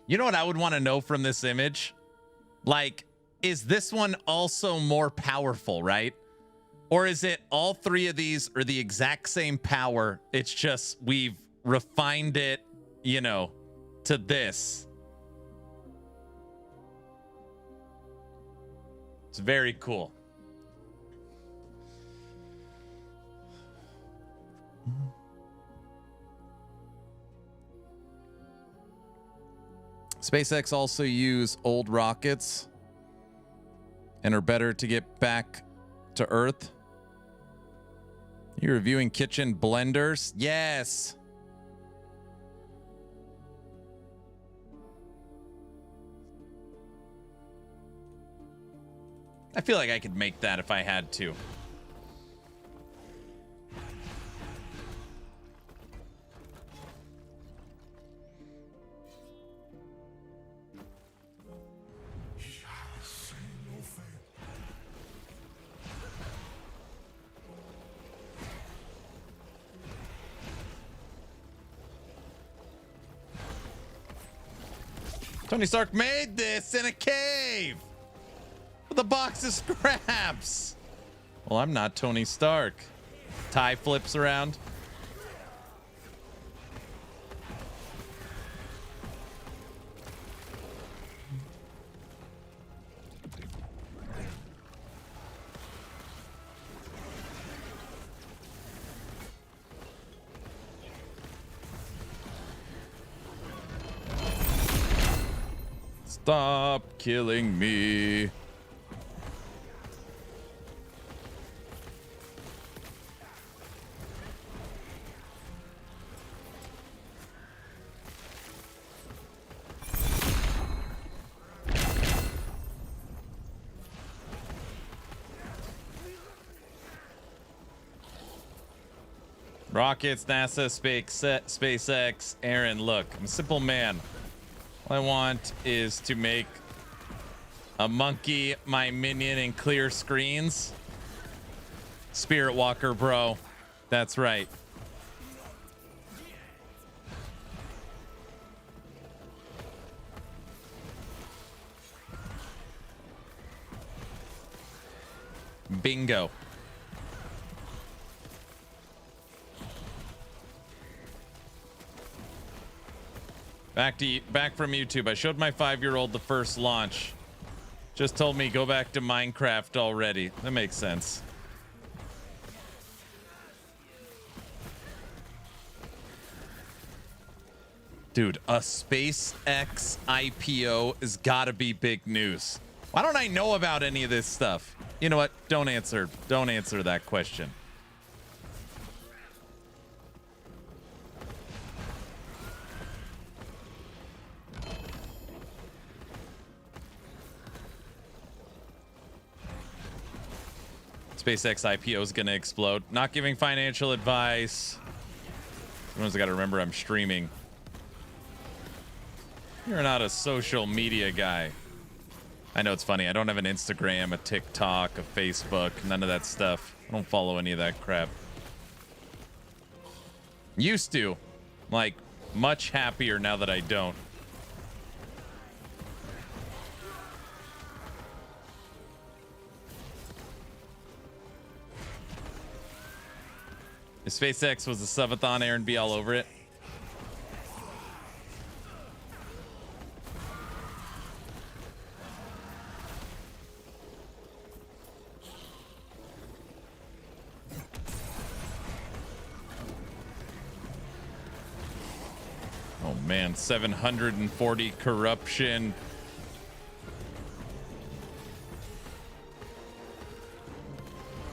Speaker 1: You know what I would want to know from this image? Like, is this one also more powerful, right? Or is it all three of these are the exact same power? It's just we've refined it, you know, to this. It's very cool. SpaceX also use old rockets and are better to get back to Earth. You're reviewing kitchen blenders? Yes. I feel like I could make that if I had to. Tony Stark made this in a cave with a box of scraps. Well, I'm not Tony Stark. Tie flips around. Stop killing me. Rockets, NASA, SpaceX, Aaron, look, I'm a simple man. All I want is to make a monkey my minion and clear screens. Spirit Walker, bro. That's right. Bingo. Back from YouTube. I showed my 5-year-old the first launch. Just told me go back to Minecraft already. That makes sense. Dude, a SpaceX IPO has got to be big news. Why don't I know about any of this stuff? You know what? Don't answer that question. SpaceX IPO is going to explode. Not giving financial advice. Everyone's got to remember I'm streaming. You're not a social media guy. I know it's funny. I don't have an Instagram, a TikTok, a Facebook, none of that stuff. I don't follow any of that crap. Used to. Like, much happier now that I don't. If SpaceX was a subathon, Aaron be all over it. Oh man, 740 corruption.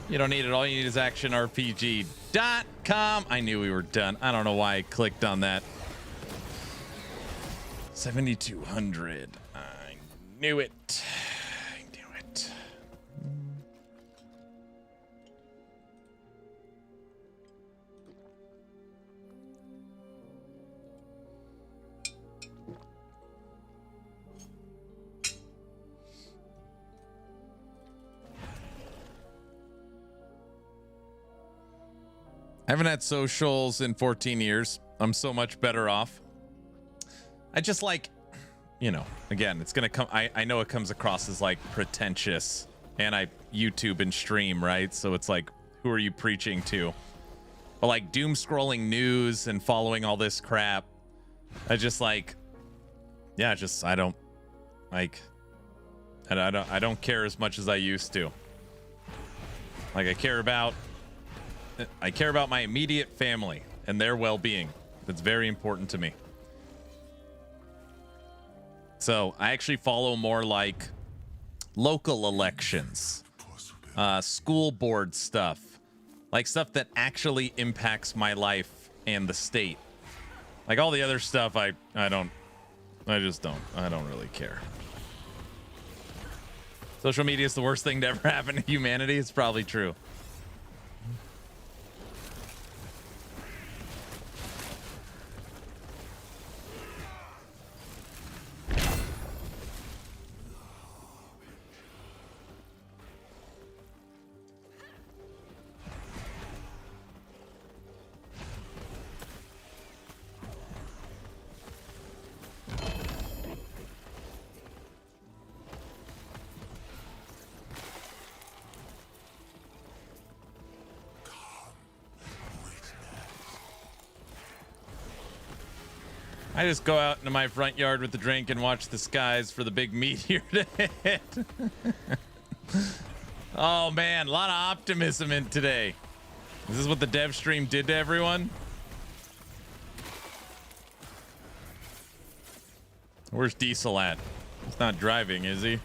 Speaker 1: You don't need it. All you need is actionrpg.com. I knew we were done. I don't know why I clicked on that. 7,200. I knew it. I knew it. I haven't had socials in 14 years. I'm so much better off. I just like, you know, again, it's going to come. I know it comes across as like pretentious, and I YouTube and stream, right? So it's like, who are you preaching to? But like doom scrolling news and following all this crap, I just like, yeah, just, I don't like, I don't care as much as I used to. Like I care about my immediate family and their well-being. That's very important to me. So I actually follow more like local elections, school board stuff, like stuff that actually impacts my life and the state. Like all the other stuff, I don't really care. Social media is the worst thing to ever happen to humanity. It's probably true. I just go out into my front yard with the drink and watch the skies for the big meteor to hit. Oh man, a lot of optimism in today. Is this what the dev stream did to everyone? Where's Diesel at? He's not driving, is he?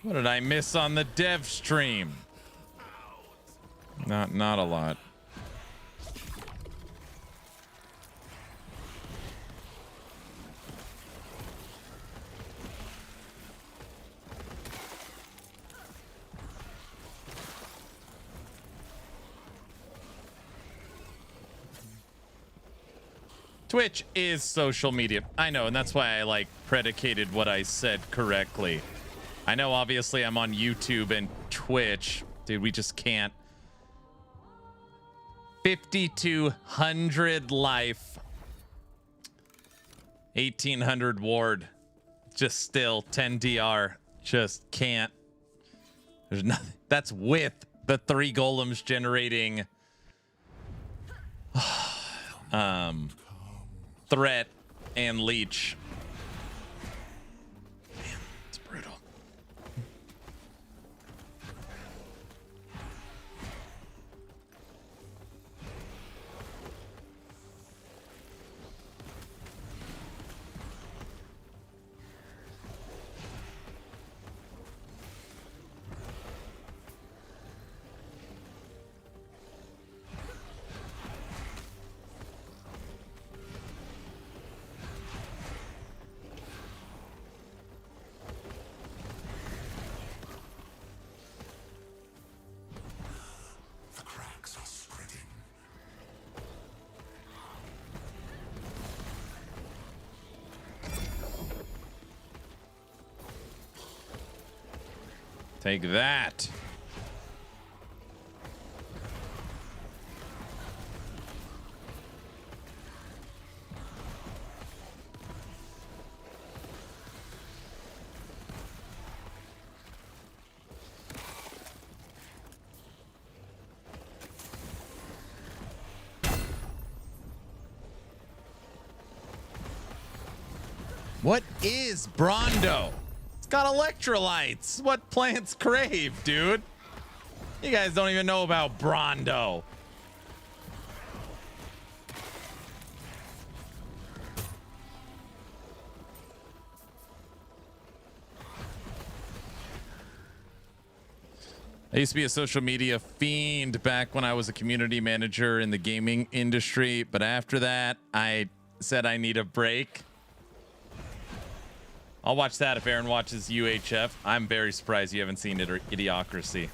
Speaker 1: What did I miss on the dev stream? Not a lot. Twitch is social media. I know, and that's why I like predicated what I said correctly. I know obviously I'm on YouTube and Twitch. Dude, we just can't. 5,200 life. 1,800 ward. Just still 10 DR. Just can't. There's nothing. That's with the 3 golems generating threat and leech. Take that. What is Brondo? It's got electrolytes. What plants crave, dude? You guys don't even know about Brondo. I used to be a social media fiend back when I was a community manager in the gaming industry, but after that, I said I need a break. I'll watch that if Aaron watches UHF. I'm very surprised you haven't seen it or Idiocracy.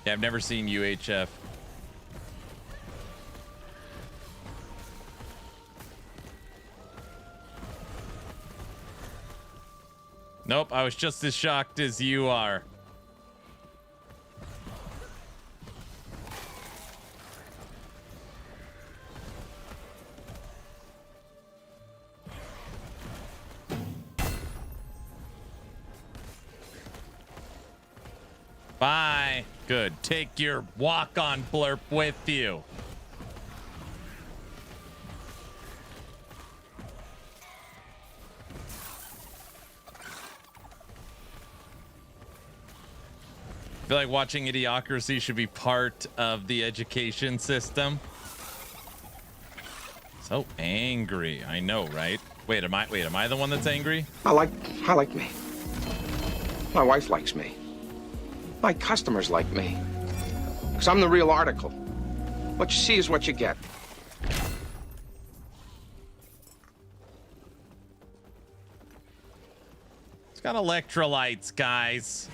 Speaker 1: Yeah, I've never seen UHF. Nope, I was just as shocked as you are. Bye. Good. Take your walk-on blurp with you. I feel like watching Idiocracy should be part of the education system. So angry. I know, right? Wait, am I the one that's angry?
Speaker 15: I like me. My wife likes me. My customers like me. Because I'm the real article. What you see is what you get.
Speaker 1: It's got electrolytes, guys.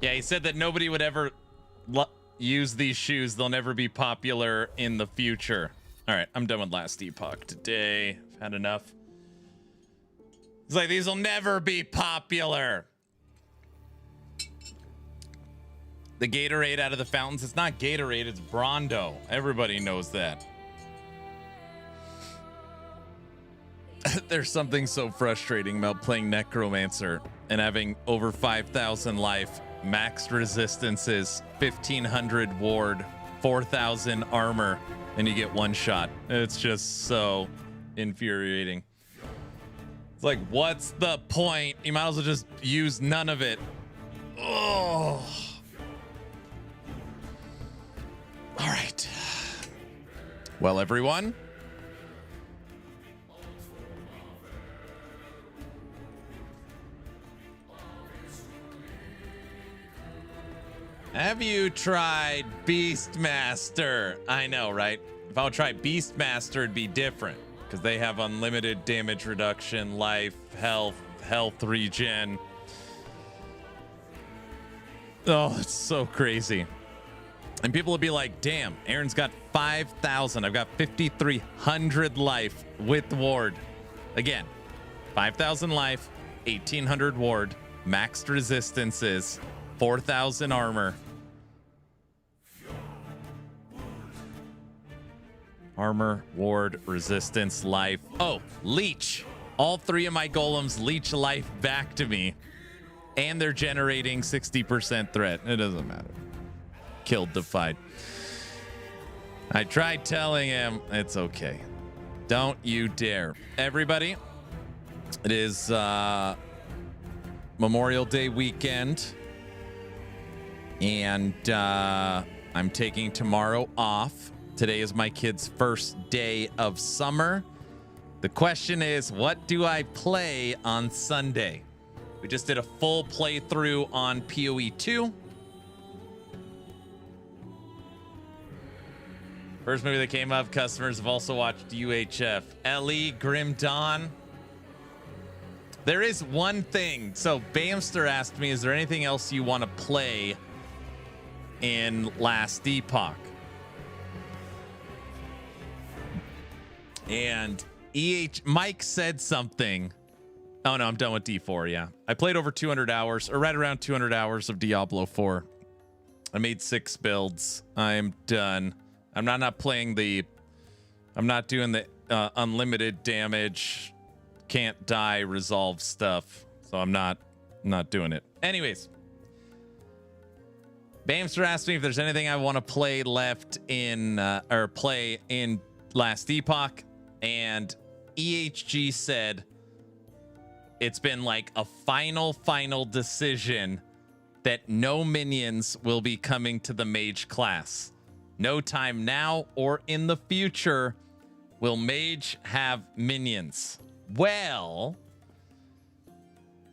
Speaker 1: Yeah, he said that nobody would ever use these shoes. They'll never be popular in the future. All right, I'm done with last Epoch today. I've had enough. It's like, these will never be popular. The Gatorade out of the fountains, it's not Gatorade, it's Brondo. Everybody knows that. There's something so frustrating about playing Necromancer and having over 5,000 life, maxed resistances, 1,500 ward, 4,000 armor, and you get one shot. It's just so infuriating. It's like, what's the point? You might as well just use none of it. Oh. All right. Well, everyone. Have you tried Beastmaster? I know, right? If I would try Beastmaster, it'd be different because they have unlimited damage reduction, life, health regen. Oh, it's so crazy. And people would be like, damn, Aaron's got 5,000. I've got 5,300 life with ward. Again, 5,000 life, 1,800 ward, maxed resistances, 4,000 armor. Armor, ward, resistance, life. Oh, leech. All three of my golems leech life back to me. And they're generating 60% threat. It doesn't matter. Killed the fight. I tried telling him it's okay. Don't you dare. Everybody, it is Memorial Day weekend. And I'm taking tomorrow off. Today is my kid's first day of summer. The question is, what do I play on Sunday? We just did a full playthrough on PoE 2. First movie that came up, customers have also watched UHF. LE, Grim Dawn. There is one thing. So Bamster asked me, is there anything else you want to play in Last Epoch? And Mike said something. Oh no, I'm done with D4. Yeah, I played over 200 hours, or right around 200 hours of Diablo 4. I made 6 builds. I'm done. I'm not playing the. I'm not doing the unlimited damage, can't die, resolve stuff. So I'm not doing it. Anyways, Bamster asked me if there's anything I want to play left in or play in Last Epoch, and EHG said it's been like a final decision that no minions will be coming to the Mage class. No time now or in the future will Mage have minions. Well,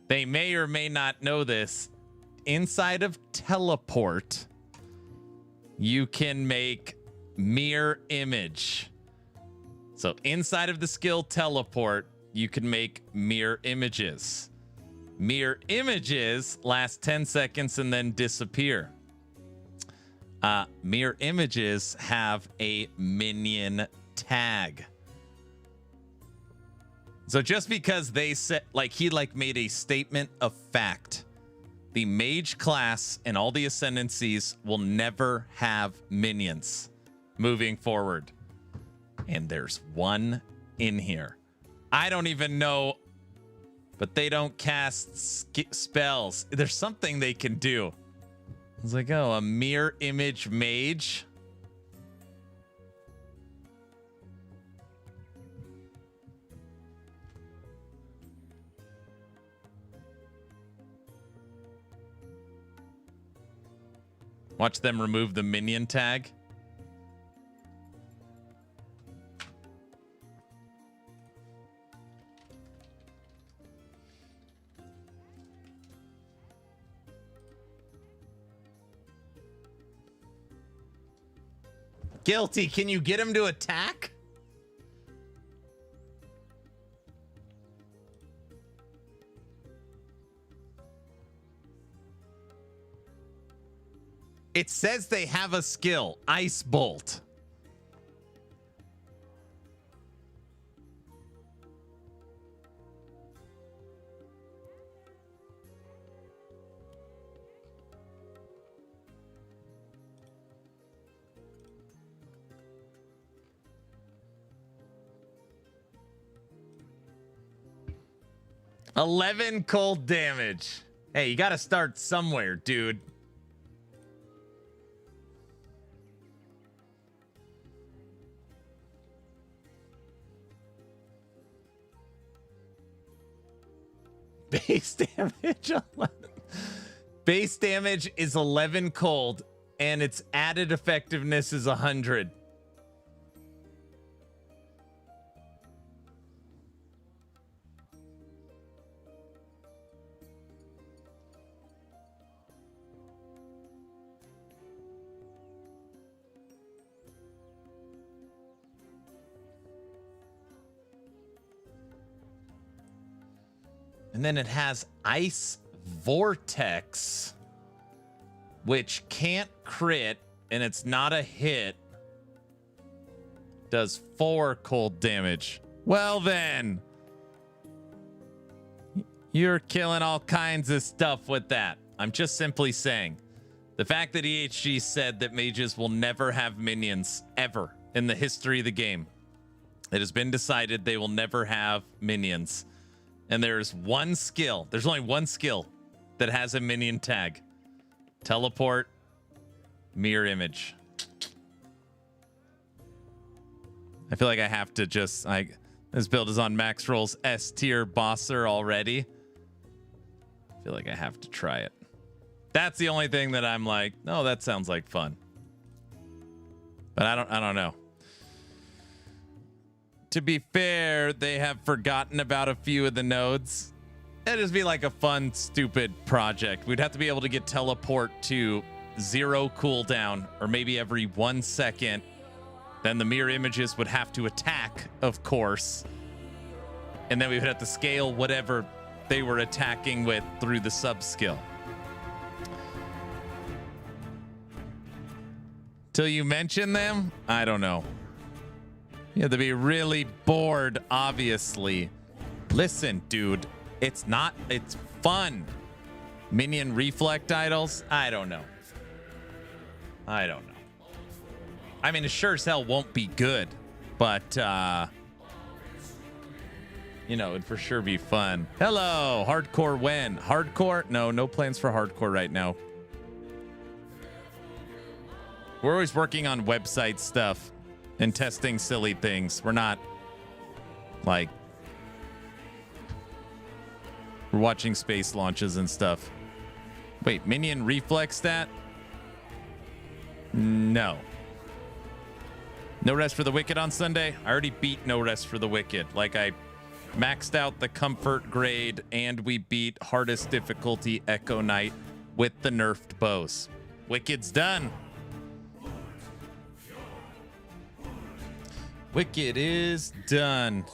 Speaker 1: they may or may not know this. Inside of Teleport, you can make mirror image. So inside of the skill Teleport, you can make mirror images. Mirror images last 10 seconds and then disappear. Mirror images have a minion tag. So just because they said, like, he made a statement of fact, the Mage class and all the ascendancies will never have minions moving forward. And there's one in here. I don't even know, but they don't cast spells. There's something they can do. I was like, oh, a mirror image mage. Watch them remove the minion tag. Guilty, can you get him to attack? It says they have a skill, Ice Bolt. $11 cold damage. Hey, you got to start somewhere, dude. Base damage 11. Base damage is 11 cold, and its added effectiveness is 100. And then it has Ice Vortex, which can't crit, and it's not a hit. Does 4 cold damage. Well then, you're killing all kinds of stuff with that. I'm just simply saying, the fact that EHG said that mages will never have minions ever in the history of the game. It has been decided they will never have minions. And there's one skill. There's only one skill that has a minion tag. Teleport, mirror image. I feel like I have to just... this build is on Max Roll's S tier bosser already. I feel like I have to try it. That's the only thing that I'm like, oh, that sounds like fun. But I don't know. To be fair, they have forgotten about a few of the nodes. It'd just be like a fun, stupid project. We'd have to be able to get teleport to 0 cooldown, or maybe every 1 second. Then the mirror images would have to attack, of course. And then we would have to scale whatever what they were attacking with through the sub skill. Till you mention them, I don't know. You have to be really bored, obviously. Listen, dude, it's fun. Minion reflect idols? I don't know. I don't know. I mean, it sure as hell won't be good, but, you know, it'd for sure be fun. Hello, hardcore when? Hardcore? No plans for hardcore right now. We're always working on website stuff and testing silly things. We're not, like, we're watching space launches and stuff. Wait, minion reflex stat? No. No Rest for the Wicked on Sunday? I already beat No Rest for the Wicked. Like, I maxed out the comfort grade, and we beat hardest difficulty Echo Knight with the nerfed bows. Wicked's done. Wicked is done.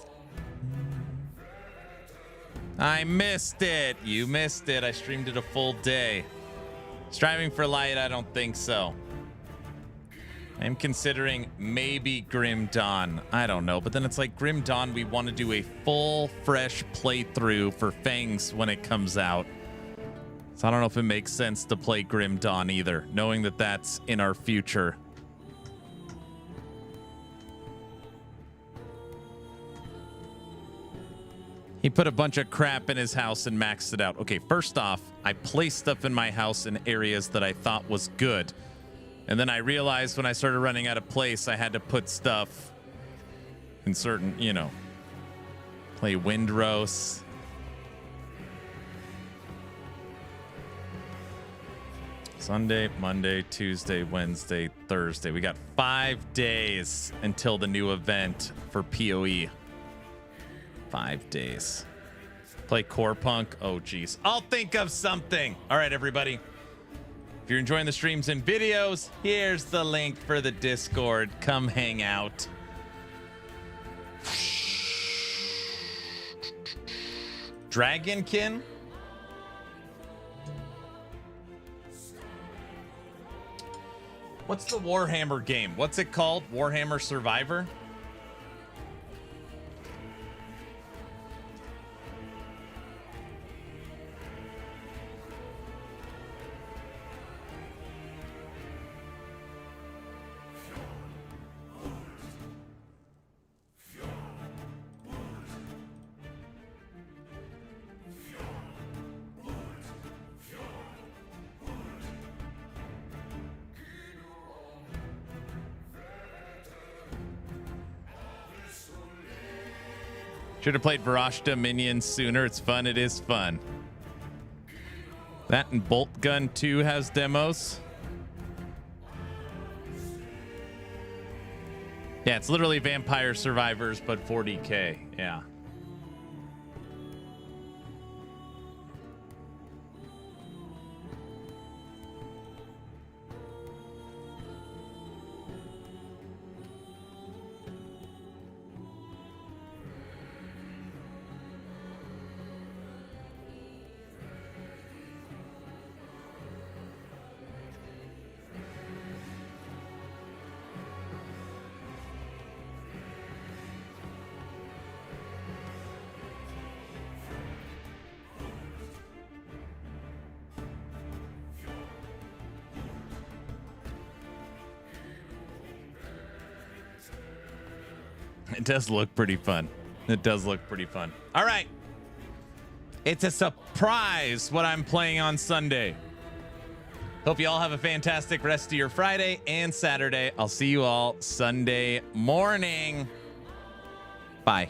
Speaker 1: I missed it. You missed it. I streamed it a full day. Striving for light? I don't think so. I'm considering maybe Grim Dawn. I don't know. But then it's like Grim Dawn, we want to do a full, fresh playthrough for Fangs when it comes out. So I don't know if it makes sense to play Grim Dawn either, knowing that that's in our future. He put a bunch of crap in his house and maxed it out. Okay, first off, I placed stuff in my house in areas that I thought was good. And then I realized when I started running out of place, I had to put stuff in certain, you know, play Windrose. Sunday, Monday, Tuesday, Wednesday, Thursday. We got 5 days until the new event for PoE. 5 days. Play Core Punk. Oh, geez. I'll think of something. All right, everybody. If you're enjoying the streams and videos, here's the link for the Discord. Come hang out. Dragonkin? What's the Warhammer game? What's it called? Warhammer Survivor? Should have played Varashta Minions sooner. It's fun. It is fun. That and Bolt Gun 2 has demos. Yeah, it's literally Vampire Survivors, but 40K. Yeah. It does look pretty fun. It does look pretty fun. All right. It's a surprise what I'm playing on Sunday. Hope you all have a fantastic rest of your Friday and Saturday. I'll see you all Sunday morning. Bye.